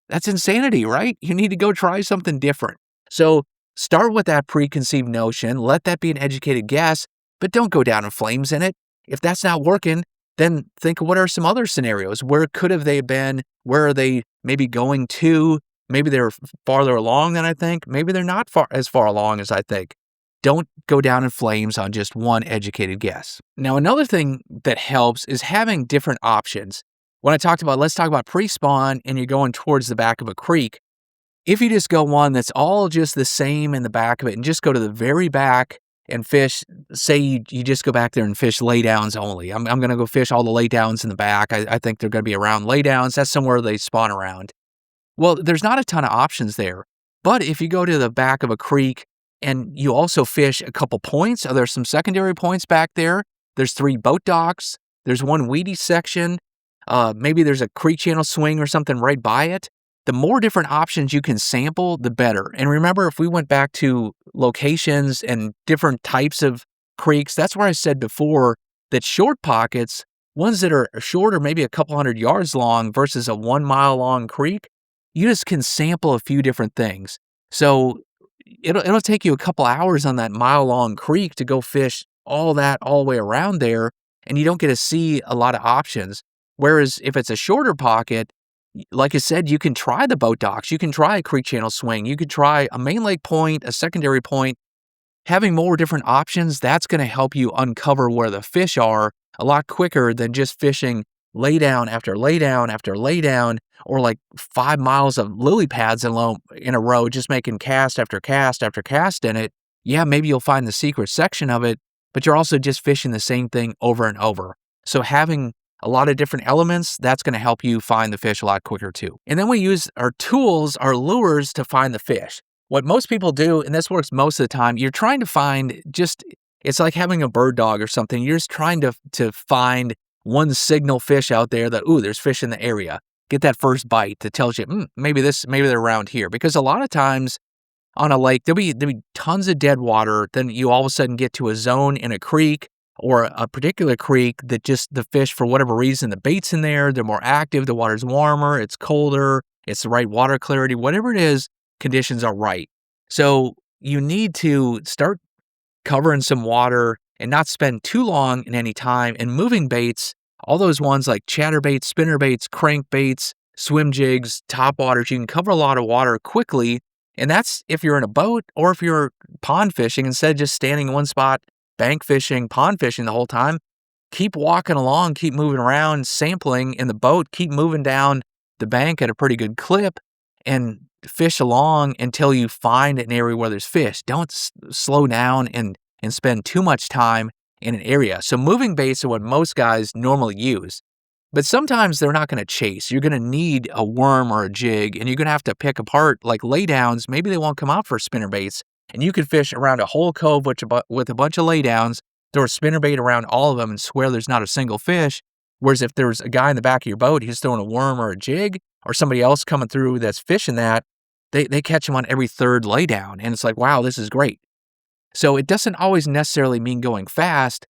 Speaker 2: That's insanity, right? You need to go try something different. So start with that preconceived notion. Let that be an educated guess, but don't go down in flames in it. If that's not working, then think, what are some other scenarios? Where could have they been? Where are they maybe going to? Maybe they're farther along than I think. Maybe they're not as far along as I think. Don't go down in flames on just one educated guess. Now, another thing that helps is having different options. When let's talk about pre-spawn and you're going towards the back of a creek, if you just go one that's all just the same in the back of it and just go to the very back and fish, say you just go back there and fish laydowns only. I'm going to go fish all the laydowns in the back. I think they're going to be around laydowns. That's somewhere they spawn around. Well, there's not a ton of options there. But if you go to the back of a creek and you also fish a couple points, there's some secondary points back there. There's 3 boat docks. There's one weedy section. Maybe there's a creek channel swing or something right by it. The more different options you can sample, the better. And remember, if we went back to locations and different types of creeks, that's where I said before that short pockets, ones that are shorter, maybe a couple hundred yards long versus a 1 mile long creek, you just can sample a few different things. So it'll take you a couple hours on that mile-long creek to go fish all the way around there, and you don't get to see a lot of options. Whereas if it's a shorter pocket, like I said, you can try the boat docks, you can try a creek channel swing, you could try a main lake point, a secondary point. Having more different options, that's going to help you uncover where the fish are a lot quicker than just fishing laydown after laydown after laydown, or like 5 miles of lily pads in a row, just making cast after cast after cast in it. Yeah, maybe you'll find the secret section of it, but you're also just fishing the same thing over and over. So having a lot of different elements, that's going to help you find the fish a lot quicker too. And then we use our tools, our lures, to find the fish. What most people do, and this works most of the time, you're trying to find it's like having a bird dog or something. You're just trying to find one signal fish out there that, there's fish in the area. Get that first bite that tells you, maybe they're around here. Because a lot of times on a lake, there'll be tons of dead water. Then you all of a sudden get to a zone in a creek or a particular creek that just the fish, for whatever reason, the bait's in there, they're more active, the water's warmer, it's colder, it's the right water clarity, whatever it is, conditions are right. So you need to start covering some water and not spend too long in any time. And moving baits, all those ones like chatterbaits, spinnerbaits, crankbaits, swim jigs, topwaters, you can cover a lot of water quickly. And that's if you're in a boat or if you're pond fishing, instead of just standing in one spot, bank fishing, pond fishing the whole time. Keep walking along, keep moving around, sampling in the boat, keep moving down the bank at a pretty good clip and fish along until you find an area where there's fish. Don't slow down and spend too much time in an area. So moving baits are what most guys normally use. But sometimes they're not going to chase. You're going to need a worm or a jig, and you're going to have to pick apart like laydowns. Maybe they won't come out for spinnerbaits, and you could fish around a whole cove with a bunch of laydowns, throw a spinnerbait around all of them and swear there's not a single fish. Whereas if there's a guy in the back of your boat, he's throwing a worm or a jig, or somebody else coming through that's fishing that, they catch them on every third laydown. And it's like, wow, this is great. So it doesn't always necessarily mean going fast,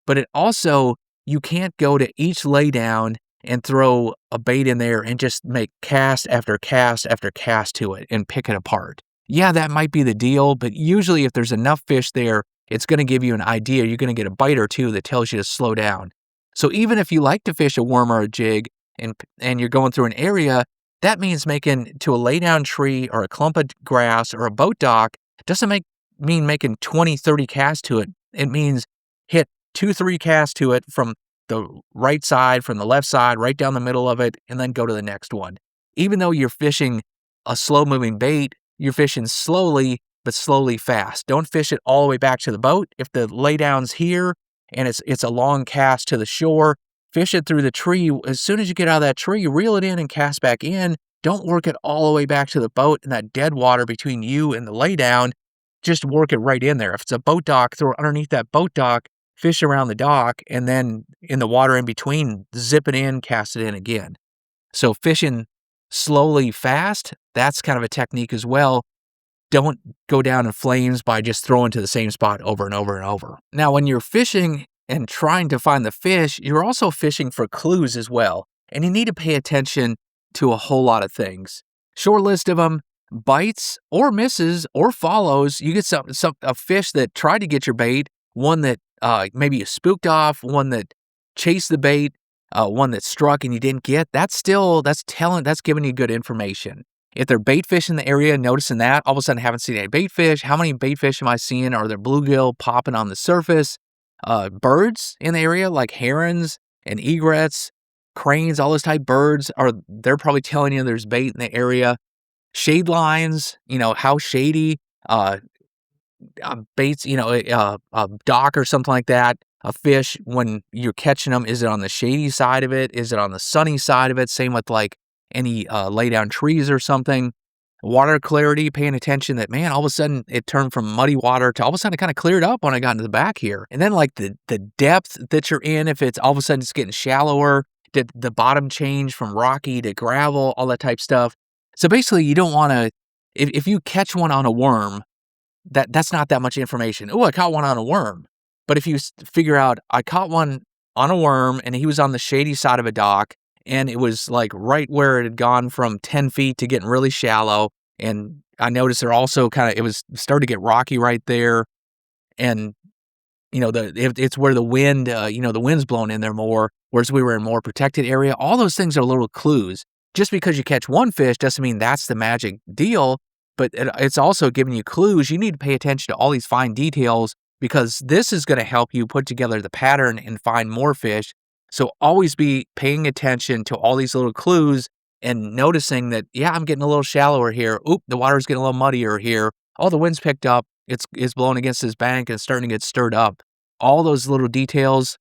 Speaker 2: but it also, you can't go to each laydown and throw a bait in there and just make cast after cast after cast to it and pick it apart. Yeah, that might be the deal, but usually if there's enough fish there, it's going to give you an idea. You're going to get a bite or two that tells you to slow down. So even if you like to fish a worm or a jig and you're going through an area, that means making to a laydown tree or a clump of grass or a boat dock. It doesn't mean making 20, 30 casts to it. It means hit 2, 3 casts to it from the right side, from the left side, right down the middle of it, and then go to the next one. Even though you're fishing a slow-moving bait, you're fishing slowly, but slowly fast. Don't fish it all the way back to the boat. If the laydown's here and it's a long cast to the shore, fish it through the tree. As soon as you get out of that tree, reel it in and cast back in. Don't work it all the way back to the boat and that dead water between you and the laydown. Just work it right in there. If it's a boat dock, throw it underneath that boat dock, fish around the dock, and then in the water in between, zip it in, cast it in again. So fishing slowly fast, that's kind of a technique as well. Don't go down in flames by just throwing to the same spot over and over and over. Now, when you're fishing and trying to find the fish, you're also fishing for clues as well. And you need to pay attention to a whole lot of things. Short list of them: bites or misses or follows. You get a fish that tried to get your bait, one that maybe you spooked off, one that chased the bait, one that struck and you didn't get. That's giving you good information. If they're bait fish in the area, noticing that, all of a sudden haven't seen any bait fish. How many bait fish am I seeing? Are there bluegill popping on the surface? Birds in the area like herons and egrets, cranes, all those type birds, they're probably telling you there's bait in the area. Shade lines, how shady, baits, a dock or something like that. A fish, when you're catching them, is it on the shady side of it? Is it on the sunny side of it? Same with like any lay down trees or something. Water clarity, paying attention that, man, all of a sudden it turned from muddy water to all of a sudden it kind of cleared up when I got into the back here. And then like the depth that you're in, if it's all of a sudden it's getting shallower, did the bottom change from rocky to gravel, all that type stuff. So basically you don't want to, if you catch one on a worm, that's not that much information. Oh, I caught one on a worm. But if you figure out, I caught one on a worm and he was on the shady side of a dock and it was like right where it had gone from 10 feet to getting really shallow. And I noticed there also it was starting to get rocky right there. And, it's where the wind, the wind's blowing in there more, whereas we were in a more protected area. All those things are little clues. Just because you catch one fish doesn't mean that's the magic deal, but it's also giving you clues. You need to pay attention to all these fine details, because this is going to help you put together the pattern and find more fish. So always be paying attention to all these little clues and noticing that, yeah, I'm getting a little shallower here. Oop, the water's getting a little muddier here. Oh, the wind's picked up. It's blowing against this bank and it's starting to get stirred up. All those little details,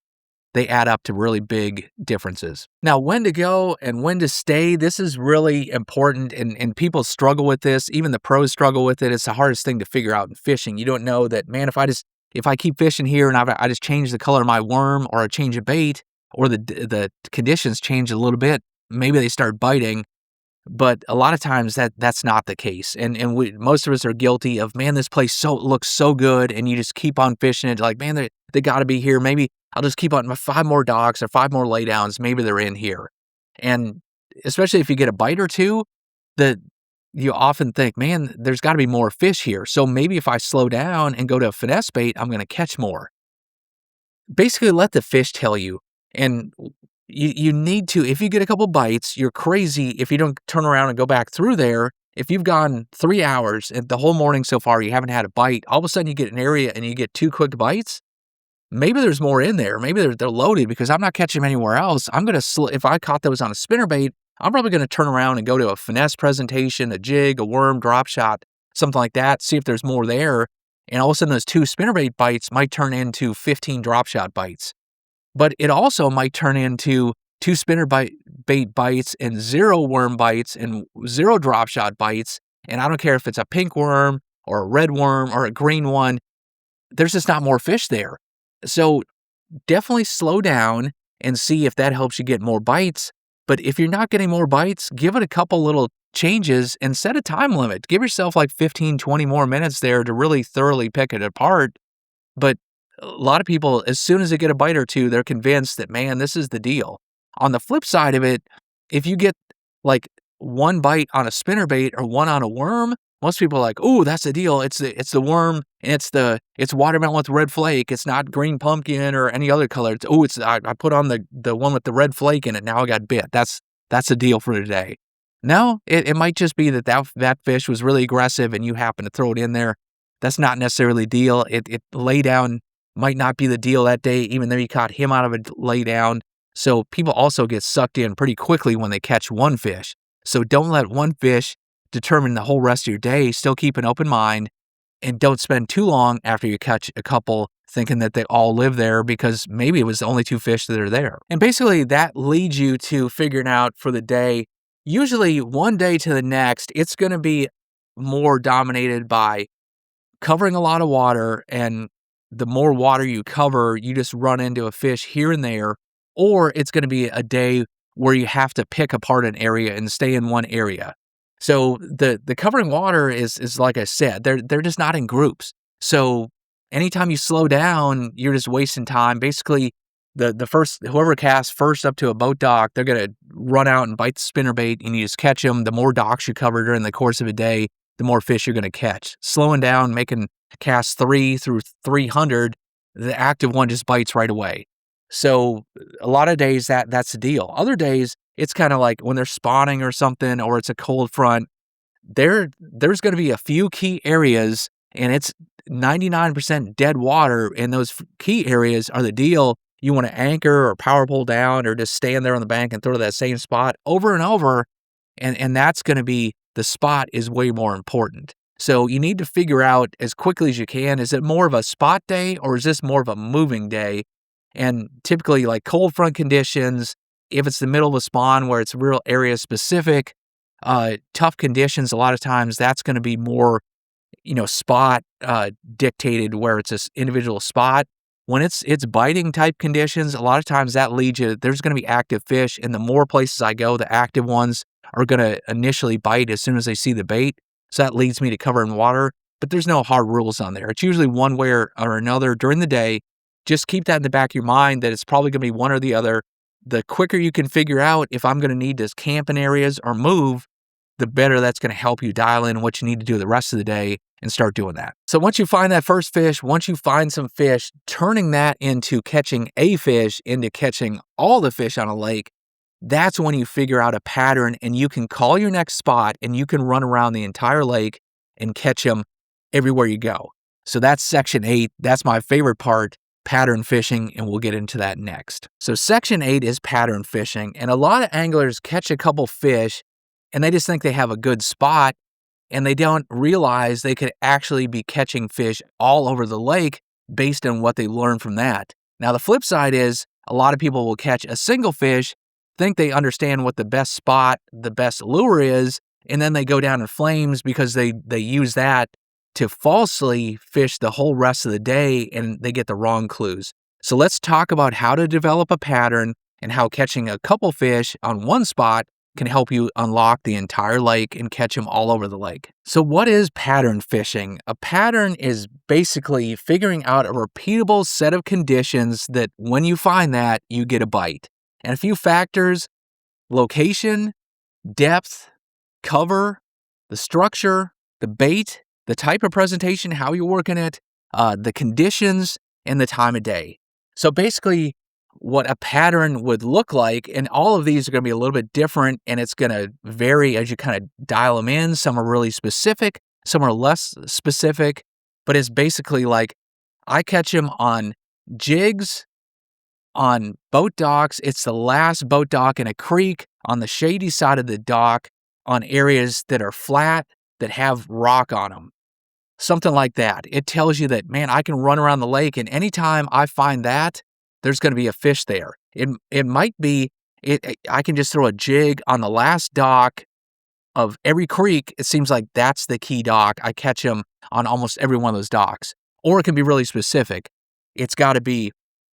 Speaker 2: they add up to really big differences. Now, when to go and when to stay, this is really important, and people struggle with this. Even the pros struggle with it. It's the hardest thing to figure out in fishing. You don't know that, man, if I keep fishing here and I just change the color of my worm, or I change a bait, or the conditions change a little bit, maybe they start biting. But a lot of times that's not the case. And most of us are guilty of, man, this place looks so good, and you just keep on fishing it. Like, man, they got to be here. Maybe I'll just keep on 5 more docks or 5 more laydowns. Maybe they're in here. And especially if you get a bite or two, you often think, man, there's got to be more fish here. So maybe if I slow down and go to a finesse bait, I'm going to catch more. Basically, let the fish tell you. And you need to, if you get a couple bites, you're crazy if you don't turn around and go back through there. If you've gone 3 hours and the whole morning so far, you haven't had a bite, all of a sudden you get an area and you get 2 quick bites, maybe there's more in there. Maybe they're loaded because I'm not catching them anywhere else. If I caught those on a spinnerbait, I'm probably going to turn around and go to a finesse presentation, a jig, a worm, drop shot, something like that, see if there's more there. And all of a sudden those 2 spinnerbait bites might turn into 15 drop shot bites. But it also might turn into 2 spinnerbait bites and 0 worm bites and 0 drop shot bites. And I don't care if it's a pink worm or a red worm or a green one, there's just not more fish there. So definitely slow down and see if that helps you get more bites. But if you're not getting more bites, give it a couple little changes and set a time limit. Give yourself like 15, 20 more minutes there to really thoroughly pick it apart. But a lot of people, as soon as they get a bite or two, they're convinced that, man, this is the deal. On the flip side of it, if you get like 1 bite on a spinnerbait or 1 on a worm, most people are like, oh, that's the deal. It's the worm, and it's watermelon with red flake. It's not green pumpkin or any other color. I put on the one with the red flake in it. Now I got bit. That's the deal for today. No, it might just be that fish was really aggressive and you happen to throw it in there. That's not necessarily the deal. It lay down might not be the deal that day, even though you caught him out of a lay down. So people also get sucked in pretty quickly when they catch one fish. So don't let one fish determine the whole rest of your day. Still keep an open mind. and don't spend too long after you catch a couple thinking that they all live there, because maybe it was the only 2 fish that are there. And basically that leads you to figuring out for the day, usually one day to the next, it's going to be more dominated by covering a lot of water, and the more water you cover, you just run into a fish here and there, or it's going to be a day where you have to pick apart an area and stay in one area. So the covering water is like I said, they're just not in groups. So anytime you slow down, you're just wasting time. Basically, the first, whoever casts first up to a boat dock, they're gonna run out and bite the spinnerbait, and you just catch them. The more docks you cover during the course of a day, the more fish you're gonna catch. Slowing down, making cast 3 through 300, the active one just bites right away. So a lot of days that's the deal. Other days, it's kind of like when they're spawning or something, or it's a cold front, there's going to be a few key areas, and it's 99% dead water, and those key areas are the deal. You want to anchor or power pull down, or just stand there on the bank and throw to that same spot over and over, and that's going to be, the spot is way more important. So you need to figure out as quickly as you can, is it more of a spot day, or is this more of a moving day? And typically, like cold front conditions, if it's the middle of a spawn where it's real area specific, tough conditions, a lot of times that's going to be more, spot dictated, where it's this individual spot. When it's biting type conditions, a lot of times that leads you, there's going to be active fish, and the more places I go, the active ones are going to initially bite as soon as they see the bait. So that leads me to covering water, but there's no hard rules on there. It's usually one way or another during the day. Just keep that in the back of your mind, that it's probably going to be one or the other. The quicker you can figure out if I'm going to need to camp in areas or move, the better that's going to help you dial in what you need to do the rest of the day and start doing that. So once you find that first fish, once you find some fish, turning that into catching a fish into catching all the fish on a lake, that's when you figure out a pattern, and you can call your next spot, and you can run around the entire lake and catch them everywhere you go. So that's section 8. That's my favorite part, pattern fishing, and we'll get into that next. So section 8 is pattern fishing, and a lot of anglers catch a couple fish and they just think they have a good spot, and they don't realize they could actually be catching fish all over the lake based on what they learned from that. Now, the flip side is a lot of people will catch a single fish, think they understand what the best spot, the best lure is, and then they go down in flames because they use that to falsely fish the whole rest of the day, and they get the wrong clues. So let's talk about how to develop a pattern and how catching a couple fish on one spot can help you unlock the entire lake and catch them all over the lake. So what is pattern fishing? A pattern is basically figuring out a repeatable set of conditions that when you find that, you get a bite. And a few factors: location, depth, cover, the structure, the bait, the type of presentation, how you're working it, the conditions, and the time of day. So basically, what a pattern would look like, and all of these are going to be a little bit different, and it's going to vary as you kind of dial them in. Some are really specific, some are less specific, but it's basically like I catch them on jigs, on boat docks. It's the last boat dock in a creek, on the shady side of the dock, on areas that are flat, that have rock on them. Something like that. It tells you that, man, I can run around the lake, and anytime I find that, there's going to be a fish there. It might be, I can just throw a jig on the last dock of every creek. It seems like that's the key dock. I catch them on almost every one of those docks. Or it can be really specific. It's got to be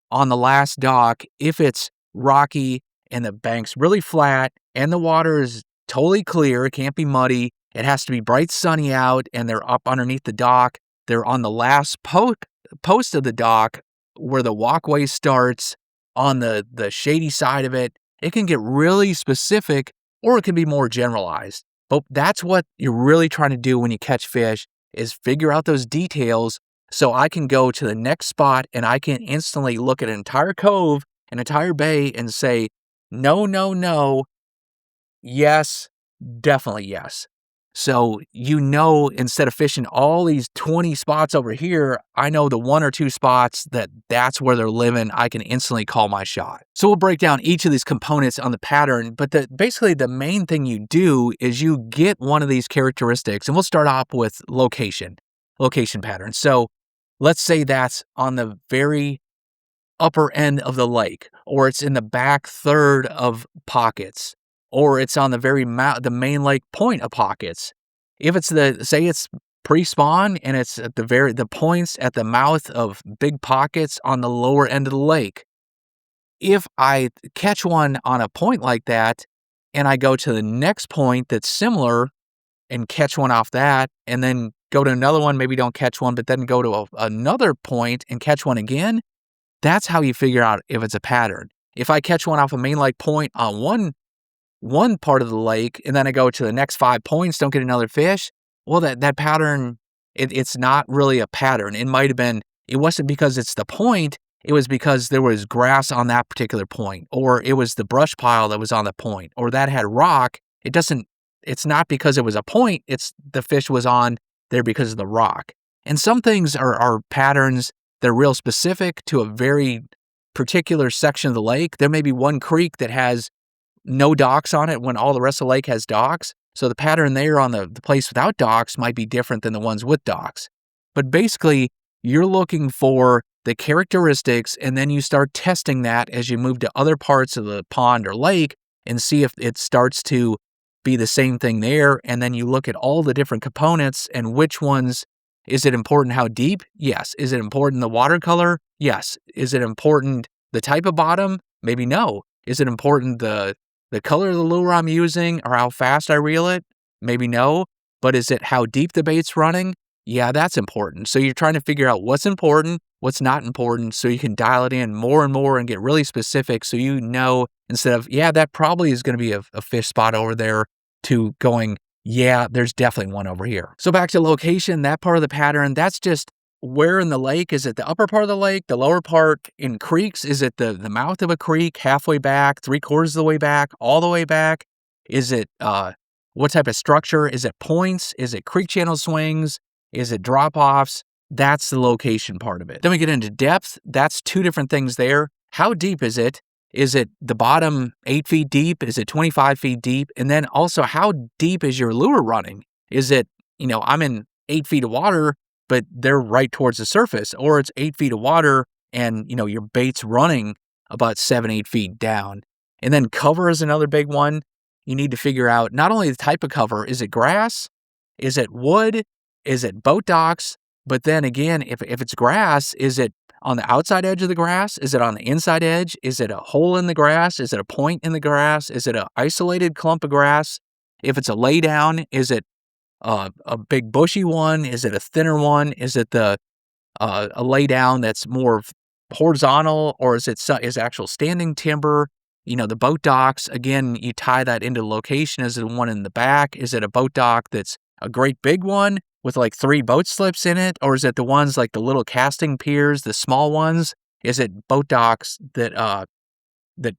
Speaker 2: on the last dock if it's rocky and the bank's really flat and the water is totally clear. It can't be muddy. It has to be bright sunny out, and they're up underneath the dock. They're on the last post of the dock where the walkway starts, on the shady side of it. It can get really specific, or it can be more generalized. But that's what you're really trying to do when you catch fish, is figure out those details so I can go to the next spot and I can instantly look at an entire cove, an entire bay, and say, no, no, no, yes, definitely yes. So, instead of fishing all these 20 spots over here, I know the 1 or 2 spots that's where they're living. I can instantly call my shot. So we'll break down each of these components on the pattern, but basically the main thing you do is you get one of these characteristics, and we'll start off with location. location pattern. So let's say that's on the very upper end of the lake, or it's in the back third of pockets, or it's on the the main lake point of pockets. If it's say it's pre-spawn and it's at the points at the mouth of big pockets on the lower end of the lake, if I catch one on a point like that and I go to the next point that's similar and catch one off that, and then go to another one, maybe don't catch one, but then go to another point and catch one again, that's how you figure out if it's a pattern. If I catch one off a main lake point on one part of the lake, and then I go to the next 5 points, don't get another fish, well, that pattern, it's not really a pattern. It might have been, it wasn't because it's the point, it was because there was grass on that particular point, or it was the brush pile that was on the point, or that had rock. It's not because it was a point, it's the fish was on there because of the rock. And some things are patterns. They're real specific to a very particular section of the lake. There may be one creek that has no docks on it when all the rest of the lake has docks. So the pattern there on the place without docks might be different than the ones with docks. But basically, you're looking for the characteristics, and then you start testing that as you move to other parts of the pond or lake and see if it starts to be the same thing there. And then you look at all the different components and which ones. Is it important how deep? Yes. Is it important the watercolor? Yes. Is it important the type of bottom? Maybe no. Is it important the color of the lure I'm using or how fast I reel it? Maybe no. But is it how deep the bait's running? Yeah, that's important. So you're trying to figure out what's important, what's not important, so you can dial it in more and more and get really specific so you know, instead of, yeah, that probably is going to be a fish spot over there, to going, yeah, there's definitely one over here. So back to location, that part of the pattern, that's just where in the lake. Is it the upper part of the lake, the lower part in creeks? Is it the mouth of a creek, halfway back, 3/4 of the way back, all the way back? Is it what type of structure? Is it points? Is it creek channel swings? Is it drop-offs? That's the location part of it. Then we get into depth. That's 2 different things there. How deep is it? Is it the bottom 8 feet deep? Is it 25 feet deep? And then also, how deep is your lure running? Is it, I'm in 8 feet of water, but they're right towards the surface, or it's 8 feet of water and, your bait's running about 7, 8 feet down. And then cover is another big one. You need to figure out not only the type of cover, is it grass? Is it wood? Is it boat docks? But then again, if it's grass, is it on the outside edge of the grass? Is it on the inside edge? Is it a hole in the grass? Is it a point in the grass? Is it an isolated clump of grass? If it's a lay down, is it a big bushy one? Is it a thinner one? Is it a lay down that's more horizontal, or is actual standing timber? The boat docks, again, you tie that into location. Is it one in the back? Is it a boat dock that's a great big one with like 3 boat slips in it? Or is it the ones like the little casting piers, the small ones? Is it boat docks that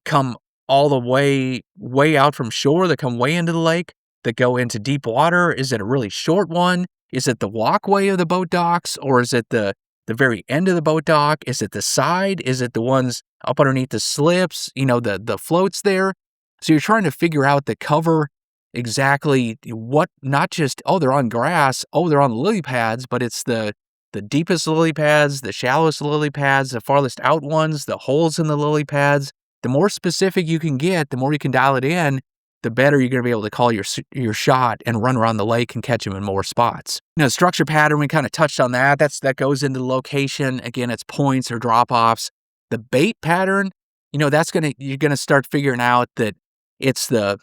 Speaker 2: come all the way out from shore, that come way into the lake, that go into deep water? Is it a really short one? Is it the walkway of the boat docks, or is it the very end of the boat dock? Is it the side? Is it the ones up underneath the slips, the floats there? So you're trying to figure out the cover, exactly what, not just, oh, they're on grass, oh, they're on the lily pads, but it's the deepest lily pads, the shallowest lily pads, the farthest out ones, the holes in the lily pads. The more specific you can get, the more you can dial it in, the better you're going to be able to call your shot and run around the lake and catch them in more spots. Structure pattern, we kind of touched on that. That goes into the location. Again, it's points or drop-offs. The bait pattern, you're going to start figuring out that it's a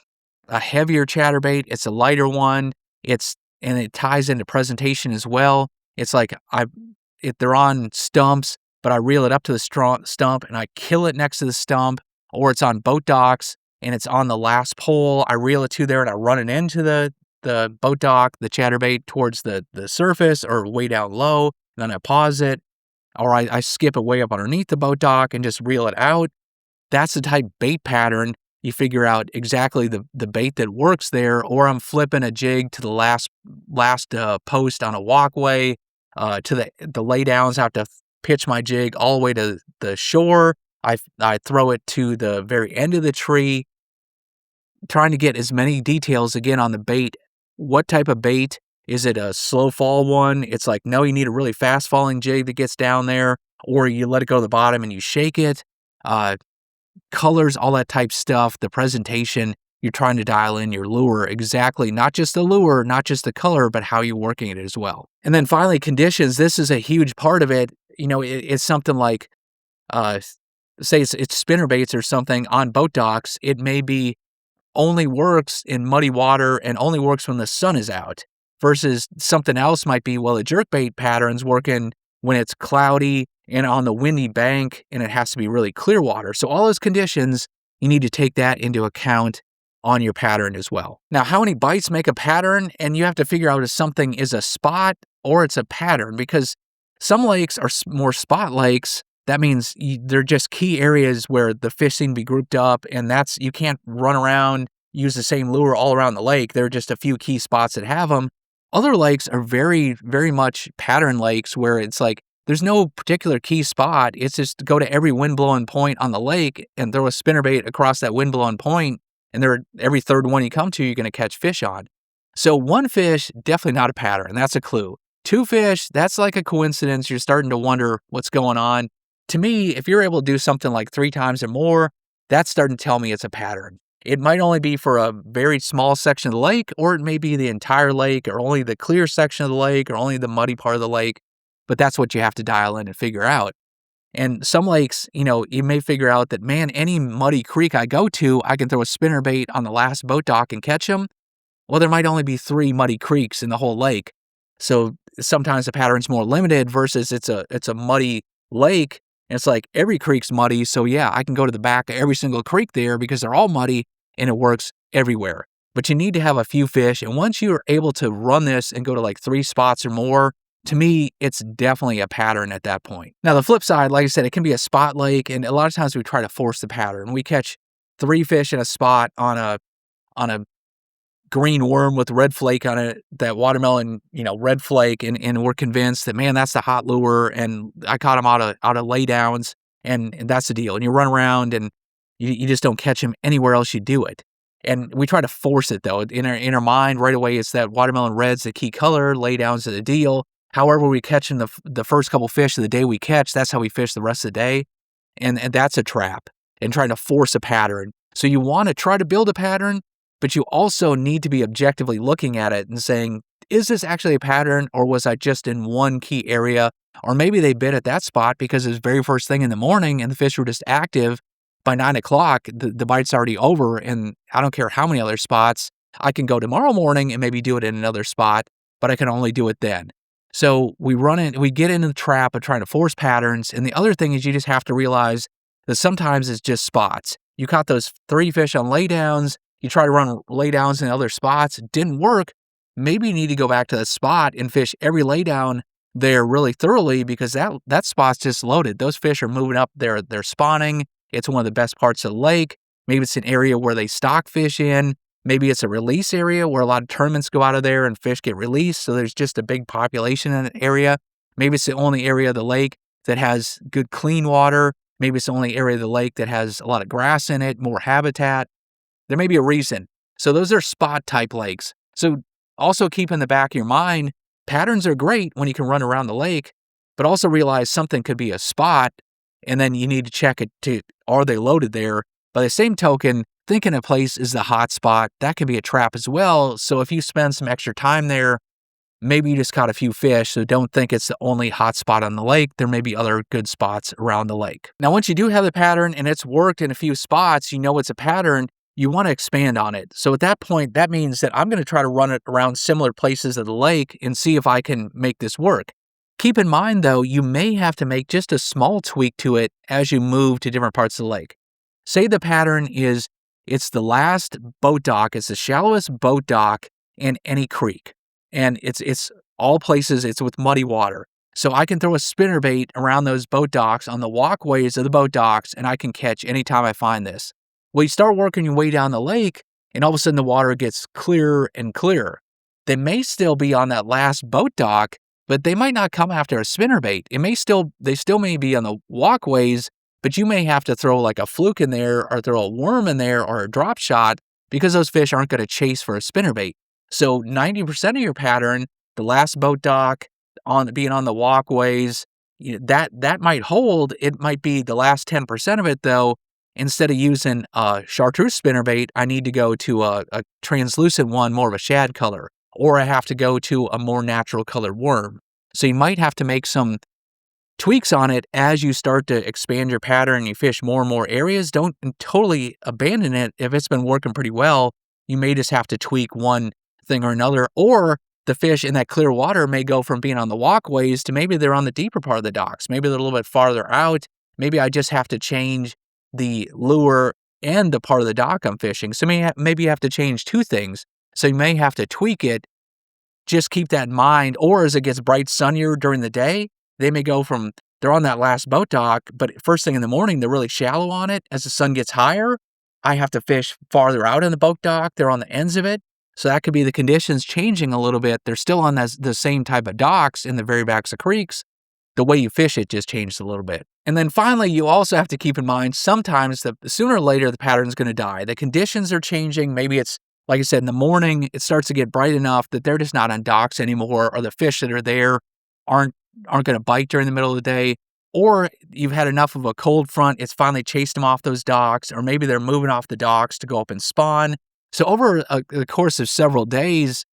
Speaker 2: heavier chatterbait, it's a lighter one, and it ties into presentation as well. It's like they're on stumps, but I reel it up to the stump and I kill it next to the stump, or it's on boat docks and it's on the last pole. I reel it to there and I run it into the boat dock, the chatterbait towards the surface or way down low. Then I pause it, or I skip it way up underneath the boat dock and just reel it out. That's the type bait pattern. You figure out exactly the bait that works there, or I'm flipping a jig to the last post on a walkway, to the laydowns. I have to pitch my jig all the way to the shore. I throw it to the very end of the tree, trying to get as many details again on the bait. What type of bait Is it a slow fall one? It's like, no, you need a really fast falling jig that gets down there, or you let it go to the bottom and you shake it. Colors, all that type stuff, the presentation, you're trying to dial in your lure exactly, not just the lure, not just the color, but how you're working it as well. And then finally, conditions. This is a huge part of it. It's something like, say it's spinnerbaits or something on boat docks. It may be only works in muddy water and only works when the sun is out, versus something else might be, well, a jerkbait pattern's working when it's cloudy and on the windy bank, and it has to be really clear water. So all those conditions, you need to take that into account on your pattern as well. Now, how many bites make a pattern? And you have to figure out if something is a spot or it's a pattern, because some lakes are more spot lakes. That means they're just key areas where the fish seem to be grouped up, and you can't run around, use the same lure all around the lake. There are just a few key spots that have them. Other lakes are very, very much pattern lakes where it's like there's no particular key spot. It's just go to every wind-blowing point on the lake and throw a spinnerbait across that wind-blowing point, and every third one you come to, you're going to catch fish on. So one fish, definitely not a pattern. That's a clue. Two fish, that's like a coincidence. You're starting to wonder what's going on. To me, if you're able to do something like 3 times or more, that's starting to tell me it's a pattern. It might only be for a very small section of the lake, or it may be the entire lake, or only the clear section of the lake, or only the muddy part of the lake. But that's what you have to dial in and figure out. And some lakes, you may figure out that, man, any muddy creek I go to, I can throw a spinnerbait on the last boat dock and catch them. Well, there might only be 3 muddy creeks in the whole lake. So sometimes the pattern's more limited versus it's a muddy lake. And it's like every creek's muddy, so yeah, I can go to the back of every single creek there because they're all muddy and it works everywhere. But you need to have a few fish, and once you're able to run this and go to like 3 spots or more, to me, it's definitely a pattern at that point. Now, the flip side, like I said, it can be a spot lake, and a lot of times we try to force the pattern. We catch 3 fish in a spot on a green worm with red flake on it, that watermelon, red flake, and we're convinced that, man, that's the hot lure, and I caught him out of laydowns, and that's the deal. And you run around and you just don't catch him anywhere else you do it. And we try to force it, though. In our mind, right away, it's that watermelon red's the key color, laydowns are the deal. However, we catch in the first couple fish of the day we catch, that's how we fish the rest of the day. And that's a trap, and trying to force a pattern. So you want to try to build a pattern, but you also need to be objectively looking at it and saying, is this actually a pattern, or was I just in one key area? Or maybe they bit at that spot because it was the very first thing in the morning and the fish were just active. By 9 o'clock, the bite's already over, and I don't care how many other spots. I can go tomorrow morning and maybe do it in another spot, but I can only do it then. So we get into the trap of trying to force patterns. And the other thing is you just have to realize that sometimes it's just spots. You caught those 3 fish on laydowns. You try to run laydowns in other spots. It didn't work. Maybe you need to go back to the spot and fish every laydown there really thoroughly, because that spot's just loaded. Those fish are moving up. They're spawning. It's one of the best parts of the lake. Maybe it's an area where they stock fish in. Maybe it's a release area where a lot of tournaments go out of there and fish get released, so there's just a big population in that area. Maybe it's the only area of the lake that has good clean water. Maybe it's the only area of the lake that has a lot of grass in it, more habitat. There may be a reason. So those are spot type lakes. So also keep in the back of your mind, patterns are great when you can run around the lake, but also realize something could be a spot, and then you need to check it are they loaded there? By the same token, thinking a place is the hot spot, that can be a trap as well. So if you spend some extra time there, maybe you just caught a few fish, so don't think it's the only hot spot on the lake. There may be other good spots around the lake. Now, once you do have the pattern and it's worked in a few spots, you know it's a pattern, you want to expand on it. So at that point, that means that I'm going to try to run it around similar places of the lake and see if I can make this work. Keep in mind, though, you may have to make just a small tweak to it as you move to different parts of the lake. Say the pattern is it's the last boat dock, it's the shallowest boat dock in any creek. And it's all places, it's with muddy water. So I can throw a spinnerbait around those boat docks on the walkways of the boat docks, and I can catch anytime I find this. Well, you start working your way down the lake, and all of a sudden the water gets clearer and clearer. They may still be on that last boat dock, but they might not come after a spinnerbait. They still may be on the walkways, but you may have to throw like a fluke in there, or throw a worm in there, or a drop shot, because those fish aren't going to chase for a spinnerbait. So 90% of your pattern, the last boat dock, being on the walkways, that might hold. It might be the last 10% of it, though. Instead of using a chartreuse spinnerbait, I need to go to a translucent one, more of a shad color, or I have to go to a more natural colored worm. So you might have to make some tweaks on it as you start to expand your pattern and you fish more and more areas. Don't totally abandon it. If it's been working pretty well, you may just have to tweak one thing or another, or the fish in that clear water may go from being on the walkways to maybe they're on the deeper part of the docks. Maybe they're a little bit farther out. Maybe I just have to change the lure and the part of the dock I'm fishing. So maybe you have to change two things. So you may have to tweak it. Just keep that in mind. Or as it gets bright sunnier during the day, they may go from, they're on that last boat dock, but first thing in the morning, they're really shallow on it. As the sun gets higher, I have to fish farther out in the boat dock. They're on the ends of it. So that could be the conditions changing a little bit. They're still on the same type of docks in the very backs of creeks. The way you fish it just changed a little bit. And then finally, you also have to keep in mind sometimes that sooner or later the pattern's going to die. The conditions are changing. Maybe it's, like I said, in the morning, it starts to get bright enough that they're just not on docks anymore, or the fish that are there aren't going to bite during the middle of the day. Or you've had enough of a cold front, it's finally chased them off those docks, or maybe they're moving off the docks to go up and spawn. So over the course of several days,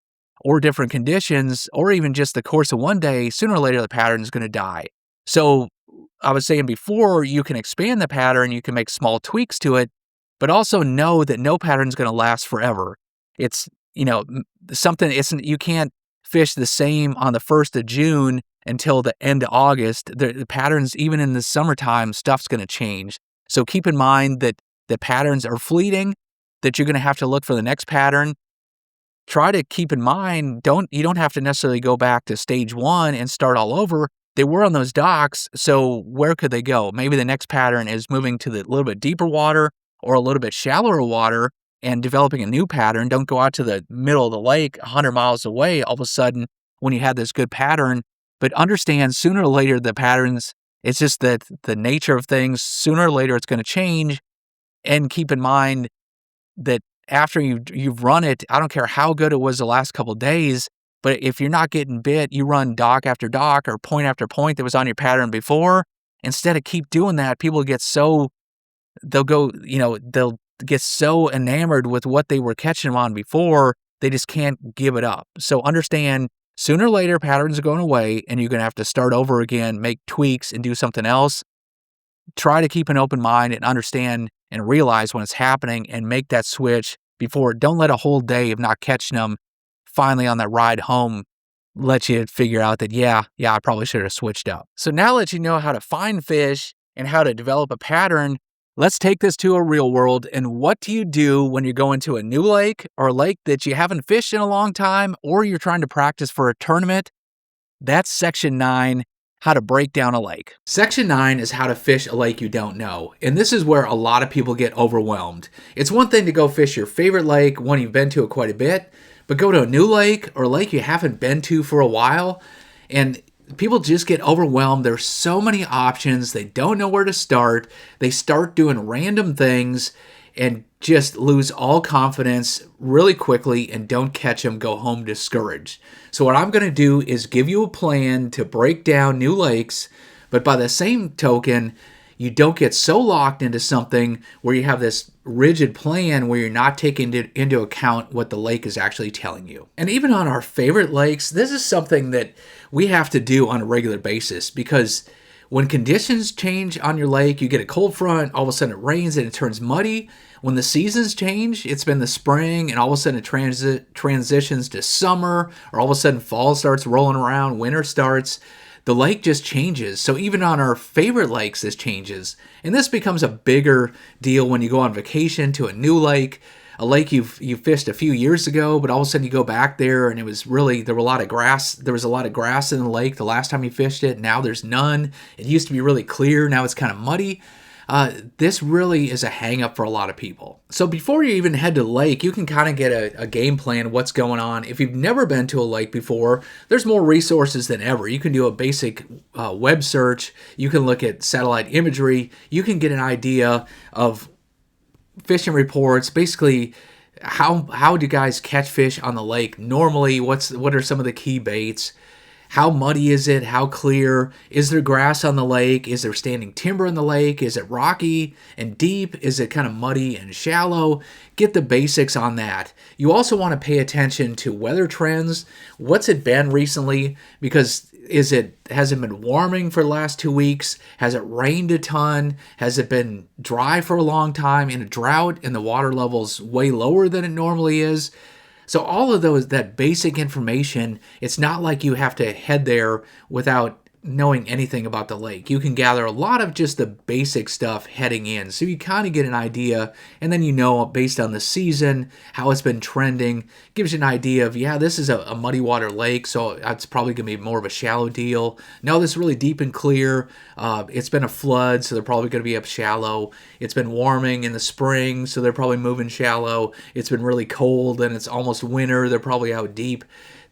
Speaker 2: or different conditions, or even just the course of one day, sooner or later the pattern is going to die. So I was saying before, you can expand the pattern, you can make small tweaks to it, but also know that no pattern is going to last forever. It's, something isn't, you can't fish the same on the 1st of June until the end of August. The patterns, even in the summertime, stuff's going to change. So keep in mind that the patterns are fleeting, that you're going to have to look for the next pattern. Try to keep in mind, you don't have to necessarily go back to stage one and start all over. They were on those docks, so where could they go? Maybe the next pattern is moving to the little bit deeper water or a little bit shallower water and developing a new pattern. Don't go out to the middle of the lake 100 miles away all of a sudden when you had this good pattern. But understand, sooner or later the patterns, it's just that the nature of things, sooner or later it's going to change. And keep in mind that after you've run it, I don't care how good it was the last couple of days, but if you're not getting bit, you run dock after dock or point after point that was on your pattern before. Instead of keep doing that, people get so, they'll get so enamored with what they were catching them on before, they just can't give it up. So understand, sooner or later, patterns are going away and you're going to have to start over again, make tweaks and do something else. Try to keep an open mind and understand and realize when it's happening and make that switch before. Don't let a whole day of not catching them finally on that ride home let you figure out that, yeah, I probably should have switched up. So now that you know how to find fish and how to develop a pattern, let's take this to a real world. And what do you do when you're going to a new lake or a lake that you haven't fished in a long time, or you're trying to practice for a tournament? That's section 9. How to break down a lake. Section 9 is how to fish a lake you don't know. And this is where a lot of people get overwhelmed. It's one thing to go fish your favorite lake, one you've been to quite a bit, but go to a new lake or a lake you haven't been to for a while, and people just get overwhelmed. There's so many options. They don't know where to start. They start doing random things and just lose all confidence really quickly and don't catch them, go home discouraged. So what I'm going to do is give you a plan to break down new lakes, but by the same token, you don't get so locked into something where you have this rigid plan where you're not taking into account what the lake is actually telling you. And even on our favorite lakes, this is something that we have to do on a regular basis, because when conditions change on your lake, you get a cold front, all of a sudden it rains and it turns muddy. When the seasons change, it's been the spring and all of a sudden it transitions to summer, or all of a sudden fall starts rolling around, winter starts. The lake just changes. So even on our favorite lakes, this changes. And this becomes a bigger deal when you go on vacation to a new lake, a lake you fished a few years ago, but all of a sudden you go back there and there was a lot of grass. There was a lot of grass in the lake the last time you fished it. Now there's none. It used to be really clear. Now it's kind of muddy. This really is a hang up for a lot of people. So before you even head to the lake, you can kind of get a game plan of what's going on. If you've never been to a lake before, there's more resources than ever. You can do a basic web search. You can look at satellite imagery. You can get an idea of fishing reports, basically
Speaker 1: how do guys catch fish on the lake normally? What are some of the key baits? How muddy is it? How clear? Is there grass on the lake? Is there standing timber in the lake? Is it rocky and deep? Is it kind of muddy and shallow? Get the basics on that. You also want to pay attention to weather trends. What's it been recently? Because has it been warming for the last 2 weeks? Has it rained a ton? Has it been dry for a long time in a drought and the water level's way lower than it normally is? So all of that basic information, it's not like you have to head there without knowing anything about the lake. You can gather a lot of just the basic stuff heading in. So you kind of get an idea, and then based on the season, how it's been trending, gives you an idea of, yeah, this is a muddy water lake, so it's probably going to be more of a shallow deal. No, this is really deep and clear. It's been a flood, so they're probably going to be up shallow. It's been warming in the spring, so they're probably moving shallow. It's been really cold, and it's almost winter. They're probably out deep.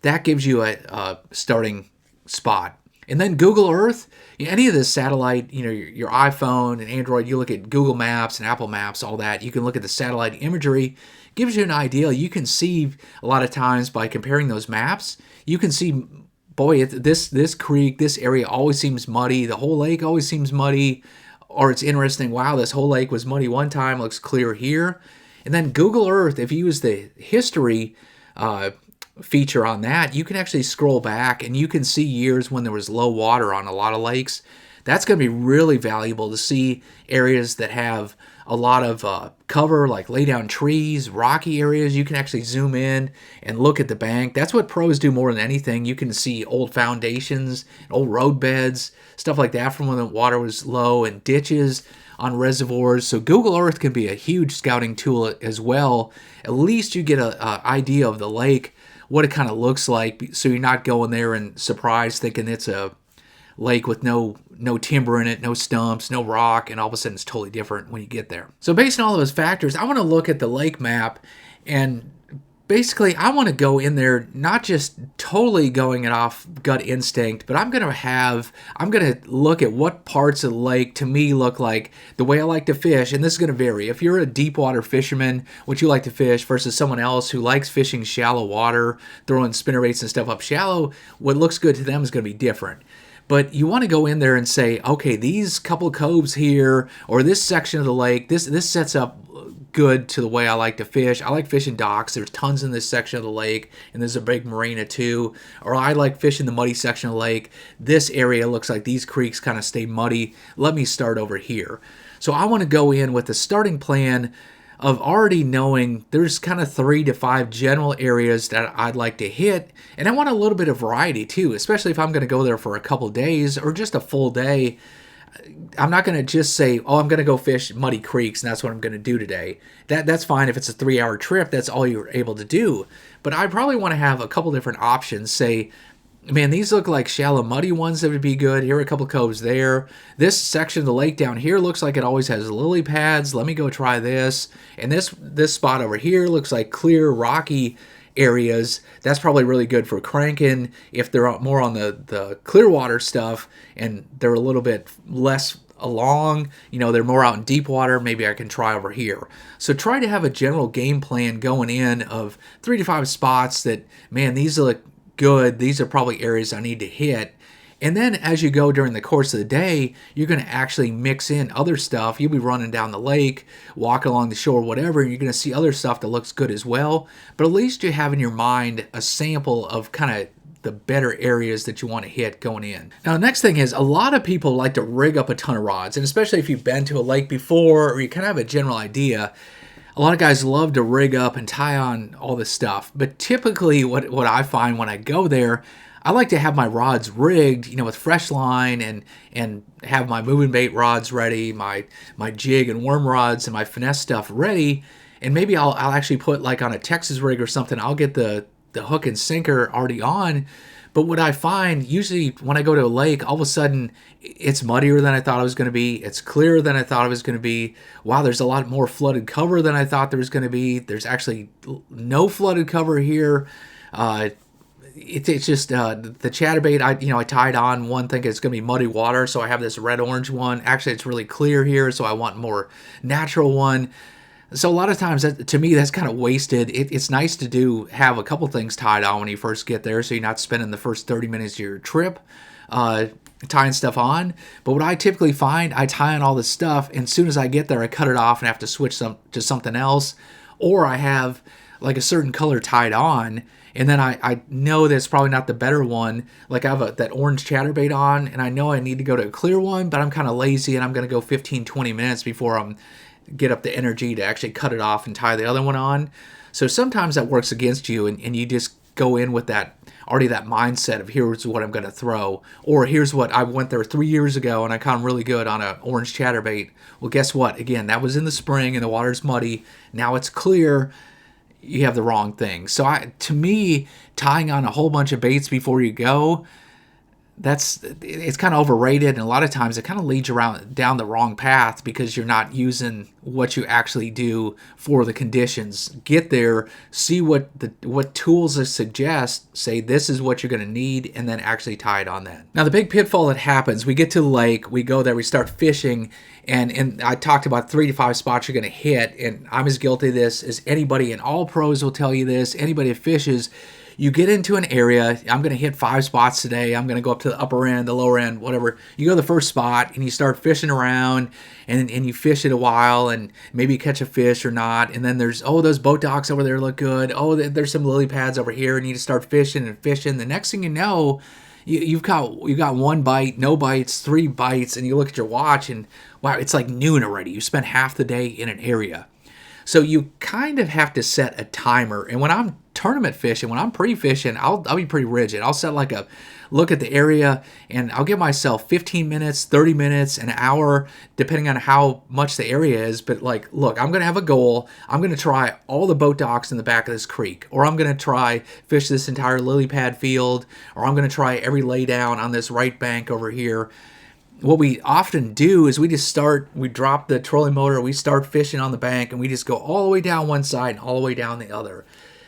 Speaker 1: That gives you a starting spot. And then Google Earth, any of this satellite, your iPhone and Android, you look at Google Maps and Apple Maps, all that. You can look at the satellite imagery. Gives you an idea. You can see a lot of times by comparing those maps, you can see, boy, this creek, this area always seems muddy. The whole lake always seems muddy. Or it's interesting, wow, this whole lake was muddy one time, looks clear here. And then Google Earth, if you use the history feature on that, you can actually scroll back and you can see years when there was low water on a lot of lakes. That's going to be really valuable to see areas that have a lot of cover, like lay down trees, rocky areas. You can actually zoom in and look at the bank. That's what pros do more than anything. You can see old foundations, old road beds, stuff like that from when the water was low, and ditches on reservoirs. So Google Earth can be a huge scouting tool as well. At least you get an idea of the lake, what it kind of looks like, so you're not going there and surprised thinking it's a lake with no timber in it, no stumps, no rock, and all of a sudden it's totally different when you get there. So based on all those factors, I want to look at the lake map, and basically I want to go in there not just totally going it off gut instinct, but I'm going to look at what parts of the lake to me look like the way I like to fish. And this is going to vary. If you're a deep water fisherman, what you like to fish, versus someone else who likes fishing shallow water, throwing spinnerbaits and stuff up shallow, what looks good to them is going to be different. But you want to go in there and say, okay, these couple coves here, or this section of the lake, this sets up good to the way I like to fish. I like fishing docks. There's tons in this section of the lake, and there's a big marina too. Or I like fishing the muddy section of the lake. This area looks like these creeks kind of stay muddy. Let me start over here. So I want to go in with the starting plan of already knowing there's kind of 3 to 5 general areas that I'd like to hit. And I want a little bit of variety too, especially if I'm going to go there for a couple days or just a full day. I'm not going to just say, oh, I'm going to go fish muddy creeks and that's what I'm going to do today. That's fine if it's a 3-hour trip. That's all you're able to do. But I probably want to have a couple different options. Say, man, these look like shallow, muddy ones that would be good. Here are a couple coves there. This section of the lake down here looks like it always has lily pads. Let me go try this. And this spot over here looks like clear, rocky areas. That's probably really good for cranking if they're more on the clear water stuff and they're a little bit less along, they're more out in deep water, maybe I can try over here. So try to have a general game plan going in of 3 to 5 spots that, man, these look good. These are probably areas I need to hit. And then as you go during the course of the day, you're going to actually mix in other stuff. You'll be running down the lake, walking along the shore, whatever, and you're going to see other stuff that looks good as well. But at least you have in your mind a sample of kind of the better areas that you want to hit going in. Now, the next thing is a lot of people like to rig up a ton of rods, and especially if you've been to a lake before or you kind of have a general idea, a lot of guys love to rig up and tie on all this stuff. But typically what I find when I go there, I like to have my rods rigged, with fresh line and have my moving bait rods ready, my jig and worm rods and my finesse stuff ready. And maybe I'll actually put like on a Texas rig or something, I'll get the hook and sinker already on. But what I find usually when I go to a lake, all of a sudden it's muddier than I thought it was going to be. It's clearer than I thought it was going to be. Wow, there's a lot more flooded cover than I thought there was going to be. There's actually no flooded cover here. It's just the Chatterbait. I tied on one thinking it's going to be muddy water, so I have this red-orange one. Actually, it's really clear here, so I want more natural one. So a lot of times, to me, that's kind of wasted. It's nice to have a couple things tied on when you first get there, so you're not spending the first 30 minutes of your trip tying stuff on. But what I typically find, I tie on all this stuff, and as soon as I get there, I cut it off and have to switch to something else, or I have like a certain color tied on, and then I know that's probably not the better one. Like I have that orange chatterbait on, and I know I need to go to a clear one, but I'm kind of lazy, and I'm going to go 15-20 minutes before I'm get up the energy to actually cut it off and tie the other one on. So sometimes that works against you, and you just go in with that mindset of here's what I'm going to throw, or here's what I went there 3 years ago and I caught them really good on an orange chatterbait. Well, guess what? Again, that was in the spring and the water's muddy. Now it's clear. You have the wrong thing. So to me, tying on a whole bunch of baits before you go, it's kind of overrated, and a lot of times it kind of leads you down the wrong path because you're not using what you actually do for the conditions. Get there, see what tools it suggests, say this is what you're going to need, and then actually tie it on that. Now the big pitfall that happens, we get to the lake, we go there, we start fishing, and I talked about 3 to 5 spots you're going to hit, and I'm as guilty of this as anybody, and all pros will tell you this, anybody that fishes. You get into an area, I'm going to hit 5 spots today, I'm going to go up to the upper end, the lower end, whatever. You go to the first spot, and you start fishing around, and you fish it a while, and maybe you catch a fish or not, and then there's, those boat docks over there look good, there's some lily pads over here, and you just start fishing and fishing. The next thing you know, you've got 1 bite, no bites, 3 bites, and you look at your watch, and wow, it's like noon already. You spent half the day in an area. So you kind of have to set a timer. And when I'm tournament fishing, when I'm pre-fishing, I'll be pretty rigid. I'll set like a look at the area, and I'll give myself 15 minutes, 30 minutes, an hour, depending on how much the area is. But like, look, I'm going to have a goal. I'm going to try all the boat docks in the back of this creek, or I'm going to try fish this entire lily pad field, or I'm going to try every lay down on this right bank over here. What we often do is we drop the trolling motor, we start fishing on the bank, and we just go all the way down one side and all the way down the other.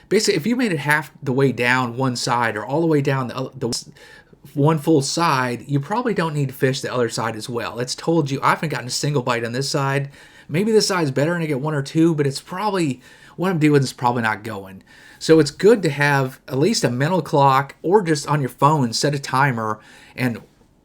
Speaker 1: Basically, if you made it half the way down one side or all the way down the one full side, you probably don't need to fish the other side as well. It's told you, I haven't gotten a single bite on this side. Maybe this side's better and I get 1 or 2, but it's probably, what I'm doing is probably not going. So it's good to have at least a mental clock, or just on your phone, set a timer, and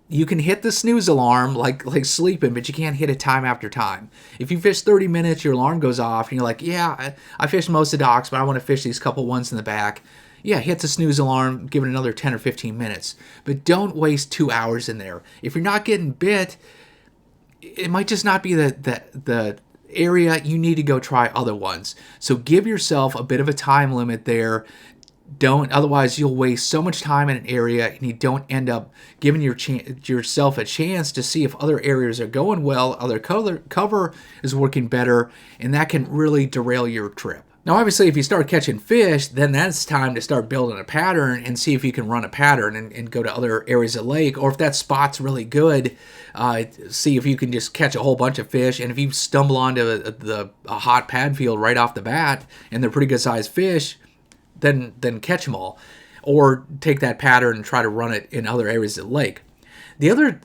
Speaker 1: you can hit the snooze alarm like sleeping, but you can't hit it time after time. If you fish 30 minutes, your alarm goes off, and you're like, yeah, I fished most of the docks, but I want to fish these couple ones in the back. Yeah, hit the snooze alarm, give it another 10 or 15 minutes. But don't waste 2 hours in there. If you're not getting bit, it might just not be the area. You need to go try other ones. So give yourself a bit of a time limit there. Otherwise you'll waste so much time in an area, and you don't end up giving yourself a chance to see if other areas are going well, other cover is working better, and that can really derail your trip. Now, obviously, if you start catching fish, then that's time to start building a pattern and see if you can run a pattern and go to other areas of the lake. Or if that spot's really good, see if you can just catch a whole bunch of fish. And if you stumble onto a hot pad field right off the bat, and they're pretty good sized fish, then catch them all, or take that pattern and try to run it in other areas of the lake. The other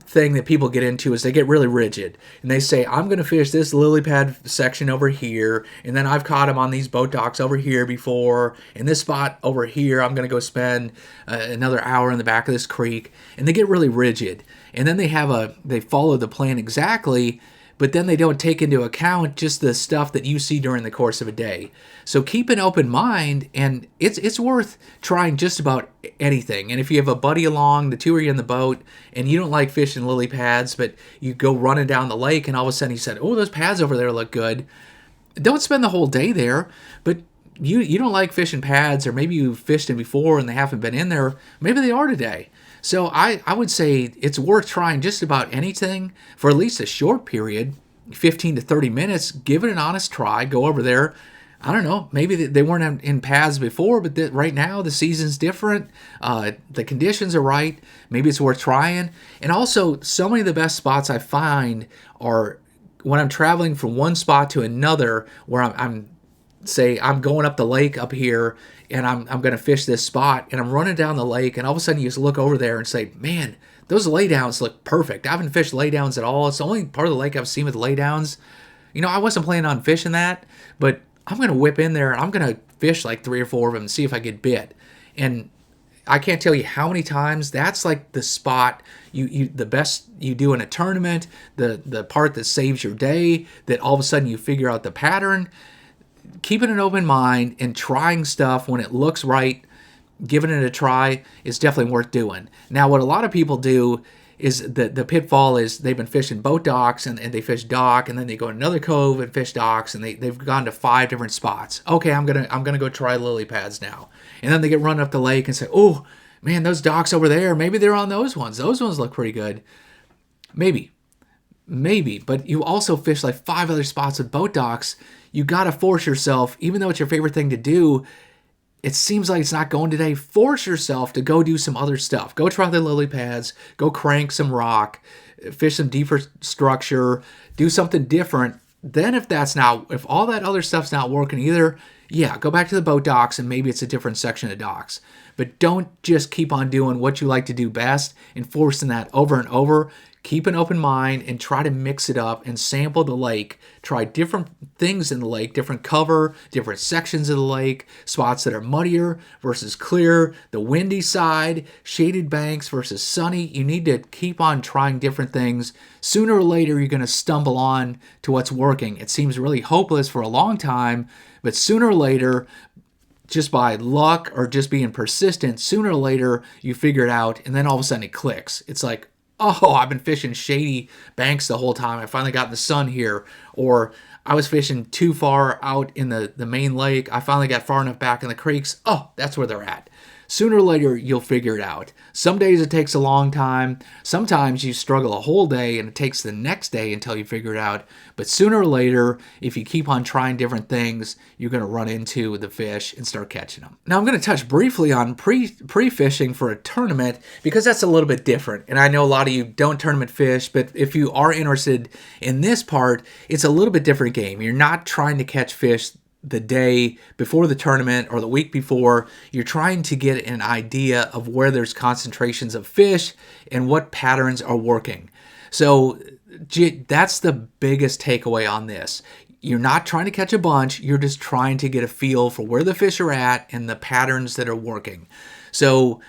Speaker 1: thing that people get into is they get really rigid, and they say, I'm going to fish this lily pad section over here, and then I've caught them on these boat docks over here before, and this spot over here I'm going to go spend another hour in the back of this creek, and they get really rigid, and then they follow the plan exactly, but then they don't take into account just the stuff that you see during the course of a day. So keep an open mind, and it's worth trying just about anything. And if you have a buddy along, the two of you in the boat, and you don't like fishing lily pads, but you go running down the lake, and all of a sudden he said, oh, those pads over there look good. Don't spend the whole day there, but you don't like fishing pads, or maybe you fished them before and they haven't been in there. Maybe they are today. So I would say it's worth trying just about anything for at least a short period, 15 to 30 minutes. Give it an honest try. Go over there. I don't know, maybe they weren't in paths before, but right now the season's different. The conditions are right. Maybe it's worth trying. And also, so many of the best spots I find are when I'm traveling from one spot to another, where I'm going up the lake up here, and I'm going to fish this spot, and I'm running down the lake, and all of a sudden you just look over there and say, man, those laydowns look perfect. I haven't fished laydowns at all. It's the only part of the lake I've seen with laydowns. I wasn't planning on fishing that, but I'm going to whip in there and I'm going to fish like 3 or 4 of them and see if I get bit. And I can't tell you how many times that's like the spot the best you do in a tournament, the part that saves your day, that all of a sudden you figure out the pattern. Keeping an open mind and trying stuff when it looks right, giving it a try is definitely worth doing. Now, what a lot of people do is the pitfall is they've been fishing boat docks and they fish dock, and then they go to another cove and fish docks, and they've gone to 5 different spots. Okay, I'm gonna go try lily pads now. And then they get run up the lake and say, oh man, those docks over there, maybe they're on those ones. Those ones look pretty good. Maybe, but you also fish like 5 other spots with boat docks. You got to force yourself, even though it's your favorite thing to do, it seems like it's not going today. Force yourself to go do some other stuff. Go try the lily pads, go crank some rock, fish some deeper structure, do something different. Then if all that other stuff's not working either, yeah, go back to the boat docks and maybe it's a different section of docks. But don't just keep on doing what you like to do best and forcing that over and over. Keep an open mind and try to mix it up and sample the lake. Try different things in the lake, different cover, different sections of the lake, spots that are muddier versus clear, the windy side, shaded banks versus sunny. You need to keep on trying different things. Sooner or later, you're going to stumble on to what's working. It seems really hopeless for a long time, but sooner or later, just by luck or just being persistent, sooner or later, you figure it out, and then all of a sudden it clicks. It's like, oh, I've been fishing shady banks the whole time. I finally got in the sun here. Or I was fishing too far out in the main lake. I finally got far enough back in the creeks. Oh, that's where they're at. Sooner or later, you'll figure it out. Some days it takes a long time. Sometimes you struggle a whole day and it takes the next day until you figure it out. But sooner or later, if you keep on trying different things, you're going to run into the fish and start catching them. Now, I'm going to touch briefly on pre-fishing for a tournament because that's a little bit different. And I know a lot of you don't tournament fish, but if you are interested in this part, it's a little bit different game. You're not trying to catch fish the day before the tournament or the week before. You're trying to get an idea of where there's concentrations of fish and what patterns are working. So that's the biggest takeaway on this. You're not trying to catch a bunch, you're just trying to get a feel for where the fish are at and the patterns that are working. So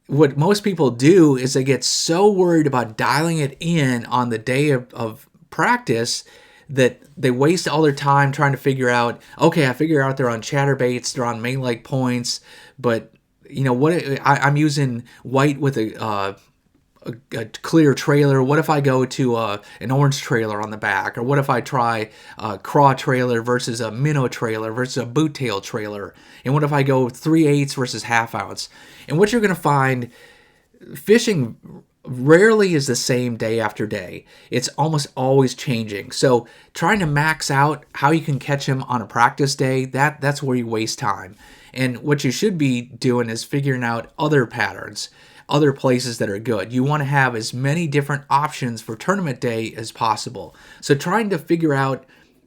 Speaker 1: what most people do is they get so worried about dialing it in on the day of practice that they waste all their time trying to figure out, okay, I figure out they're on chatterbaits, they're on main lake points, but I'm using white with a clear trailer. What if I go to an orange trailer on the back? Or what if I try a craw trailer versus a minnow trailer versus a boot tail trailer? And what if I go 3/8 versus half ounce? And what you're going to find, fishing rarely is the same day after day. It's almost always changing. So trying to max out how you can catch them on a practice day, that's where you waste time. And what you should be doing is figuring out other patterns, other places that are good. You want to have as many different options for tournament day as possible. So trying to figure out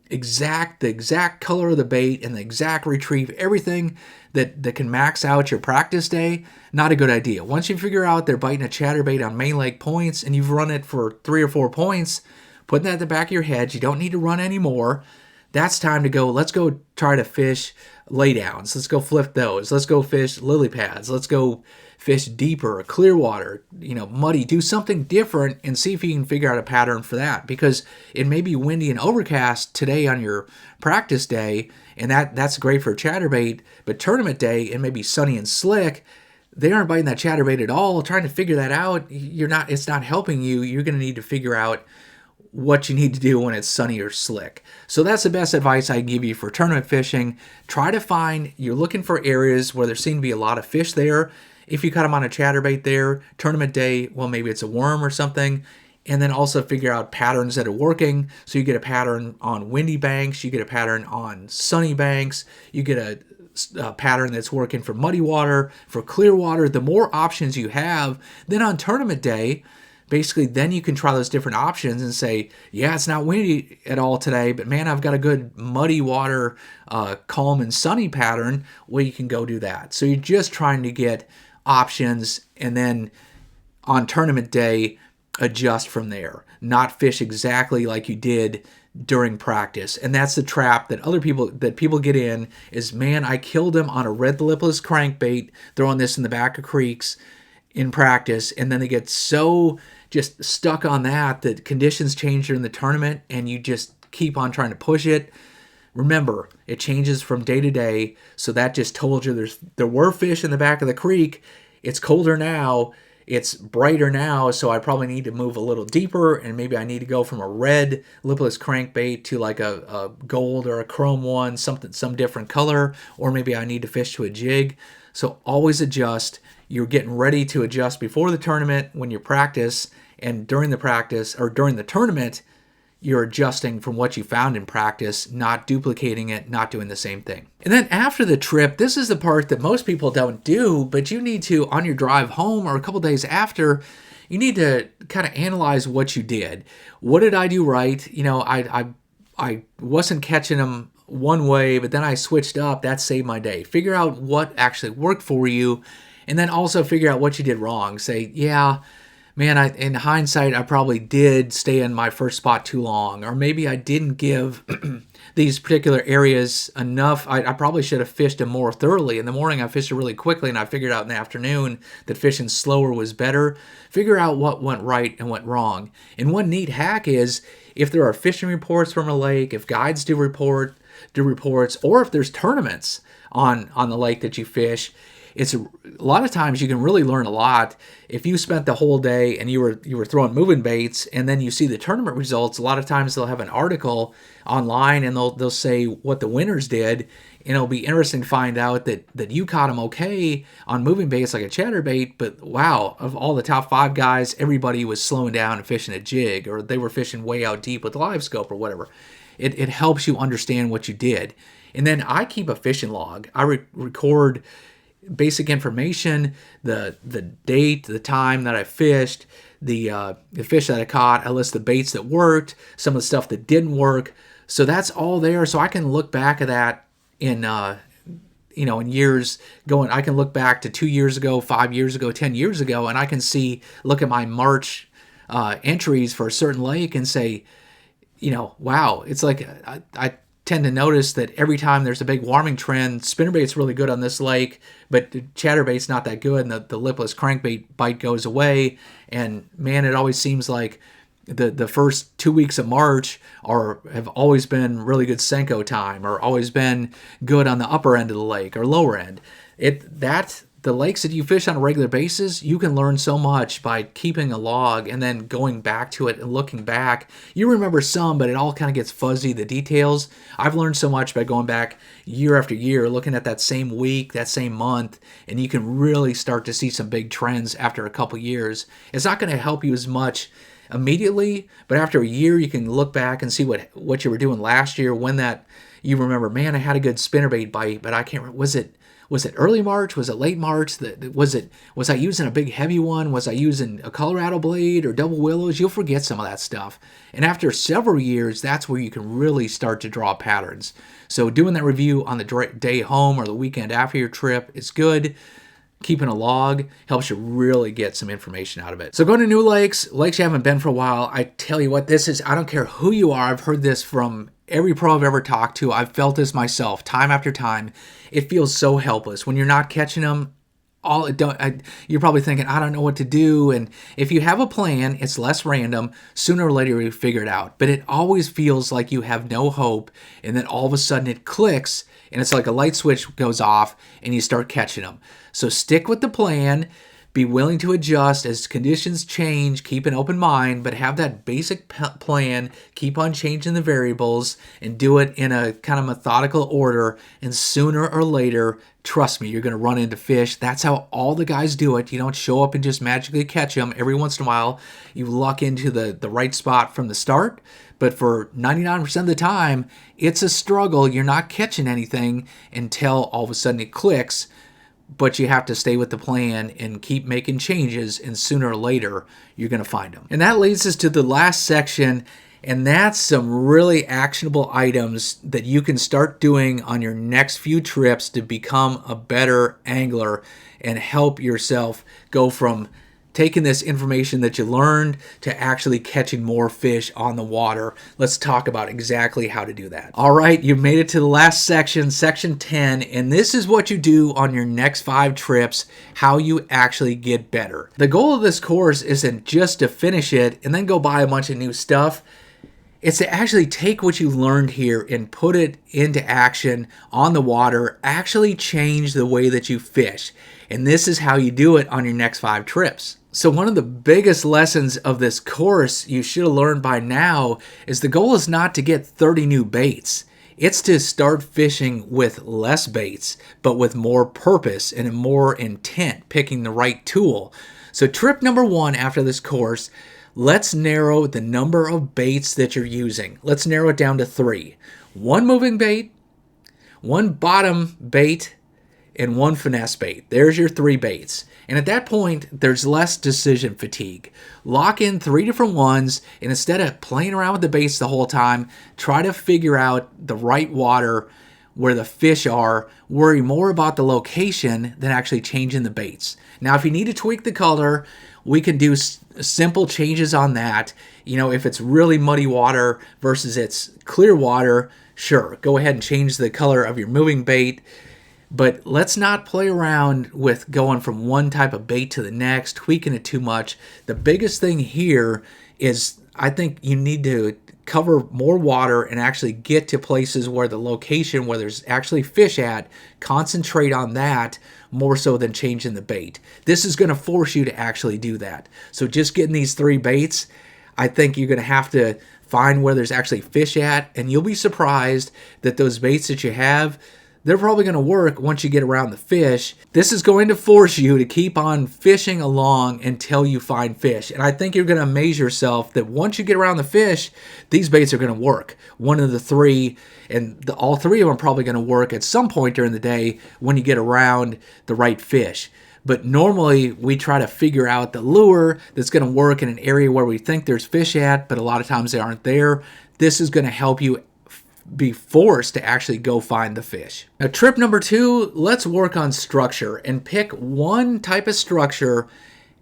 Speaker 1: the exact color of the bait and the exact retrieve, everything that can max out your practice day, not a good idea. Once you figure out they're biting a chatterbait on main lake points and you've run it for 3 or 4 points, putting that at the back of your head, you don't need to run anymore. That's time to go. Let's go try to fish laydowns. Let's go flip those. Let's go fish lily pads. Let's go fish deeper, clear water, muddy. Do something different and see if you can figure out a pattern for that, because it may be windy and overcast today on your practice day, and that's great for a chatterbait, but tournament day, it may be sunny and slick. They aren't biting that chatterbait at all. Trying to figure that out, it's not helping you. You're going to need to figure out what you need to do when it's sunny or slick. So that's the best advice I give you for tournament fishing. Try to find, you're looking for areas where there seem to be a lot of fish there. If you cut them on a chatterbait there, tournament day, well, maybe it's a worm or something. And then also figure out patterns that are working. So you get a pattern on windy banks, you get a pattern on sunny banks, you get a pattern that's working for muddy water, for clear water. The more options you have, then on tournament day, basically then you can try those different options and say, yeah, it's not windy at all today, but man, I've got a good muddy water, calm and sunny pattern. Well, you can go do that. So you're just trying to get options, and then on tournament day, adjust from there. Not fish exactly like you did during practice. And that's the trap that people get in is, man, I killed him on a red lipless crankbait, throwing this in the back of creeks in practice, and then they get so just stuck on that conditions change during the tournament and you just keep on trying to push it. Remember, it changes from day to day, so that just told you there were fish in the back of the creek. It's colder now, it's brighter now, so I probably need to move a little deeper, and maybe I need to go from a red lipless crankbait to like a gold or a chrome one, some different color, or maybe I need to fish to a jig. So always adjust. You're getting ready to adjust before the tournament when you practice, and during the practice or during the tournament, you're adjusting from what you found in practice, not duplicating it, not doing the same thing. And then after the trip, this is the part that most people don't do, but you need to, on your drive home or a couple days after, you need to kind of analyze what you did. What did I do right? You know, I wasn't catching them one way, but then I switched up. That saved my day. Figure out what actually worked for you, and then also figure out what you did wrong. Say, yeah, man, in hindsight, I probably did stay in my first spot too long, or maybe I didn't give these particular areas enough. I probably should have fished them more thoroughly. In the morning, I fished it really quickly, and I figured out in the afternoon that fishing slower was better. Figure out what went right and went wrong. And one neat hack is, if there are fishing reports from a lake, if guides do reports, or if there's tournaments on the lake that you fish, it's a lot of times you can really learn a lot. If you spent the whole day and you were throwing moving baits, and then you see the tournament results, a lot of times they'll have an article online and they'll say what the winners did, and it'll be interesting to find out that you caught them okay on moving baits like a chatterbait, but wow, of all the top 5 guys, everybody was slowing down and fishing a jig, or they were fishing way out deep with the live scope or whatever. It helps you understand what you did. And then I keep a fishing log. I record basic information, the date, the time that I fished, the fish that I caught. I list the baits that worked, some of the stuff that didn't work. So that's all there. So I can look back at that in years going. I can look back to 2 years ago, 5 years ago, 10 years ago, and I can look at my March entries for a certain lake and say, wow, it's like I tend to notice that every time there's a big warming trend, spinnerbait's really good on this lake, but chatterbait's not that good, and the lipless crankbait bite goes away. And man, it always seems like the first 2 weeks of March have always been really good Senko time, or always been good on the upper end of the lake or lower end. The lakes that you fish on a regular basis, you can learn so much by keeping a log and then going back to it and looking back. You remember some, but it all kind of gets fuzzy, the details. I've learned so much by going back year after year, looking at that same week, that same month, and you can really start to see some big trends after a couple years. It's not going to help you as much immediately, but after a year, you can look back and see what you were doing last year, when that you remember, man, I had a good spinnerbait bite, but I can't remember, was it early March? Was it late March? Was I using a big heavy one? Was I using a Colorado blade or double willows? You'll forget some of that stuff. And after several years, that's where you can really start to draw patterns. So doing that review on the day home or the weekend after your trip is good. Keeping a log helps you really get some information out of it. So going to new lakes you haven't been for a while, I tell you what, I don't care who you are, I've heard this from every pro I've ever talked to. I've felt this myself time after time. It feels so helpless when you're not catching them. You're probably thinking, I don't know what to do. And if you have a plan, it's less random. Sooner or later, you figure it out. But it always feels like you have no hope. And then all of a sudden it clicks, and it's like a light switch goes off and you start catching them. So stick with the plan. Be willing to adjust as conditions change. Keep an open mind, but have that basic plan. Keep on changing the variables and do it in a kind of methodical order. And sooner or later, trust me, you're going to run into fish. That's how all the guys do it. You don't show up and just magically catch them. Every once in a while, you luck into the right spot from the start. But for 99% of the time, it's a struggle. You're not catching anything until all of a sudden it clicks. But you have to stay with the plan and keep making changes, and sooner or later, you're going to find them. And that leads us to the last section, and that's some really actionable items that you can start doing on your next few trips to become a better angler and help yourself go from taking this information that you learned to actually catching more fish on the water. Let's talk about exactly how to do that. All right, you've made it to the last section, section 10, and this is what you do on your next 5 trips, how you actually get better. The goal of this course isn't just to finish it and then go buy a bunch of new stuff. It's to actually take what you learned here and put it into action on the water, actually change the way that you fish. And this is how you do it on your next 5 trips. So one of the biggest lessons of this course you should have learned by now is the goal is not to get 30 new baits. It's to start fishing with less baits, but with more purpose and more intent, picking the right tool. So trip number 1 after this course, let's narrow the number of baits that you're using. Let's narrow it down to 3. 1 moving bait, 1 bottom bait, and 1 finesse bait. There's your 3 baits. And at that point, there's less decision fatigue. Lock in 3 different ones, and instead of playing around with the baits the whole time, try to figure out the right water where the fish are. Worry more about the location than actually changing the baits. Now, if you need to tweak the color, we can do simple changes on that. You know, if it's really muddy water versus it's clear water, sure, go ahead and change the color of your moving bait. But let's not play around with going from one type of bait to the next, tweaking it too much. The biggest thing here is I think you need to cover more water and actually get to places where the location where there's actually fish at, concentrate on that more so than changing the bait. This is going to force you to actually do that. So just getting these 3 baits, I think you're going to have to find where there's actually fish at, and you'll be surprised that those baits that you have, they're probably going to work once you get around the fish. This is going to force you to keep on fishing along until you find fish. And I think you're going to amaze yourself that once you get around the fish, these baits are going to work. One of the 3, and all 3 of them are probably going to work at some point during the day when you get around the right fish. But normally we try to figure out the lure that's going to work in an area where we think there's fish at, but a lot of times they aren't there. This is going to help you be forced to actually go find the fish. Now, trip number 2, let's work on structure and pick one type of structure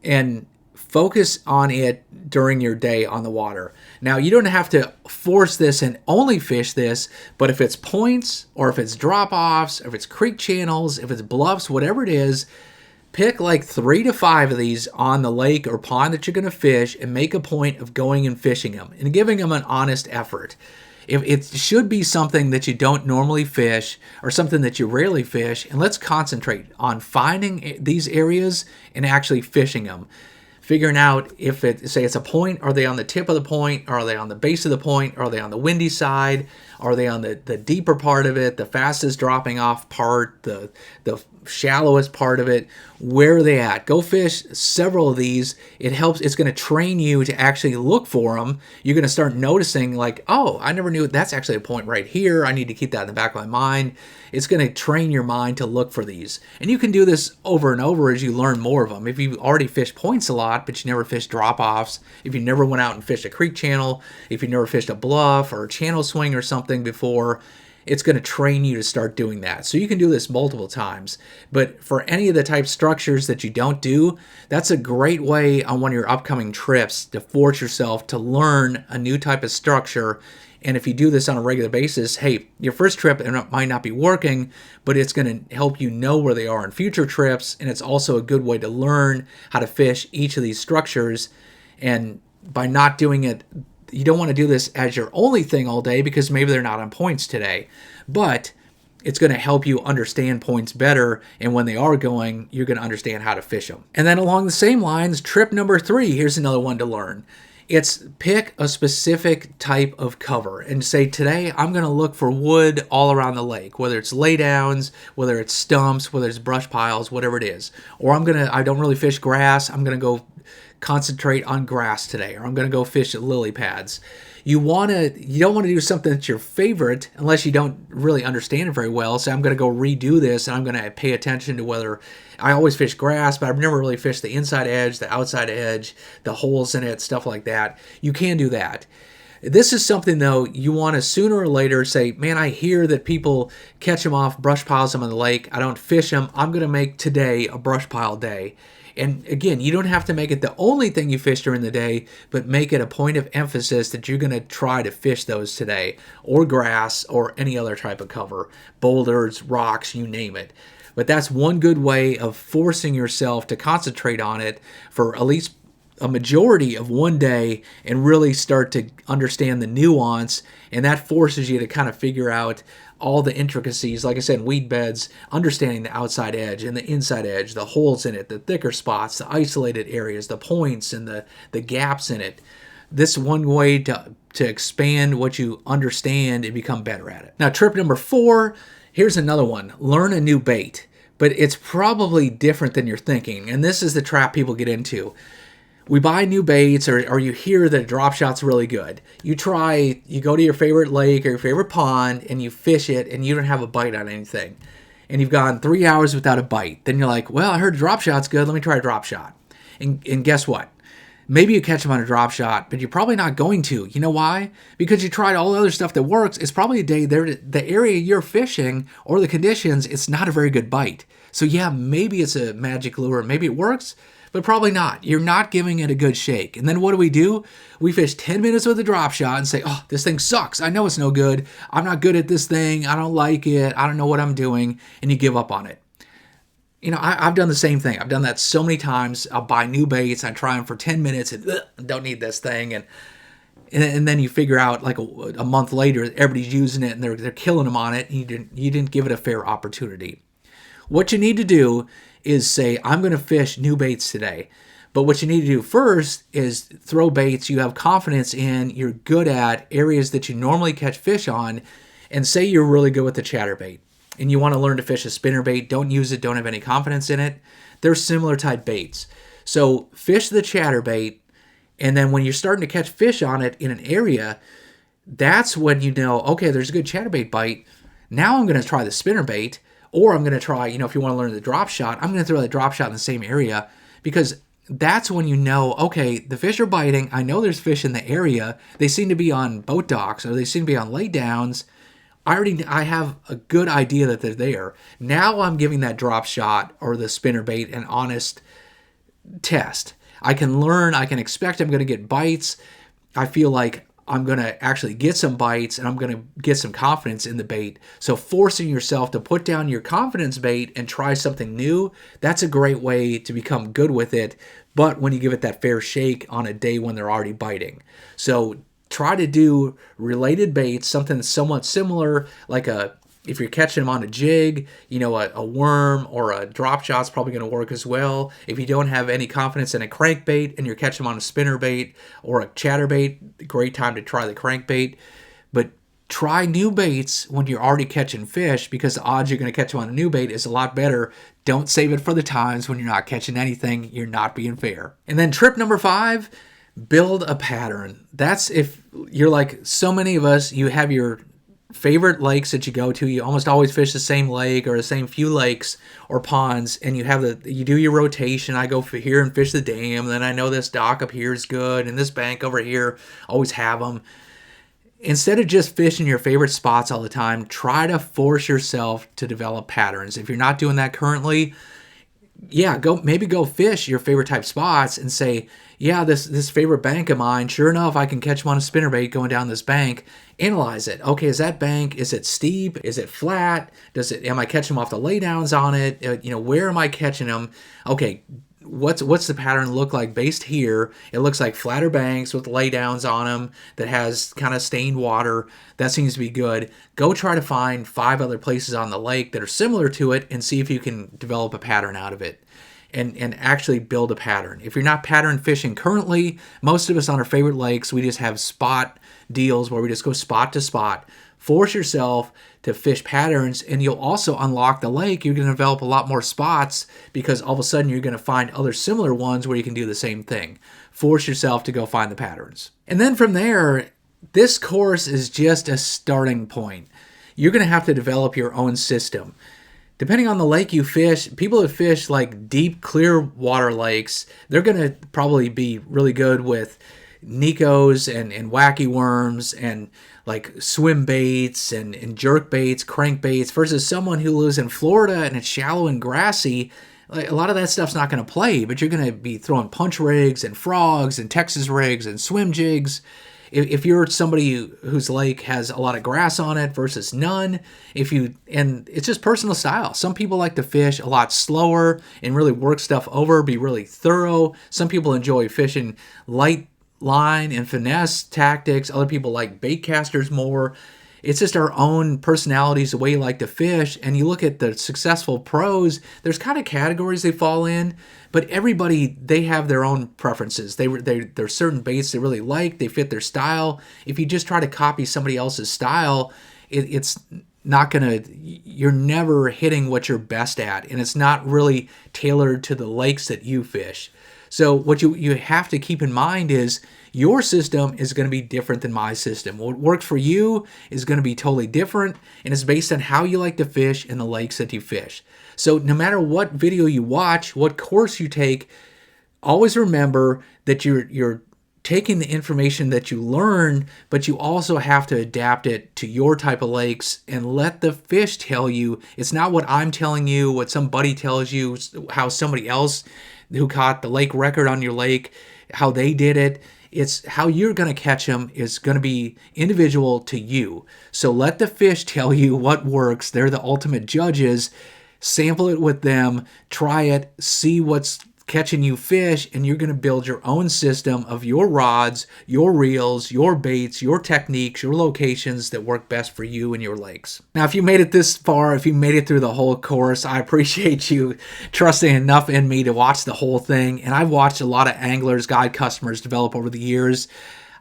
Speaker 1: and focus on it during your day on the water. Now, you don't have to force this and only fish this, but if it's points or if it's drop-offs, if it's creek channels, if it's bluffs, whatever it is, pick like 3 to 5 of these on the lake or pond that you're going to fish and make a point of going and fishing them and giving them an honest effort. If it should be something that you don't normally fish or something that you rarely fish, and let's concentrate on finding these areas and actually fishing them. Figuring out if say it's a point, are they on the tip of the point, are they on the base of the point, are they on the windy side, are they on the deeper part of it, the fastest dropping off part, the shallowest part of it, where are they at? Go fish several of these. It helps. It's going to train you to actually look for them. You're going to start noticing like, oh, I never knew that's actually a point right here. I need to keep that in the back of my mind. It's going to train your mind to look for these. And you can do this over and over as you learn more of them. If you already fished points a lot, but you never fished drop-offs, if you never went out and fished a creek channel, if you never fished a bluff or a channel swing or something before, it's going to train you to start doing that. So you can do this multiple times. But for any of the type structures that you don't do, that's a great way on one of your upcoming trips to force yourself to learn a new type of structure. And if you do this on a regular basis, hey, your first trip it might not be working, but it's going to help you know where they are in future trips. And it's also a good way to learn how to fish each of these structures. And by not doing it, you don't want to do this as your only thing all day because maybe they're not on points today. But it's going to help you understand points better. And when they are going, you're going to understand how to fish them. And then along the same lines, trip number 3, here's another one to learn. It's pick a specific type of cover and say, today I'm going to look for wood all around the lake, whether it's laydowns, whether it's stumps, whether it's brush piles, whatever it is. Or I don't really fish grass. I'm going to go concentrate on grass today, or I'm going to go fish at lily pads. You don't want to do something that's your favorite unless you don't really understand it very well. So I'm going to go redo this and I'm going to pay attention to whether I always fish grass, but I've never really fished the inside edge, the outside edge, the holes in it, stuff like that. You can do that. This is something, though, you want to sooner or later say, man, I hear that people catch them off brush piles them on the lake. I don't fish them. I'm going to make today a brush pile day. And again, you don't have to make it the only thing you fish during the day, but make it a point of emphasis that you're going to try to fish those today, or grass, or any other type of cover, boulders, rocks, you name it. But that's one good way of forcing yourself to concentrate on it for at least a majority of one day and really start to understand the nuance, and that forces you to kind of figure out all the intricacies. Like I said, weed beds, understanding the outside edge and the inside edge, the holes in it, the thicker spots, the isolated areas, the points, and the gaps in it. This one way to expand what you understand and become better at it. Now, trip number 4, here's another one. Learn a new bait, but it's probably different than you're thinking, and this is the trap people get into. We buy new baits, or you hear that a drop shot's really good. You go to your favorite lake or your favorite pond, and you fish it, and you don't have a bite on anything. And you've gone 3 hours without a bite. Then you're like, well, I heard a drop shot's good. Let me try a drop shot. And guess what? Maybe you catch them on a drop shot, but you're probably not going to. You know why? Because you tried all the other stuff that works. It's probably a day there, the area you're fishing or the conditions, it's not a very good bite. So yeah, maybe it's a magic lure. Maybe it works, but probably not. You're not giving it a good shake. And then what do? We fish 10 minutes with a drop shot and say, oh, this thing sucks. I know it's no good. I'm not good at this thing. I don't like it. I don't know what I'm doing. And you give up on it. You know, I've done the same thing. I've done that so many times. I'll buy new baits. I try them for 10 minutes and don't need this thing. And then you figure out like a month later, everybody's using it and they're killing them on it. And you didn't give it a fair opportunity. What you need to do is say, I'm going to fish new baits today. But what you need to do first is throw baits you have confidence in, you're good at, areas that you normally catch fish on, and say you're really good with the chatterbait. And you want to learn to fish a spinnerbait, don't use it, don't have any confidence in it. They're similar type baits. So fish the chatterbait, and then when you're starting to catch fish on it in an area, that's when you know, okay, there's a good chatterbait bite. Now I'm going to try the spinnerbait. Or I'm going to try, if you want to learn the drop shot, I'm going to throw the drop shot in the same area, because that's when you know, okay, the fish are biting. I know there's fish in the area. They seem to be on boat docks, or they seem to be on laydowns. I have a good idea that they're there. Now I'm giving that drop shot or the spinnerbait an honest test. I can learn. I can expect I'm going to get bites. I feel like I'm going to actually get some bites, and I'm going to get some confidence in the bait. So forcing yourself to put down your confidence bait and try something new, that's a great way to become good with it, but when you give it that fair shake on a day when they're already biting. So try to do related baits, something that's somewhat similar, like if you're catching them on a jig, a worm or a drop shot's probably going to work as well. If you don't have any confidence in a crankbait and you're catching them on a spinnerbait or a chatterbait, great time to try the crankbait. But try new baits when you're already catching fish, because the odds you're going to catch them on a new bait is a lot better. Don't save it for the times when you're not catching anything. You're not being fair. And then trip number 5, build a pattern. That's if you're like so many of us, you have your favorite lakes that you go to. You almost always fish the same lake or the same few lakes or ponds, and you do your rotation. I go here and fish the dam, then I know this dock up here is good, and this bank over here, always have them. Instead of just fishing your favorite spots all the time, try to force yourself to develop patterns. If you're not doing that currently, go fish your favorite type spots and say, yeah, this favorite bank of mine, sure enough, I can catch them on a spinnerbait going down this bank. Analyze it. Okay, is that bank, is it steep? Is it flat? Am I catching them off the laydowns on it? Where am I catching them? Okay, what's the pattern look like based here? It looks like flatter banks with laydowns on them that has kind of stained water. That seems to be good. Go try to find 5 other places on the lake that are similar to it and see if you can develop a pattern out of it. And actually build a pattern. If you're not pattern fishing currently, most of us on our favorite lakes, we just have spot deals where we just go spot to spot. Force yourself to fish patterns, and you'll also unlock the lake. You're going to develop a lot more spots, because all of a sudden you're going to find other similar ones where you can do the same thing. Force yourself to go find the patterns. And then from there, this course is just a starting point. You're going to have to develop your own system. Depending on the lake you fish, people that fish like deep, clear water lakes, they're going to probably be really good with Nekos and wacky worms and like swim baits and jerkbaits, crankbaits, versus someone who lives in Florida and it's shallow and grassy. Like, a lot of that stuff's not going to play, but you're going to be throwing punch rigs and frogs and Texas rigs and swim jigs. If you're somebody whose lake has a lot of grass on it versus none, and it's just personal style. Some people like to fish a lot slower and really work stuff over, be really thorough. Some people enjoy fishing light line and finesse tactics. Other people like bait casters more. It's just our own personalities, the way you like to fish. And you look at the successful pros, there's kind of categories they fall in, but everybody, they have their own preferences. There's certain baits they really like, they fit their style. If you just try to copy somebody else's style, it's not gonna, you're never hitting what you're best at, and it's not really tailored to the lakes that you fish. So what you have to keep in mind is your system is going to be different than my system. What works for you is going to be totally different, and it's based on how you like to fish and the lakes that you fish. So no matter what video you watch, what course you take, always remember that you're taking the information that you learn, but you also have to adapt it to your type of lakes and let the fish tell you. It's not what I'm telling you, what some buddy tells you, how somebody else who caught the lake record on your lake, how they did it. It's how you're going to catch them is going to be individual to you. So let the fish tell you what works. They're the ultimate judges. Sample it with them, try it, see what's catching you fish, and you're going to build your own system of your rods, your reels, your baits, your techniques, your locations that work best for you and your lakes. Now, if you made it this far, if you made it through the whole course, I appreciate you trusting enough in me to watch the whole thing. And I've watched a lot of anglers, guide customers develop over the years.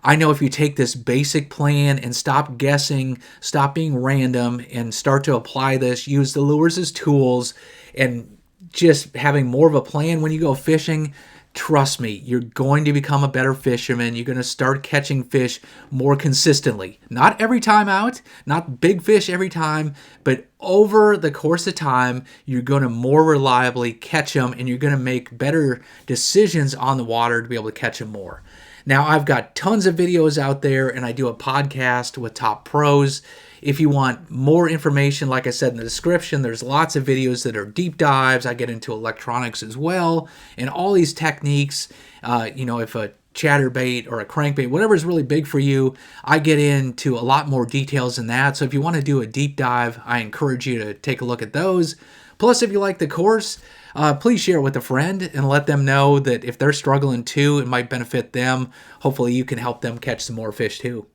Speaker 1: I know if you take this basic plan and stop guessing, stop being random, and start to apply this, use the lures as tools, and just having more of a plan when you go fishing, trust me, you're going to become a better fisherman. You're going to start catching fish more consistently. Not every time out, not big fish every time, but over the course of time, you're going to more reliably catch them, and you're going to make better decisions on the water to be able to catch them more. Now, I've got tons of videos out there, and I do a podcast with top pros. If you want more information, like I said in the description, there's lots of videos that are deep dives. I get into electronics as well, and all these techniques. If a chatterbait or a crankbait, whatever is really big for you, I get into a lot more details than that. So if you want to do a deep dive, I encourage you to take a look at those. Plus, if you like the course, please share it with a friend and let them know that if they're struggling too, it might benefit them. Hopefully you can help them catch some more fish too.